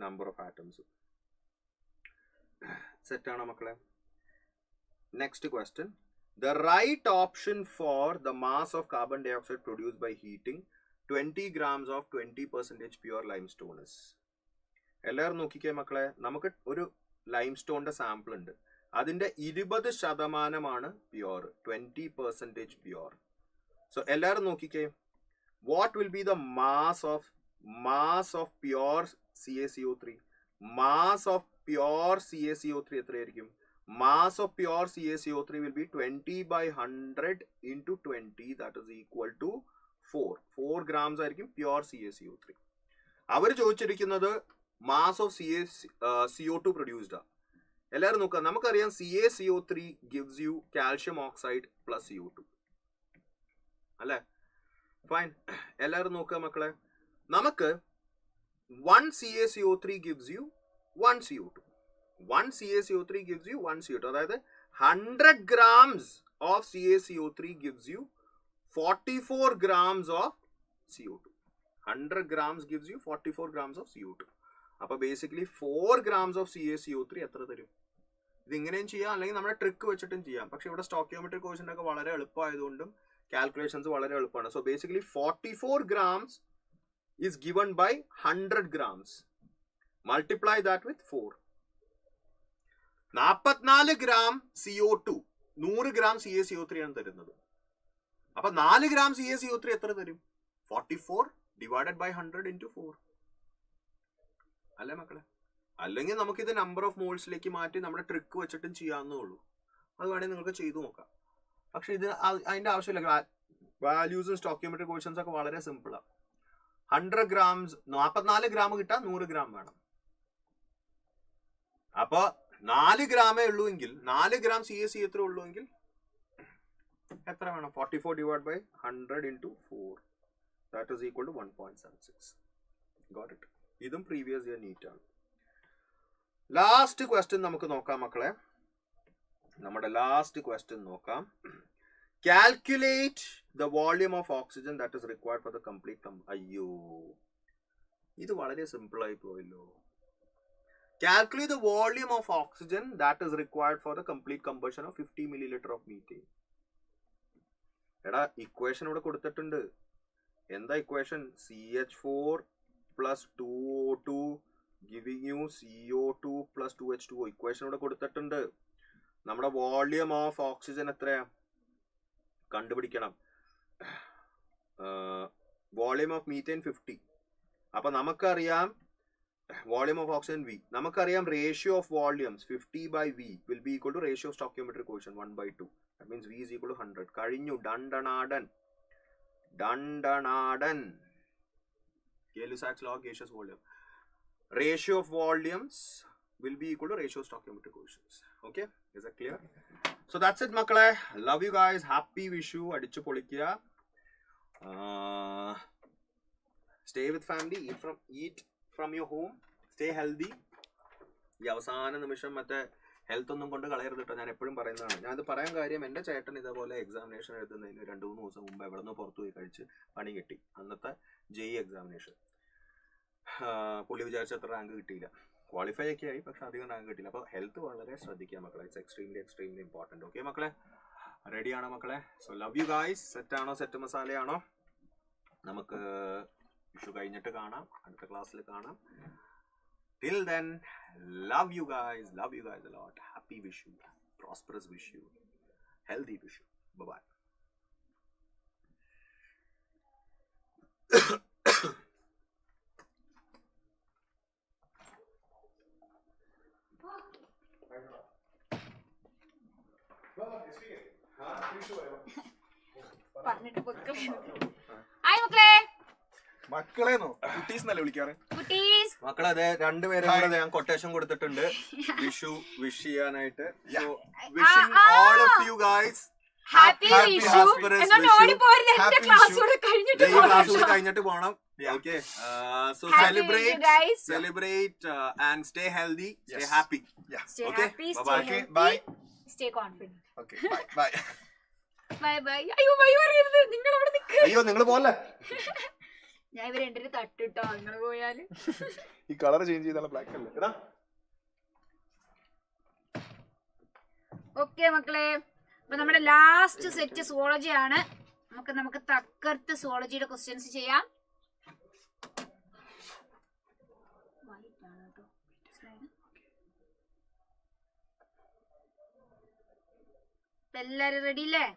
നമ്പർ ഓഫ് ആറ്റംസ്. സെറ്റാണോ മക്കളെ? Next question. The right option for the mass of carbon dioxide produced by heating 20 grams of 20% pure limestone is. എല്ലാവരും നോക്കിക്കേ മക്കളെ. നമുക്ക് ഒരു ലൈംസ്റ്റോണിന്റെ സാമ്പിൾ ഉണ്ട്. അതിന്റെ 20% പ്യുവർ, 20% പ്യുവർ. സോ എല്ലാവരും നോക്കിക്കേ. What will be the mass of pure CaCO3? Mass of pure CaCO3 എത്രയായിരിക്കും? Mass of pure CaCO3 will be 20 by 100 into 20, that is equal to 4. 4 grams ആയിരിക്കും pure CaCO3. അവർ ചോദിച്ചിരിക്കുന്നത് mass of CO2 produced ആണ്. എല്ലാവരും നോക്കുക. നമുക്കറിയാം CaCO3 gives you calcium oxide plus CO2 അല്ലേ? Fine. എല്ലാവരും നോക്കുക മക്കളെ. നമുക്ക് 1 CaCO3 gives you 1 CO2. 1 CaCO3 gives you 1 CO2. അതായത് 100 grams of CaCO3 gives you 44 grams of CO2. 100 grams gives you 44 grams of CO2. അപ്പോൾ ബേസിക്കലി 4 grams of CaCO3 എത്ര തരും? ഇതിങ്ങനെയും ചെയ്യാം, അല്ലെങ്കിൽ നമ്മുടെ ട്രിക്ക് വെച്ചിട്ടും ചെയ്യാം. പക്ഷെ ഇവിടെ സ്റ്റോക്കിയോമെട്രി ക്വസ്റ്റ്യൻ ഒക്കെ വളരെ എളുപ്പമായതുകൊണ്ടും കാൽക്കുലേഷൻസ് വളരെ എളുപ്പമാണ്. So basically 44 grams is given by 100 grams. Multiply that with 4. 44 gram CO2 100 gram CaCO3 ആണ് തരുന്നത്. അപ്പൊ 4 gram CaCO3 എത്ര തരും? 44 divided by 100 into 4 അല്ലേ മക്കളെ? അല്ലെങ്കിൽ നമുക്കിത് നമ്പർ ഓഫ് മോൾസിലേക്ക് മാറ്റി നമ്മുടെ ട്രിക്ക് വെച്ചിട്ടും ചെയ്യാവുന്നേ ഉള്ളൂ. അത് വേണമെങ്കിൽ നിങ്ങൾക്ക് ചെയ്തു നോക്കാം. പക്ഷെ ഇത് അതിന്റെ ആവശ്യമില്ല. വാല്യൂസും സ്റ്റോക്കിയോമെട്രി ക്വസ്റ്റ്യൻസ് ഒക്കെ വളരെ സിമ്പിളാണ്. 100 grams 44 gram കിട്ടാൻ 100 gram വേണം. അപ്പൊ 4 ഗ്രാമേ ഉള്ളൂവെങ്കിൽ 4 gram CaCO3 ഉള്ളൂവെങ്കിൽ എത്ര വേണം? 44 divided by 100 into 4. That is equal to 1.76. Got it? ഇതും പ്രീവിയസ് ഇയർ നീറ്റ് ആണ്. ലാസ്റ്റ് ക്വസ്റ്റ്യൻ നമുക്ക് നോക്കാം മക്കളെ. നമ്മുടെ ലാസ്റ്റ് ക്വസ്റ്റ്യൻ നോക്കാം. Calculate the volume of oxygen that is required for the complete അയ്യോ, ഇത് വളരെ സിമ്പിൾ ആയി പോയല്ലോ. Calculate the volume of oxygen that is required for the complete combustion of 50 milliliter of methane. എടാ ഇക്വേഷൻ ഇവിടെ കൊടുത്തിട്ടുണ്ട്. എന്താ equation? CH4 plus 2O2 giving you CO2 plus 2H2O. Equation ഇവിടെ കൊടുത്തിട്ടുണ്ട്. നമ്മുടെ വോളിയം ഓഫ് ഓക്സിജൻ എത്രയാ കണ്ടുപിടിക്കണം. Volume of methane 50. അപ്പൊ നമുക്കറിയാം volume of oxygen V. നമുക്കറിയാം ratio of volumes 50 by V will be equal to ratio of stoichiometric coefficient 1/2. That means V is equal to 100. കഴിഞ്ഞു. ഡണ്ടനാടൻ. Gay-Lussac's law of gaseous volume. Ratio of volumes will be equal to ratio of stoichiometric coefficients. Okay? Is that clear? So that's it മക്കളെ. Love you guys. Happy Vishu. അടിച്ചു പൊളിക്കുക. Stay with family. Eat from your home. Stay healthy. ഈ അവസാന നിമിഷം മറ്റേ health ഒന്നും കൊണ്ട് കളയരുത് കേട്ടോ, ഞാൻ എപ്പോഴും പറയുന്നതാണ്. ഞാനത് പറയാൻ കാര്യം എൻ്റെ ചേട്ടൻ ഇതേപോലെ എക്സാമിനേഷൻ എഴുതുന്നതിന് 2-3 ദിവസം മുമ്പ് എവിടെ നിന്ന് പുറത്തു പോയി കഴിച്ച് പണി കിട്ടി. അന്നത്തെ JEE എക്സാമിനേഷൻ പുള്ളി വിചാരിച്ചത്ര റാങ്ക് കിട്ടിയില്ല. ക്വാളിഫൈ ഒക്കെ ആയി, പക്ഷെ അധികം റാങ്ക് കിട്ടില്ല. അപ്പോൾ ഹെൽത്ത് വളരെ ശ്രദ്ധിക്കുക മക്കളെ. It's extremely important. ഓക്കെ മക്കളെ, റെഡിയാണോ മക്കളെ? So love you guys. സെറ്റാണോ? സെറ്റ് മസാലയാണോ? നമുക്ക് വിഷു കഴിഞ്ഞിട്ട് കാണാം, അടുത്ത ക്ലാസ്സിൽ കാണാം. Till then, love you guys a lot. Happy Vishu, prosperous Vishu, healthy Vishu. Bye bye. Hi മക്കളെ. മക്കളെന്നോ കുട്ടീസ് എന്നല്ലേ വിളിക്കാറ്? മക്കളെ അതെ, രണ്ടുപേരും കൂടെ ഞാൻ കൊട്ടേഷൻ കൊടുത്തിട്ടുണ്ട് വിഷു വിഷ് ചെയ്യാനായിട്ട്. Wishing all of you guys happy Vishu. എന്നോട് ഓടി പോരുത്, എന്റെ ക്ലാസ് കൂടെ കഴിഞ്ഞിട്ട് കഴിഞ്ഞിട്ട് പോണം. Okay, so celebrate and stay healthy, stay happy. Okay, bye. Stay confident. Okay, bye bye bye. അയ്യോ ബൈ പറയരുത്, നിങ്ങൾ അവിടെ നിൽക്ക്. അയ്യോ നിങ്ങൾ പോലെ ഞാൻ ഇവർ രണ്ടു തട്ടിട്ടോ, നിങ്ങൾ പോയാല്. ഈ കളർ ചേഞ്ച് ചെയ്താൽ ബ്ലാക്ക് അല്ലേ? എടാ ഓക്കെ മക്കളെ, അപ്പൊ നമ്മുടെ ലാസ്റ്റ് സെറ്റ് സുവോളജി ആണ്. നമുക്ക് തക്കർത്ത് സുവോളജിയുടെ ക്വസ്റ്റ്യൻസ് ചെയ്യാം. എല്ലാരും റെഡി അല്ലേ?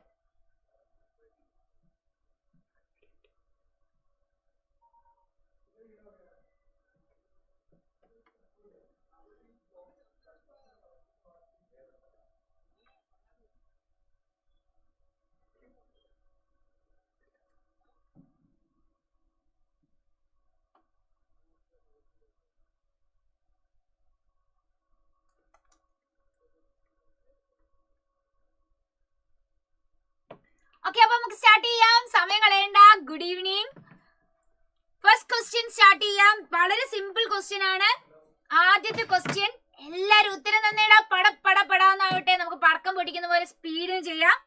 ഓക്കെ, അപ്പൊ നമുക്ക് സ്റ്റാർട്ട് ചെയ്യാം, സമയം കളയണ്ട. Good evening. First question start ചെയ്യാം. വളരെ സിമ്പിൾ ക്വസ്റ്റ്യൻ ആണ്. ആദ്യത്തെ ക്വസ്റ്റ്യൻ, എല്ലാരും ഉത്തരം തന്നേടാ. പടപടാന്നാവട്ടെ. നമുക്ക് പടക്കം പൊട്ടിക്കുന്ന പോലെ സ്പീഡിന് ചെയ്യാം.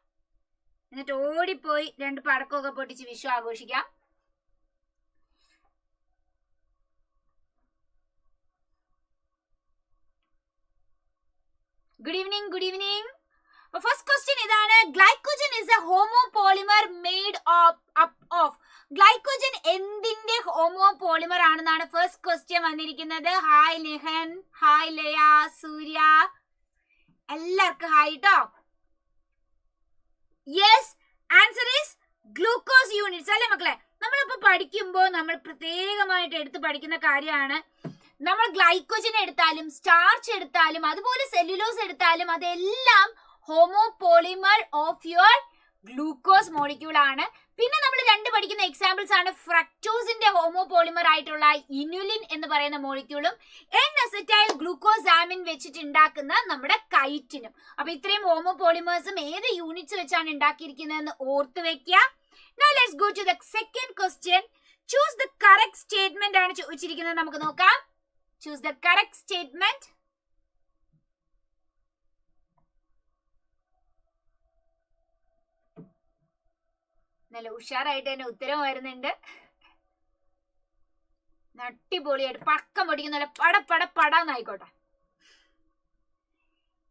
എന്നിട്ട് ഓടിപ്പോയി 2 പടക്കമൊക്കെ പൊട്ടിച്ച് വിഷു ആഘോഷിക്കാം. Good evening, good evening. First question ഇതാണ്. Glycogen is a homopolymer made up of. Glycogen എന്തിന്റെ ഹോമോപോളിമർ ആണെന്നാണ് ഫസ്റ്റ് ക്വസ്റ്റ്യൻ വന്നിരിക്കുന്നത്. ഹായ് നെഹൻ, ഹായ് ലയ, സൂര്യ, എല്ലാവർക്കും ഹായ് ട്ടോ. Yes, answer is glucose units അല്ലേ മക്കളെ? നമ്മളിപ്പോ പഠിക്കുമ്പോൾ നമ്മൾ പ്രത്യേകമായിട്ട് എടുത്ത് പഠിക്കുന്ന കാര്യമാണ്. നമ്മൾ ഗ്ലൈക്കോജൻ എടുത്താലും സ്റ്റാർച്ച് എടുത്താലും അതുപോലെ സെല്ലുലോസ് എടുത്താലും അതെല്ലാം homopolymer of your glucose molecule ആണ്. പിന്നെ നമ്മൾ 2 പഠിക്കുന്ന എക്സാമ്പിൾസ് ആണ് ഫ്രക്ടോസിന്റെ ഹോമോപോളിമർ ആയിട്ടുള്ള ഇനുലിൻ എന്ന് പറയുന്ന മോളിക്യൂളും N-അസറ്റൈൽ ഗ്ലൂക്കോസാമിൻ വെച്ചിട്ട് ഉണ്ടാക്കുന്ന നമ്മുടെ കൈറ്റിനും. അപ്പൊ ഇത്രയും ഹോമോപോളിമേഴ്സും ഏത് യൂണിറ്റ്സ് വെച്ചാണ് ഉണ്ടാക്കിയിരിക്കുന്നതെന്ന് ഓർത്ത് വെക്കുക. Now let's go to the second question. Choose the correct statement ആണ് ചോദിച്ചിരിക്കുന്നത്. നമുക്ക് നോക്കാം. Choose the correct statement. നല്ല ഉഷാറായിട്ട് തന്നെ ഉത്തരം വരുന്നുണ്ട്. അടിപൊളിയായിട്ട് പടക്കം പൊടിക്കുന്ന പടാന്നായിക്കോട്ടെ.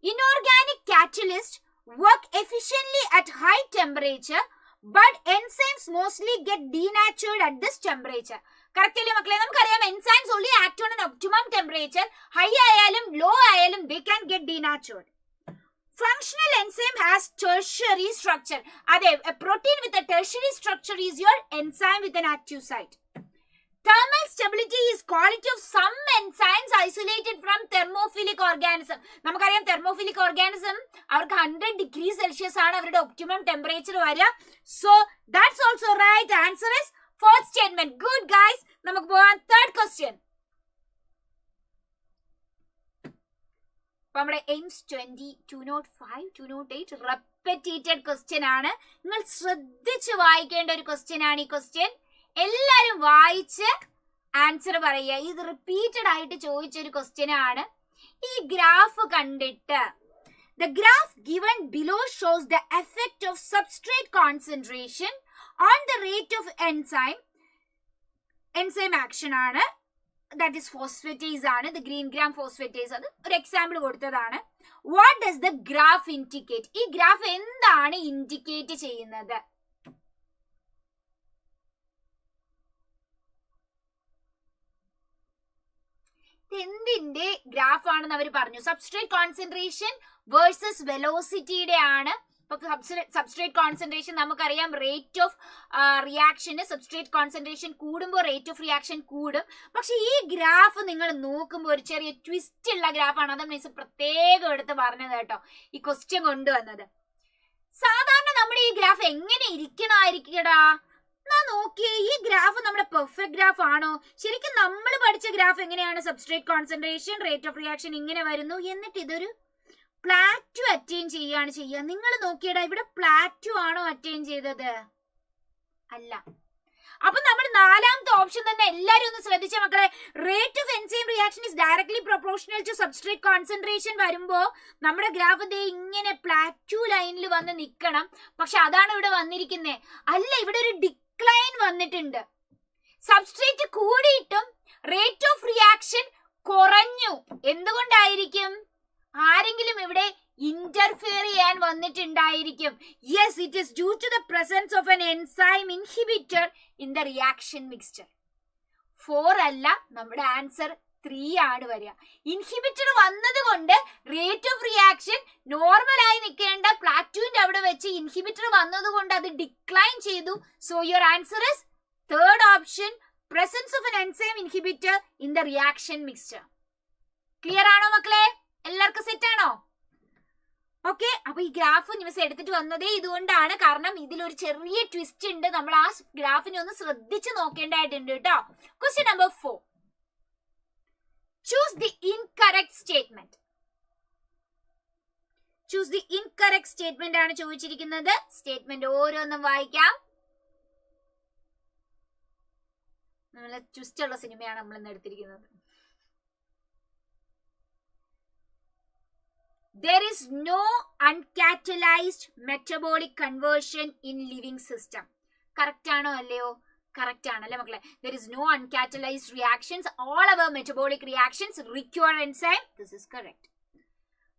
Inorganic catalysts work efficiently at high temperature, but enzymes mostly get denatured at this temperature. Correct അല്ലേ മക്കളെ? നമുക്കറിയാം enzymes only act on an optimum temperature. High ആയാലും low ആയാലും they can get denatured. Functional enzyme has tertiary structure. Ade, a protein with a tertiary structure is your enzyme with an active site. Thermal stability is quality of some enzymes isolated from thermophilic organism. നമുക്കറിയാം thermophilic organism അവർക്ക് 100 degrees Celsius ആണ് അവരുടെ optimum temperature വരിക. So that's also right. Answer is fourth statement. Good guys. നമുക്ക് പോകാം third question. നമ്മുടെ AIIMS 205, 208 റെപ്പറ്റീറ്റഡ് question ആണ്. നിങ്ങൾ ശ്രദ്ധിച്ച് വായിക്കേണ്ട ഒരു ക്വസ്റ്റ്യൻ ആണ് ഈ ക്വസ്റ്റ്യൻ. എല്ലാരും വായിച്ച് ആൻസർ പറയുക. ഇത് റിപ്പീറ്റഡ് ആയിട്ട് ചോദിച്ചൊരു ക്വസ്റ്റ്യൻ ആണ്. ഈ ഗ്രാഫ് കണ്ടിട്ട് The graph given below shows the effect of substrate concentration on the rate of enzyme action ആണ്. That is phosphatase ആണ്. The green gram phosphatase. അത് ഒരു എക്സാമ്പിൾ കൊടുത്തതാണ്. What does the graph indicate? ഈ graph എന്താണ് indicate ചെയ്യുന്നത്? എന്തിന്റെ graph ആണെന്ന് അവർ പറഞ്ഞു. സബ്സ്ട്രേറ്റ് കോൺസെൻട്രേഷൻ വേഴ്സസ് വെലോസിറ്റിയുടെ ആണ്. സബ്സ്ട്രേറ്റ് കോൺസെൻട്രേഷൻ നമുക്കറിയാം, റേറ്റ് ഓഫ് റിയാക്ഷന് സബ്സ്ട്രേറ്റ് കോൺസെൻട്രേഷൻ കൂടുമ്പോൾ റേറ്റ് ഓഫ് റിയാക്ഷൻ കൂടും. പക്ഷെ ഈ ഗ്രാഫ് നിങ്ങൾ നോക്കുമ്പോൾ ഒരു ചെറിയ ട്വിസ്റ്റ് ഉള്ള ഗ്രാഫാണ്. അത് മീൻസ് പ്രത്യേകം എടുത്ത് പറഞ്ഞത് കേട്ടോ, ഈ ക്വസ്റ്റ്യൻ കൊണ്ടുവന്നത്. സാധാരണ നമ്മുടെ ഈ ഗ്രാഫ് എങ്ങനെ ഇരിക്കണായിരിക്കടാ? നോക്കിയേ, ഈ ഗ്രാഫ് നമ്മുടെ പെർഫെക്റ്റ് ഗ്രാഫ് ആണോ? ശരിക്കും നമ്മൾ പഠിച്ച ഗ്രാഫ് എങ്ങനെയാണ്? Substrate concentration, rate of reaction ഇങ്ങനെ വരുന്നു, എന്നിട്ട് ഇതൊരു പ്ലാറ്റു അറ്റൈൻ ചെയ്യാണ് ചെയ്യുക. നിങ്ങൾ നോക്കിയടാ, ഇവിടെ പ്ലാറ്റു ആണോ അറ്റൈൻ ചെയ്തത്? അല്ല. അപ്പൊ നമ്മൾ നാലാമത്തെ ഓപ്ഷൻ തന്നെ എല്ലാരും ഒന്ന് ശ്രദ്ധിച്ച മക്കളെ. Rate of enzyme reaction is directly proportional to substrate concentration വരുമ്പോ നമ്മുടെ ഗ്രാഫ് ദേ ഇങ്ങനെ പ്ലാറ്റു ലൈനിൽ വന്ന് നിൽക്കണം. പക്ഷെ അതാണ് ഇവിടെ വന്നിരിക്കുന്നത്. അല്ല, ഇവിടെ ഒരു ഡിക്ലൈൻ വന്നിട്ടുണ്ട്. സബ്സ്ട്രേറ്റ് കൂടിയിട്ടും റേറ്റ് ഓഫ് റിയാക്ഷൻ കുറഞ്ഞു. എന്തുകൊണ്ടായിരിക്കും? ആരെങ്കിലും ഇവിടെ ഇന്റർഫിയർ ചെയ്യാൻ വന്നിട്ടുണ്ടായിരിക്കും. Yes, it is due to the presence of an enzyme inhibitor in the reaction mixture. 4 അല്ല, നമ്മുടെ ആൻസർ 3 ആണ് വരിക. ഇൻഹിബിറ്റർ വന്നത് കൊണ്ട് റേറ്റ് ഓഫ് റിയാക്ഷൻ നോർമലായി നിൽക്കേണ്ട പ്ലാറ്റുവിന്റെ അവിടെ വെച്ച് ഇൻഹിബിറ്റർ വന്നത് കൊണ്ട് അത് ഡിക്ലൈൻ ചെയ്തു. So your answer is third option, presence of an enzyme inhibitor in the reaction mixture. Clear ആണോ മക്കളെ? എല്ലാവർക്കും സെറ്റ് ആണോ? ഓക്കെ. അപ്പൊ ഈ ഗ്രാഫ് മിസ് എടുത്തിട്ട് വന്നതേ ഇതുകൊണ്ടാണ്. കാരണം ഇതിലൊരു ചെറിയ ട്വിസ്റ്റ് ഉണ്ട്. നമ്മൾ ആ ഗ്രാഫിനെ ഒന്ന് ശ്രദ്ധിച്ച് നോക്കേണ്ടതായിട്ടുണ്ട് കേട്ടോ. Question number 4. Choose the incorrect statement. Choose the incorrect statement ആണ് ചോദിച്ചിരിക്കുന്നത്. സ്റ്റേറ്റ്മെന്റ് ഓരോന്നും വായിക്കാം. നല്ല ട്വിസ്റ്റ് ഉള്ള സിനിമയാണ് നമ്മൾ ഇന്ന് എടുത്തിരിക്കുന്നത്. There is no uncatalyzed metabolic conversion in living system. Correct ആണോ അല്ലയോ? Correct ആണല്ലേ മക്കളെ? There is no uncatalyzed reactions. All our metabolic reactions require enzyme. This is correct.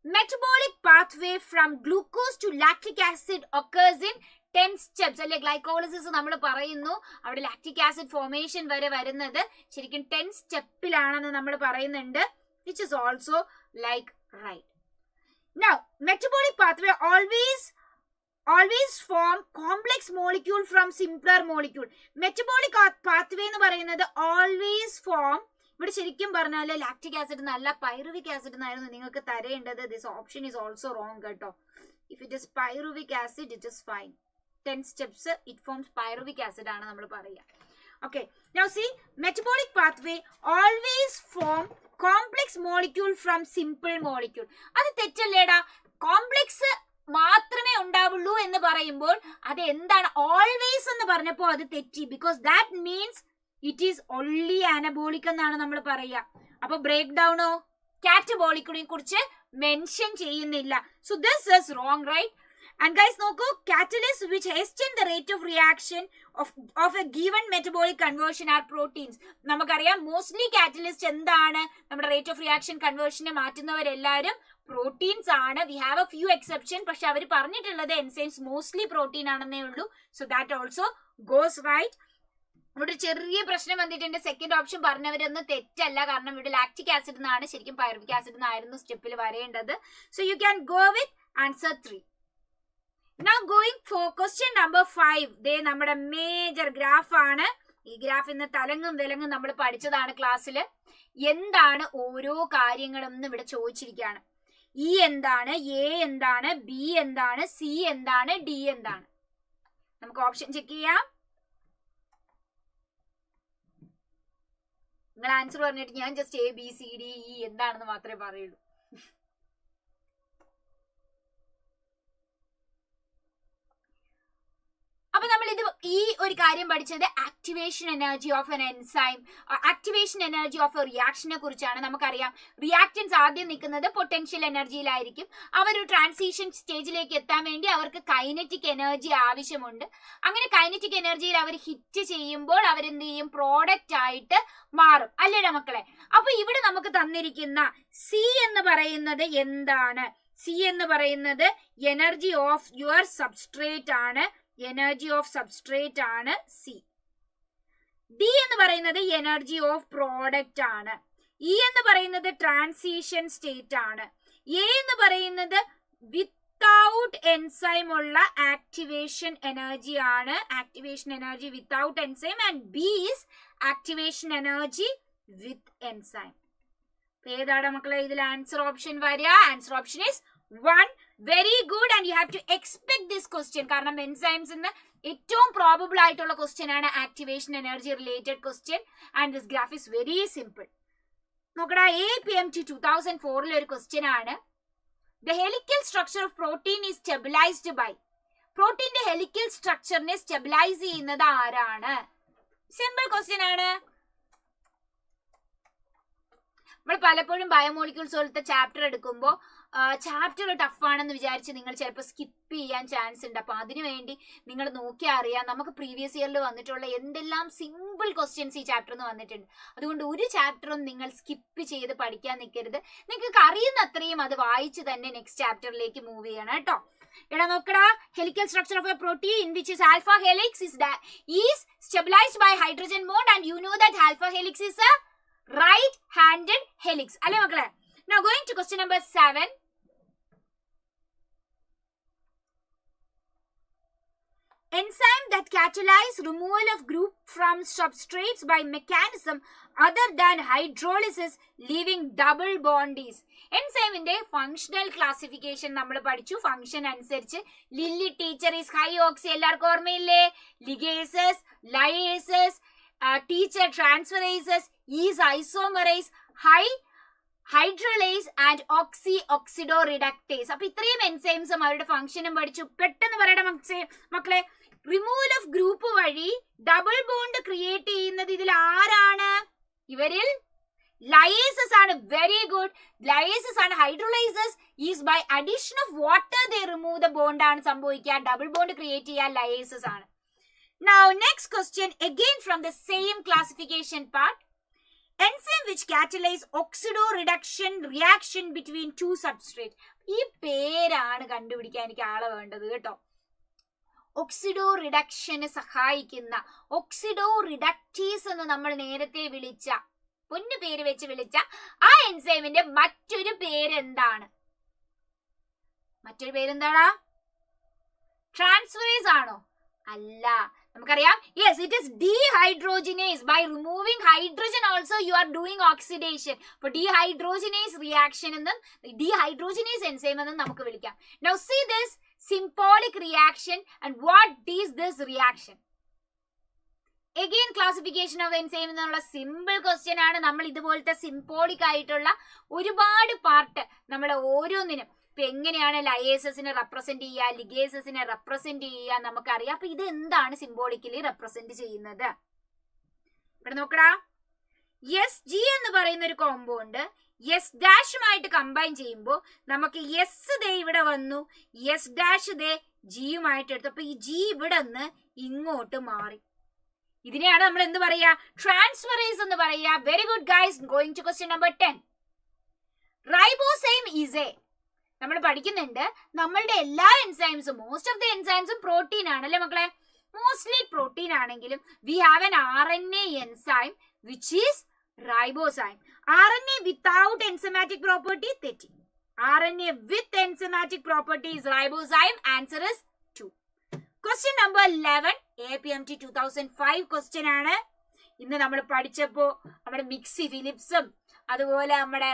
Metabolic pathway from glucose to lactic acid occurs in 10 steps. അല്ലെ, glycolysis നമ്മൾ പറയുന്നു. അവിടെ lactic acid formation വരെ വരുന്നത് ശരിക്കും 10 സ്റ്റെപ്പിലാണെന്ന് നമ്മൾ പറയുന്നുണ്ട്. Which is also like right. Now, metabolic pathway always form complex molecule from simpler molecule. Metabolic pathway എന്ന് പറയുന്നത് always form. ഇവിടെ ശരിക്കും പറഞ്ഞാൽ ലാക്റ്റിക് ആസിഡ് നല്ല പൈറുവിക് ആസിഡ് എന്നായിരുന്നു നിങ്ങൾക്ക് തരേണ്ടത്. This option is also wrong കേട്ടോ. If it is pyruvic acid, it is fine. 10 steps, it forms pyruvic acid ആണ് നമ്മൾ പറയുക. Okay, now see, metabolic pathway always form complex molecule from simple molecule. അത് തെറ്റല്ലേടാ? Complex മാത്രമേ ഉണ്ടാവുള്ളൂ എന്ന് പറയുമ്പോൾ അത് എന്താണ്? ഓൾവേസ് എന്ന് പറഞ്ഞപ്പോൾ അത് തെറ്റി. Because that means it is only anabolic എന്നാണ് നമ്മൾ പറയുക. അപ്പൊ ബ്രേക്ക് ഡൗണോ കാറ്റബോളിക്കിനെ കുറിച്ച് മെൻഷൻ ചെയ്യുന്നില്ല. So this is wrong, right? And guys, നോക്കൂ, catalysts which hasten the rate of reaction of a given metabolic conversion are proteins. നമുക്കറിയാം മോസ്റ്റ്ലി കാറ്റലിസ്റ്റ് എന്താണ്? നമ്മുടെ റേറ്റ് ഓഫ് റിയാക്ഷൻ കൺവേർഷനെ മാറ്റുന്നവരെല്ലാവരും പ്രോട്ടീൻസ് ആണ്. We have a few exception. പക്ഷെ അവർ പറഞ്ഞിട്ടുള്ളത് എൻസൈംസ് മോസ്റ്റ്ലി പ്രോട്ടീൻ ആണെന്നേ ഉള്ളൂ. So that also goes right. ഇവിടെ ചെറിയ പ്രശ്നം വന്നിട്ടുണ്ട്. സെക്കൻഡ് ഓപ്ഷൻ പറഞ്ഞവരൊന്നും തെറ്റല്ല. കാരണം ഇവിടെ ലാക്റ്റിക് ആസിഡ് എന്നാണ്, ശരിക്കും പൈറുവിക് ആസിഡ് എന്നായിരുന്നു സ്റ്റെപ്പിൽ വരേണ്ടത്. So you can go with answer 3. Now going for question number 5. ദേ നമ്മുടെ മേജർ ഗ്രാഫ് ആണ്. ഈ ഗ്രാഫ് ഇന്ന് തലങ്ങും വിലങ്ങും നമ്മൾ പഠിച്ചതാണ് ക്ലാസ്സിൽ. എന്താണ് ഓരോ കാര്യങ്ങളും ഇവിടെ ചോദിച്ചിരിക്കുകയാണ്. ഇ എന്താണ്, എ എന്താണ്, ബി എന്താണ്, സി എന്താണ്, ഡി എന്താണ്? നമുക്ക് ഓപ്ഷൻ ചെക്ക് ചെയ്യാം. നിങ്ങൾ ആൻസർ പറഞ്ഞിട്ട് ഞാൻ just A B C D E എന്താണെന്ന് മാത്രമേ പറയുള്ളൂ. അപ്പൊ നമ്മൾ ഇത് ഈ ഒരു കാര്യം പഠിച്ചത് activation energy of an enzyme, activation energy of a റിയാക്ഷനെ കുറിച്ചാണ്. നമുക്കറിയാം റിയാക്ടൻസ് ആദ്യം നിൽക്കുന്നത് പൊട്ടൻഷ്യൽ എനർജിയിലായിരിക്കും. അവർ ഒരു ട്രാൻസിഷൻ സ്റ്റേജിലേക്ക് എത്താൻ വേണ്ടി അവർക്ക് കൈനറ്റിക് എനർജി ആവശ്യമുണ്ട്. അങ്ങനെ കൈനറ്റിക് എനർജിയിൽ അവർ ഹിറ്റ് ചെയ്യുമ്പോൾ അവരെന്ത് ചെയ്യും? പ്രോഡക്റ്റ് ആയിട്ട് മാറും, അല്ലേടാ മക്കളെ? അപ്പൊ ഇവിടെ നമുക്ക് തന്നിരിക്കുന്ന സി എന്ന് പറയുന്നത് എന്താണ്? സി എന്ന് പറയുന്നത് എനർജി ഓഫ് യുവർ സബ്സ്ട്രേറ്റ് ആണ്. എനർജി ഓഫ് സബ്സ്ട്രേറ്റ് ആണ് സി. ഡി എന്ന് പറയുന്നത് എനർജി ഓഫ് പ്രോഡക്റ്റ് ആണ്. ഇ എന്ന് പറയുന്നത് ട്രാൻസിഷൻ സ്റ്റേറ്റ് ആണ്. എ എന്ന് പറയുന്നത് വിത്തൗട്ട് എൻസൈം ഉള്ള ആക്ടിവേഷൻ എനർജി ആണ്. Activation energy without enzyme. And B is activation energy with enzyme. ഏതാണ് മക്കളെ ഇതിൽ ആൻസർ ഓപ്ഷൻ വരിക? Answer option is 1. Very good. And you have to expect this question. കാരണം എൻസൈംസ് ഏറ്റവും പ്രോബബിൾ ആയിട്ടുള്ള question ആണ് activation energy related question. And this graph is very simple. നോക്കടാ, APMT 2004 ഒരു ക്വസ്റ്റ്യൻ ആണ്. The helical structure of protein is stabilised by. പ്രോട്ടീന്റെ helical സ്ട്രക്ചറിനെ stabilise ചെയ്യുന്നത് ആരാണ്? സിമ്പിൾ ക്വസ്റ്റ്യൻ ആണ്. നമ്മൾ പലപ്പോഴും ബയോമോളിക്യൂൾസ് പോലത്തെ ചാപ്റ്റർ എടുക്കുമ്പോൾ ചാപ്റ്റർ ടഫ് ആണെന്ന് വിചാരിച്ച് നിങ്ങൾ ചിലപ്പോൾ സ്കിപ്പ് ചെയ്യാൻ ചാൻസ് ഉണ്ട്. അപ്പൊ അതിനുവേണ്ടി നിങ്ങൾ നോക്കിയാൽ അറിയാം നമുക്ക് പ്രീവിയസ് ഇയറിൽ വന്നിട്ടുള്ള എന്തെല്ലാം സിമ്പിൾ ക്വസ്റ്റ്യൻസ് ഈ ചാപ്റ്ററിൽ വന്നിട്ടുണ്ട്. അതുകൊണ്ട് ഒരു ചാപ്റ്ററും നിങ്ങൾ സ്കിപ്പ് ചെയ്ത് പഠിക്കാൻ നിൽക്കരുത്. നിങ്ങൾക്ക് അറിയുന്ന അത്രയും അത് വായിച്ച് തന്നെ നെക്സ്റ്റ് ചാപ്റ്ററിലേക്ക് മൂവ് ചെയ്യണം കേട്ടോ. എടാ നോക്കടാ, helical structure of a protein which is alpha helix is stabilised by hydrogen bond. And you know that alpha helix is a right-handed helix. അല്ലേ മക്കളെ? Now going to question number 7. Enzyme that catalyze removal of group from substrates by mechanism other than hydrolysis leaving double bonds. എൻസൈമിന്റെ functional classification നമ്മൾ പഠിച്ചു. Function അനുസരിച്ച് Lilly teacher is high oxy, എല്ലാവർക്കും ഓർമ്മയില്ലേ? Ligases, lyases, teacher transferases, is isomerase, hydrolase and oxidoreductase. അപ്പൊ ഇത്രയും എൻസൈംസും അവരുടെ ഫംഗ്ഷനും പഠിച്ചു. പെട്ടെന്ന് പറയണം മക്കളെ, റിമൂവൽ ഓഫ് ഗ്രൂപ്പ് വഴി ഡബിൾ ബോണ്ട് ക്രിയേറ്റ് ചെയ്യുന്നത് ഇതിൽ ആരാണ്? ഇവരിൽ ലയേസസ് ആണ്. Very good. ലയേസസ് ആണ്. Hydrolases is by addition of water they remove the bond ആണ് സംഭവിക്കുക. ഡബിൾ ബോണ്ട് ക്രിയേറ്റ് ചെയ്യാൻ ലയേസസ് ആണ്. Now next question again from the same classification part. Enzyme which catalyze oxidoreduction reaction between two substrates. ഈ പേരാണ് കണ്ടുപിടിക്കാൻ എനിക്ക് ആളെ വേണ്ടത് കേട്ടോ. ഓക്സിഡോ റിഡക്ഷന് സഹായിക്കുന്ന ഓക്സിഡോ റിഡക്ടീസ് എന്ന് നമ്മൾ നേരത്തെ വിളിച്ച പൊന്നു പേര് വെച്ച് വിളിച്ച ആ എൻസൈമിന്റെ മറ്റൊരു പേരെന്താണ്? മറ്റൊരു പേരെന്താടാ? ട്രാൻസ്ഫറേസ് ആണോ? അല്ല. നമുക്കറിയാം, yes, it is dehydrogenase. By removing hydrogen also you are doing oxidation. അപ്പൊ ഡീഹൈഡ്രോജിനേസ് റിയാക്ഷൻ എന്നും ഡീഹൈഡ്രോജിനേസ് എൻസൈം എന്നും നമുക്ക് വിളിക്കാം. Now see this symbolic reaction and what is this reaction? Again classification of enzyme എന്നുള്ള simple question ആണ്. നമ്മൾ ഇതുപോലത്തെ symbolic ആയിട്ടുള്ള ഒരുപാട് പാർട്ട് നമ്മൾ ഓരോന്നിനും ഇപ്പൊ എങ്ങനെയാണ് ലയേസസിനെ റെപ്രസെന്റ് ചെയ്യുക, ലിഗേസസിനെ റെപ്രസെന്റ് ചെയ്യുക നമുക്കറിയാം. അപ്പൊ ഇത് എന്താണ് സിംബോളിക്കലി റെപ്രസെന്റ് ചെയ്യുന്നത്? ഇവിടെ നോക്കടാ, എസ് ജി എന്ന് പറയുന്ന ഒരു കോമ്പൗണ്ട് എസ് ഡാഷുമായിട്ട് കമ്പൈൻ ചെയ്യുമ്പോൾ നമുക്ക് എസ് ദേ ഇവിടെ വന്നു, എസ് ഡാഷ് ദേ ജിയുമായിട്ട് എടുത്തു. അപ്പൊ ഈ ജി ഇവിടെ നിന്ന് ഇങ്ങോട്ട് മാറി. ഇതിനെയാണ് നമ്മൾ എന്ത് പറയാ? ട്രാൻസ്ഫറേസ് എന്ന് പറയാ. Very good guys. Going to question number 10. Ribozyme is a, നമ്മൾ പഠിക്കുന്നുണ്ട് നമ്മളുടെ എല്ലാ എൻസൈംസും മോസ്റ്റ് ഓഫ് ദി എൻസൈംസും പ്രോട്ടീൻ ആണ് അല്ലെ മക്കളെ? മോസ്റ്റ്ലി പ്രോട്ടീൻ ആണെങ്കിലും we have an RNA enzyme which is ribozyme. RNA without enzymatic property തെറ്റി. RNA with enzymatic property is ribozyme. Answer is 2. Question number 11 APMT 2005 question ആണ്. ഇന്ന് നമ്മൾ പഠിച്ചപ്പോ നമ്മുടെ മിക്സി ഫിലിപ്സും അതുപോലെ നമ്മുടെ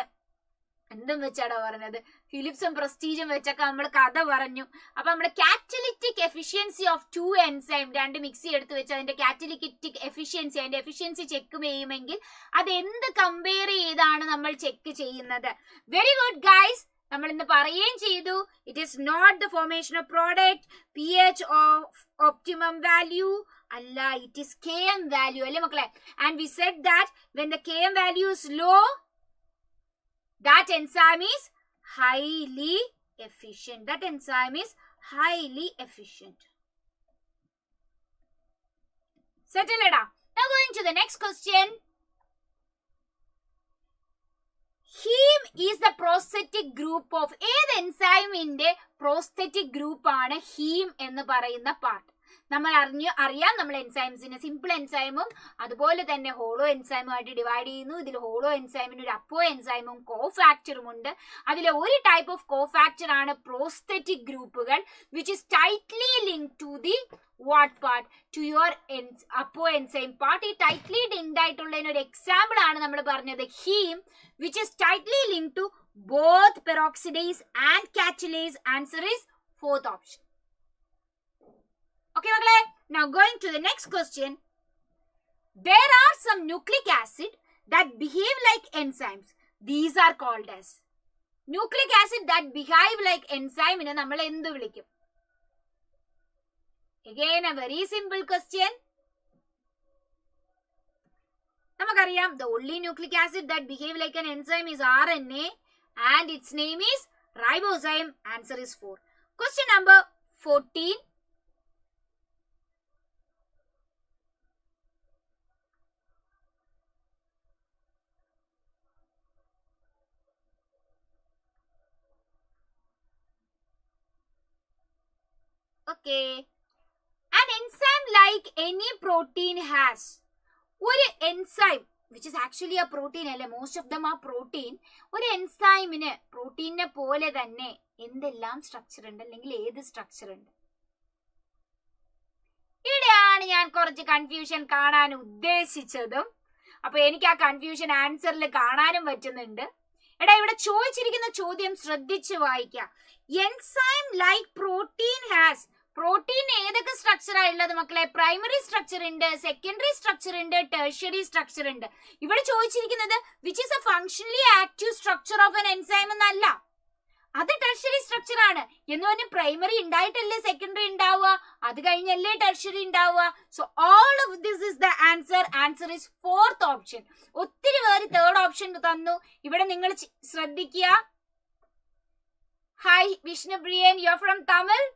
എന്തും വെച്ചാണോ പറഞ്ഞത്, ഫിലിപ്സും പ്രസ്റ്റീജും വെച്ചൊക്കെ നമ്മൾ കഥ പറഞ്ഞു. അപ്പൊ നമ്മുടെ കാറ്റലിറ്റിക് എഫിഷ്യൻസി ഓഫ് 2 എൻസൈം, 2 മിക്സി എടുത്ത് വെച്ച് അതിന്റെ കാറ്റലിറ്റിക് എഫിഷ്യൻസി, അതിന്റെ എഫിഷ്യൻസി ചെക്ക് ചെയ്യുമെങ്കിൽ അത് എന്ത് കമ്പയർ ചെയ്താണ് നമ്മൾ ചെക്ക് ചെയ്യുന്നത്? Very good guys. നമ്മൾ ഇന്ന് പറയുകയും ചെയ്തു, it is not the formation of product, pH of optimum value, Allah, it is Km value. And we said that when the Km value is low, that enzyme is highly efficient. That enzyme is highly efficient. Settle it up. Now going to the next question. Heme is the prosthetic group of ഏത് എൻസൈമിന്റെ prosthetic group ആണ് haem എന്ന് പറയുന്ന part? നമ്മൾ അറിയാം നമ്മൾ എൻസൈംസിനെ simple എൻസൈമും അതുപോലെ തന്നെ hollow എൻസൈമുമായിട്ട് divide ചെയ്യുന്നു. ഇതിൽ ഹോളോ എൻസൈമിന് ഒരു അപ്പോ എൻസൈമും കോഫാക്ടറും ഉണ്ട്. അതിലെ ഒരു ടൈപ്പ് ഓഫ് കോഫാക്ടർ ആണ് പ്രോസ്തെറ്റിക് ഗ്രൂപ്പുകൾ, which is tightly link to the what part? To your അപ്പോ എൻസൈം പാർട്ട്. ഈ ടൈറ്റ്ലി ലിങ്ക്ഡ് ആയിട്ടുള്ളതിന് ഒരു എക്സാമ്പിൾ ആണ് നമ്മൾ പറഞ്ഞത് haem, which is tightly link to both peroxidase and catalase. Answer is fourth option. Okay, Magle. Now going to the next question. There are some nucleic acid that behave like enzymes. These are called as nucleic acid that behave like enzyme. ine nammal endu vilikkum? Again a very simple question. Namakariyam the only nucleic acid that behave like an enzyme is RNA and its name is ribozyme. Answer is 4. Question number 14. Okay. An enzyme like any protein has. ഒരു enzyme which is actually a protein അല്ലെ, most of them are protein. ഒരു എൻസൈമിന് പ്രോട്ടീനെ പോലെ തന്നെ എന്തെല്ലാം structure ഉണ്ട്, അല്ലെങ്കിൽ ഏത് structure ഉണ്ട്? ഇവിടെയാണ് ഞാൻ കുറച്ച് കൺഫ്യൂഷൻ കാണാൻ ഉദ്ദേശിച്ചതും. അപ്പൊ എനിക്ക് ആ കൺഫ്യൂഷൻ ആൻസറിൽ കാണാനും പറ്റുന്നുണ്ട്. എടാ, ഇവിടെ ചോദിച്ചിരിക്കുന്ന ചോദ്യം ശ്രദ്ധിച്ച് വായിക്കാം. Enzyme like protein has. Protein ഏതൊക്കെ സ്ട്രക്ചറാ ഉള്ളത് മക്കളെ? പ്രൈമറി സ്ട്രക്ചർ ഉണ്ട്, സെക്കൻഡറി സ്ട്രക്ചർ ഉണ്ട്, ടെർഷ്യറി സ്ട്രക്ചർ ഉണ്ട്. ഇവിടെ ചോദിച്ചിരിക്കുന്നത് which is A functionally active structure of an enzyme എന്നല്ല, അത് ടെർഷ്യറി സ്ട്രക്ചർ ആണ്. എന്ന് പറഞ്ഞാൽ പ്രൈമറി ഉണ്ടായിട്ടല്ലേ സെക്കൻഡറി ഉണ്ടാവുക, അത് കഴിഞ്ഞല്ലേ ടെർഷ്യറി ഉണ്ടാവുക. So all of this is the answer. Answer is fourth option. ഒത്തിരി പേര് തേർഡ് ഓപ്ഷൻ തന്നു. ഇവിടെ നിങ്ങൾ ശ്രദ്ധിക്കുക. Hi Vishnupriyan, you are from Tamil.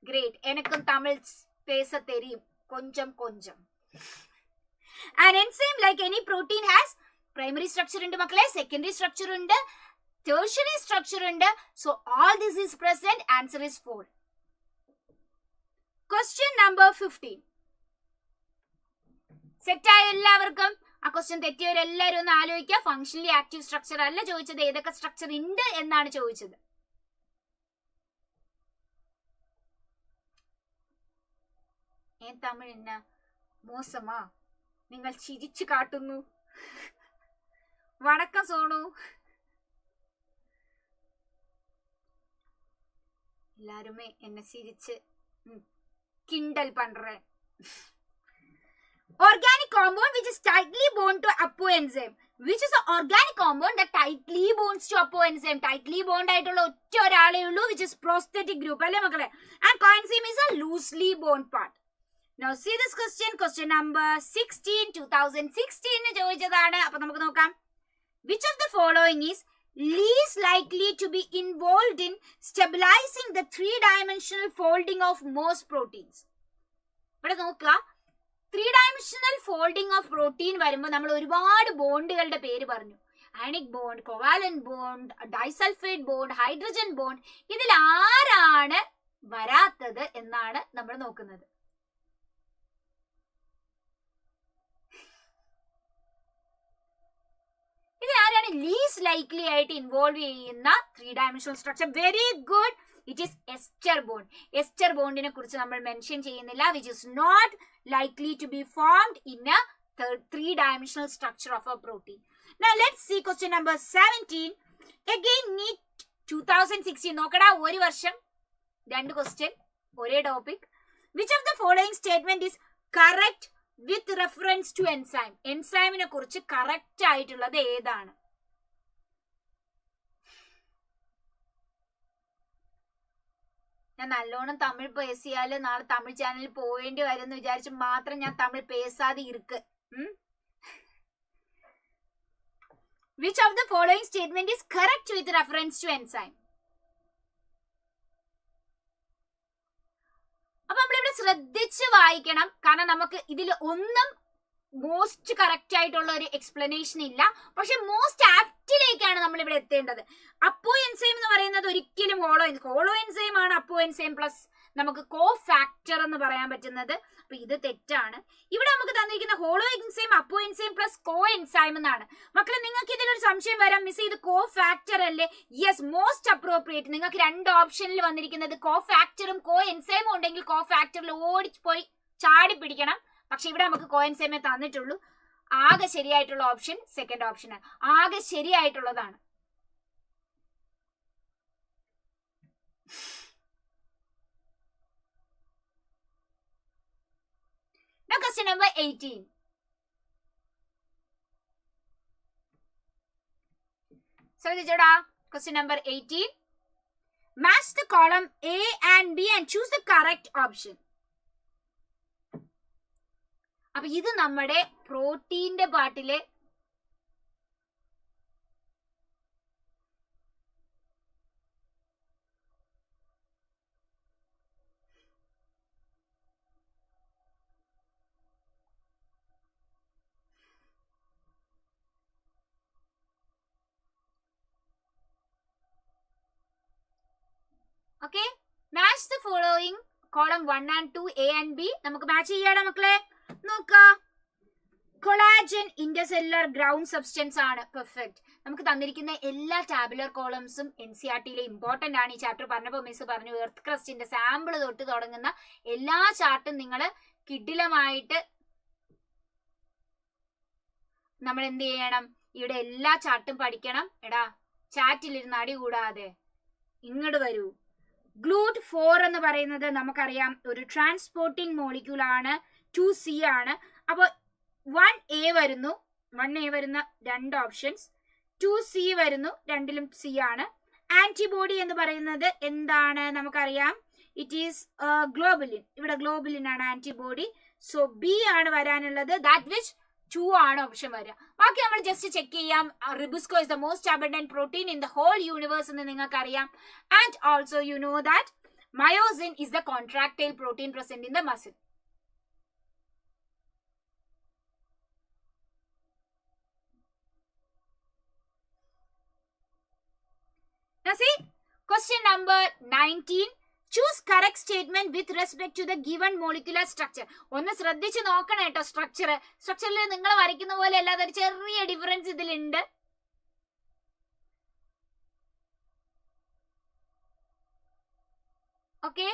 Great. എനിക്കും തമിഴ് പേസ തെരിയും കൊഞ്ചം കൊഞ്ചം. An enzyme like any protein has primary structure ഉണ്ട് മക്കളെ, secondary structure ഉണ്ട്, tertiary structure ഉണ്ട്. So all this is present. Answer is 4. Question number 15. Set ആയ എല്ലാവർക്കും? ആ ക്വസ്റ്റ്യൻ തെറ്റിയവരെല്ലാവരും ഒന്ന് ആലോചിക്കുക. ഫങ്ഷണലി ആക്റ്റീവ് സ്ട്രക്ചർ അല്ല ചോദിച്ചത്, ഏതൊക്കെ സ്ട്രക്ചർ ഉണ്ട് എന്നാണ് ചോദിച്ചത്. തമിഴ് എന്നാ മോശമാ? നിങ്ങൾ ചിരിച്ചു കാട്ടുന്നു. വണക്കം സോണു. എല്ലാരുമേ എന്നെ ചിരിച്ച് കിണ്ടൽ പண்றேன். Organic compound which is tightly bound to apoenzyme. Which is an organic compound that tightly bonds to apoenzyme. Tightly bond ആയിട്ടുള്ള ഒറ്റ ഒരാളേ ഉള്ളൂ, which is prosthetic group അല്ലേ മക്കളെ? And coenzyme is a loosely bound part. Now see this question. Question number 16. 2016 ചോദിച്ചതാണ്. അപ്പൊ നമുക്ക് നോക്കാം. Which of the following is least likely to be involved in stabilizing the three-dimensional folding of most proteins? ഇവിടെ നോക്കുക. 3-dimensional folding of protein വരുമ്പോൾ നമ്മൾ ഒരുപാട് ബോണ്ടുകളുടെ പേര് പറഞ്ഞു. Ionic bond, covalent bond, disulphide bond, hydrogen bond. ഇതിൽ ആരാണ് വരാത്തത് എന്നാണ് നമ്മൾ നോക്കുന്നത്. ഇതിലാരാണ് ലീസ്റ്റ് ലൈക്ലി ആയിട്ട് ഇൻവോൾവ് ചെയ്യുന്ന 3-dimensional structure? Very good. It is ester bond. Ester ബോണ്ടിനെ കുറിച്ച് നമ്മൾ മെൻഷൻ ചെയ്യുന്നില്ല. Which is not likely to be formed in a 3-dimensional structure of a protein. Now let's see question number 17. Again NEET 2016. നോക്കടാ, ഒരു വർഷം 2 question ഒരേ topic. Which of the following statement is correct with reference to enzyme? എൻസൈമിനെ കുറിച്ച് correct ആയിട്ടുള്ളത് ഏതാണ്? ഞാൻ നല്ലോണം തമിഴ് പേസിയാല് നാളെ തമിഴ് ചാനലിൽ പോവേണ്ടി വരും എന്ന് വിചാരിച്ച് മാത്രം ഞാൻ തമിഴ് പേസാതെ ഇരിക്ക്. Which of the following statement is correct with reference to enzyme? അപ്പൊ നമ്മളിവിടെ ശ്രദ്ധിച്ച് വായിക്കണം, കാരണം നമുക്ക് ഇതിൽ ഒന്നും മോസ്റ്റ് കറക്റ്റ് ആയിട്ടുള്ള ഒരു എക്സ്പ്ലനേഷൻ ഇല്ല. പക്ഷെ മോസ്റ്റ് ആപ്റ്റിലേക്കാണ് നമ്മൾ ഇവിടെ എത്തേണ്ടത്. അപ്പോ എൻസൈം എന്ന് പറയുന്നത് ഒരിക്കലും ഹോളോ എൻസൈം ആണ് അപ്പോ എൻസൈം പ്ലസ് നമുക്ക് കോ ഫാക്ടർ എന്ന് പറയാൻ പറ്റുന്നത്. അപ്പൊ ഇത് തെറ്റാണ്. ഇവിടെ നമുക്ക് തന്നിരിക്കുന്ന ഹോളോ എൻസൈം അപ്പോ എൻസൈം പ്ലസ് കോ എൻസൈം എന്നാണ്. മക്കളെ നിങ്ങൾക്ക് ഇതിലൊരു സംശയം വരാം, മിസ് ഇത് കോ ഫാക്ടർ അല്ലേ? Yes, most appropriate. നിങ്ങൾക്ക് 2 ഓപ്ഷനിൽ വന്നിരിക്കുന്നത് കോ ഫാക്ടറും കോ എൻസൈമും ഉണ്ടെങ്കിൽ കോ ഫാക്ടറിൽ ഓടിപ്പോയി ചാടി പിടിക്കണം. പക്ഷെ ഇവിടെ നമുക്ക് കോ എൻസൈമേ തന്നിട്ടുള്ളൂ. ആകെ ശരിയായിട്ടുള്ള ഓപ്ഷൻ സെക്കൻഡ് ഓപ്ഷനാണ്, ആകെ ശരിയായിട്ടുള്ളതാണ്. Now question number 18. ശ്രദ്ധിച്ചോടാ, question number 18. Match the column A and B and choose the correct option. അപ്പൊ ഇത് നമ്മുടെ പ്രോട്ടീന്റെ പാർട്ടിലെ okay, match the following column 1 and 2 A and B. നമുക്ക് മാച്ച് ചെയ്യാടാ മക്കളെ. നോക്കാം, കൊളാജൻ ഇന്റർസെല്ലുലാർ ഗ്രൗണ്ട് സബ്സ്റ്റൻസ് ആണ്. Perfect. നമുക്ക് തന്നിരിക്കുന്ന എല്ലാ ടാബുലർ കോളംസും NCERT-യിലെ ഇമ്പോർട്ടന്റ് ആണ്. ഈ ചാപ്റ്റർ പറഞ്ഞപ്പോൾ മിസ് പറഞ്ഞു എർത്ത് ക്രസ്റ്റിന്റെ സാമ്പിൾ തൊട്ട് തുടങ്ങുന്ന എല്ലാ ചാർട്ടും നിങ്ങൾ കിടിലമായിട്ട് നമ്മൾ എന്ത് ചെയ്യണം, ഇവിടെ എല്ലാ ചാർട്ടും പഠിക്കണം. എടാ ചാറ്റിലിരുന്ന് അടി കൂടാതെ ഇങ്ങോട്ട് വരൂ. ഗ്ലൂട്ട് 4 എന്ന് പറയുന്നത് നമുക്കറിയാം ഒരു ട്രാൻസ്പോർട്ടിംഗ് മോളിക്യൂൾ ആണ്. 2C ആണ്. അപ്പോൾ 1A വരുന്നു, 1A വരുന്ന 2 ഓപ്ഷൻസ്. 2C വരുന്നു, 2ലും C ആണ്. ആന്റിബോഡി എന്ന് പറയുന്നത് എന്താണ് നമുക്കറിയാം, ഇറ്റ് ഈസ് ഗ്ലോബുലിൻ. ഇവിടെ ഗ്ലോബുലിൻ ആണ് ആന്റിബോഡി. സോ B ആണ് വരാനുള്ളത്. ദാറ്റ് വിച്ച് 2 ആണ് ഓപ്ഷൻ വരിക. ബാക്കി നമ്മൾ ജസ്റ്റ് ചെക്ക് ചെയ്യാം. Rubisco is the most abundant protein in the whole universe എന്ന് നിങ്ങൾക്ക് അറിയാം. And also you know that myosin is the contractile protein present in the muscle. Now see, question number 19. Choose correct statement with respect to the given molecular structure. ഒന്ന് ശ്രദ്ധിച്ച് നോക്കണം കേട്ടോ. സ്ട്രക്ചറിൽ നിങ്ങൾ വരയ്ക്കുന്ന പോലെ അല്ലാതെ ഒരു ചെറിയ ഡിഫറൻസ് ഇതിലുണ്ട്. Okay,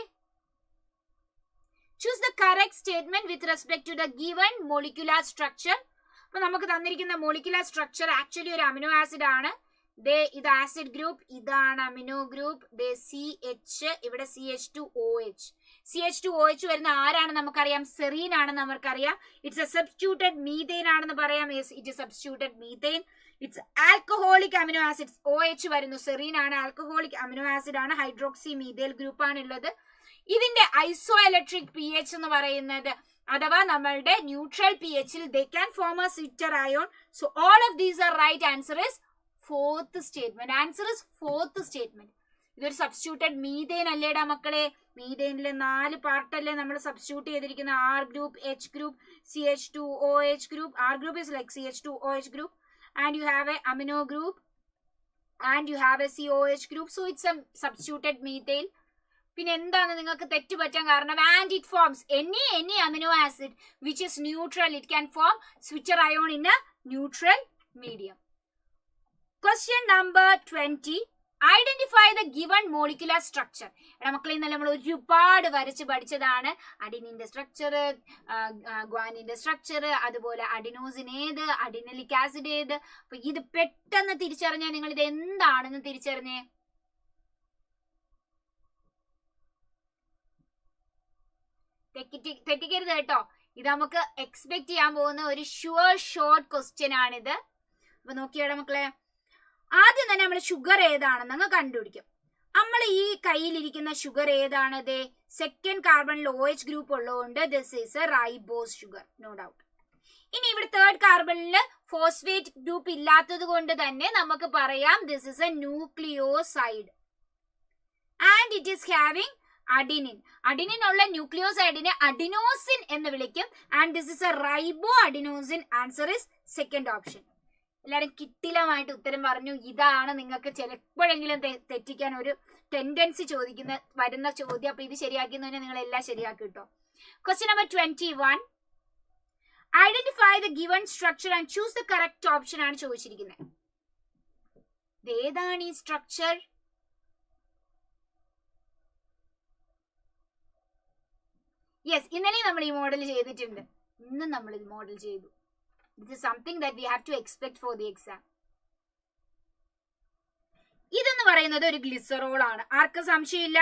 choose the correct statement with respect to the given molecular structure. അപ്പൊ നമുക്ക് തന്നിരിക്കുന്ന മോളിക്കുലർ സ്ട്രക്ചർ ആക്ച്വലി ഒരു അമിനോ ആസിഡ് ആണ്. ഇത് ആസിഡ് ഗ്രൂപ്പ്, ഇതാണ് അമിനോ ഗ്രൂപ്പ്. CH, ഇവിടെ CH2OH. CH2OH വരുന്ന ആരാണ് നമുക്കറിയാം, സെറീൻ ആണെന്ന് നമുക്കറിയാം. ഇറ്റ്സ് എ സബ്സ്റ്റിറ്റ്യൂട്ടഡ് മീഥെയിൻ ആണെന്ന് പറയാം. It substituted methane. It's alcoholic amino acid. OH വരുന്നു, സെറീൻ ആണ്, ആൽക്കഹോളിക് അമിനോ ആസിഡ് ആണ്. ഹൈഡ്രോക്സി മീഥൈൽ ഗ്രൂപ്പ് ആണ് ഉള്ളത്. ഇതിന്റെ ഐസോ ഇലക്ട്രിക് pH എന്ന് പറയുന്നത് അഥവാ നമ്മളുടെ neutral pHൽ they can form a switcher ion. So all of these are right. Answer is fourth statement. Answer is fourth statement. ഇതൊരു സബ്സ്റ്റിറ്റ്യൂട്ടഡ് മീഥെയിൻ അല്ലേടാ മക്കളെ. മീഥെയിനിലെ 4 പാർട്ടല്ലേ നമ്മൾ സബ്സ്റ്റിറ്റ്യൂട്ട് ചെയ്തിരിക്കുന്ന. R group, H group, CH2OH group. R group is like CH2OH group and you have a amino group and you have a COH group. So it's a substituted methyl. പിന്നെ എന്താണ് നിങ്ങൾക്ക് തെറ്റ് പറ്റാൻ കാരണം, and it forms any amino acid which is neutral, it can form switcher ion in a neutral medium. Question number 20. Identify the given molecular structure. എടാ മക്കളെ ഇന്നലെ നമ്മൾ ഒരുപാട് വരച്ച് പഠിച്ചതാണ്. അഡിനിന്റെ സ്ട്രക്ചർ, ഗ്വാനിന്റെ സ്ട്രക്ചർ, അതുപോലെ അഡിനോസിൻ ഏത്, അഡിനലിക് ആസിഡ് ഏത്. അപ്പൊ ഇത് പെട്ടെന്ന് തിരിച്ചറിഞ്ഞാൽ നിങ്ങൾ ഇത് എന്താണെന്ന് തിരിച്ചറിഞ്ഞേ. തെറ്റിക്കരുത് കേട്ടോ. ഇത് നമുക്ക് എക്സ്പെക്ട് ചെയ്യാൻ പോകുന്ന ഒരു ഷുവർ ഷോർട്ട് ക്വസ്റ്റ്യൻ ആണിത്. അപ്പൊ നോക്കിയാടാ മക്കളെ, ആദ്യം തന്നെ നമ്മൾ ഷുഗർ ഏതാണെന്ന് അങ്ങ് കണ്ടുപിടിക്കും. നമ്മൾ ഈ കയ്യിലിരിക്കുന്ന ഷുഗർ ഏതാണത്? സെക്കൻഡ് കാർബണിൽ OH ഗ്രൂപ്പ് ഉള്ളതുകൊണ്ട് this is a ribose sugar, no doubt. ഇനി ഇവിടെ തേർഡ് കാർബണിൽ ഫോസ്ഫേറ്റ് ഗ്രൂപ്പ് ഇല്ലാത്തത് കൊണ്ട് തന്നെ നമുക്ക് പറയാം this is A nucleoside and it is having adenine. Adenine ഉള്ള ന്യൂക്ലിയോസൈഡിനെ അഡിനോസിൻ എന്ന് വിളിക്കും. And this is A റൈബോ adenosine. Answer is second option. എല്ലാവരും കിട്ടിലമായിട്ട് ഉത്തരം പറഞ്ഞു. ഇതാണ് നിങ്ങൾക്ക് ചിലപ്പോഴെങ്കിലും തെറ്റിക്കാൻ ഒരു ടെൻഡൻസി വരുന്ന ചോദ്യം. അപ്പൊ ഇത് ശരിയാക്കുന്നതിന് നിങ്ങൾ എല്ലാം ശരിയാക്കി കിട്ടോ. Question number 21. Identify the given structure and choose the correct option ആണ് ചോദിച്ചിരിക്കുന്നത്. ഏതാണ് ഈ സ്ട്രക്ചർ? യെസ്, ഇന്നലെ നമ്മൾ ഈ മോഡൽ ചെയ്തിട്ടുണ്ട്. ഇന്നും നമ്മൾ ഇത് മോഡൽ ചെയ്തു. This is something that we have to expect for the exam. ഇതെന്ന് പറയുന്നത് ഒരു ഗ്ലിസറോൾ ആണ്. ആർക്കും സംശയമില്ല,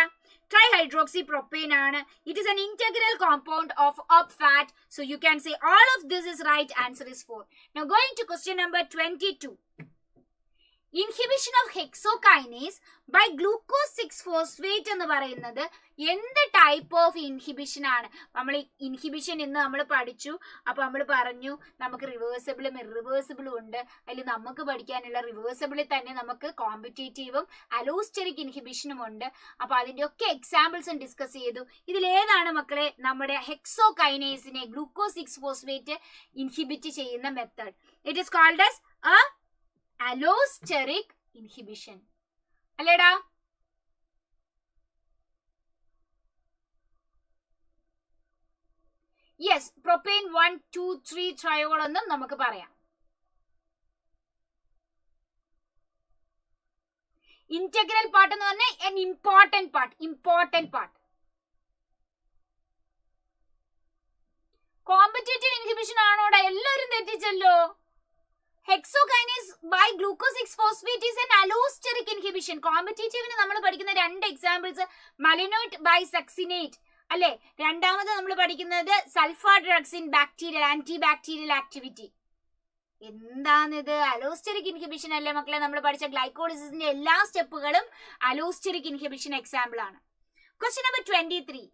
ട്രൈഹൈഡ്രോക്സി പ്രൊപ്പൈൻ ആണ്. It is an integral compound of up fat. So you can say all of this is right. Answer is 4. Now going to question number 22. Inhibition of hexokinase by glucose six phosphate എന്ന് പറയുന്നത് എന്ത് type of inhibition ആണ്? നമ്മൾ inhibition ഇന്ന് നമ്മൾ പഠിച്ചു. അപ്പൊ നമ്മൾ പറഞ്ഞു നമുക്ക് റിവേഴ്സിബിളും ഇറിവേഴ്സിബിളും ഉണ്ട്. അതിൽ നമുക്ക് പഠിക്കാനുള്ള റിവേഴ്സിബിളിൽ തന്നെ നമുക്ക് കോമ്പറ്റേറ്റീവും അലോസ്റ്ററിക് ഇൻഹിബിഷനും ഉണ്ട്. അപ്പൊ അതിന്റെ ഒക്കെ എക്സാമ്പിൾസും ഡിസ്കസ് ചെയ്തു. ഇതിലേതാണ് മക്കളെ നമ്മുടെ ഹെക്സോകൈനേസിനെ ഗ്ലൂക്കോസ് 6-ഫോസ്ഫേറ്റ് ഇൻഹിബിറ്റ് ചെയ്യുന്ന method? It is called as allosteric inhibition അല്ലേടാ? യെസ്, പ്രൊപ്പൈൻ 1, 2, 3 ട്രയോൾ എന്നും നമുക്ക് പറയാം. ഇന്റഗ്രൽ പാർട്ട് എന്ന് പറഞ്ഞാൽ an important part. Competitive inhibition ആണോടാ? എല്ലാവരും തെറ്റിച്ചല്ലോ. Hexokinase by glucose 6-phosphate is an allosteric inhibition. കോമ്പറ്റേറ്റീവിന് നമ്മൾ പഠിക്കുന്ന രണ്ട് എക്സാമ്പിൾസ് malonate by succinate അല്ലെ? രണ്ടാമത് നമ്മൾ പഠിക്കുന്നത് sulphur drugs in bacterial anti bacterial activity. എന്താണിത്? അലോസ്റ്ററിക് ഇൻഹിബിഷൻ അല്ലേ മക്കളെ? നമ്മൾ പഠിച്ച ഗ്ലൈക്കോളിസിന്റെ എല്ലാ സ്റ്റെപ്പുകളും അലോസ്റ്ററിക് ഇൻഹിബിഷൻ എക്സാമ്പിൾ ആണ്. Question number 23.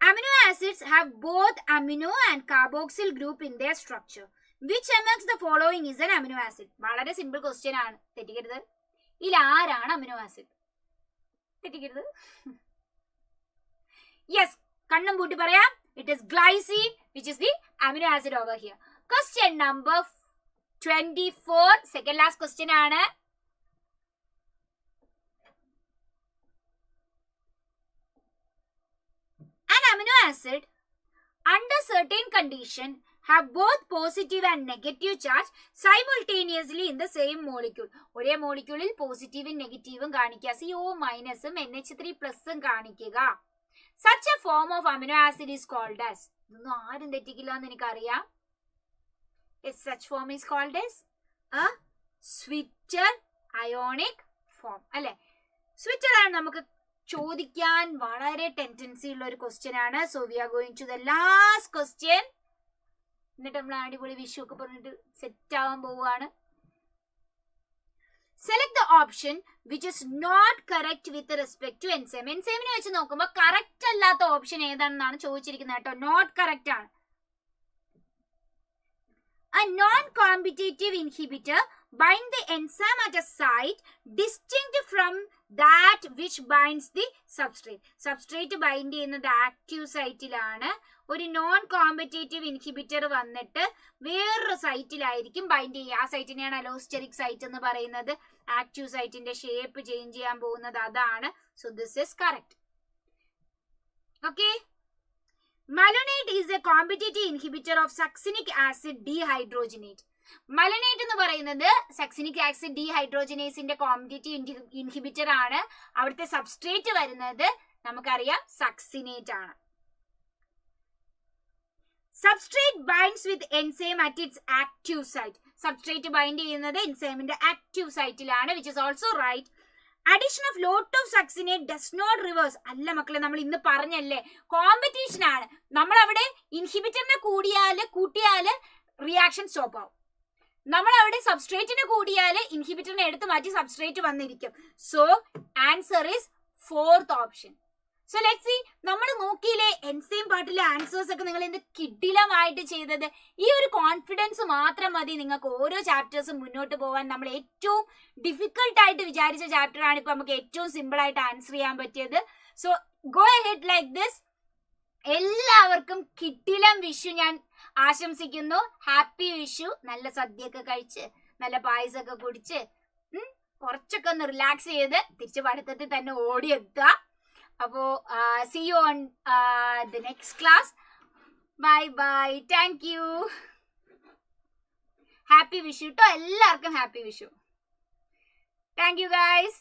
Amino acids have both amino and carboxyl group in their structure. Which amongst the following is an amino acid? വളരെ simple question ആണ്, തെറ്റിക്കരുത്. ഇതിൽ ആരാണ് അമിനോ ആസിഡ്? തെറ്റിക്കരുത്. യെസ്, കണ്ണും പൂട്ടി പറയാം. It is glycine which is the amino acid over here. Question number 24. Second last question ആണ്. An amino acid under certain condition have both positive and negative charge simultaneously in the same molecule. ഒരേ മോളിക്യൂളിൽ പോസിറ്റീവും നെഗറ്റീവും കാണിക്കുക. CO മൈനസും NH3+ കാണിക്കുക. Such a form of amino acid is called as. ഇതൊന്നും ആരും തെറ്റിക്കില്ല എന്ന് എനിക്കറിയാം. Such form is called as a switcher ionic form അല്ലെ? സ്വിറ്റർ ആണ് നമുക്ക് ചോദിക്കാൻ വളരെ ടെൻഡൻസി ഉള്ള ഒരു ക്വസ്റ്റ്യൻ ആണ്. So we are going to the last question. എന്നിട്ട് നമ്മൾ അടിപൊളി വിഷു ഒക്കെ പറഞ്ഞിട്ട് സെറ്റ് ആവാൻ പോവുകയാണ്. Select the option which is not correct with respect to enzyme. എൻസൈമിനെ വെച്ച് നോക്കുമ്പോൾ കറക്റ്റ് അല്ലാത്ത ഓപ്ഷൻ ഏതാണെന്നാണ് ചോദിച്ചിരിക്കുന്നത് കേട്ടോ. നോട്ട് കറക്റ്റ് ആണ്. A non-competitive inhibitor bind the enzyme at a site distinct from that which binds the substrate. Substrate bind ചെയ്യുന്നത് active സൈറ്റിലാണ്. ഒരു നോൺ കോമ്പറ്റേറ്റീവ് ഇൻഹിബിറ്റർ വന്നിട്ട് വേറൊരു സൈറ്റിലായിരിക്കും ബൈൻഡ് ചെയ്യുക. ആ സൈറ്റിനെയാണ് അലോസ്റ്ററിക് സൈറ്റ് എന്ന് പറയുന്നത്. ആക്റ്റീവ് സൈറ്റിന്റെ ഷേപ്പ് ചേഞ്ച് ചെയ്യാൻ പോകുന്നത് അതാണ്. So this is correct. Okay. Malonate is a competitive inhibitor of succinic acid dehydrogenase. Malonate എന്ന് പറയുന്നത് സക്സിനിക് ആസിഡ് ഡീഹൈഡ്രോജനേസിന്റെ കോമ്പറ്റേറ്റീവ് ഇൻഹിബിറ്റർ ആണ്. അവിടുത്തെ സബ്സ്ട്രേറ്റ് വരുന്നത് നമുക്കറിയാം സക്സിനേറ്റ് ആണ്. Substrate binds with enzyme at its active site. Substrate bind ചെയ്യുന്നത് എൻസൈമിന്റെ active സൈറ്റിലാണ്, which is also right. Addition of lot of succinate does not reverse. അല്ല മക്കളെ, നമ്മൾ ഇന്ന് പറഞ്ഞല്ലേ കോമ്പറ്റീഷൻ ആണ്. നമ്മൾ അവിടെ ഇൻഹിബിറ്ററിനെ കൂട്ടിയാല് റിയാക്ഷൻ സ്റ്റോപ്പ് ആവും. നമ്മൾ അവിടെ സബ്സ്ട്രേറ്റിന് കൂടിയാൽ ഇൻഹിബിറ്ററിനെ എടുത്ത് മാറ്റി സബ്സ്ട്രേറ്റ് വന്നിരിക്കും. So answer is fourth option. So let's see, നമ്മൾ നോക്കിയില്ലേ എൻസൈം പാർട്ടിലെ ആൻസേഴ്സ് ഒക്കെ നിങ്ങൾ എന്ത് കിടിലമായിട്ട് ചെയ്തത്. ഈ ഒരു കോൺഫിഡൻസ് മാത്രം മതി നിങ്ങൾക്ക് ഓരോ ചാപ്റ്റേഴ്സും മുന്നോട്ട് പോകാൻ. നമ്മൾ ഏറ്റവും ഡിഫിക്കൽട്ട് ആയിട്ട് വിചാരിച്ച ചാപ്റ്റർ ആണ് ഇപ്പൊ നമുക്ക് ഏറ്റവും സിമ്പിൾ ആയിട്ട് ആൻസർ ചെയ്യാൻ പറ്റിയത്. So go ahead like this. എല്ലാവർക്കും കിടിലം വിഷു ഞാൻ ആശംസിക്കുന്നു. ഹാപ്പി വിഷു. നല്ല സദ്യയൊക്കെ കഴിച്ച് നല്ല പായസമൊക്കെ കുടിച്ച് കുറച്ചൊക്കെ ഒന്ന് റിലാക്സ് ചെയ്ത് തിരിച്ച് പഠിത്തത്തിൽ തന്നെ ഓടിയെത്തുക. അപ്പോ see you on the next class. Bye bye. Thank you. Happy Vishu to എല്ലാവർക്കും happy Vishu. Thank you guys.